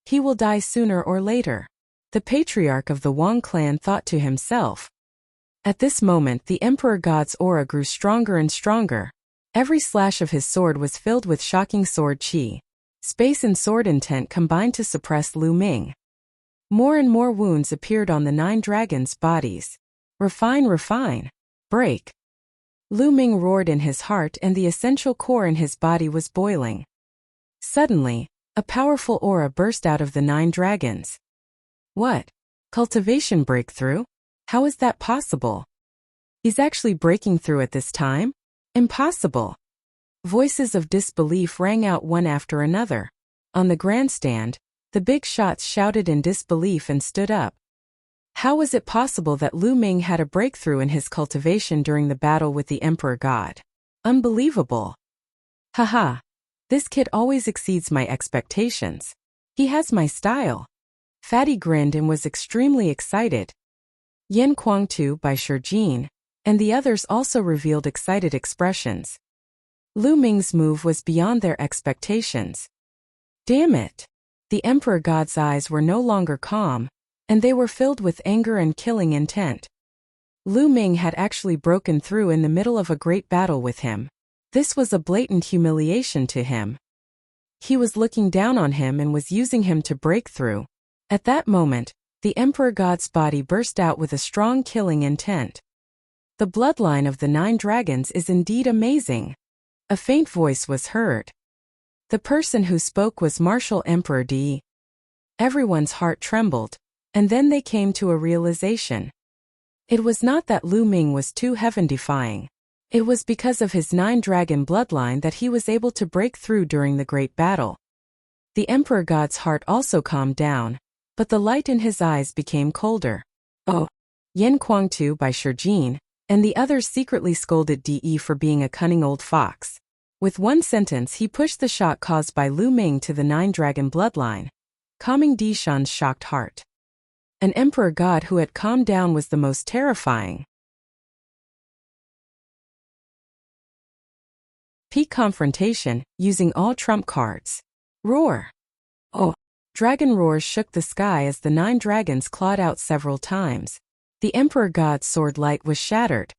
S1: he will die sooner or later. The patriarch of the Wang clan thought to himself. At this moment, the Emperor God's aura grew stronger and stronger. Every slash of his sword was filled with shocking sword qi. Space and sword intent combined to suppress Lu Ming. More and more wounds appeared on the 9 dragons' bodies. Refine. Break. Lu Ming roared in his heart and the essential core in his body was boiling. Suddenly, a powerful aura burst out of the 9 dragons. What? Cultivation breakthrough? How is that possible? He's actually breaking through at this time? Impossible. Voices of disbelief rang out one after another. On the grandstand, the big shots shouted in disbelief and stood up. How was it possible that Lu Ming had a breakthrough in his cultivation during the battle with the Emperor God? Unbelievable. Haha. This kid always exceeds my expectations. He has my style. Fatty grinned and was extremely excited. Yen Kuangtu by Shijin. and the others also revealed excited expressions. Lu Ming's move was beyond their expectations. Damn it! The Emperor God's eyes were no longer calm, and they were filled with anger and killing intent. Lu Ming had actually broken through in the middle of a great battle with him. This was a blatant humiliation to him. He was looking down on him and was using him to break through. At that moment, the Emperor God's body burst out with a strong killing intent. The bloodline of the 9 dragons is indeed amazing. A faint voice was heard. The person who spoke was Martial Emperor Di. Everyone's heart trembled, and then they came to a realization. It was not that Lu Ming was too heaven-defying. It was because of his 9-dragon bloodline that he was able to break through during the great battle. The Emperor God's heart also calmed down, but the light in his eyes became colder. Oh! Yen Kuangtu by Shijin, and the others secretly scolded De for being a cunning old fox. With one sentence he pushed the shock caused by Lu Ming to the 9-dragon bloodline, calming Di Shan's shocked heart. An Emperor God who had calmed down was the most terrifying. Peak confrontation, using all trump cards. Roar! Oh! Dragon roars shook the sky as the 9 dragons clawed out several times. The Emperor God's sword light was shattered.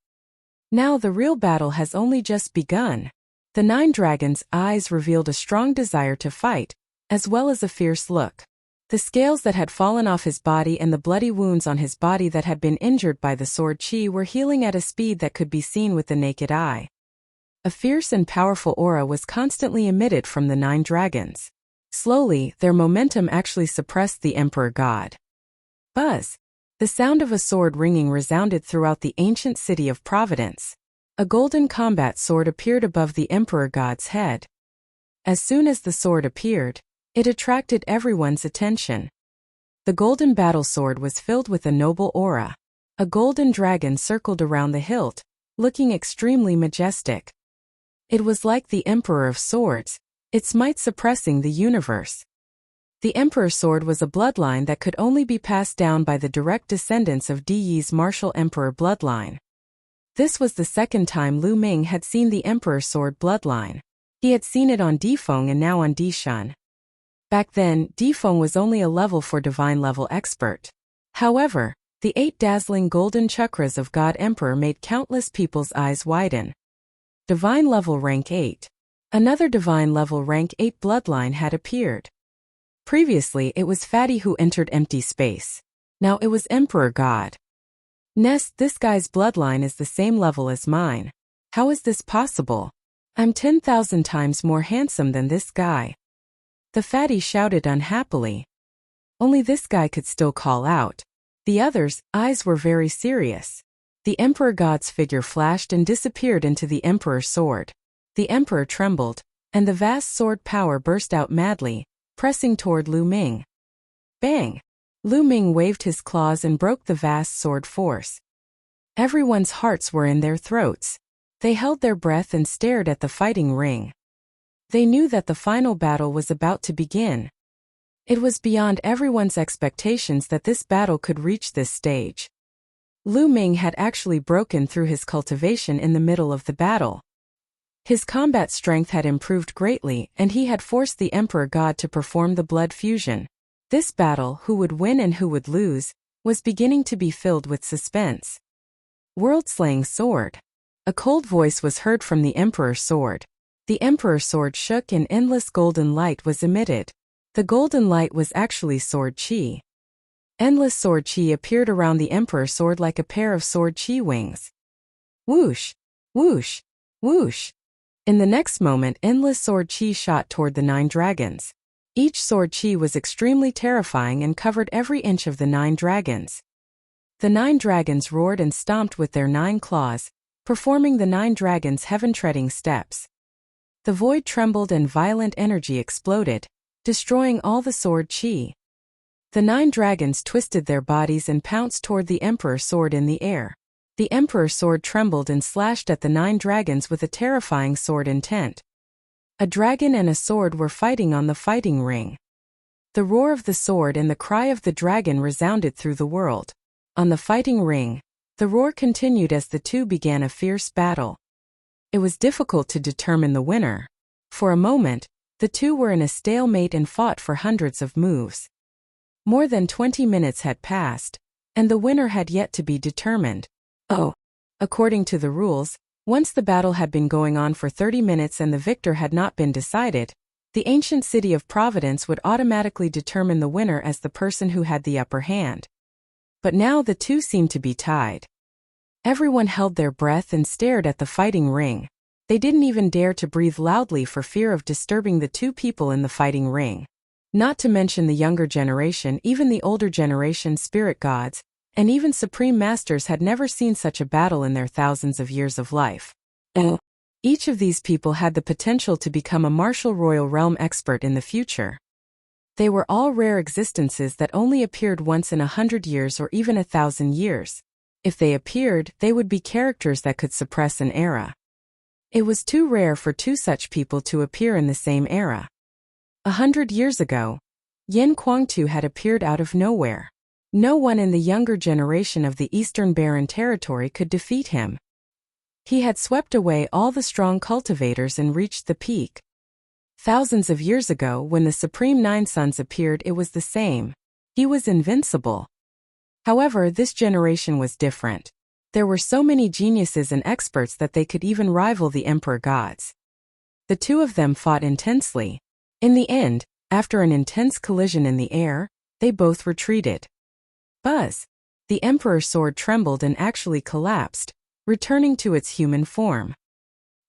S1: Now the real battle has only just begun. The 9 dragons' eyes revealed a strong desire to fight, as well as a fierce look. The scales that had fallen off his body and the bloody wounds on his body that had been injured by the sword chi were healing at a speed that could be seen with the naked eye. A fierce and powerful aura was constantly emitted from the 9 dragons. Slowly, their momentum actually suppressed the Emperor God. Buzz! The sound of a sword ringing resounded throughout the ancient city of Providence. A golden combat sword appeared above the Emperor God's head. As soon as the sword appeared, it attracted everyone's attention. The golden battle sword was filled with a noble aura. A golden dragon circled around the hilt, looking extremely majestic. It was like the Emperor of Swords, its might suppressing the universe. The Emperor's sword was a bloodline that could only be passed down by the direct descendants of Di Yi's martial Emperor bloodline. This was the second time Lu Ming had seen the Emperor's sword bloodline. He had seen it on Di Feng and now on Di Shan. Back then, Di Feng was only a level 4 divine level expert. However, the 8 dazzling golden chakras of God Emperor made countless people's eyes widen. Divine level rank 8. Another divine level rank 8 bloodline had appeared. Previously it was Fatty who entered empty space. Now it was Emperor God. Nest, this guy's bloodline is the same level as mine. How is this possible? I'm 10,000 times more handsome than this guy. The fatty shouted unhappily. Only this guy could still call out. The others' eyes were very serious. The Emperor God's figure flashed and disappeared into the Emperor's sword. The Emperor trembled, and the vast sword power burst out madly, pressing toward Lu Ming. Bang! Lu Ming waved his claws and broke the vast sword force. Everyone's hearts were in their throats. They held their breath and stared at the fighting ring. They knew that the final battle was about to begin. It was beyond everyone's expectations that this battle could reach this stage. Lu Ming had actually broken through his cultivation in the middle of the battle. His combat strength had improved greatly and he had forced the Emperor God to perform the blood fusion. This battle, who would win and who would lose, was beginning to be filled with suspense. World-slaying sword. A cold voice was heard from the Emperor's sword. The Emperor's sword shook and endless golden light was emitted. The golden light was actually sword chi. Endless sword chi appeared around the Emperor's sword like a pair of sword chi wings. Whoosh! Whoosh! Whoosh! In the next moment, endless sword chi shot toward the 9 dragons. Each sword chi was extremely terrifying and covered every inch of the 9 dragons. The 9 dragons roared and stomped with their 9 claws, performing the 9 dragons' heaven-treading steps. The void trembled and violent energy exploded, destroying all the sword chi. The 9 dragons twisted their bodies and pounced toward the Emperor's sword in the air. The Emperor's sword trembled and slashed at the 9 dragons with a terrifying sword intent. A dragon and a sword were fighting on the fighting ring. The roar of the sword and the cry of the dragon resounded through the world. On the fighting ring, The roar continued as the two began a fierce battle. It was difficult to determine the winner. For a moment, the two were in a stalemate and fought for hundreds of moves. More than 20 minutes had passed, and the winner had yet to be determined. According to the rules, once the battle had been going on for 30 minutes and the victor had not been decided, the ancient city of Providence would automatically determine the winner as the person who had the upper hand. But now the two seemed to be tied. Everyone held their breath and stared at the fighting ring. They didn't even dare to breathe loudly for fear of disturbing the two people in the fighting ring. Not to mention the younger generation, even the older generation spirit gods, and even supreme masters had never seen such a battle in their thousands of years of life. Each of these people had the potential to become a martial royal realm expert in the future. They were all rare existences that only appeared once in 100 years or even 1,000 years. If they appeared, they would be characters that could suppress an era. It was too rare for two such people to appear in the same era. 100 years ago, Yin Kuangtu had appeared out of nowhere. No one in the younger generation of the Eastern Barren Territory could defeat him. He had swept away all the strong cultivators and reached the peak. Thousands of years ago, when the Supreme Nine Sons appeared, it was the same. He was invincible. However, this generation was different. There were so many geniuses and experts that they could even rival the Emperor gods. The two of them fought intensely. In the end, after an intense collision in the air, they both retreated. Buzz! The Emperor's sword trembled and actually collapsed, returning to its human form.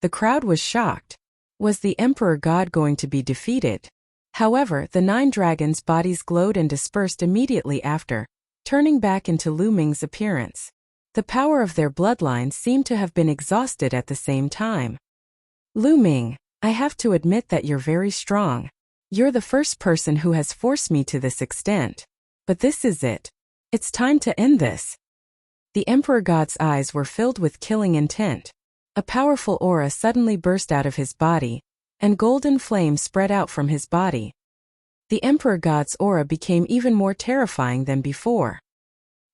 S1: The crowd was shocked. Was the Emperor God going to be defeated? However, the 9 dragons' bodies glowed and dispersed immediately after, turning back into Lu Ming's appearance. The power of their bloodline seemed to have been exhausted at the same time. Lu Ming, I have to admit that you're very strong. You're the first person who has forced me to this extent. But this is it. It's time to end this. The Emperor God's eyes were filled with killing intent. A powerful aura suddenly burst out of his body, and golden flames spread out from his body. The Emperor God's aura became even more terrifying than before.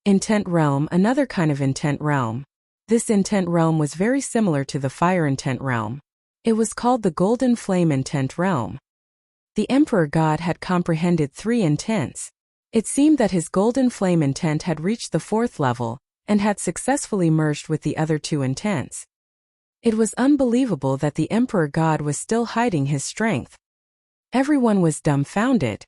S1: Intent realm, another kind of intent realm. This intent realm was very similar to the fire intent realm. It was called the golden flame intent realm. The Emperor God had comprehended 3 intents. It seemed that his golden flame intent had reached the 4th level, and had successfully merged with the other 2 intents. It was unbelievable that the Emperor God was still hiding his strength. Everyone was dumbfounded.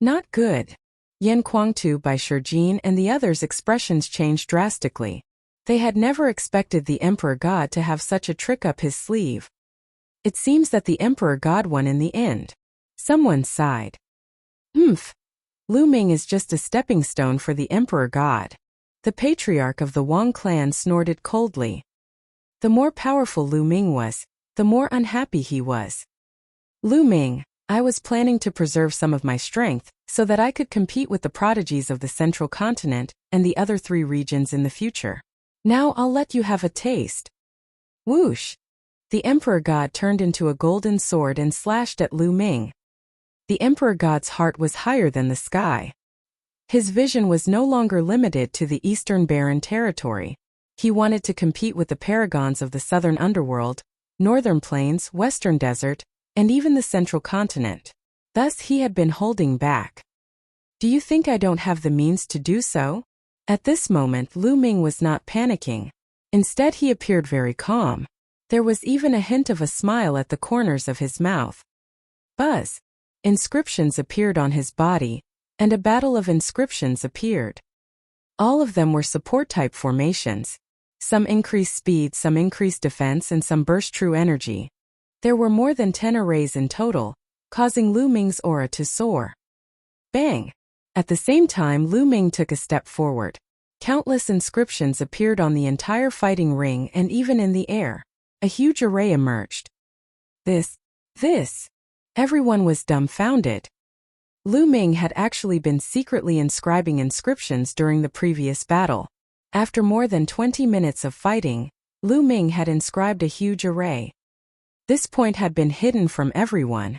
S1: Not good. Yin Kuangtu by Shijin and the others' expressions changed drastically. They had never expected the Emperor God to have such a trick up his sleeve. It seems that the Emperor God won in the end. Someone sighed. Lu Ming is just a stepping stone for the Emperor God. The patriarch of the Wang clan snorted coldly. The more powerful Lu Ming was, the more unhappy he was. Lu Ming, I was planning to preserve some of my strength, so that I could compete with the prodigies of the Central Continent and the other 3 regions in the future. Now I'll let you have a taste. Whoosh! The Emperor God turned into a golden sword and slashed at Lu Ming. The Emperor God's heart was higher than the sky. His vision was no longer limited to the Eastern Barren Territory. He wanted to compete with the paragons of the Southern Underworld, Northern Plains, Western Desert, and even the Central Continent. Thus he had been holding back. Do you think I don't have the means to do so? At this moment Lu Ming was not panicking. Instead he appeared very calm. There was even a hint of a smile at the corners of his mouth. Buzz! Inscriptions appeared on his body, and a battle of inscriptions appeared. All of them were support-type formations. Some increased speed, some increased defense, and some burst true energy. There were more than 10 arrays in total, causing Lu Ming's aura to soar. Bang! At the same time Lu Ming took a step forward. Countless inscriptions appeared on the entire fighting ring and even in the air. A huge array emerged. This. Everyone was dumbfounded. Lu Ming had actually been secretly inscribing inscriptions during the previous battle. After more than 20 minutes of fighting, Lu Ming had inscribed a huge array. This point had been hidden from everyone.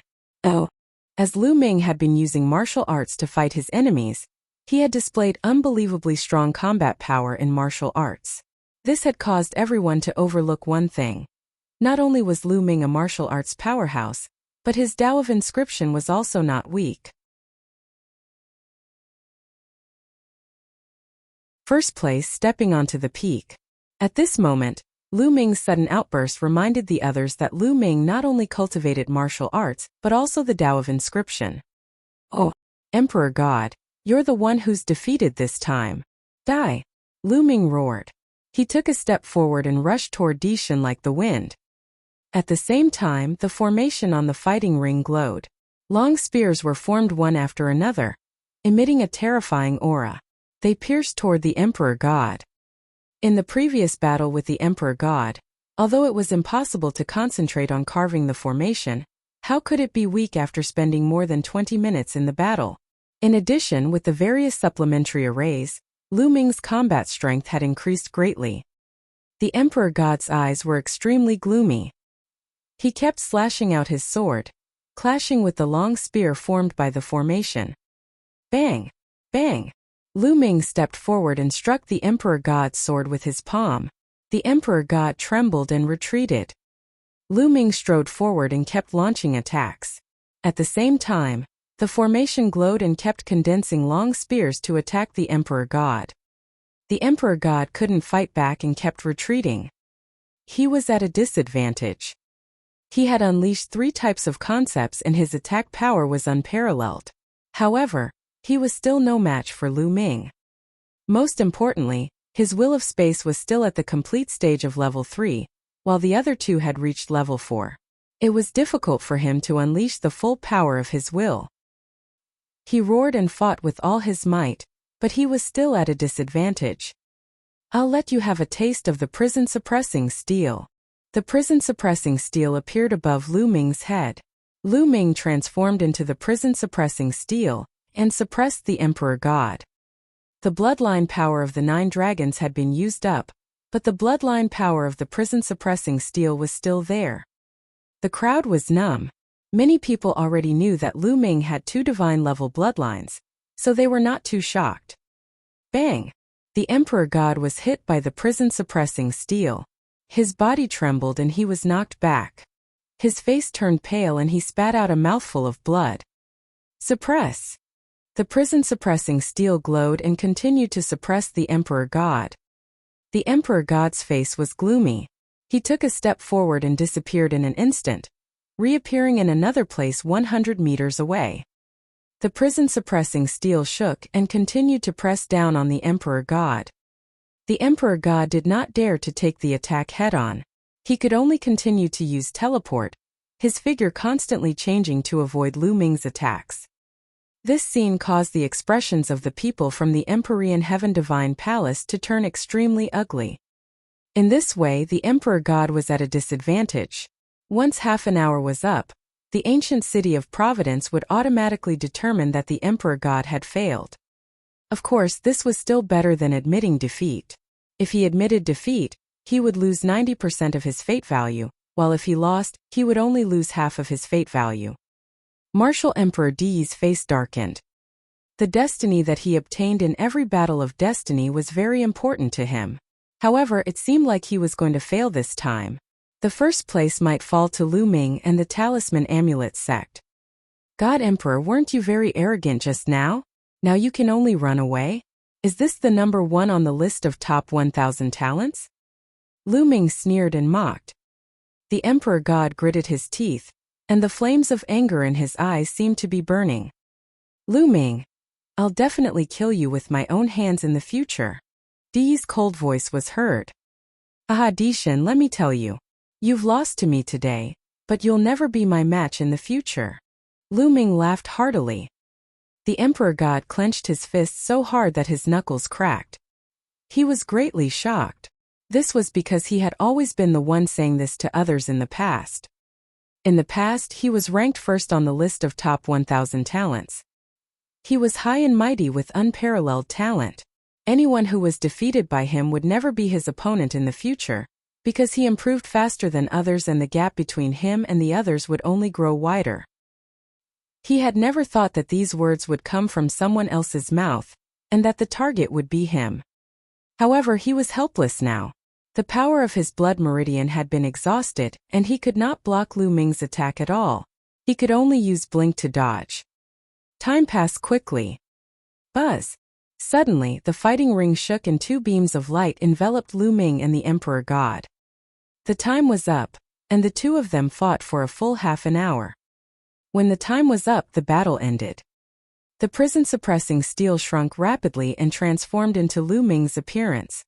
S1: As Lu Ming had been using martial arts to fight his enemies, He had displayed unbelievably strong combat power in martial arts. This had caused everyone to overlook one thing. Not only was Lu Ming a martial arts powerhouse, but his Tao of inscription was also not weak. First place, stepping onto the peak. At this moment, Lu Ming's sudden outburst reminded the others that Lu Ming not only cultivated martial arts, but also the Tao of inscription. "Oh, Emperor God, you're the one who's defeated this time." "Die!" Lu Ming roared. He took a step forward and rushed toward Dishan like the wind. At the same time, the formation on the fighting ring glowed. Long spears were formed one after another, emitting a terrifying aura. They pierced toward the Emperor God. In the previous battle with the Emperor God, although it was impossible to concentrate on carving the formation, how could it be weak after spending more than 20 minutes in the battle? In addition, with the various supplementary arrays, Lu Ming's combat strength had increased greatly. The Emperor God's eyes were extremely gloomy. He kept slashing out his sword, clashing with the long spear formed by the formation. Bang! Bang! Lu Ming stepped forward and struck the Emperor God's sword with his palm. The Emperor God trembled and retreated. Lu Ming strode forward and kept launching attacks. At the same time, the formation glowed and kept condensing long spears to attack the Emperor God. The Emperor God couldn't fight back and kept retreating. He was at a disadvantage. He had unleashed 3 types of concepts and his attack power was unparalleled. However, he was still no match for Lu Ming. Most importantly, his will of space was still at the complete stage of level 3, while the other 2 had reached level 4. It was difficult for him to unleash the full power of his will. He roared and fought with all his might, but he was still at a disadvantage. "I'll let you have a taste of the prison-suppressing steel." The prison-suppressing steel appeared above Lu Ming's head. Lu Ming transformed into the prison-suppressing steel and suppressed the Emperor God. The bloodline power of the 9 dragons had been used up, but the bloodline power of the prison-suppressing steel was still there. The crowd was numb. Many people already knew that Lu Ming had 2 divine-level bloodlines, so they were not too shocked. Bang! The Emperor God was hit by the prison-suppressing steel. His body trembled and he was knocked back. His face turned pale and he spat out a mouthful of blood. Suppress! The prison-suppressing steel glowed and continued to suppress the Emperor God. The Emperor God's face was gloomy. He took a step forward and disappeared in an instant, reappearing in another place 100 meters away. The prison-suppressing steel shook and continued to press down on the Emperor God. The Emperor God did not dare to take the attack head-on. He could only continue to use teleport, his figure constantly changing to avoid Lu Ming's attacks. This scene caused the expressions of the people from the Empyrean Heaven Divine Palace to turn extremely ugly. In this way, the Emperor God was at a disadvantage. Once half an hour was up, the ancient city of Providence would automatically determine that the Emperor God had failed. Of course, this was still better than admitting defeat. If he admitted defeat, he would lose 90% of his fate value, while if he lost, he would only lose half of his fate value. Martial Emperor Di's face darkened. The destiny that he obtained in every battle of destiny was very important to him. However, it seemed like he was going to fail this time. The first place might fall to Lu Ming and the Talisman Amulet sect. God Emperor, weren't you very arrogant just now? Now you can only run away? Is this the number 1 on the list of top 1,000 talents? Lu Ming sneered and mocked. The Emperor God gritted his teeth, and the flames of anger in his eyes seemed to be burning. Lu Ming, I'll definitely kill you with my own hands in the future. Di's cold voice was heard. Aha, Dishan, let me tell you. You've lost to me today, but you'll never be my match in the future. Lu Ming laughed heartily. The Emperor God clenched his fists so hard that his knuckles cracked. He was greatly shocked. This was because he had always been the one saying this to others in the past. In the past, he was ranked first on the list of top 1,000 talents. He was high and mighty with unparalleled talent. Anyone who was defeated by him would never be his opponent in the future, because he improved faster than others and the gap between him and the others would only grow wider. He had never thought that these words would come from someone else's mouth, and that the target would be him. However, he was helpless now. The power of his blood meridian had been exhausted, and he could not block Lu Ming's attack at all. He could only use blink to dodge. Time passed quickly. Buzz! Suddenly, the fighting ring shook and two beams of light enveloped Lu Ming and the Emperor God. The time was up, and the two of them fought for a full half an hour. When the time was up, the battle ended. The prison-suppressing steel shrunk rapidly and transformed into Lu Ming's appearance.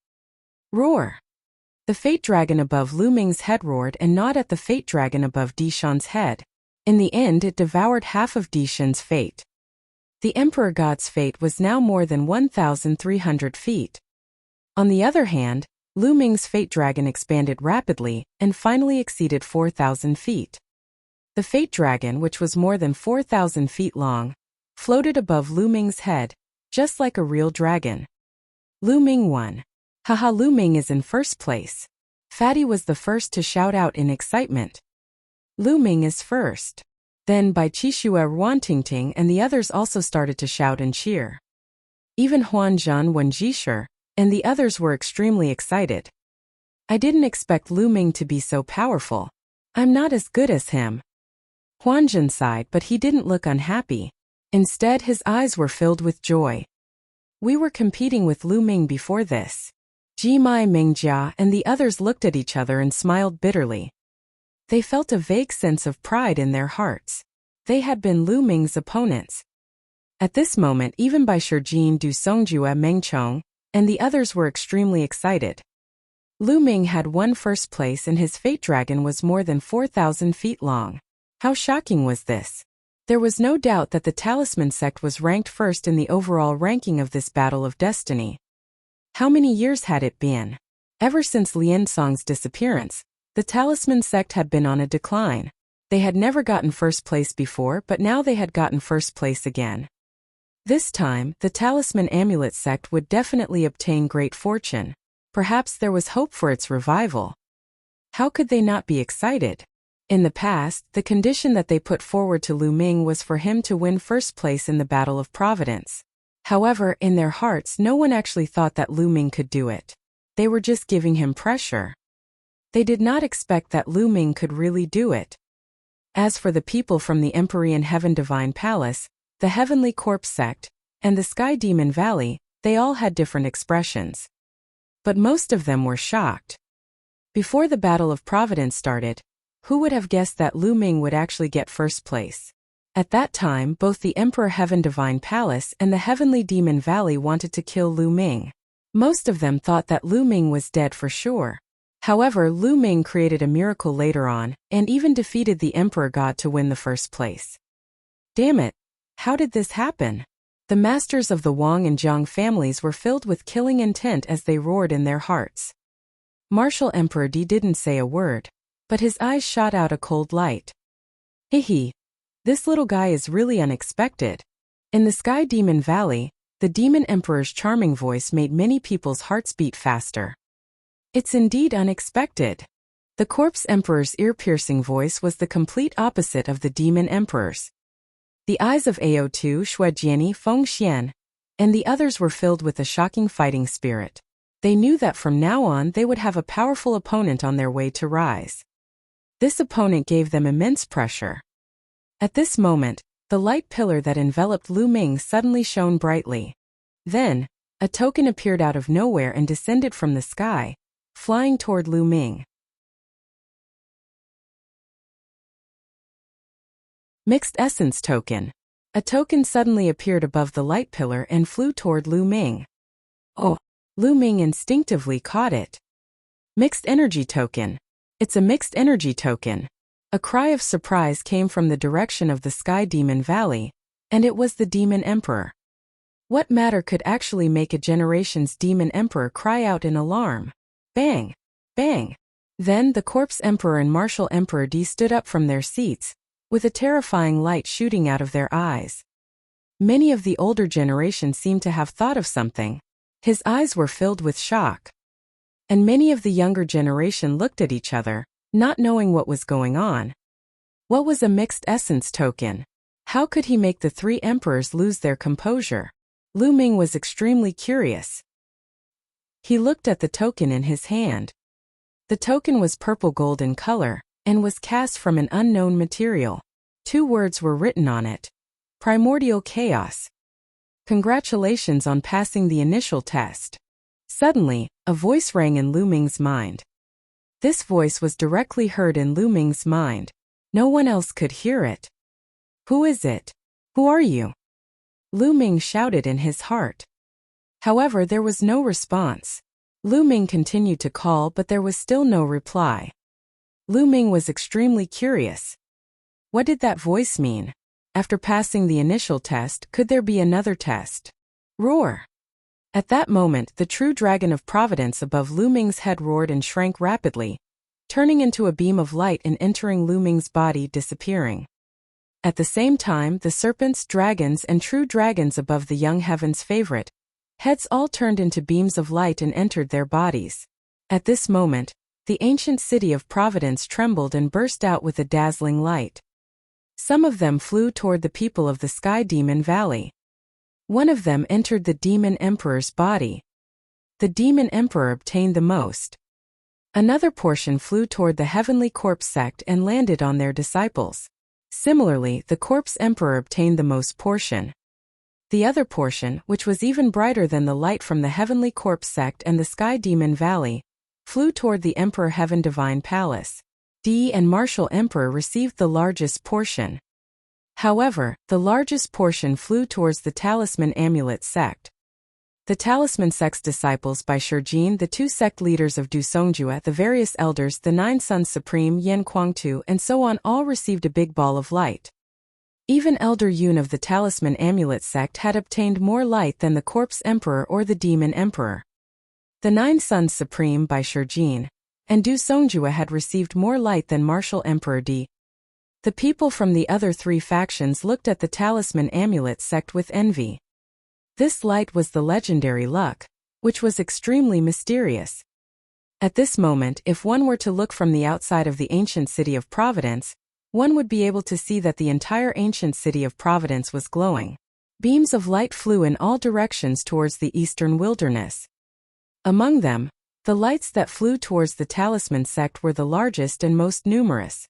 S1: Roar! The fate dragon above Lu Ming's head roared and gnawed at the fate dragon above Dishan's head. In the end, it devoured half of Dishan's fate. The Emperor God's fate was now more than 1,300 feet. On the other hand, Lu Ming's fate dragon expanded rapidly and finally exceeded 4,000 feet. The fate dragon, which was more than 4,000 feet long, floated above Lu Ming's head, just like a real dragon. Lu Ming won. Haha, Lu Ming is in first place. Fatty was the first to shout out in excitement. Lu Ming is first. Then Bai Qixue, Ruantingting and the others also started to shout and cheer. Even Huan Zhan, Wen Jisher, and the others were extremely excited. I didn't expect Lu Ming to be so powerful. I'm not as good as him. Huan Zhan sighed, but he didn't look unhappy. Instead, his eyes were filled with joy. We were competing with Lu Ming before this. Ji Mai, Mingjia, and the others looked at each other and smiled bitterly. They felt a vague sense of pride in their hearts. They had been Lu Ming's opponents. At this moment, even Bai Shijin, Du Songjue, Mengchong, and the others were extremely excited. Lu Ming had won first place and his fate dragon was more than 4,000 feet long. How shocking was this? There was no doubt that the Talisman sect was ranked first in the overall ranking of this battle of destiny. How many years had it been? Ever since Lian Song's disappearance, the Talisman sect had been on a decline. They had never gotten first place before, but now they had gotten first place again. This time, the Talisman Amulet sect would definitely obtain great fortune. Perhaps there was hope for its revival. How could they not be excited? In the past, the condition that they put forward to Lu Ming was for him to win first place in the Battle of Providence. However, in their hearts, no one actually thought that Lu Ming could do it. They were just giving him pressure. They did not expect that Lu Ming could really do it. As for the people from the Empyrean Heaven Divine Palace, the Heavenly Corpse sect, and the Sky Demon Valley, they all had different expressions. But most of them were shocked. Before the Battle of Providence started, who would have guessed that Lu Ming would actually get first place? At that time, both the Emperor Heaven Divine Palace and the Heavenly Demon Valley wanted to kill Lu Ming. Most of them thought that Lu Ming was dead for sure. However, Lu Ming created a miracle later on, and even defeated the Emperor God to win the first place. Damn it! How did this happen? The masters of the Wang and Jiang families were filled with killing intent as they roared in their hearts. Martial Emperor Di didn't say a word, but his eyes shot out a cold light. Hehe. This little guy is really unexpected. In the Sky Demon Valley, the Demon Emperor's charming voice made many people's hearts beat faster. It's indeed unexpected. The Corpse Emperor's ear-piercing voice was the complete opposite of the Demon Emperor's. The eyes of Ao2, Shuejiani, Feng Xian, and the others were filled with a shocking fighting spirit. They knew that from now on they would have a powerful opponent on their way to rise. This opponent gave them immense pressure. At this moment, the light pillar that enveloped Lu Ming suddenly shone brightly. Then, a token appeared out of nowhere and descended from the sky, flying toward Lu Ming. Mixed Essence Token. A token suddenly appeared above the light pillar and flew toward Lu Ming. Oh! Lu Ming instinctively caught it. Mixed Energy Token. It's a Mixed Energy Token. A cry of surprise came from the direction of the Sky Demon Valley, and it was the Demon Emperor. What matter could actually make a generation's Demon Emperor cry out in alarm? Bang! Bang! Then the Corpse Emperor and Martial Emperor Di stood up from their seats, with a terrifying light shooting out of their eyes. Many of the older generation seemed to have thought of something. His eyes were filled with shock. And many of the younger generation looked at each other, not knowing what was going on. What was a Mixed Essence Token? How could he make the three emperors lose their composure? Lu Ming was extremely curious. He looked at the token in his hand. The token was purple gold in color, and was cast from an unknown material. 2 words were written on it. Primordial Chaos. Congratulations on passing the initial test. Suddenly, a voice rang in Lu Ming's mind. This voice was directly heard in Lu Ming's mind. No one else could hear it. Who is it? Who are you? Lu Ming shouted in his heart. However, there was no response. Lu Ming continued to call, but there was still no reply. Lu Ming was extremely curious. What did that voice mean? After passing the initial test, could there be another test? Roar! At that moment, the true dragon of providence above Lu Ming's head roared and shrank rapidly, turning into a beam of light and entering Lu Ming's body, disappearing. At the same time, the serpents, dragons, and true dragons above the young heaven's favorite heads all turned into beams of light and entered their bodies. At this moment, the ancient city of Providence trembled and burst out with a dazzling light. Some of them flew toward the people of the Sky Demon Valley. One of them entered the Demon Emperor's body. The Demon Emperor obtained the most. Another portion flew toward the Heavenly Corpse sect and landed on their disciples. Similarly, the Corpse Emperor obtained the most portion. The other portion, which was even brighter than the light from the Heavenly Corpse sect and the Sky Demon Valley, flew toward the Emperor Heaven Divine Palace. And Martial Emperor received the largest portion. However, the largest portion flew towards the Talisman Amulet sect. The Talisman sect's disciples by Shijin, the 2 sect leaders of Du Songjue, the various elders, the 9 Sons Supreme, Yan Kuangtu, and so on, all received a big ball of light. Even Elder Yun of the Talisman Amulet sect had obtained more light than the Corpse Emperor or the Demon Emperor. The 9 Sons Supreme by Shijin and Du Songjue had received more light than Martial Emperor D. The people from the other 3 factions looked at the Talisman Amulet sect with envy. This light was the legendary luck, which was extremely mysterious. At this moment, if one were to look from the outside of the ancient city of Providence, one would be able to see that the entire ancient city of Providence was glowing. Beams of light flew in all directions towards the eastern wilderness. Among them, the lights that flew towards the Talisman sect were the largest and most numerous.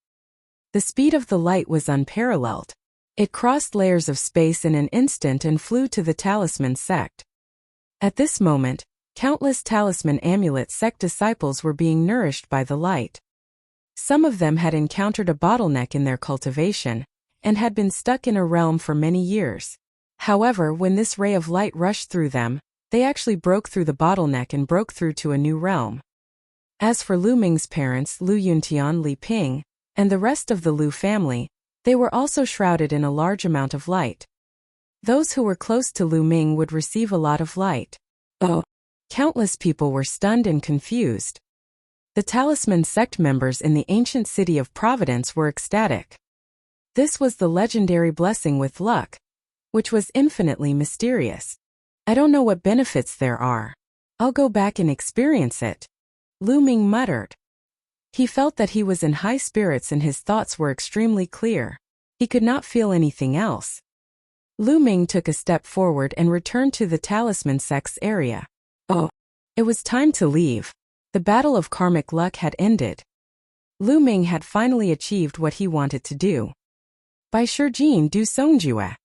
S1: The speed of the light was unparalleled. It crossed layers of space in an instant and flew to the Talisman sect. At this moment, countless Talisman Amulet sect disciples were being nourished by the light. Some of them had encountered a bottleneck in their cultivation, and had been stuck in a realm for many years. However, when this ray of light rushed through them, they actually broke through the bottleneck and broke through to a new realm. As for Lu Ming's parents, Lu Yuntian, Li Ping, and the rest of the Lu family, they were also shrouded in a large amount of light. Those who were close to Lu Ming would receive a lot of light. Countless people were stunned and confused. The Talisman sect members in the ancient city of Providence were ecstatic. This was the legendary blessing with luck, which was infinitely mysterious. I don't know what benefits there are. I'll go back and experience it. Lu Ming muttered. He felt that he was in high spirits and his thoughts were extremely clear. He could not feel anything else. Lu Ming took a step forward and returned to the Talisman sect's area. It was time to leave. The battle of karmic luck had ended. Lu Ming had finally achieved what he wanted to do. By Shijin Du Songjue.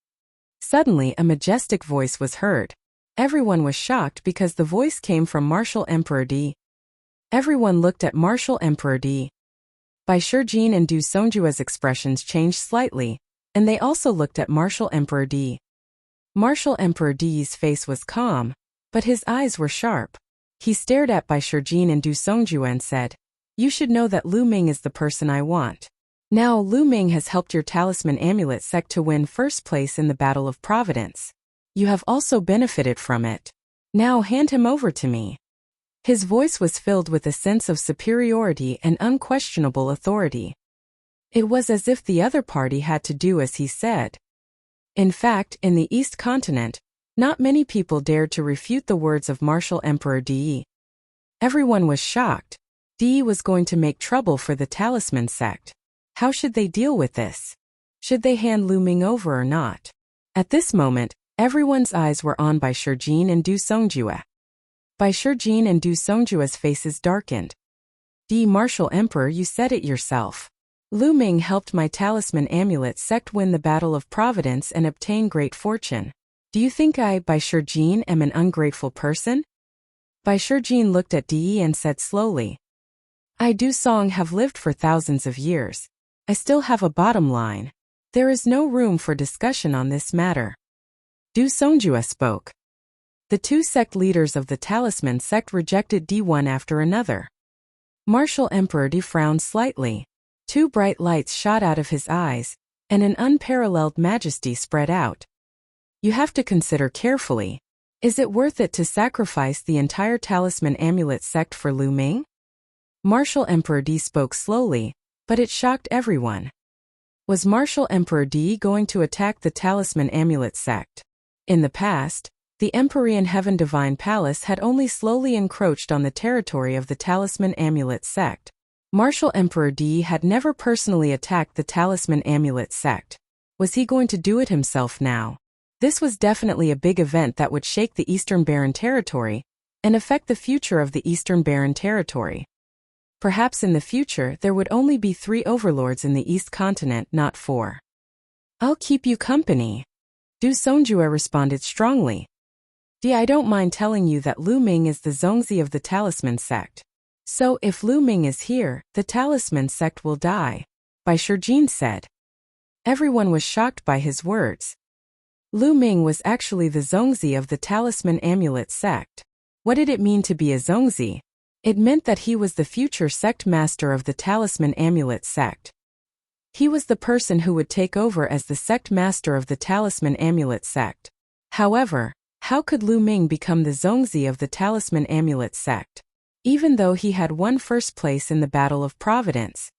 S1: Suddenly a majestic voice was heard. Everyone was shocked because the voice came from Martial Emperor D. Everyone looked at Martial Emperor D. By Shijin and Du Songjue's expressions changed slightly, and they also looked at Martial Emperor D. Martial Emperor D's face was calm, but his eyes were sharp. He stared at Bai Shijin and Du Songjue and said, "You should know that Lu Ming is the person I want. Now Lu Ming has helped your Talisman Amulet sect to win first place in the Battle of Providence. You have also benefited from it. Now hand him over to me." His voice was filled with a sense of superiority and unquestionable authority. It was as if the other party had to do as he said. In fact, in the East Continent, not many people dared to refute the words of Martial Emperor Di. Everyone was shocked. Di was going to make trouble for the Talisman sect. How should they deal with this? Should they hand Lu Ming over or not? At this moment, Everyone's eyes were on Bai Shijin and Du Songjue. Bai Shijin and Du Songjue's faces darkened. Martial Emperor, you said it yourself. Lu Ming helped my talisman amulet sect win the Battle of Providence and obtain great fortune. Do you think I, Bai Shijin, am an ungrateful person? Bai Shijin looked at Di and said slowly, I Du Song have lived for thousands of years. I still have a bottom line. There is no room for discussion on this matter. Du Songjue spoke. The two sect leaders of the talisman sect rejected Di one after another. Martial Emperor Di frowned slightly. Two bright lights shot out of his eyes, and an unparalleled majesty spread out. You have to consider carefully. Is it worth it to sacrifice the entire talisman amulet sect for Lu Ming? Martial Emperor Di spoke slowly, but it shocked everyone. Was Martial Emperor Di going to attack the talisman amulet sect? In the past, the Empyrean Heaven Divine Palace had only slowly encroached on the territory of the talisman amulet sect. Martial Emperor Di had never personally attacked the talisman amulet sect. Was he going to do it himself now? This was definitely a big event that would shake the Eastern Barren Territory and affect the future of the Eastern Barren Territory. Perhaps in the future there would only be 3 overlords in the East Continent, not 4. I'll keep you company. Du Songjue responded strongly. I don't mind telling you that Lu Ming is the Zongzi of the talisman sect. So if Lu Ming is here, the talisman sect will die, Bai Shijin said. Everyone was shocked by his words. Lu Ming was actually the Zongzi of the talisman amulet sect. What did it mean to be a Zongzi? It meant that he was the future sect master of the talisman amulet sect. He was the person who would take over as the sect master of the talisman amulet sect. However, how could Lu Ming become the Zongzi of the talisman amulet sect, even though he had won first place in the Battle of Providence?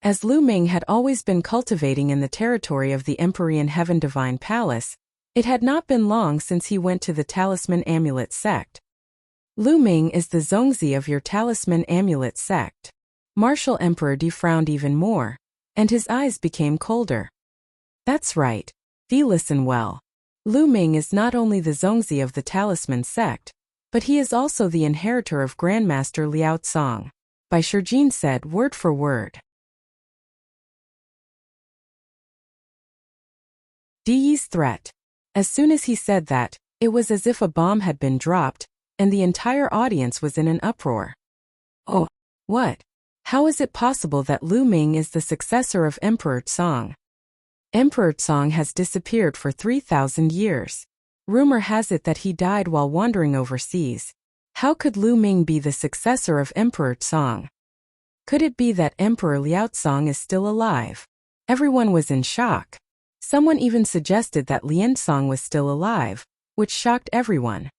S1: As Lu Ming had always been cultivating in the territory of the Empyrean Heaven Divine Palace, it had not been long since he went to the talisman amulet sect. Lu Ming is the Zongzi of your talisman amulet sect. Martial Emperor Di frowned even more, and his eyes became colder. That's right. Di, listen well. Lu Ming is not only the Zongzi of the talisman sect, but he is also the inheritor of Grandmaster Liao Tsong, Bai Shijin said word for word. Di's threat. As soon as he said that, it was as if a bomb had been dropped, and the entire audience was in an uproar. Oh, what? How is it possible that Lu Ming is the successor of Emperor Tsong? Emperor Tsong has disappeared for 3,000 years. Rumor has it that he died while wandering overseas. How could Lu Ming be the successor of Emperor Tsong? Could it be that Emperor Liao Tsong is still alive? Everyone was in shock. Someone even suggested that Lian Tsong was still alive, which shocked everyone.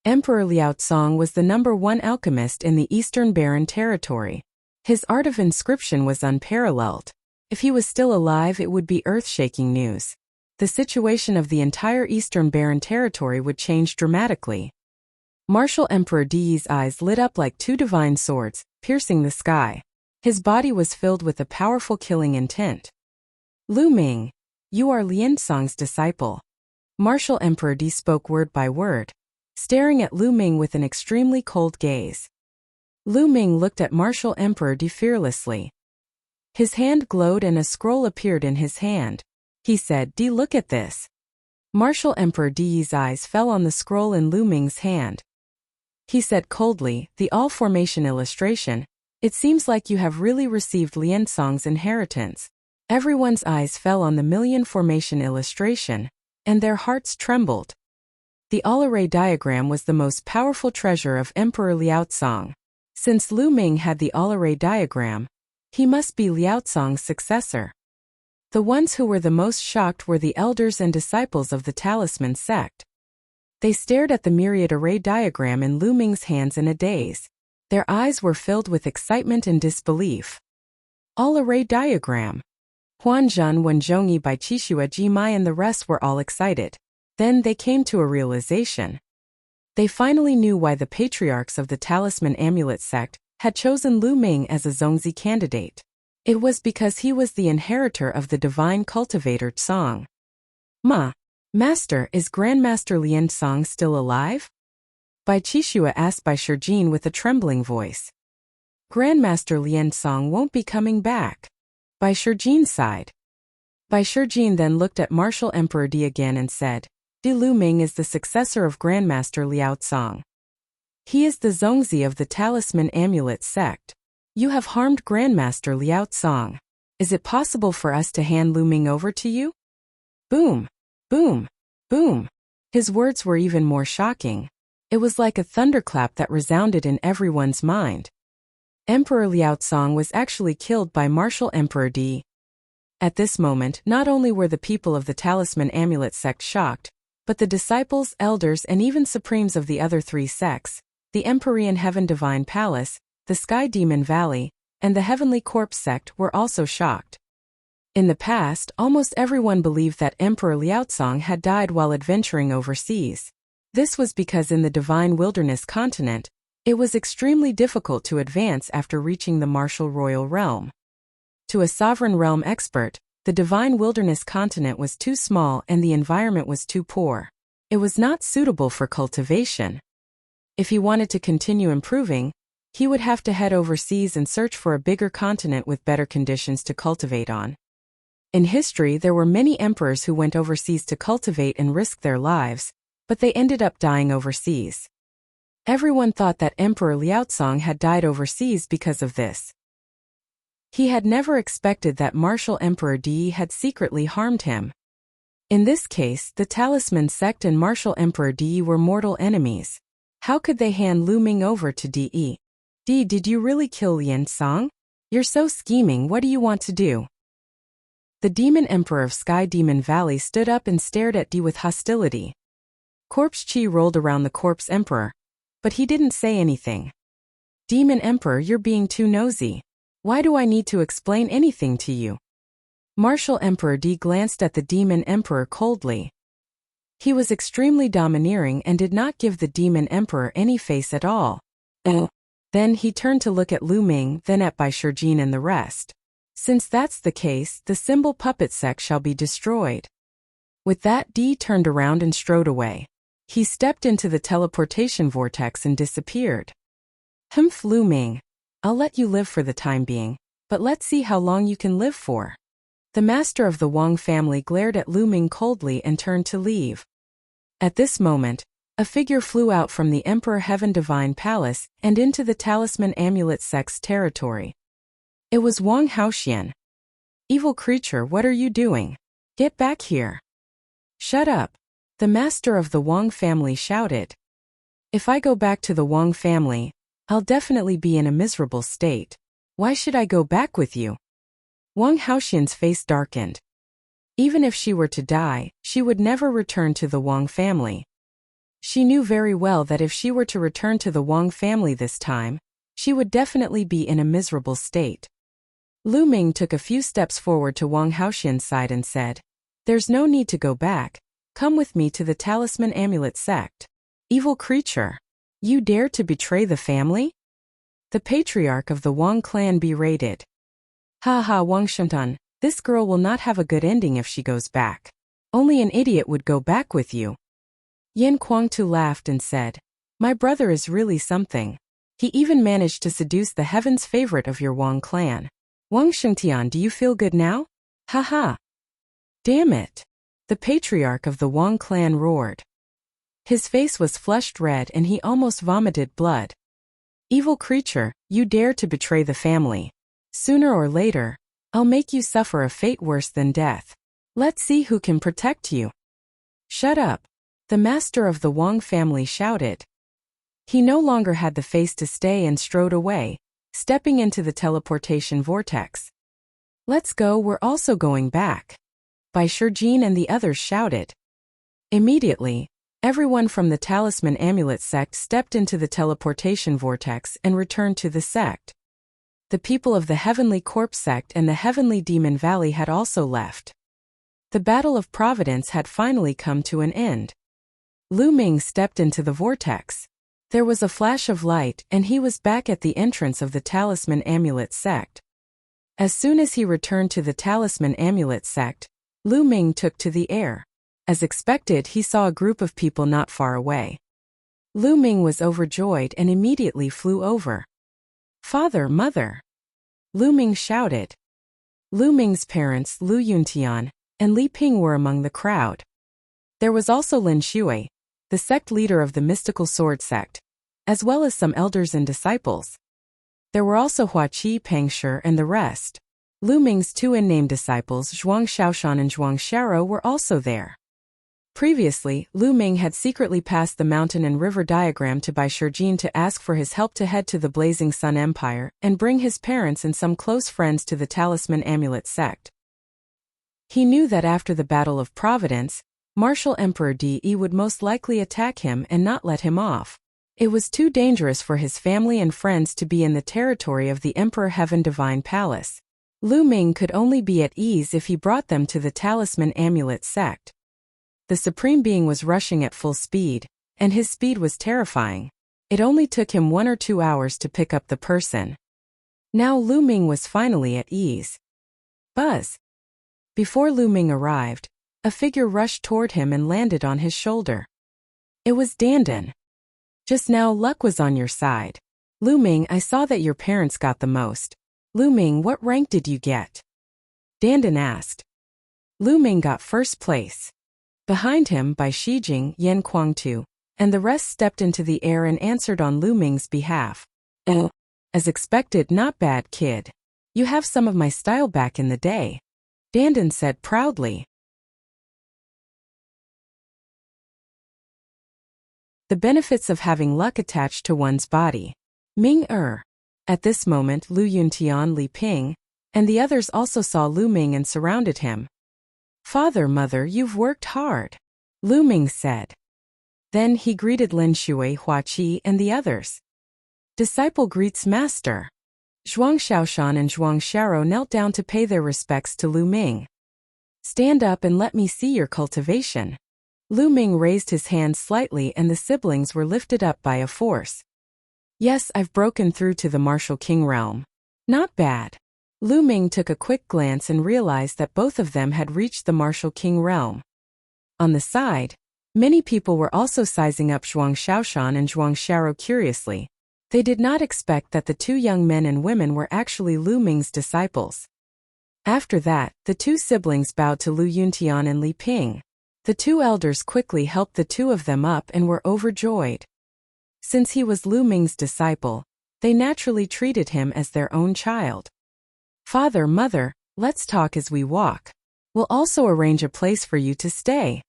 S1: Emperor Liao Tsong was the #1 alchemist in the Eastern Barren Territory. His art of inscription was unparalleled. If he was still alive, it would be earth-shaking news. The situation of the entire Eastern Barren Territory would change dramatically. Martial Emperor Di's eyes lit up like 2 divine swords, piercing the sky. His body was filled with a powerful killing intent. Lu Ming, you are Lian Tsong's disciple. Martial Emperor Di spoke word by word, staring at Lu Ming with an extremely cold gaze. Lu Ming looked at Martial Emperor Di fearlessly. His hand glowed and a scroll appeared in his hand. He said, Di, look at this. Martial Emperor Di's eyes fell on the scroll in Lu Ming's hand. He said coldly, the all-formation illustration. It seems like you have really received Lian Tsong's inheritance. Everyone's eyes fell on the million formation illustration, and their hearts trembled. The all-array diagram was the most powerful treasure of Emperor Liao Tsong. Since Lu Ming had the all-array diagram, he must be Liao Tsong's successor. The ones who were the most shocked were the elders and disciples of the talisman sect. They stared at the myriad array diagram in Lu Ming's hands in a daze. Their eyes were filled with excitement and disbelief. All-array diagram. Huanzhen, Wenzhongyi, Bai Qixue, Ji Mai and the rest were all excited. Then they came to a realization. They finally knew why the patriarchs of the talisman amulet sect had chosen Lu Ming as a Zongzi candidate. It was because he was the inheritor of the divine cultivator Tsong. Master, is Grandmaster Lian Song still alive? Bai Qixue asked Bai Shijin with a trembling voice. Grandmaster Lian Song won't be coming back. Bai Shijin sighed. Bai Shijin then looked at Martial Emperor Di again and said, Di Luming is the successor of Grandmaster Liao Song. He is the Zongzi of the Talisman Amulet sect. You have harmed Grandmaster Liao Song. Is it possible for us to hand Luming over to you? Boom! Boom! Boom! His words were even more shocking. It was like a thunderclap that resounded in everyone's mind. Emperor Liao Song was actually killed by Martial Emperor Di. At this moment, not only were the people of the Talisman Amulet sect shocked, but the disciples, elders, and even supremes of the other three sects, the Empyrean Heaven Divine Palace, the Sky Demon Valley, and the Heavenly Corpse sect were also shocked. In the past, almost everyone believed that Emperor Liao Song had died while adventuring overseas. This was because in the Divine Wilderness continent, it was extremely difficult to advance after reaching the martial royal realm. To a sovereign realm expert, the Divine Wilderness continent was too small and the environment was too poor. It was not suitable for cultivation. If he wanted to continue improving, he would have to head overseas and search for a bigger continent with better conditions to cultivate on. In history, there were many emperors who went overseas to cultivate and risk their lives, but they ended up dying overseas. Everyone thought that Emperor Liao Song had died overseas because of this. He had never expected that Martial Emperor Di had secretly harmed him. In this case, the Talisman sect and Martial Emperor Di were mortal enemies. How could they hand Luming over to Di? Di, did you really kill Lian Song? You're so scheming, what do you want to do? The Demon Emperor of Sky Demon Valley stood up and stared at Di with hostility. Corpse Chi rolled around the Corpse Emperor, but he didn't say anything. Demon Emperor, you're being too nosy. Why do I need to explain anything to you? Martial Emperor Di glanced at the Demon Emperor coldly. He was extremely domineering and did not give the Demon Emperor any face at all. Then he turned to look at Luming, then at Bai Shijin and the rest. Since that's the case, the symbol puppet sect shall be destroyed. With that, Di turned around and strode away. He stepped into the teleportation vortex and disappeared. Humph, Luming. I'll let you live for the time being, but let's see how long you can live for. The master of the Wang family glared at Luming coldly and turned to leave. At this moment, a figure flew out from the Emperor Heaven Divine Palace and into the Talisman Amulet sect's territory. It was Wang Haoxian. Evil creature, what are you doing? Get back here. Shut up. The master of the Wang family shouted. If I go back to the Wang family, I'll definitely be in a miserable state. Why should I go back with you? Wang Haoxian's face darkened. Even if she were to die, she would never return to the Wang family. She knew very well that if she were to return to the Wang family this time, she would definitely be in a miserable state. Luming took a few steps forward to Wang Haoxian's side and said, There's no need to go back. Come with me to the Talisman Amulet sect. Evil creature. You dare to betray the family? The patriarch of the Wang clan berated. Ha ha, Wang Shantan, this girl will not have a good ending if she goes back. Only an idiot would go back with you. Yan Kuangtu laughed and said, My brother is really something. He even managed to seduce the heaven's favorite of your Wang clan. Wang Shengtian, do you feel good now? Ha ha. Damn it. The patriarch of the Wang clan roared. His face was flushed red and he almost vomited blood. Evil creature, you dare to betray the family. Sooner or later, I'll make you suffer a fate worse than death. Let's see who can protect you. Shut up. The master of the Wang family shouted. He no longer had the face to stay and strode away, stepping into the teleportation vortex. Let's go, we're also going back. Bai Shijin and the others shouted. Immediately, everyone from the Talisman Amulet sect stepped into the teleportation vortex and returned to the sect. The people of the Heavenly Corpse sect and the Heavenly Demon Valley had also left. The Battle of Providence had finally come to an end. Luming stepped into the vortex. There was a flash of light and he was back at the entrance of the Talisman Amulet sect. As soon as he returned to the Talisman Amulet sect, Luming took to the air. As expected, he saw a group of people not far away. Lu Ming was overjoyed and immediately flew over. "Father, mother!" Lu Ming shouted. Lu Ming's parents, Lu Yuntian and Li Ping, were among the crowd. There was also Lin Shui, the sect leader of the mystical sword sect, as well as some elders and disciples. There were also Hua Qi, Peng Shi, and the rest. Lu Ming's two unnamed disciples, Zhuang Xiaoshan and Zhuang Xiaro, were also there. Previously, Lu Ming had secretly passed the mountain and river diagram to Bai Shijin to ask for his help to head to the Blazing Sun Empire and bring his parents and some close friends to the Talisman Amulet sect. He knew that after the Battle of Providence, Martial Emperor De would most likely attack him and not let him off. It was too dangerous for his family and friends to be in the territory of the Emperor Heaven Divine Palace. Lu Ming could only be at ease if he brought them to the Talisman Amulet sect. The Supreme Being was rushing at full speed, and his speed was terrifying. It only took him 1 or 2 hours to pick up the person. Now Lu Ming was finally at ease. Buzz! Before Lu Ming arrived, a figure rushed toward him and landed on his shoulder. It was Dandan. "Just now luck was on your side. Lu Ming, I saw that your parents got the most. Lu Ming, what rank did you get?" Dandan asked. Lu Ming got first place. Behind him, Bai Shijing, Yan Kuangtu, and the rest stepped into the air and answered on Lu Ming's behalf. "Oh, as expected, not bad, kid. You have some of my style back in the day," Dandan said proudly. The benefits of having luck attached to one's body. Ming-er. At this moment, Lu Yuntian, Li Ping, and the others also saw Lu Ming and surrounded him. "Father, mother, you've worked hard," Lu Ming said. Then he greeted Lin Shui, Hua Qi, and the others. "Disciple greets master." Zhuang Xiaoshan and Zhuang Xiaro knelt down to pay their respects to Lu Ming. "Stand up and let me see your cultivation." Lu Ming raised his hand slightly and the siblings were lifted up by a force. "Yes, I've broken through to the Martial King realm." "Not bad." Lu Ming took a quick glance and realized that both of them had reached the Martial King realm. On the side, many people were also sizing up Zhuang Xiaoshan and Zhuang Xiaro curiously. They did not expect that the two young men and women were actually Lu Ming's disciples. After that, the two siblings bowed to Lu Yuntian and Li Ping. The two elders quickly helped the two of them up and were overjoyed. Since he was Lu Ming's disciple, they naturally treated him as their own child. "Father, mother, let's talk as we walk. We'll also arrange a place for you to stay."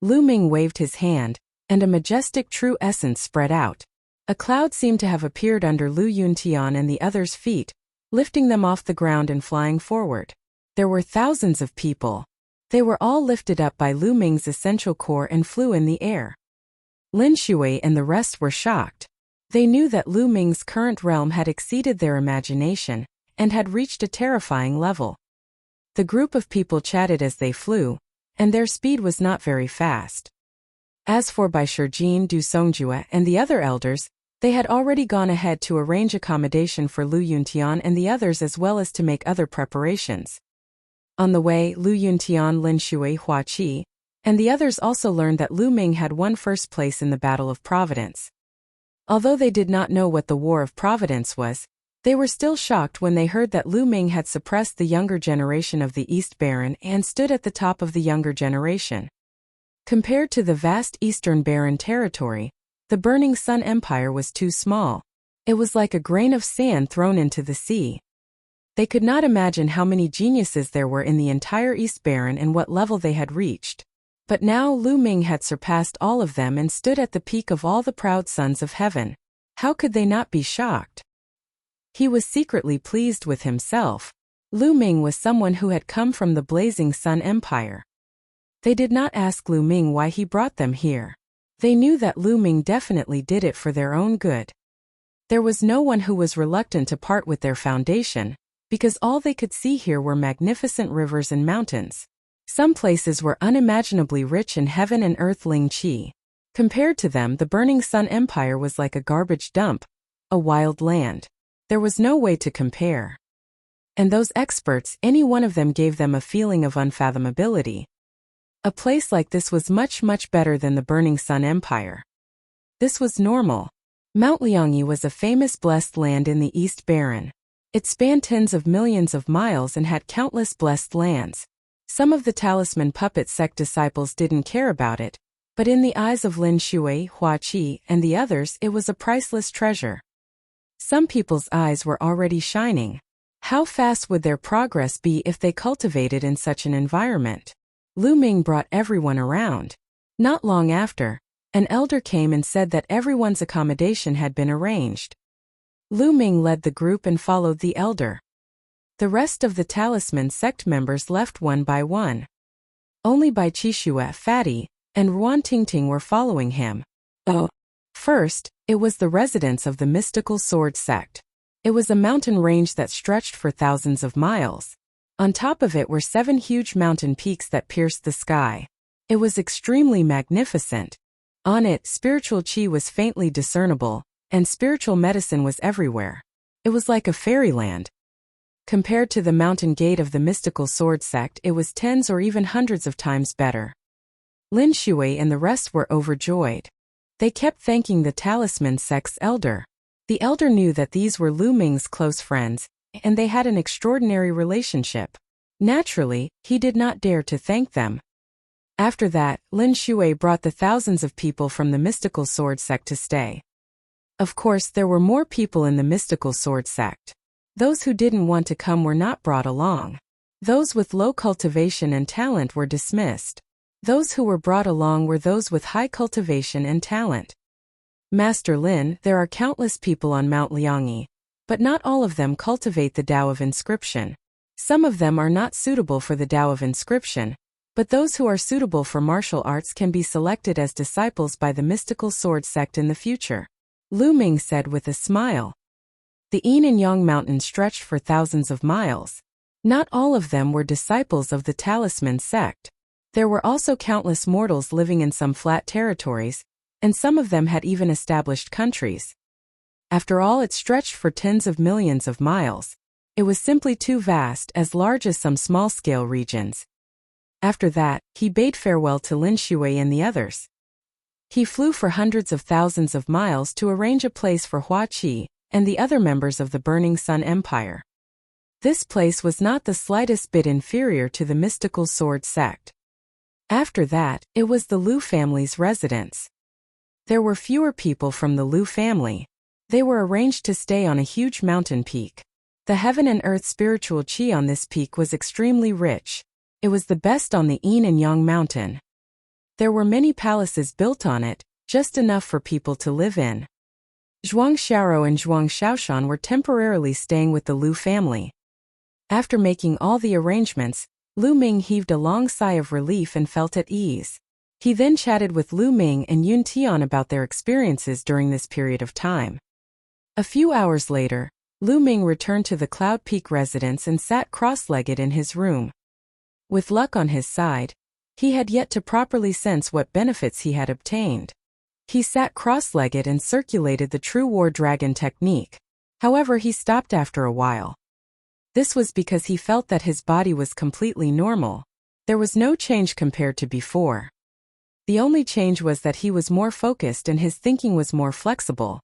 S1: Lu Ming waved his hand, and a majestic true essence spread out. A cloud seemed to have appeared under Lu Yuntian and the others' feet, lifting them off the ground and flying forward. There were thousands of people. They were all lifted up by Lu Ming's essential core and flew in the air. Lin Shui and the rest were shocked. They knew that Lu Ming's current realm had exceeded their imagination and had reached a terrifying level. The group of people chatted as they flew, and their speed was not very fast. As for Bai Shijin, Du Songjue, and the other elders, they had already gone ahead to arrange accommodation for Lu Yuntian and the others as well as to make other preparations. On the way, Lu Yuntian, Lin Shui, Hua Qi, and the others also learned that Lu Ming had won first place in the Battle of Providence. Although they did not know what the War of Providence was, they were still shocked when they heard that Lu Ming had suppressed the younger generation of the East Baron and stood at the top of the younger generation. Compared to the vast Eastern Baron territory, the Burning Sun Empire was too small. It was like a grain of sand thrown into the sea. They could not imagine how many geniuses there were in the entire East Baron and what level they had reached. But now Lu Ming had surpassed all of them and stood at the peak of all the proud sons of heaven. How could they not be shocked? He was secretly pleased with himself. Lu Ming was someone who had come from the Blazing Sun Empire. They did not ask Lu Ming why he brought them here. They knew that Lu Ming definitely did it for their own good. There was no one who was reluctant to part with their foundation, because all they could see here were magnificent rivers and mountains. Some places were unimaginably rich in heaven and earth Ling Qi. Compared to them, the Burning Sun Empire was like a garbage dump, a wild land. There was no way to compare. And those experts, any one of them gave them a feeling of unfathomability. A place like this was much, much better than the Burning Sun Empire. This was normal. Mount Liangyi was a famous blessed land in the East Baron. It spanned tens of millions of miles and had countless blessed lands. Some of the talisman puppet sect disciples didn't care about it, but in the eyes of Lin Shui, Hua Qi, and the others it was a priceless treasure. Some people's eyes were already shining. How fast would their progress be if they cultivated in such an environment? Lu Ming brought everyone around. Not long after, an elder came and said that everyone's accommodation had been arranged. Lu Ming led the group and followed the elder. The rest of the talisman sect members left one by one. Only Bai Qixue, Fatty, and Ruan Tingting were following him. First, it was the residence of the mystical sword sect. It was a mountain range that stretched for thousands of miles. On top of it were 7 huge mountain peaks that pierced the sky. It was extremely magnificent. On it, spiritual qi was faintly discernible, and spiritual medicine was everywhere. It was like a fairyland. Compared to the mountain gate of the mystical sword sect, it was tens or even hundreds of times better. Lin Shui and the rest were overjoyed. They kept thanking the talisman sect's elder. The elder knew that these were Lu Ming's close friends, and they had an extraordinary relationship. Naturally, he did not dare to thank them. After that, Lin Shui brought the thousands of people from the mystical sword sect to stay. Of course, there were more people in the mystical sword sect. Those who didn't want to come were not brought along. Those with low cultivation and talent were dismissed. Those who were brought along were those with high cultivation and talent. Master Lin, there are countless people on Mount Liangyi, but not all of them cultivate the Tao of Inscription. Some of them are not suitable for the Tao of Inscription, but those who are suitable for martial arts can be selected as disciples by the mystical sword sect in the future. Lu Ming said with a smile. The Yin and Yang Mountains stretched for thousands of miles. Not all of them were disciples of the talisman sect. There were also countless mortals living in some flat territories, and some of them had even established countries. After all, it stretched for tens of millions of miles. It was simply too vast, as large as some small-scale regions. After that, he bade farewell to Lin Shui and the others. He flew for hundreds of thousands of miles to arrange a place for Hua Qi and the other members of the Burning Sun Empire. This place was not the slightest bit inferior to the mystical sword sect. After that, it was the Lu family's residence. There were fewer people from the Lu family. They were arranged to stay on a huge mountain peak. The heaven and earth spiritual qi on this peak was extremely rich. It was the best on the Yin and Yang mountain. There were many palaces built on it, just enough for people to live in. Zhuang Xiaoro and Zhuang Xiaoshan were temporarily staying with the Lu family. After making all the arrangements, Lu Ming heaved a long sigh of relief and felt at ease. He then chatted with Lu Ming and Yun Tian about their experiences during this period of time. A few hours later, Lu Ming returned to the Cloud Peak residence and sat cross-legged in his room. With luck on his side, he had yet to properly sense what benefits he had obtained. He sat cross-legged and circulated the true war dragon technique. However, he stopped after a while. This was because he felt that his body was completely normal. There was no change compared to before. The only change was that he was more focused and his thinking was more flexible.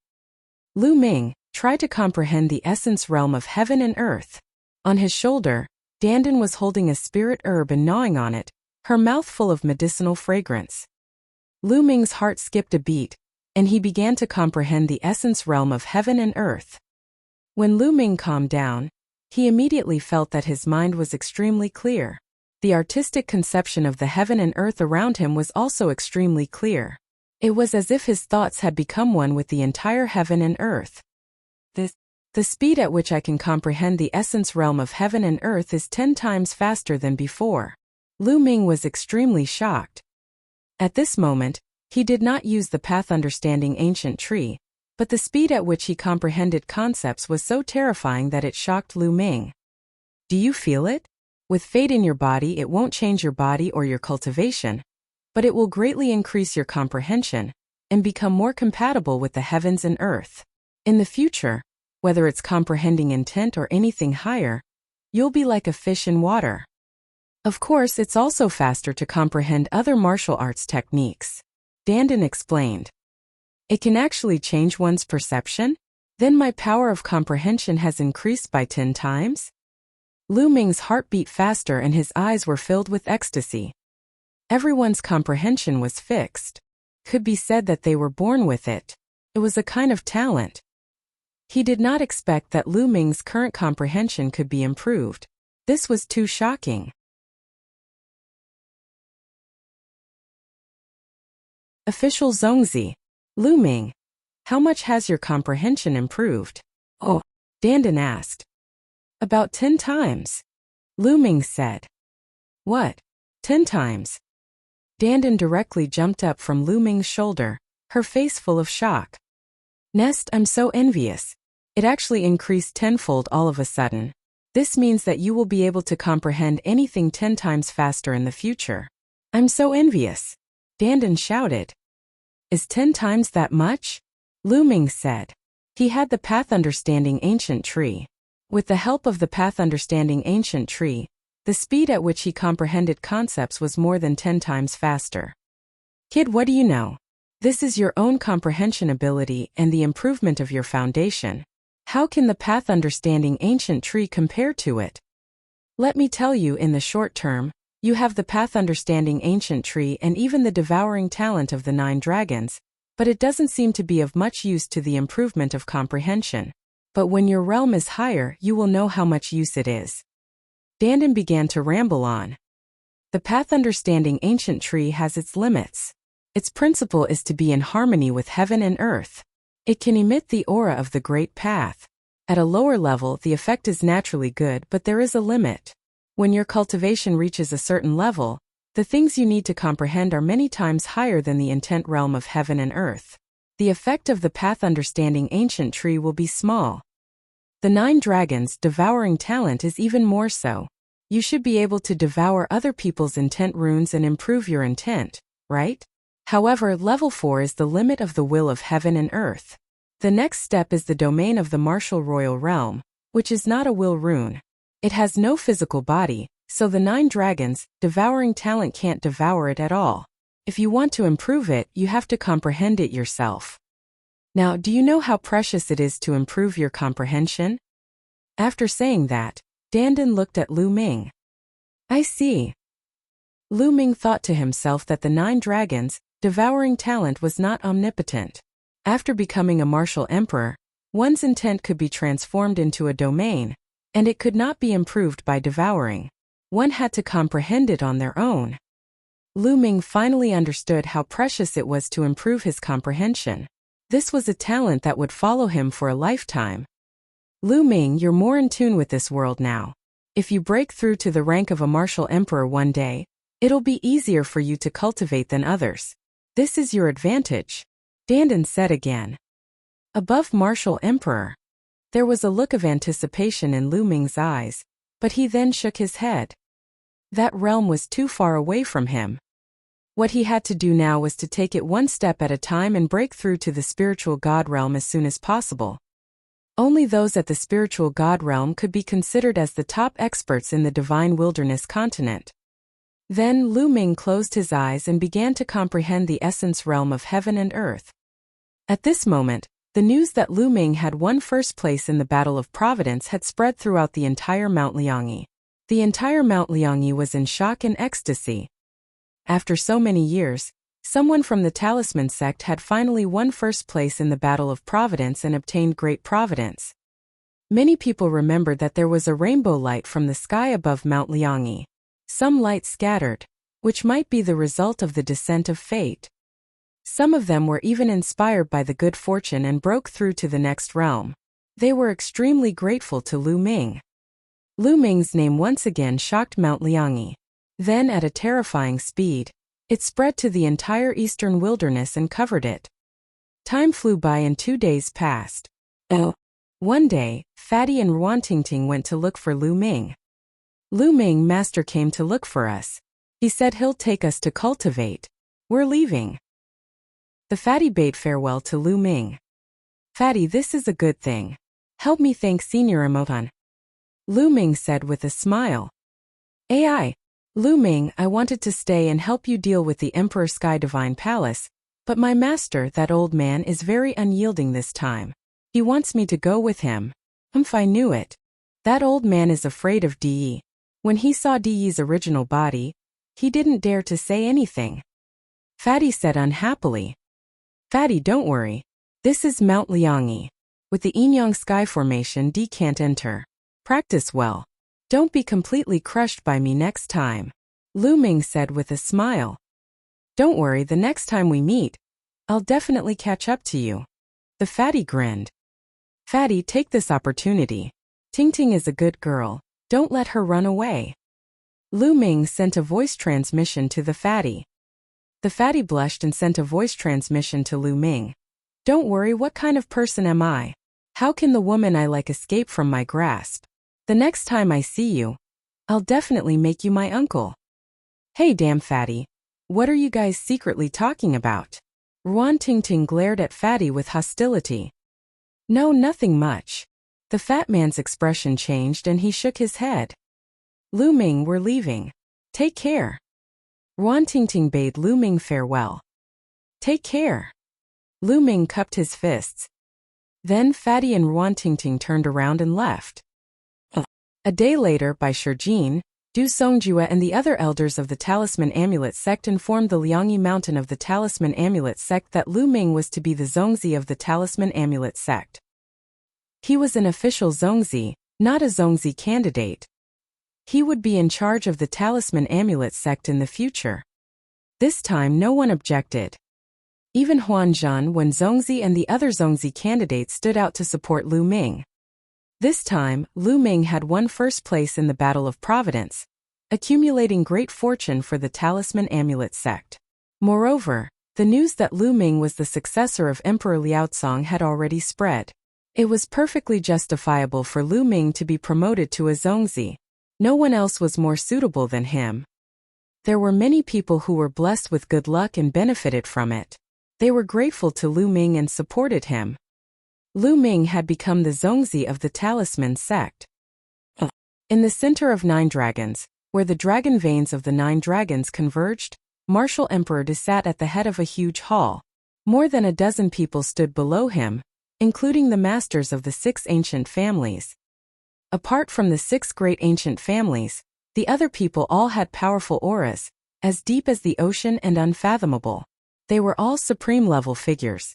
S1: Lu Ming tried to comprehend the essence realm of heaven and earth. On his shoulder, Dandan was holding a spirit herb and gnawing on it, her mouth full of medicinal fragrance. Lu Ming's heart skipped a beat, and he began to comprehend the essence realm of heaven and earth. When Lu Ming calmed down, he immediately felt that his mind was extremely clear. The artistic conception of the heaven and earth around him was also extremely clear. It was as if his thoughts had become one with the entire heaven and earth. The speed at which I can comprehend the essence realm of heaven and earth is 10 times faster than before. Lu Ming was extremely shocked. At this moment, he did not use the path understanding ancient tree, but the speed at which he comprehended concepts was so terrifying that it shocked Lu Ming. Do you feel it? With fate in your body, it won't change your body or your cultivation, but it will greatly increase your comprehension and become more compatible with the heavens and earth. In the future, whether it's comprehending intent or anything higher, you'll be like a fish in water. Of course, it's also faster to comprehend other martial arts techniques. Dandin explained. It can actually change one's perception? Then my power of comprehension has increased by 10 times? Lu Ming's heart beat faster and his eyes were filled with ecstasy. Everyone's comprehension was fixed. Could be said that they were born with it. It was a kind of talent. He did not expect that Lu Ming's current comprehension could be improved. This was too shocking. Official Zongzi. Lu Ming, how much has your comprehension improved? Oh, Dandin asked. About 10 times. Lu Ming said. What? 10 times? Dandin directly jumped up from Lu Ming's shoulder, her face full of shock. Nest, I'm so envious. It actually increased tenfold all of a sudden. This means that you will be able to comprehend anything 10 times faster in the future. I'm so envious. Dandin shouted. Is 10 times that much? Lu Ming said. He had the Path Understanding Ancient Tree. With the help of the Path Understanding Ancient Tree, the speed at which he comprehended concepts was more than 10 times faster. Kid, what do you know? This is your own comprehension ability and the improvement of your foundation. How can the Path Understanding Ancient Tree compare to it? Let me tell you, in the short term, you have the Path Understanding Ancient Tree and even the devouring talent of the 9 dragons, but it doesn't seem to be of much use to the improvement of comprehension. But when your realm is higher, you will know how much use it is. Dandin began to ramble on. The Path Understanding Ancient Tree has its limits. Its principle is to be in harmony with heaven and earth. It can emit the aura of the Great Path. At a lower level, the effect is naturally good, but there is a limit. When your cultivation reaches a certain level, the things you need to comprehend are many times higher than the intent realm of heaven and earth. The effect of the Path Understanding Ancient Tree will be small. The 9 dragons' devouring talent is even more so. You should be able to devour other people's intent runes and improve your intent, right? However, level 4 is the limit of the will of heaven and earth. The next step is the domain of the martial royal realm, which is not a will rune. It has no physical body, so the 9 dragons' devouring talent can't devour it at all. If you want to improve it, you have to comprehend it yourself. Now, do you know how precious it is to improve your comprehension? After saying that, Dandin looked at Lu Ming. I see. Lu Ming thought to himself that the 9 dragons' devouring talent was not omnipotent. After becoming a martial emperor, one's intent could be transformed into a domain, and it could not be improved by devouring. One had to comprehend it on their own. Lu Ming finally understood how precious it was to improve his comprehension. This was a talent that would follow him for a lifetime. Lu Ming, you're more in tune with this world now. If you break through to the rank of a martial emperor one day, it'll be easier for you to cultivate than others. This is your advantage. Dandin said again. Above martial emperor. There was a look of anticipation in Lu Ming's eyes, but he then shook his head. That realm was too far away from him. What he had to do now was to take it one step at a time and break through to the spiritual God realm as soon as possible. Only those at the spiritual God realm could be considered as the top experts in the divine wilderness continent. Then Lu Ming closed his eyes and began to comprehend the essence realm of heaven and earth. At this moment, the news that Lu Ming had won first place in the Battle of Providence had spread throughout the entire Mount Liangyi. The entire Mount Liangyi was in shock and ecstasy. After so many years, someone from the Talisman sect had finally won first place in the Battle of Providence and obtained great providence. Many people remembered that there was a rainbow light from the sky above Mount Liangyi. Some light scattered, which might be the result of the descent of fate. Some of them were even inspired by the good fortune and broke through to the next realm. They were extremely grateful to Lu Ming. Lu Ming's name once again shocked Mount Liangyi. Then, at a terrifying speed, it spread to the entire eastern wilderness and covered it. Time flew by and 2 days passed. One day, Fatty and Ruantingting went to look for Lu Ming. Lu Ming, master came to look for us. He said he'll take us to cultivate. We're leaving. The Fatty bade farewell to Lu Ming. Fatty, this is a good thing. Help me thank Senior Emoton. Lu Ming said with a smile. AI. Lu Ming, I wanted to stay and help you deal with the Emperor Sky Divine Palace, but my master, that old man, is very unyielding this time. He wants me to go with him. I knew it. That old man is afraid of De. When he saw De's original body, he didn't dare to say anything. Fatty said unhappily. Fatty, don't worry. This is Mount Liangyi. With the Yinyang sky formation, De can't enter. Practice well. Don't be completely crushed by me next time. Lu Ming said with a smile. Don't worry, the next time we meet, I'll definitely catch up to you. The fatty grinned. Fatty, take this opportunity. Ting is a good girl. Don't let her run away. Lu Ming sent a voice transmission to the fatty. The fatty blushed and sent a voice transmission to Lu Ming. Don't worry, what kind of person am I? How can the woman I like escape from my grasp? The next time I see you, I'll definitely make you my uncle. Hey damn fatty, what are you guys secretly talking about? Ruan Ting glared at Fatty with hostility. No, nothing much. The fat man's expression changed and he shook his head. Lu Ming, we're leaving. Take care. Ruan Ting bade Lu Ming farewell. Take care. Lu Ming cupped his fists. Then Fatty and Ruan Ting turned around and left. A day later, by Shijin, Du Songjue and the other elders of the Talisman Amulet sect informed the Liangyi Mountain of the Talisman Amulet sect that Lu Ming was to be the Zongzi of the Talisman Amulet sect. He was an official Zongzi, not a Zongzi candidate. He would be in charge of the Talisman Amulet sect in the future. This time no one objected. Even Huan Zhan, when Zongzi and the other Zongzi candidates stood out to support Lu Ming. This time, Lu Ming had won first place in the Battle of Providence, accumulating great fortune for the Talisman Amulet sect. Moreover, the news that Lu Ming was the successor of Emperor Liaocong had already spread. It was perfectly justifiable for Lu Ming to be promoted to a Zongzi. No one else was more suitable than him. There were many people who were blessed with good luck and benefited from it. They were grateful to Lu Ming and supported him. Lu Ming had become the Zongzi of the Talisman sect. In the center of 9 dragons, where the dragon veins of the 9 dragons converged, Martial Emperor De sat at the head of a huge hall. More than a dozen people stood below him, including the masters of the 6 ancient families. Apart from the 6 great ancient families, the other people all had powerful auras, as deep as the ocean and unfathomable. They were all supreme-level figures.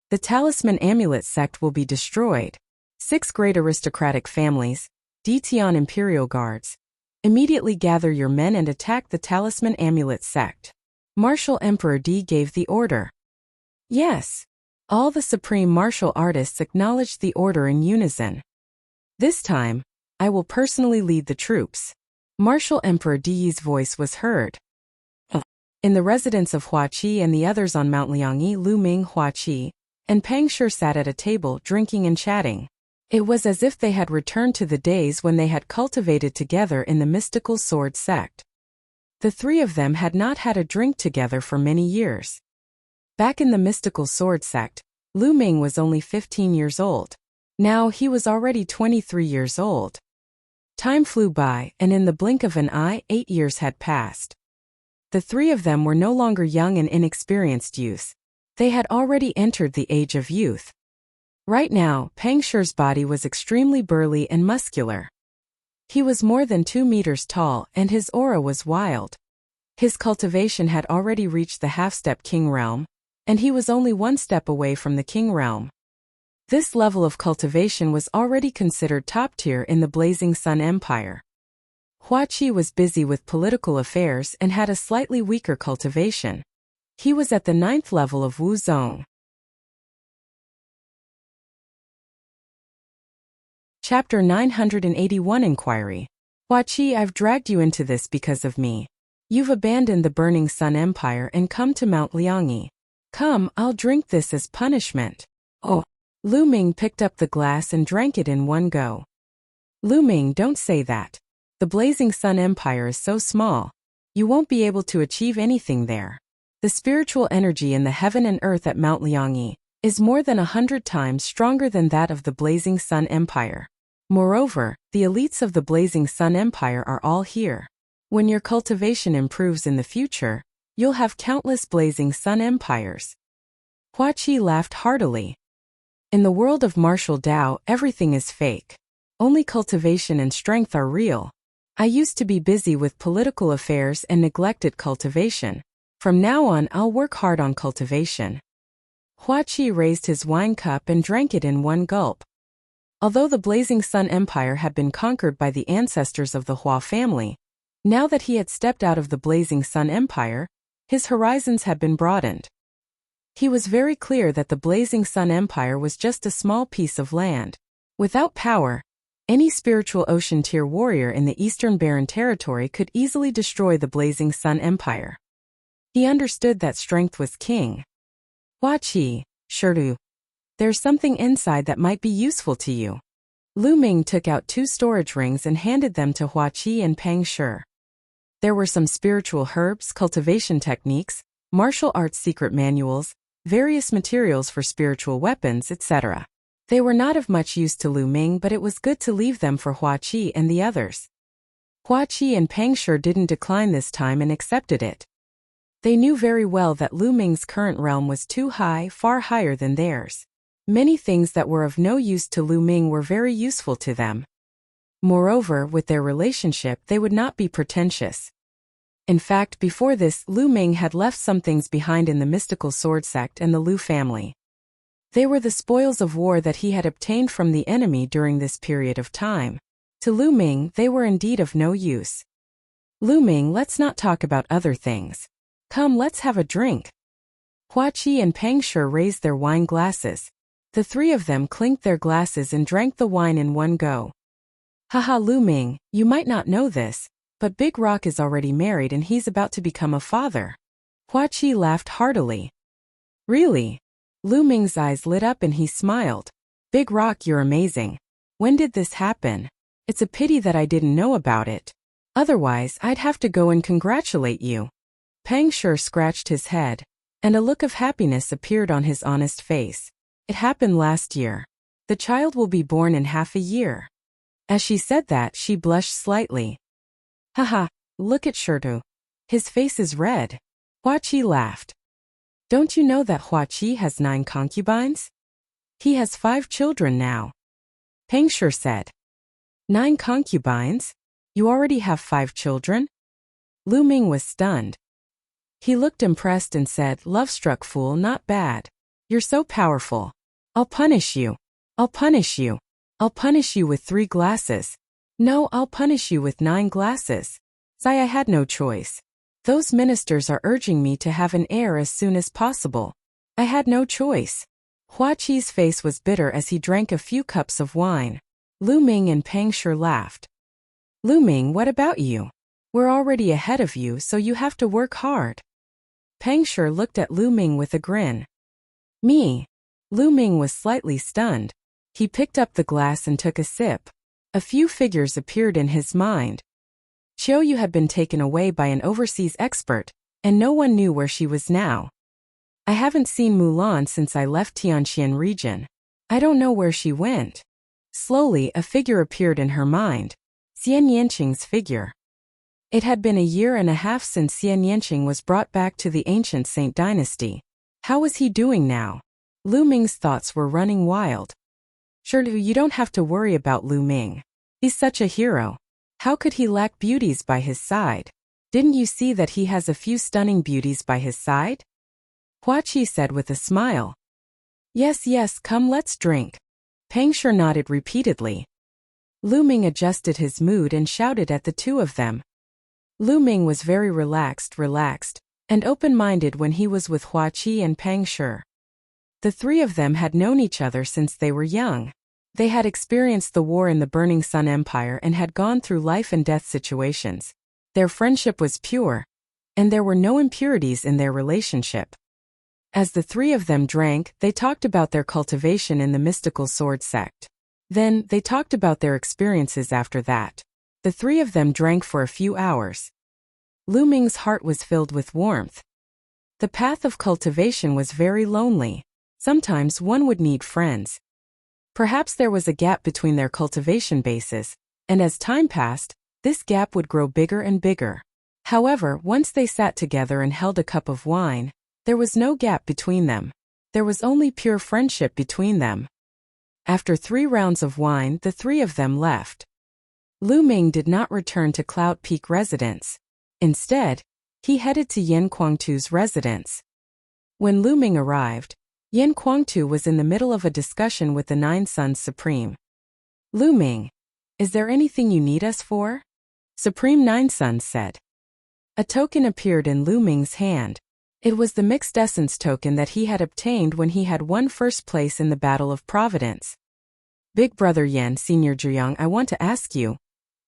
S1: The Talisman Amulet sect will be destroyed. 6 great aristocratic families, Detian Imperial Guards. Immediately gather your men and attack the Talisman Amulet sect. Martial Emperor D gave the order. Yes. All the supreme martial artists acknowledged the order in unison. This time, I will personally lead the troops. Martial Emperor Di's voice was heard. In the residence of Hua Qi and the others on Mount Liangyi, Lu Ming, Hua Qi, and Pang Shi sat at a table drinking and chatting. It was as if they had returned to the days when they had cultivated together in the mystical sword sect. The 3 of them had not had a drink together for many years. Back in the mystical sword sect, Lu Ming was only 15 years old. Now he was already 23 years old. Time flew by, and in the blink of an eye, 8 years had passed. The 3 of them were no longer young and inexperienced youths. They had already entered the age of youth. Right now, Pang Shi's body was extremely burly and muscular. He was more than 2 meters tall and his aura was wild. His cultivation had already reached the half-step king realm, and he was only 1 step away from the king realm. This level of cultivation was already considered top tier in the Blazing Sun Empire. Hua Qi was busy with political affairs and had a slightly weaker cultivation. He was at the 9th level of Wu Zong. Chapter 981 Inquiry. Hua Qi, I've dragged you into this because of me. You've abandoned the Burning Sun Empire and come to Mount Liangyi. Come, I'll drink this as punishment. Oh. Lu Ming picked up the glass and drank it in one go. Lu Ming, don't say that. The Blazing Sun Empire is so small. You won't be able to achieve anything there. The spiritual energy in the heaven and earth at Mount Liangyi is more than 100 times stronger than that of the Blazing Sun Empire. Moreover, the elites of the Blazing Sun Empire are all here. When your cultivation improves in the future, you'll have countless blazing sun empires. Hua Qi laughed heartily. In the world of martial Tao, everything is fake. Only cultivation and strength are real. I used to be busy with political affairs and neglected cultivation. From now on, I'll work hard on cultivation. Hua Qi raised his wine cup and drank it in one gulp. Although the Blazing Sun Empire had been conquered by the ancestors of the Hua family, now that he had stepped out of the Blazing Sun Empire, his horizons had been broadened. He was very clear that the Blazing Sun Empire was just a small piece of land. Without power, any spiritual ocean-tier warrior in the Eastern Barren Territory could easily destroy the Blazing Sun Empire. He understood that strength was king. Hua Qi, Shirdu, there's something inside that might be useful to you. Lu Ming took out 2 storage rings and handed them to Hua Qi and Pang Shi. There were some spiritual herbs, cultivation techniques, martial arts secret manuals, various materials for spiritual weapons, etc. They were not of much use to Lu Ming, but it was good to leave them for Hua Qi and the others. Hua Qi and Pang Shi didn't decline this time and accepted it. They knew very well that Lu Ming's current realm was too high, far higher than theirs. Many things that were of no use to Lu Ming were very useful to them. Moreover, with their relationship, they would not be pretentious. In fact, before this, Lu Ming had left some things behind in the mystical sword sect and the Lu family. They were the spoils of war that he had obtained from the enemy during this period of time. To Lu Ming, they were indeed of no use. Lu Ming, let's not talk about other things. Come, let's have a drink. Hua Qi and Pang Shi raised their wine glasses. The 3 of them clinked their glasses and drank the wine in one go. Haha, Lu Ming, you might not know this, but Big Rock is already married and he's about to become a father. Hua Qi laughed heartily. Really? Lu Ming's eyes lit up and he smiled. Big Rock, you're amazing. When did this happen? It's a pity that I didn't know about it. Otherwise, I'd have to go and congratulate you. Pang Shi scratched his head, and a look of happiness appeared on his honest face. It happened last year. The child will be born in half a year. As she said that, she blushed slightly. Haha, look at Shirdu. His face is red. Hua Qi laughed. Don't you know that Hua Qi has 9 concubines? He has 5 children now. Pang Shi said. 9 concubines? You already have 5 children? Lu Ming was stunned. He looked impressed and said, Love-struck fool, not bad. You're so powerful. I'll punish you. I'll punish you. I'll punish you with 3 glasses. No, I'll punish you with 9 glasses. Sigh, I had no choice. Those ministers are urging me to have an heir as soon as possible. I had no choice. Hua Qi's face was bitter as he drank a few cups of wine. Lu Ming and Pang Shi laughed. Lu Ming, what about you? We're already ahead of you, so you have to work hard. Pang Shi looked at Lu Ming with a grin. Me? Lu Ming was slightly stunned. He picked up the glass and took a sip. A few figures appeared in his mind. Qiu Yu had been taken away by an overseas expert, and no one knew where she was now. I haven't seen Mulan since I left Tianxian region. I don't know where she went. Slowly, a figure appeared in her mind. Xian Yanqing's figure. It had been a year and a half since Xian Yanqing was brought back to the ancient Saint dynasty. How was he doing now? Lu Ming's thoughts were running wild. Shirdu, you don't have to worry about Lu Ming. He's such a hero. How could he lack beauties by his side? Didn't you see that he has a few stunning beauties by his side? Hua Qi said with a smile. Yes, yes, come, let's drink. Pang Shi nodded repeatedly. Lu Ming adjusted his mood and shouted at the 2 of them. Lu Ming was very relaxed, and open-minded when he was with Hua Qi and Pang Shi. The 3 of them had known each other since they were young. They had experienced the war in the Burning Sun Empire and had gone through life and death situations. Their friendship was pure, and there were no impurities in their relationship. As the 3 of them drank, they talked about their cultivation in the mystical sword sect. Then, they talked about their experiences after that. The 3 of them drank for a few hours. Lu Ming's heart was filled with warmth. The path of cultivation was very lonely. Sometimes one would need friends. Perhaps there was a gap between their cultivation bases, and as time passed, this gap would grow bigger and bigger. However, once they sat together and held a cup of wine, there was no gap between them. There was only pure friendship between them. After 3 rounds of wine, the 3 of them left. Lu Ming did not return to Cloud Peak residence. Instead, he headed to Yan Kuangtu's residence. When Lu Ming arrived, Yan Kuangtu was in the middle of a discussion with the 9 Sons Supreme. Lu Ming, is there anything you need us for? Supreme 9 Sons said. A token appeared in Lu Ming's hand. It was the mixed essence token that he had obtained when he had won first place in the Battle of Providence. Big Brother Yan Senior Zhiyang, I want to ask you,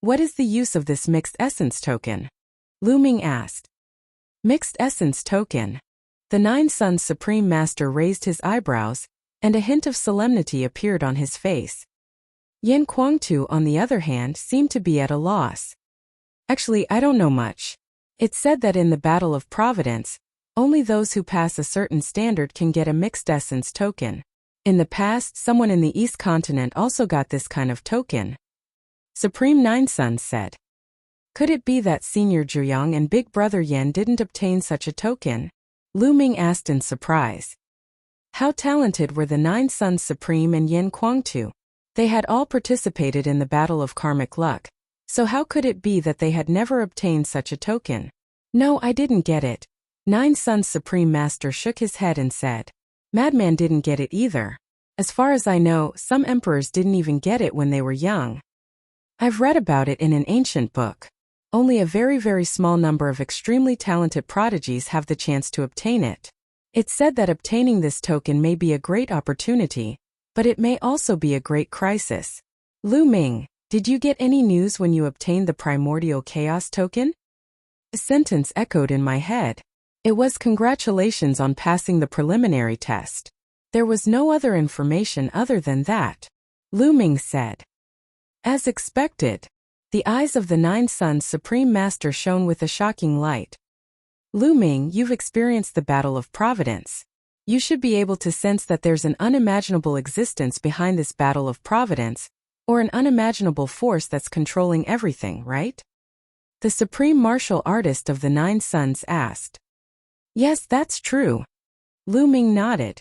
S1: what is the use of this mixed essence token? Lu Ming asked. Mixed essence token. The 9 Sons Supreme Master raised his eyebrows, and a hint of solemnity appeared on his face. Yan Kuangtu, on the other hand, seemed to be at a loss. Actually, I don't know much. It's said that in the Battle of Providence, only those who pass a certain standard can get a mixed essence token. In the past, someone in the East Continent also got this kind of token. Supreme 9 Sons said. Could it be that Senior Zhiyang and Big Brother Yan didn't obtain such a token? Lu Ming asked in surprise. How talented were the 9 Sons Supreme and Yan Kuangtu? They had all participated in the Battle of Karmic Luck, so how could it be that they had never obtained such a token? No, I didn't get it. 9 Sons Supreme Master shook his head and said. Madman didn't get it either. As far as I know, some emperors didn't even get it when they were young. I've read about it in an ancient book. Only a very, very small number of extremely talented prodigies have the chance to obtain it. It's said that obtaining this token may be a great opportunity, but it may also be a great crisis. Lu Ming, did you get any news when you obtained the primordial chaos token? A sentence echoed in my head. It was congratulations on passing the preliminary test. There was no other information other than that. Lu Ming said. As expected. The eyes of the 9 Sons Supreme Master shone with a shocking light. Lu Ming, you've experienced the Battle of Providence. You should be able to sense that there's an unimaginable existence behind this Battle of Providence, or an unimaginable force that's controlling everything, right? The Supreme Martial Artist of the 9 Sons asked. Yes, that's true. Lu Ming nodded.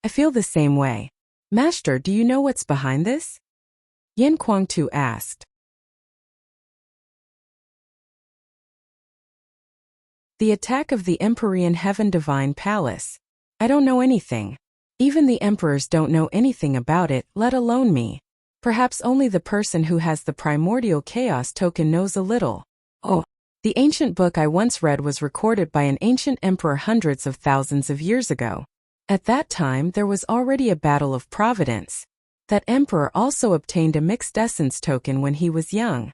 S1: I feel the same way. Master, do you know what's behind this? Yan Kuangtu asked. The attack of the Empyrean Heaven Divine Palace. I don't know anything. Even the emperors don't know anything about it, let alone me. Perhaps only the person who has the primordial chaos token knows a little. Oh, the ancient book I once read was recorded by an ancient emperor hundreds of thousands of years ago. At that time, there was already a Battle of Providence. That emperor also obtained a mixed essence token when he was young.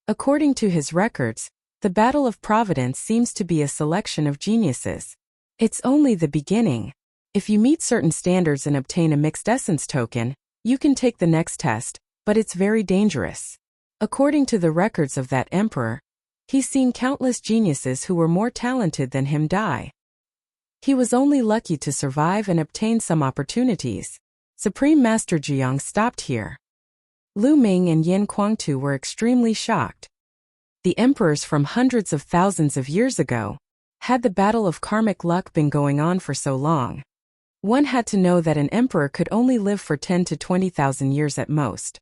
S1: According to his records, the Battle of Providence seems to be a selection of geniuses. It's only the beginning. If you meet certain standards and obtain a mixed essence token, you can take the next test, but it's very dangerous. According to the records of that emperor, he's seen countless geniuses who were more talented than him die. He was only lucky to survive and obtain some opportunities. Supreme Master Zhiyang stopped here. Lu Ming and Yan Kuangtu were extremely shocked. The emperors from hundreds of thousands of years ago. Had the Battle of Karmic Luck been going on for so long? One had to know that an emperor could only live for 10 to 20,000 years at most.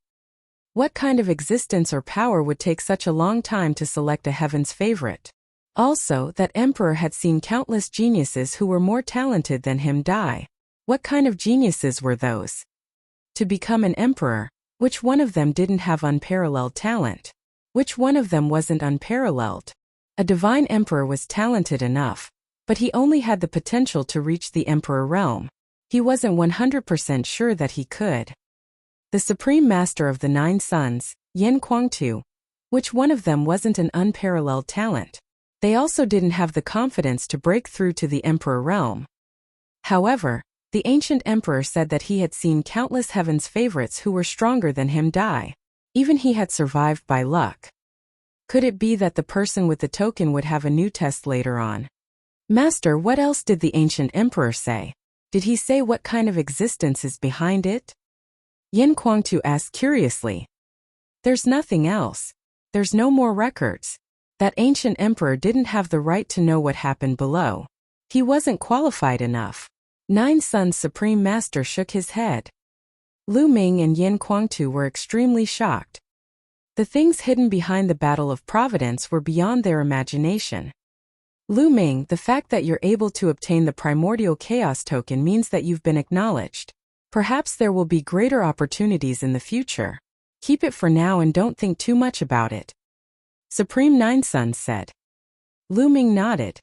S1: What kind of existence or power would take such a long time to select a heaven's favorite? Also, that emperor had seen countless geniuses who were more talented than him die. What kind of geniuses were those? To become an emperor, which one of them didn't have unparalleled talent? Which one of them wasn't unparalleled? A divine emperor was talented enough, but he only had the potential to reach the emperor realm. He wasn't 100% sure that he could. The Supreme Master of the 9 Sons, Yan Kuangtu, which one of them wasn't an unparalleled talent? They also didn't have the confidence to break through to the emperor realm. However, the ancient emperor said that he had seen countless heaven's favorites who were stronger than him die. Even he had survived by luck. Could it be that the person with the token would have a new test later on? Master, what else did the ancient emperor say? Did he say what kind of existence is behind it? Yan Kuangtu asked curiously. There's nothing else. there's no more records. That ancient emperor didn't have the right to know what happened below. He wasn't qualified enough. Nine Sun's Supreme Master shook his head. Lu Ming and Yin Kuangtu were extremely shocked. The things hidden behind the Battle of Providence were beyond their imagination. Lu Ming, the fact that you're able to obtain the primordial chaos token means that you've been acknowledged. Perhaps there will be greater opportunities in the future. Keep it for now and don't think too much about it. Supreme Nine Suns said. Lu Ming nodded.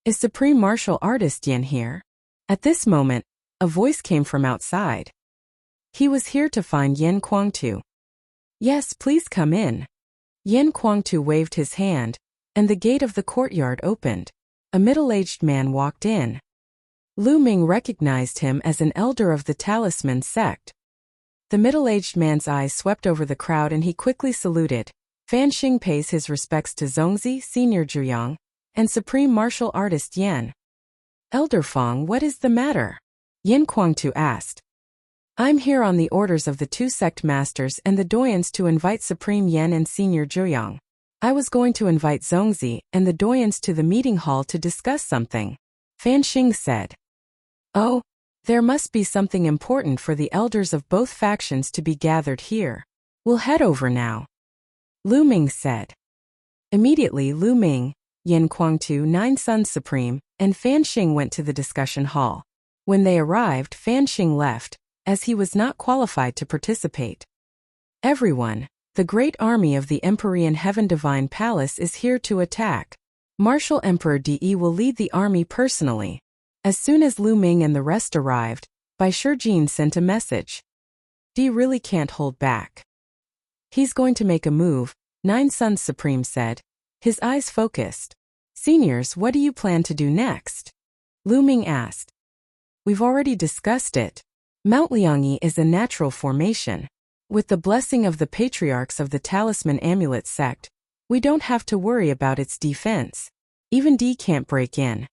S1: Is Supreme Martial Artist Yin here? At this moment, a voice came from outside. He was here to find Yin Kuangtu. Yes, please come in. Yin Kuangtu waved his hand, and the gate of the courtyard opened. A middle-aged man walked in. Lu Ming recognized him as an elder of the Talisman sect. The middle-aged man's eyes swept over the crowd and he quickly saluted. Fan Xing pays his respects to Zongzi, Senior Zhuyang, and Supreme Martial Artist Yan. Elder Feng, what is the matter? Yin Kuangtu asked. I'm here on the orders of the two sect masters and the doyens to invite Supreme Yan and Senior Zhuyang. I was going to invite Zongzi and the doyens to the meeting hall to discuss something. Fan Xing said. Oh, there must be something important for the elders of both factions to be gathered here. We'll head over now. Lu Ming said. Immediately Lu Ming, Yin Kuangtu, Nine Suns Supreme, and Fan Xing went to the discussion hall. When they arrived, Fan Xing left, as he was not qualified to participate. Everyone, the great army of the Empyrean Heaven Divine Palace is here to attack. Martial Emperor De will lead the army personally. As soon as Lu Ming and the rest arrived, Bai Shijin sent a message. De really can't hold back. He's going to make a move, Nine Suns Supreme said, his eyes focused. Seniors, what do you plan to do next? Lu Ming asked. We've already discussed it. Mount Liangyi is a natural formation. With the blessing of the patriarchs of the Talisman Amulet sect, we don't have to worry about its defense. Even D can't break in.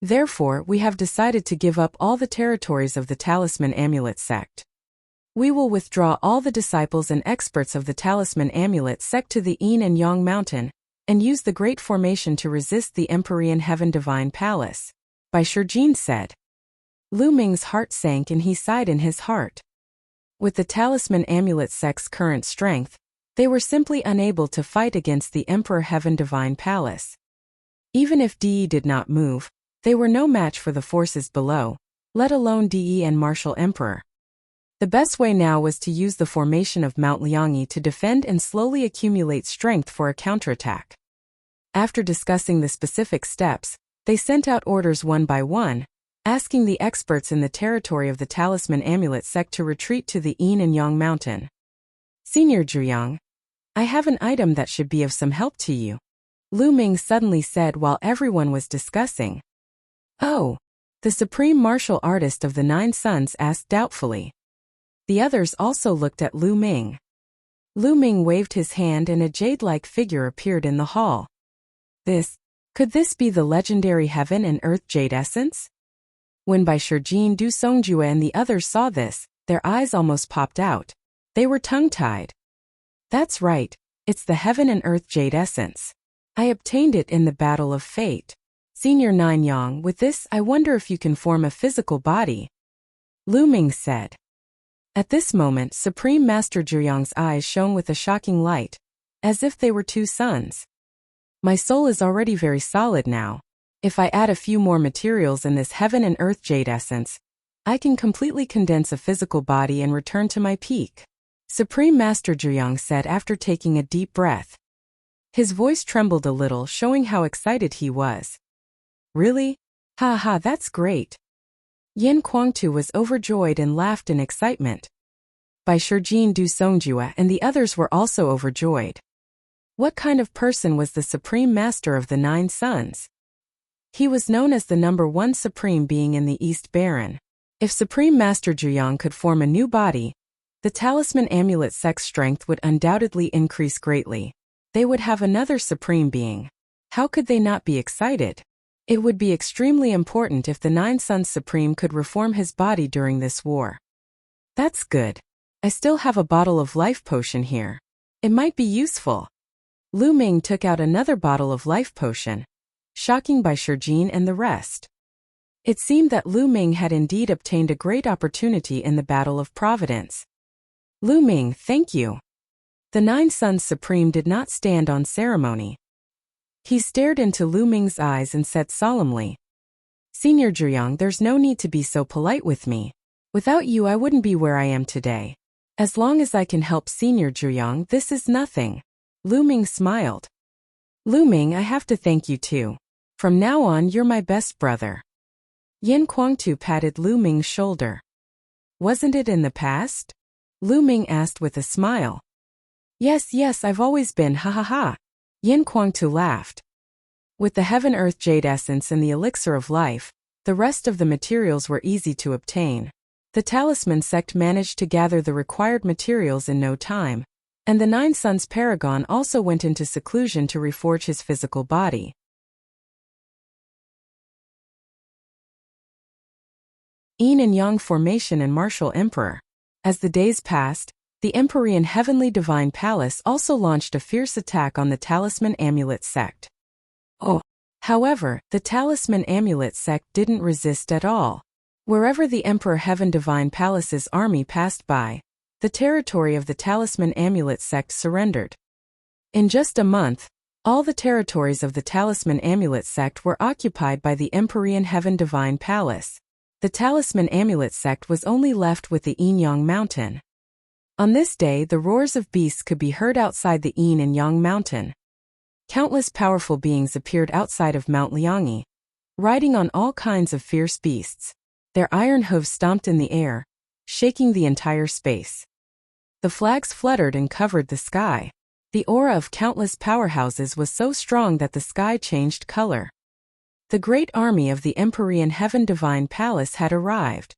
S1: Therefore, we have decided to give up all the territories of the Talisman Amulet sect. We will withdraw all the disciples and experts of the Talisman Amulet sect to the Yin and Yang Mountain, and use the Great Formation to resist the Empyrean Heaven Divine Palace. Bai Shijin said. Lu Ming's heart sank and he sighed in his heart. With the Talisman Amulet sect's current strength, they were simply unable to fight against the Emperor Heaven Divine Palace. Even if De did not move, they were no match for the forces below, let alone De and Martial Emperor. The best way now was to use the formation of Mount Liangyi to defend and slowly accumulate strength for a counterattack. After discussing the specific steps, they sent out orders one by one, asking the experts in the territory of the Talisman Amulet sect to retreat to the Yin and Yang Mountain. Senior Zhuyang, I have an item that should be of some help to you. Lu Ming suddenly said while everyone was discussing. Oh, the Supreme Martial Artist of the Nine Suns asked doubtfully. The others also looked at Lu Ming. Lu Ming waved his hand and a jade-like figure appeared in the hall. Could this be the legendary Heaven and Earth Jade Essence? When Bai Shijin, Du Songjue and the others saw this, their eyes almost popped out. They were tongue-tied. That's right, it's the Heaven and Earth Jade Essence. I obtained it in the Battle of Fate. Senior Nine Yang, with this I wonder if you can form a physical body. Lu Ming said. At this moment Supreme Master Zhuyang's eyes shone with a shocking light, as if they were two suns. My soul is already very solid now. If I add a few more materials in this Heaven and Earth Jade Essence, I can completely condense a physical body and return to my peak. Supreme Master Zhuyang said after taking a deep breath. His voice trembled a little, showing how excited he was. Really? Ha ha, that's great. Yin Kuangtu was overjoyed and laughed in excitement. Bai Shijin, Du Songjue and the others were also overjoyed. What kind of person was the Supreme Master of the Nine Suns? He was known as the #1 Supreme Being in the East Baron. If Supreme Master Zhuyang could form a new body, the Talisman Amulet sect's strength would undoubtedly increase greatly. They would have another Supreme Being. How could they not be excited? It would be extremely important if the Nine Suns Supreme could reform his body during this war. That's good. I still have a bottle of life potion here. It might be useful. Lu Ming took out another bottle of life potion, shocking Bai Shijin and the rest. It seemed that Lu Ming had indeed obtained a great opportunity in the Battle of Providence. Lu Ming, thank you. The Nine Sons Supreme did not stand on ceremony. He stared into Lu Ming's eyes and said solemnly, Senior Zhuyang, there's no need to be so polite with me. Without you I wouldn't be where I am today. As long as I can help Senior Zhuyang, this is nothing. Lu Ming smiled. Lu Ming, I have to thank you too. From now on you're my best brother. Yin Kuangtu patted Lu Ming's shoulder. Wasn't it in the past? Lu Ming asked with a smile. Yes, I've always been, ha ha ha. Yin Kuangtu laughed. With the Heaven-Earth Jade Essence and the Elixir of Life, the rest of the materials were easy to obtain. The Talisman sect managed to gather the required materials in no time, and the Nine Sons Paragon also went into seclusion to reforge his physical body. Yin and Yang Formation and Martial Emperor. As the days passed, the Empyrean Heavenly Divine Palace also launched a fierce attack on the Talisman Amulet sect. However, the Talisman Amulet sect didn't resist at all. Wherever the Emperor Heaven Divine Palace's army passed by, the territory of the Talisman Amulet sect surrendered. In just a month, all the territories of the Talisman Amulet sect were occupied by the Empyrean Heaven Divine Palace. The Talisman Amulet sect was only left with the Yin Yang Mountain. On this day, the roars of beasts could be heard outside the Yin and Yang Mountain. Countless powerful beings appeared outside of Mount Liangyi, riding on all kinds of fierce beasts. Their iron hooves stomped in the air, shaking the entire space. The flags fluttered and covered the sky. The aura of countless powerhouses was so strong that the sky changed color. The great army of the Empyrean Heaven Divine Palace had arrived.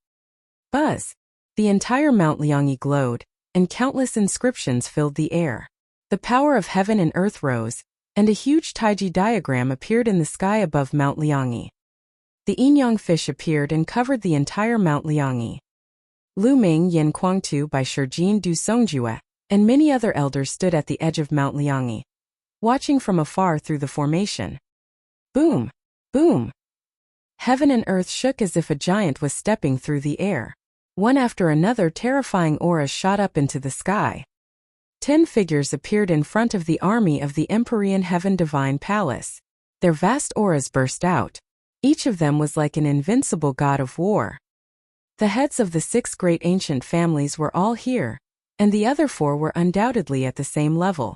S1: Buzz! The entire Mount Liangyi glowed, and countless inscriptions filled the air. The power of heaven and earth rose, and a huge Taiji diagram appeared in the sky above Mount Liangyi. The Yin-Yang fish appeared and covered the entire Mount Liangyi. Lu Ming, Yin Kuangtu, Bai Shijin, Du Songjue, and many other elders stood at the edge of Mount Liangyi, watching from afar through the formation. Boom! Boom! Heaven and earth shook as if a giant was stepping through the air. One after another, terrifying auras shot up into the sky. 10 figures appeared in front of the army of the Empyrean Heaven Divine Palace. Their vast auras burst out. Each of them was like an invincible god of war. The heads of the 6 great ancient families were all here, and the other 4 were undoubtedly at the same level.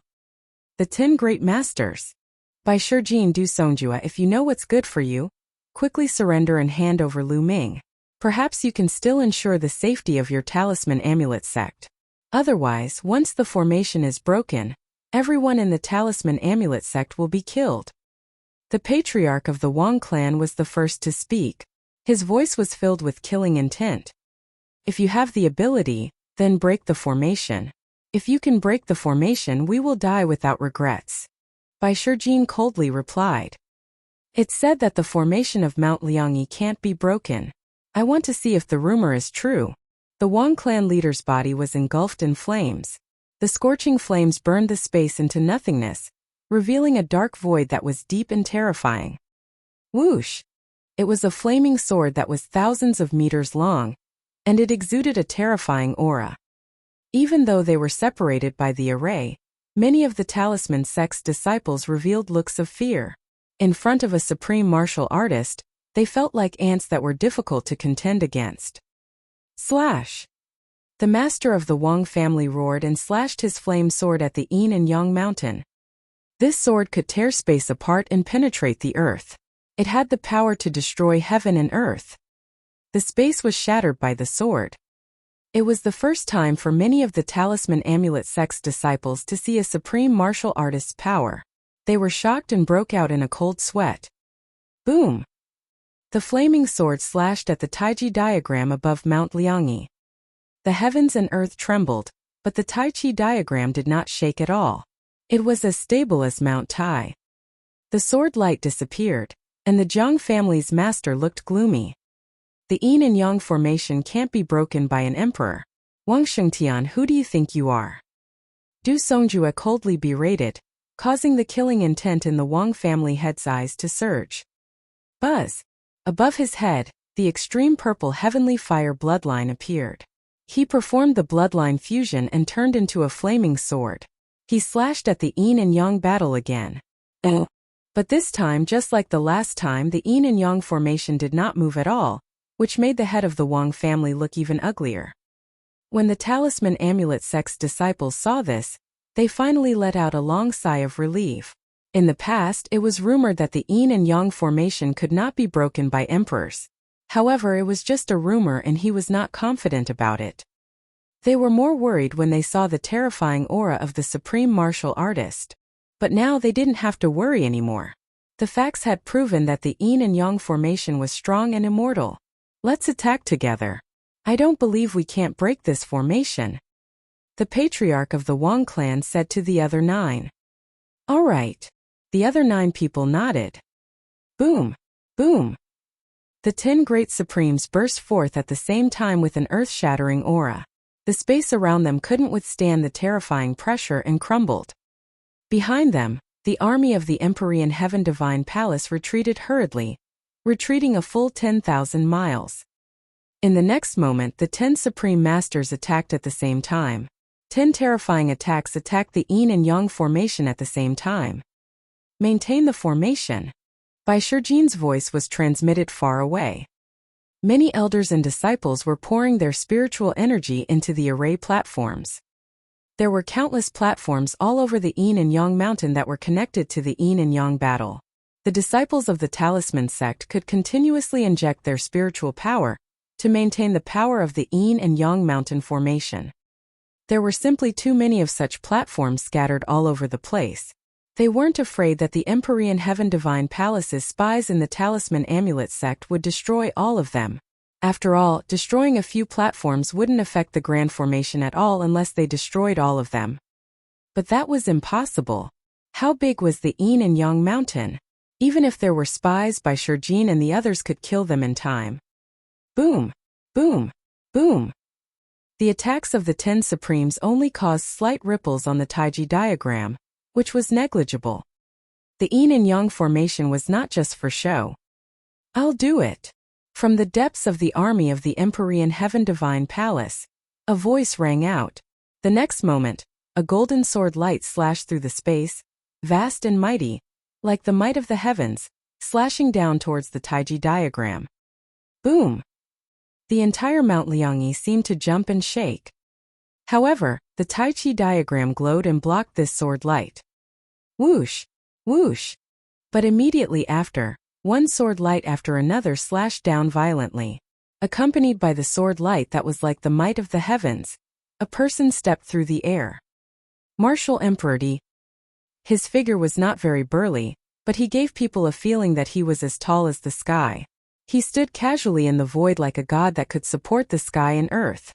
S1: The 10 great masters. Bai Shijin, Du Songjue, if you know what's good for you, quickly surrender and hand over Lu Ming. Perhaps you can still ensure the safety of your Talisman Amulet sect. Otherwise, once the formation is broken, everyone in the Talisman Amulet sect will be killed. The patriarch of the Wang clan was the first to speak. His voice was filled with killing intent. If you have the ability, then break the formation. If you can break the formation, we will die without regrets. Bai Shijin coldly replied. It's said that the formation of Mount Liangyi can't be broken. I want to see if the rumor is true. The Wang clan leader's body was engulfed in flames. The scorching flames burned the space into nothingness, revealing a dark void that was deep and terrifying. Whoosh! It was a flaming sword that was thousands of meters long, and it exuded a terrifying aura. Even though they were separated by the array, many of the Talisman sect's disciples revealed looks of fear. In front of a supreme martial artist, they felt like ants that were difficult to contend against. Slash! The master of the Wang family roared and slashed his flame sword at the Yin and Yang mountain. This sword could tear space apart and penetrate the earth. It had the power to destroy heaven and earth. The space was shattered by the sword. It was the first time for many of the Talisman Amulet sect's disciples to see a supreme martial artist's power. They were shocked and broke out in a cold sweat. Boom! The flaming sword slashed at the Taiji diagram above Mount Liangyi. The heavens and earth trembled, but the Taiji diagram did not shake at all. It was as stable as Mount Tai. The sword light disappeared, and the Jiang family's master looked gloomy. The Yin and Yang formation can't be broken by an emperor. Wang Shengtian, who do you think you are? Du Songjue coldly berated, causing the killing intent in the Wang family head's eyes to surge. Buzz! Above his head, the extreme purple heavenly fire bloodline appeared. He performed the bloodline fusion and turned into a flaming sword. He slashed at the yin and yang battle again. But this time, just like the last time, the yin and yang formation did not move at all, which made the head of the Wang family look even uglier. When the talisman amulet sect's disciples saw this, they finally let out a long sigh of relief. In the past, it was rumored that the yin and yang formation could not be broken by emperors. However, it was just a rumor and he was not confident about it. They were more worried when they saw the terrifying aura of the supreme martial artist. But now they didn't have to worry anymore. The facts had proven that the yin and yang formation was strong and immortal. Let's attack together. I don't believe we can't break this formation. The patriarch of the Wang clan said to the other 9. All right. The other 9 people nodded. Boom! Boom! The 10 great supremes burst forth at the same time with an earth-shattering aura. The space around them couldn't withstand the terrifying pressure and crumbled. Behind them, the army of the Empyrean Heaven Divine Palace retreated hurriedly, retreating a full 10,000 miles. In the next moment, the 10 Supreme Masters attacked at the same time. 10 terrifying attacks attacked the yin and yang formation at the same time. Maintain the formation. Bai Shijin's voice was transmitted far away. Many elders and disciples were pouring their spiritual energy into the array platforms. There were countless platforms all over the yin and yang mountain that were connected to the yin and yang battle. The disciples of the talisman sect could continuously inject their spiritual power to maintain the power of the yin and yang mountain formation. There were simply too many of such platforms scattered all over the place. They weren't afraid that the Empyrean Heaven Divine Palace's spies in the talisman amulet sect would destroy all of them. After all, destroying a few platforms wouldn't affect the grand formation at all unless they destroyed all of them. But that was impossible. How big was the yin and yang mountain? Even if there were spies, Bai Shijin and the others could kill them in time. Boom! Boom! Boom! The attacks of the 10 Supremes only caused slight ripples on the Taiji diagram, which was negligible. The yin and yang formation was not just for show. I'll do it. From the depths of the army of the Empyrean Heaven Divine Palace, a voice rang out. The next moment, a golden sword light slashed through the space, vast and mighty, like the might of the heavens, slashing down towards the Taiji diagram. Boom! The entire Mount Liangyi seemed to jump and shake. However, the Tai Chi diagram glowed and blocked this sword light. Whoosh! Whoosh! But immediately after, one sword light after another slashed down violently. Accompanied by the sword light that was like the might of the heavens, a person stepped through the air. Martial Emperor D. His figure was not very burly, but he gave people a feeling that he was as tall as the sky. He stood casually in the void like a god that could support the sky and earth.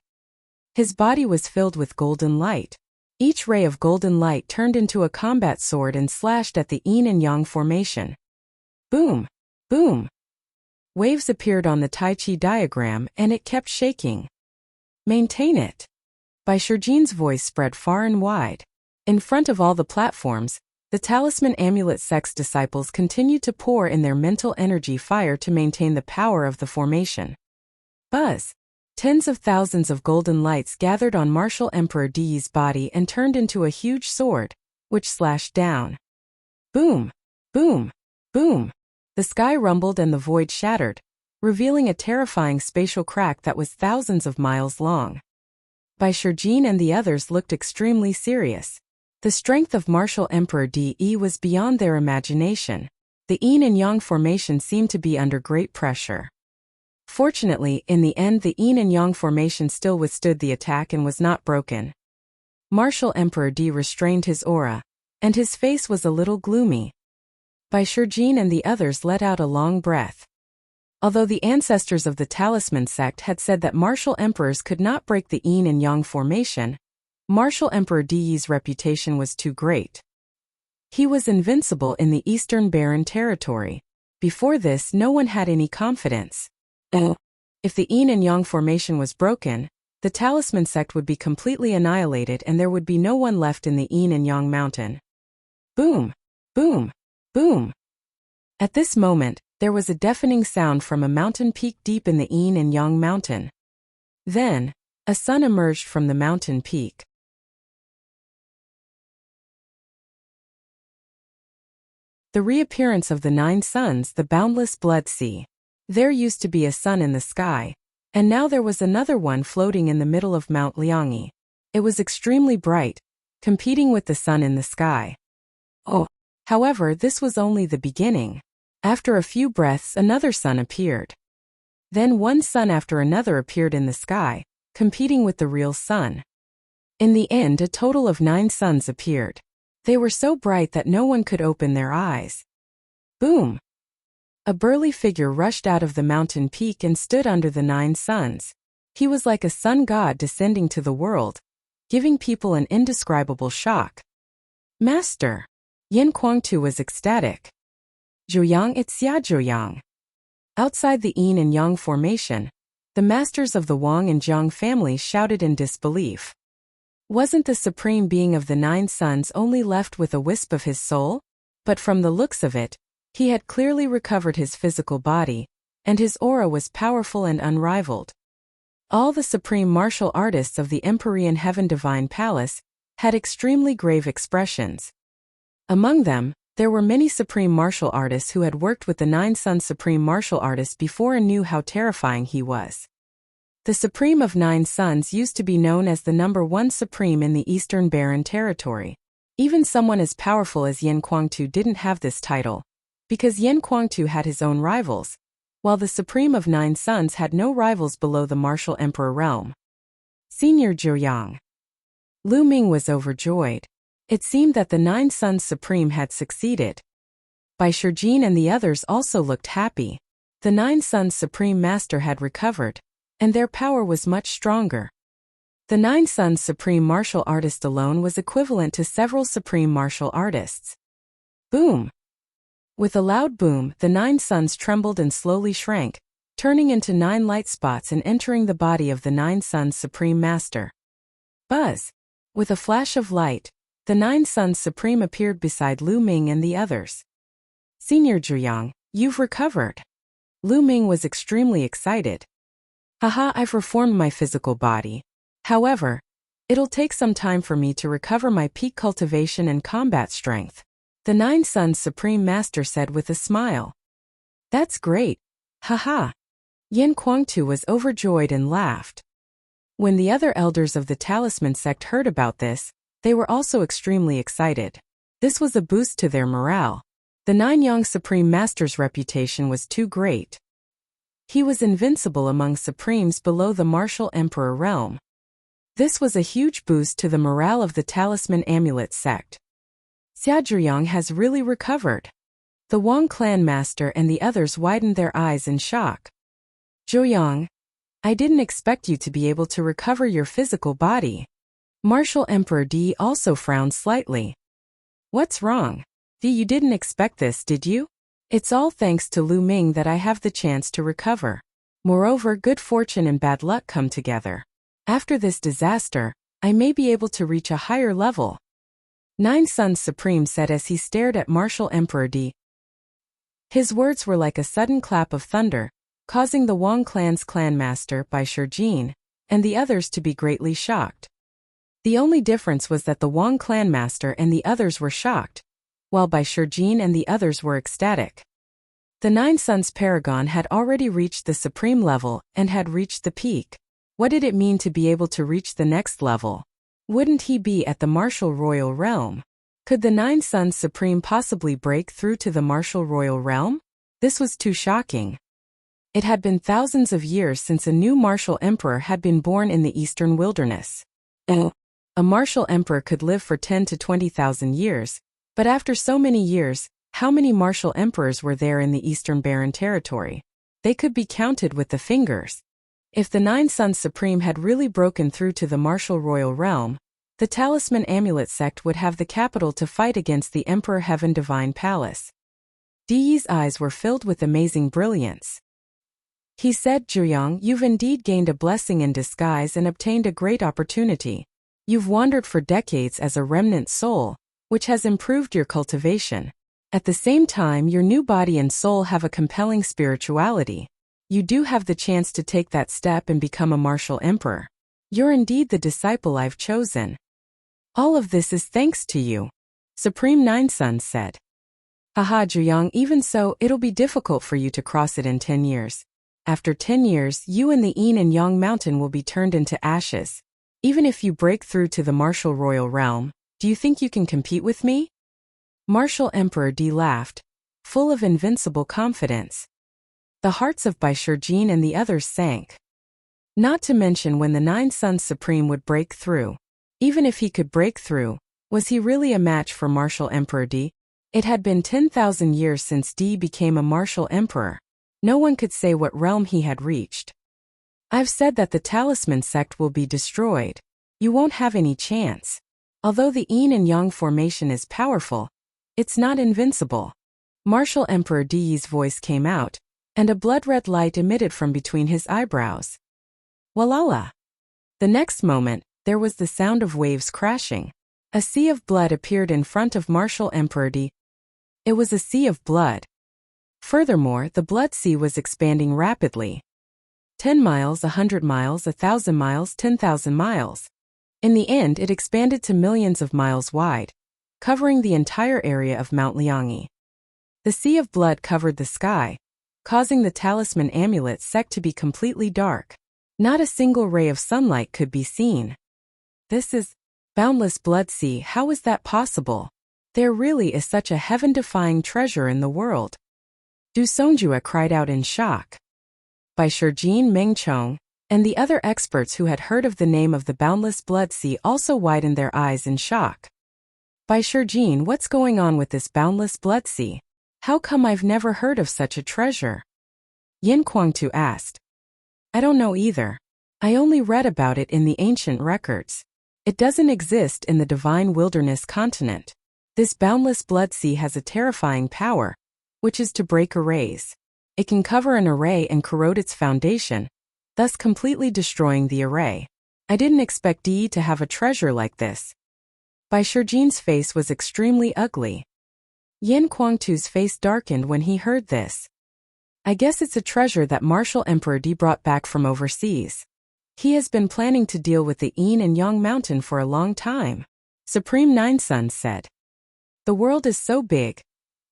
S1: His body was filled with golden light. Each ray of golden light turned into a combat sword and slashed at the yin and yang formation. Boom! Boom! Waves appeared on the Tai Chi diagram and it kept shaking. Maintain it. Bai Shijin's voice spread far and wide. In front of all the platforms, the talisman amulet sect's disciples continued to pour in their mental energy fire to maintain the power of the formation. Buzz! Tens of thousands of golden lights gathered on Martial Emperor Di's body and turned into a huge sword, which slashed down. Boom! Boom! Boom! The sky rumbled and the void shattered, revealing a terrifying spatial crack that was thousands of miles long. Bai Shijin and the others looked extremely serious. The strength of Martial Emperor Di was beyond their imagination. The yin and yang formation seemed to be under great pressure. Fortunately, in the end the yin and yang formation still withstood the attack and was not broken. Martial Emperor Di restrained his aura, and his face was a little gloomy. Bai Shijin and the others let out a long breath. Although the ancestors of the talisman sect had said that martial emperors could not break the yin and yang formation, Martial Emperor Di's reputation was too great. He was invincible in the Eastern Barren territory. Before this, no one had any confidence. If the yin and yang formation was broken, the talisman sect would be completely annihilated and there would be no one left in the yin and yang mountain. Boom! Boom! Boom! At this moment, there was a deafening sound from a mountain peak deep in the Yin and Yang mountain. Then, a sun emerged from the mountain peak. The reappearance of the 9 suns, the boundless blood sea. There used to be a sun in the sky, and now there was another one floating in the middle of Mount Liangyi. It was extremely bright, competing with the sun in the sky. Oh! However, this was only the beginning. After a few breaths, another sun appeared. Then one sun after another appeared in the sky, competing with the real sun. In the end, a total of 9 suns appeared. They were so bright that no one could open their eyes. Boom! A burly figure rushed out of the mountain peak and stood under the 9 suns. He was like a sun god descending to the world, giving people an indescribable shock. Master! Yin Kuangtu was ecstatic. Zhuoyang, it's Ya Zhuoyang. Outside the Yin and Yang formation, the masters of the Wang and Jiang families shouted in disbelief. Wasn't the supreme being of the 9 suns only left with a wisp of his soul? But from the looks of it, he had clearly recovered his physical body, and his aura was powerful and unrivaled. All the supreme martial artists of the Empyrean Heaven Divine Palace had extremely grave expressions. Among them, there were many supreme martial artists who had worked with the 9 Sun supreme martial artist before and knew how terrifying he was. The Supreme of 9 Suns used to be known as the number 1 Supreme in the Eastern Barren Territory. Even someone as powerful as Yin Kuangtu didn't have this title, because Yin Kuangtu had his own rivals, while the Supreme of 9 Suns had no rivals below the Martial Emperor realm. Senior Zhuoyang. Lu Ming was overjoyed. It seemed that the 9 Suns Supreme had succeeded. Bai Shijin and the others also looked happy. The 9 Suns Supreme Master had recovered, and their power was much stronger. The 9 Suns Supreme Martial Artist alone was equivalent to several Supreme Martial Artists. Boom! With a loud boom, the 9 suns trembled and slowly shrank, turning into 9 light spots and entering the body of the 9 Suns Supreme Master. Buzz! With a flash of light, the 9 Suns Supreme appeared beside Lu Ming and the others. Senior Zhuoyang, you've recovered. Lu Ming was extremely excited. Haha, I've reformed my physical body. However, it'll take some time for me to recover my peak cultivation and combat strength, the 9 Suns Supreme Master said with a smile. That's great. Haha. Yin Kuangtu was overjoyed and laughed. When the other elders of the Talisman sect heard about this, they were also extremely excited. This was a boost to their morale. The 9 Yang Supreme Master's reputation was too great. He was invincible among Supremes below the Martial Emperor realm. This was a huge boost to the morale of the Talisman Amulet sect. Xia Zhuyang has really recovered. The Wang clan master and the others widened their eyes in shock. Zhuyang, I didn't expect you to be able to recover your physical body. Martial Emperor Di also frowned slightly. What's wrong? Di, you didn't expect this, did you? It's all thanks to Lu Ming that I have the chance to recover. Moreover, good fortune and bad luck come together. After this disaster, I may be able to reach a higher level. 9 Suns Supreme said as he stared at Martial Emperor Di. His words were like a sudden clap of thunder, causing the Wang clan's clan master Bai Shijin and the others to be greatly shocked. The only difference was that the Wang clan master and the others were shocked, while Bai Shijin and the others were ecstatic. The 9 Suns Paragon had already reached the supreme level and had reached the peak. What did it mean to be able to reach the next level? Wouldn't he be at the Martial Royal Realm? Could the 9 Suns Supreme possibly break through to the Martial Royal Realm? This was too shocking. It had been thousands of years since a new Martial Emperor had been born in the Eastern Wilderness. A Martial Emperor could live for 10 to 20,000 years, but after so many years, how many Martial Emperors were there in the Eastern Barren Territory? They could be counted with the fingers. If the 9 Suns Supreme had really broken through to the Martial Royal Realm, the Talisman Amulet sect would have the capital to fight against the Emperor Heaven Divine Palace. Di's eyes were filled with amazing brilliance. He said, Zhuyang, you've indeed gained a blessing in disguise and obtained a great opportunity. You've wandered for decades as a remnant soul, which has improved your cultivation. At the same time, your new body and soul have a compelling spirituality. You do have the chance to take that step and become a martial emperor. You're indeed the disciple I've chosen. All of this is thanks to you, Supreme Nine Suns said. Haha, Zhuyang, even so, it'll be difficult for you to cross it in 10 years. After 10 years, you and the Yin and Yang mountain will be turned into ashes. Even if you break through to the martial royal realm, do you think you can compete with me? Martial Emperor D laughed, full of invincible confidence. The hearts of Bai Shijin and the others sank. Not to mention when the Nine Suns Supreme would break through. Even if he could break through, was he really a match for Martial Emperor D? It had been 10,000 years since D became a martial emperor. No one could say what realm he had reached. I've said that the talisman sect will be destroyed. You won't have any chance. Although the Yin and Yang formation is powerful, it's not invincible. Martial Emperor Di's voice came out, and a blood-red light emitted from between his eyebrows. Walala! The next moment, there was the sound of waves crashing. A sea of blood appeared in front of Martial Emperor D. It was a sea of blood. Furthermore, the blood sea was expanding rapidly. 10 miles, 100 miles, 1,000 miles, 10,000 miles. In the end, it expanded to millions of miles wide, covering the entire area of Mount Liangyi. The sea of blood covered the sky, causing the talisman amulet sect to be completely dark. Not a single ray of sunlight could be seen. This is boundless blood sea. How is that possible? There really is such a heaven-defying treasure in the world. Du Songjue cried out in shock. Bai Shijin, Meng Chong, and the other experts who had heard of the name of the boundless blood sea also widened their eyes in shock. Bai Shijin, what's going on with this boundless blood sea? How come I've never heard of such a treasure? Yin Kuangtu asked. I don't know either. I only read about it in the ancient records. It doesn't exist in the divine wilderness continent. This boundless blood sea has a terrifying power, which is to break arrays. It can cover an array and corrode its foundation, thus completely destroying the array. I didn't expect Di to have a treasure like this. Bai Shijin's face was extremely ugly. Yin Kuangtu's face darkened when he heard this. I guess it's a treasure that Martial Emperor Di brought back from overseas. He has been planning to deal with the Yin and Yang mountain for a long time, Supreme Nine Suns said. The world is so big.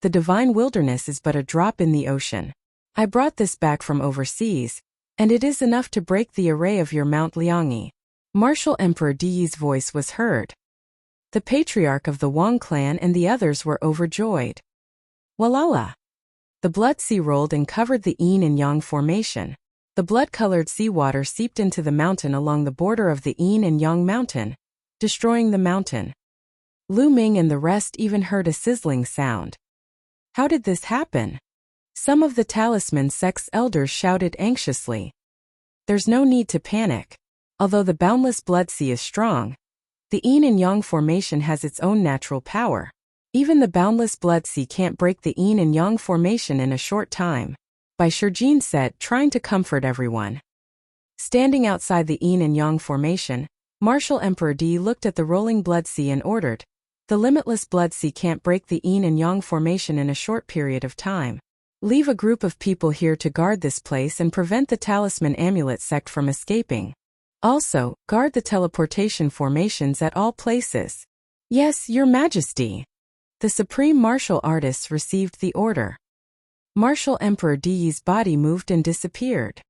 S1: The divine wilderness is but a drop in the ocean. I brought this back from overseas, and it is enough to break the array of your Mount Liangyi. Martial Emperor Di's voice was heard. The patriarch of the Wang clan and the others were overjoyed. Walala! The blood sea rolled and covered the Yin and Yang formation. The blood-colored seawater seeped into the mountain along the border of the Yin and Yang mountain, destroying the mountain. Lu Ming and the rest even heard a sizzling sound. How did this happen? Some of the talisman sect's elders shouted anxiously. There's no need to panic. Although the boundless blood sea is strong, the Yin and Yang formation has its own natural power. Even the boundless blood sea can't break the Yin and Yang formation in a short time, Bai Shijin said, trying to comfort everyone. Standing outside the Yin and Yang formation, Martial Emperor Di looked at the rolling blood sea and ordered, the limitless blood sea can't break the Yin and Yang formation in a short period of time. Leave a group of people here to guard this place and prevent the talisman amulet sect from escaping. Also, guard the teleportation formations at all places. Yes, Your Majesty. The supreme martial artists received the order. Martial Emperor Di's body moved and disappeared.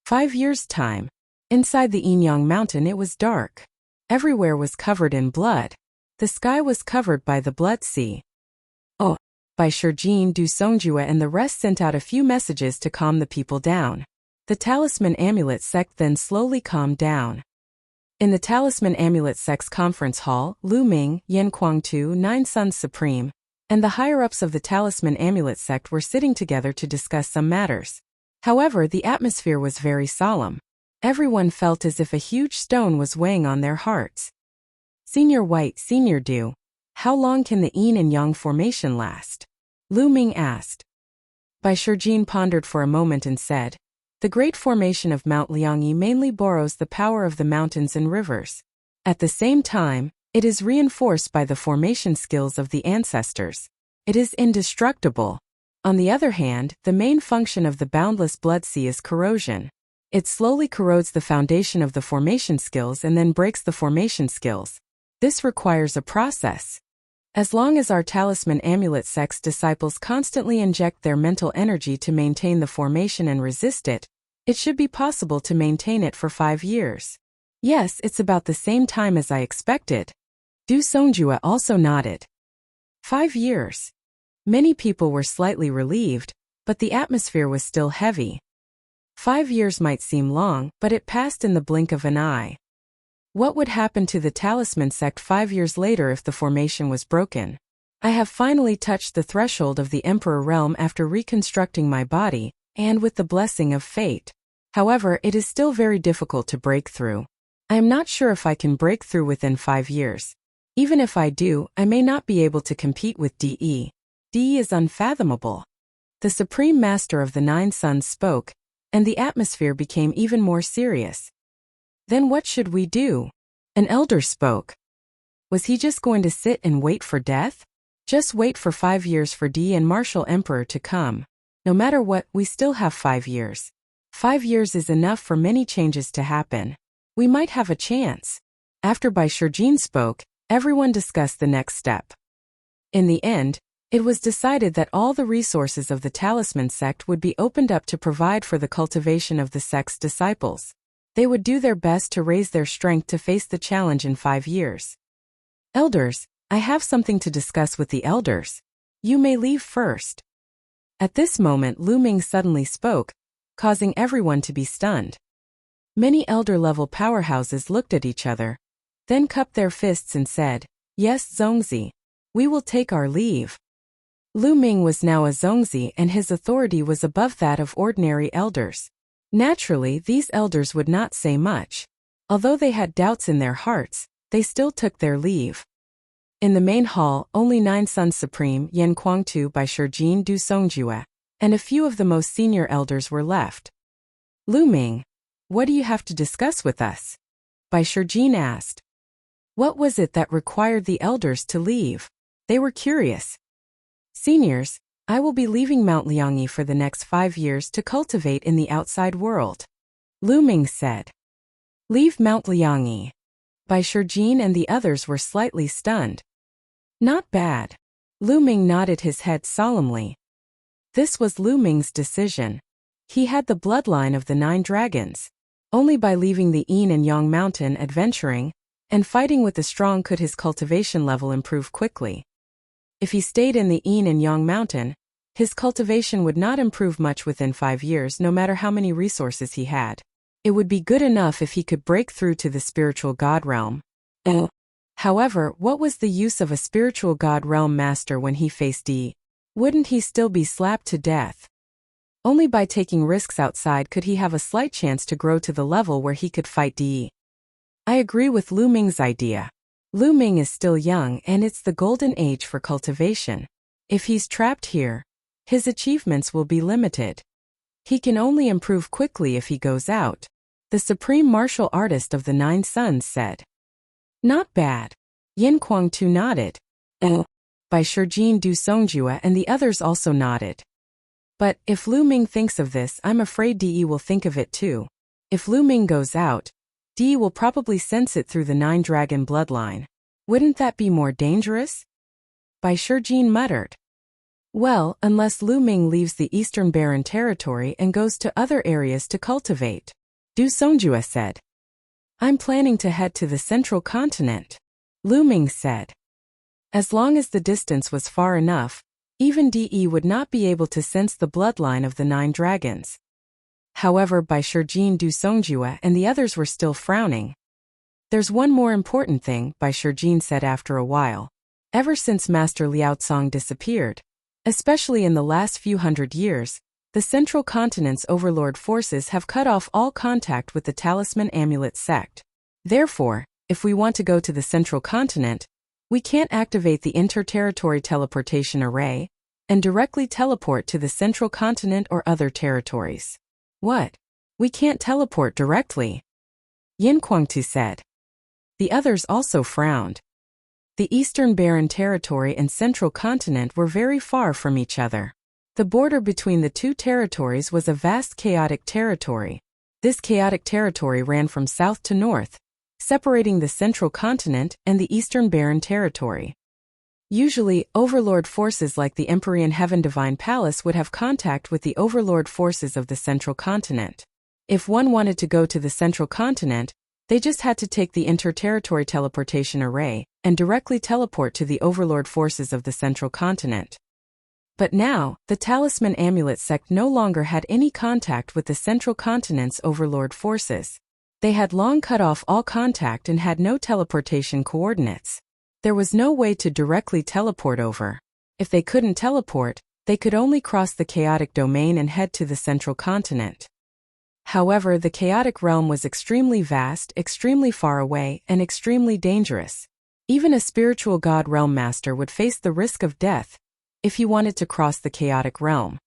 S1: "5 years' time. Inside the Yinyang mountain it was dark. Everywhere was covered in blood. The sky was covered by the blood sea. Oh, Bai Shijin, Du Songjue and the rest sent out a few messages to calm the people down. The talisman amulet sect then slowly calmed down. In the talisman amulet sect's conference hall, Lu Ming, Yin Kuangtu, Nine Suns Supreme, and the higher-ups of the talisman amulet sect were sitting together to discuss some matters. However, the atmosphere was very solemn. Everyone felt as if a huge stone was weighing on their hearts. Senior White, Senior Du, how long can the Yin and Yang formation last? Lu Ming asked. Bai Shijin pondered for a moment and said, The great formation of Mount Liangyi mainly borrows the power of the mountains and rivers. At the same time, it is reinforced by the formation skills of the ancestors. It is indestructible. On the other hand, the main function of the boundless blood sea is corrosion. It slowly corrodes the foundation of the formation skills and then breaks the formation skills. This requires a process. As long as our talisman amulet sect's disciples constantly inject their mental energy to maintain the formation and resist it, it should be possible to maintain it for 5 years. Yes, it's about the same time as I expected. Du Songjue also nodded. 5 years. Many people were slightly relieved, but the atmosphere was still heavy. 5 years might seem long, but it passed in the blink of an eye. What would happen to the talisman sect 5 years later if the formation was broken? I have finally touched the threshold of the Emperor realm after reconstructing my body, and with the blessing of fate. However, it is still very difficult to break through. I am not sure if I can break through within 5 years. Even if I do, I may not be able to compete with DE. DE is unfathomable. The Supreme Master of the Nine Suns spoke, and the atmosphere became even more serious. Then what should we do? An elder spoke. Was he just going to sit and wait for death? Just wait for 5 years for D and Martial Emperor to come. No matter what, we still have 5 years. 5 years is enough for many changes to happen. We might have a chance. After Bai Shijin spoke, everyone discussed the next step. In the end, it was decided that all the resources of the Talisman sect would be opened up to provide for the cultivation of the sect's disciples. They would do their best to raise their strength to face the challenge in 5 years. Elders, I have something to discuss with the elders. You may leave first. At this moment, Lu Ming suddenly spoke, causing everyone to be stunned. Many elder-level powerhouses looked at each other, then cupped their fists and said, "Yes, Zongzi. We will take our leave." Lu Ming was now a Zongzi and his authority was above that of ordinary elders. Naturally, these elders would not say much. Although they had doubts in their hearts, they still took their leave. In the main hall, only Nine Suns Supreme Yan Kuangtu Bai Shijin Du Songjue, and a few of the most senior elders were left. Lu Ming, what do you have to discuss with us? Bai Shijin asked. What was it that required the elders to leave? They were curious. Seniors, I will be leaving Mount Liangyi for the next 5 years to cultivate in the outside world. Lu Ming said. Leave Mount Liangyi. Bai Shijin and the others were slightly stunned. Not bad. Lu Ming nodded his head solemnly. This was Lu Ming's decision. He had the bloodline of the 9 dragons. Only by leaving the Yin and Yang mountain adventuring and fighting with the strong could his cultivation level improve quickly. If he stayed in the Yin and Yang mountain, his cultivation would not improve much within 5 years no matter how many resources he had. It would be good enough if he could break through to the spiritual god realm. However, what was the use of a spiritual god realm master when he faced D? Wouldn't he still be slapped to death? Only by taking risks outside could he have a slight chance to grow to the level where he could fight D. I agree with Lu Ming's idea. Lu Ming is still young and it's the golden age for cultivation. If he's trapped here, his achievements will be limited. He can only improve quickly if he goes out. The supreme martial artist of the 9 Suns said. Not bad. Yin Kuangtu nodded. Bai Shijin Du Songjue and the others also nodded. But if Lu Ming thinks of this, I'm afraid De will think of it too. If Lu Ming goes out, De will probably sense it through the 9 dragon bloodline. Wouldn't that be more dangerous? Bai Shijin muttered. Well, unless Lu Ming leaves the Eastern Barren territory and goes to other areas to cultivate. Du Songjue said. I'm planning to head to the central continent. Lu Ming said. As long as the distance was far enough, even De would not be able to sense the bloodline of the 9 dragons. However, Bai Shijin Du Songjue and the others were still frowning. There's one more important thing, Bai Shijin said after a while. Ever since Master Liaocong disappeared, especially in the last few hundred years, the Central Continent's overlord forces have cut off all contact with the Talisman Amulet sect. Therefore, if we want to go to the Central Continent, we can't activate the Interterritory Teleportation Array and directly teleport to the Central Continent or other territories. What? We can't teleport directly, Yin Kuangtu said. The others also frowned. The Eastern Barren Territory and Central Continent were very far from each other. The border between the two territories was a vast chaotic territory. This chaotic territory ran from south to north, separating the Central Continent and the Eastern Barren Territory. Usually, overlord forces like the Empyrean Heaven Divine Palace would have contact with the overlord forces of the Central Continent. If one wanted to go to the Central Continent, they just had to take the interterritory teleportation array and directly teleport to the overlord forces of the Central Continent. But now, the Talisman Amulet sect no longer had any contact with the Central Continent's overlord forces. They had long cut off all contact and had no teleportation coordinates. There was no way to directly teleport over. If they couldn't teleport, they could only cross the chaotic domain and head to the Central Continent. However, the chaotic realm was extremely vast, extremely far away, and extremely dangerous. Even a spiritual god realm master would face the risk of death if he wanted to cross the chaotic realm.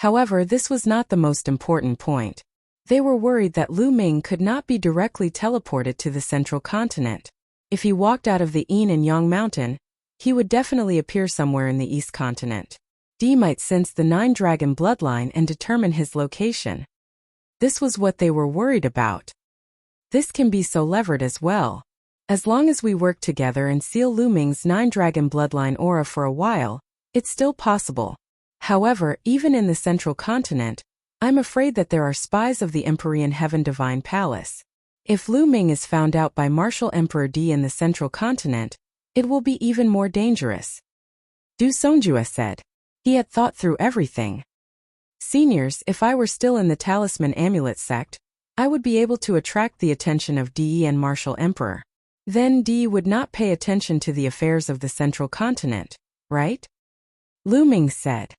S1: However, this was not the most important point. They were worried that Lu Ming could not be directly teleported to the Central Continent. If he walked out of the Yin and Yang Mountain, he would definitely appear somewhere in the East Continent. Di might sense the Nine-Dragon bloodline and determine his location. This was what they were worried about. This can be so levered as well. As long as we work together and seal Lu Ming's Nine-Dragon bloodline aura for a while, it's still possible. However, even in the Central Continent, I'm afraid that there are spies of the Empyrean Heaven Divine Palace. If Lu Ming is found out by Martial Emperor Di in the Central Continent, it will be even more dangerous. Du Songjue said. He had thought through everything. Seniors, if I were still in the Talisman Amulet sect, I would be able to attract the attention of Di and Martial Emperor. Then Di would not pay attention to the affairs of the Central Continent, right? Lu Ming said.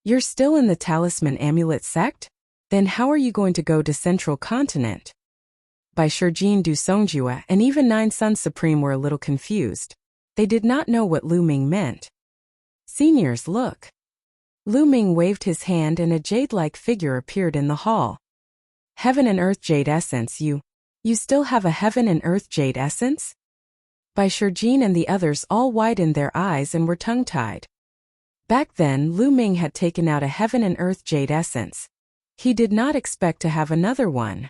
S1: You're still in the Talisman Amulet sect? Then how are you going to go to Central Continent? By Shijin Du Songjue and even Nine Sun Supreme were a little confused. They did not know what Lu Ming meant. Seniors, look. Lu Ming waved his hand and a jade-like figure appeared in the hall. Heaven and Earth Jade Essence, you still have a Heaven and Earth Jade Essence? By Shijin and the others all widened their eyes and were tongue-tied. Back then, Lu Ming had taken out a Heaven and Earth Jade Essence. He did not expect to have another one.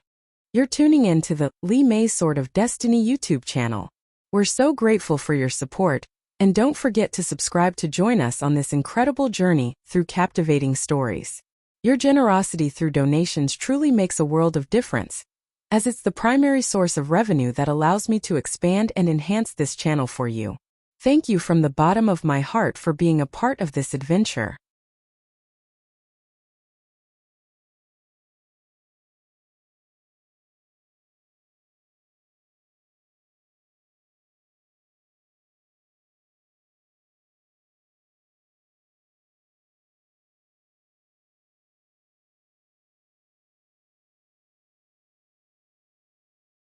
S1: You're tuning in to the Li Mei Sword of Destiny YouTube channel. We're so grateful for your support, and don't forget to subscribe to join us on this incredible journey through captivating stories. Your generosity through donations truly makes a world of difference, as it's the primary source of revenue that allows me to expand and enhance this channel for you. Thank you from the bottom of my heart for being a part of this adventure.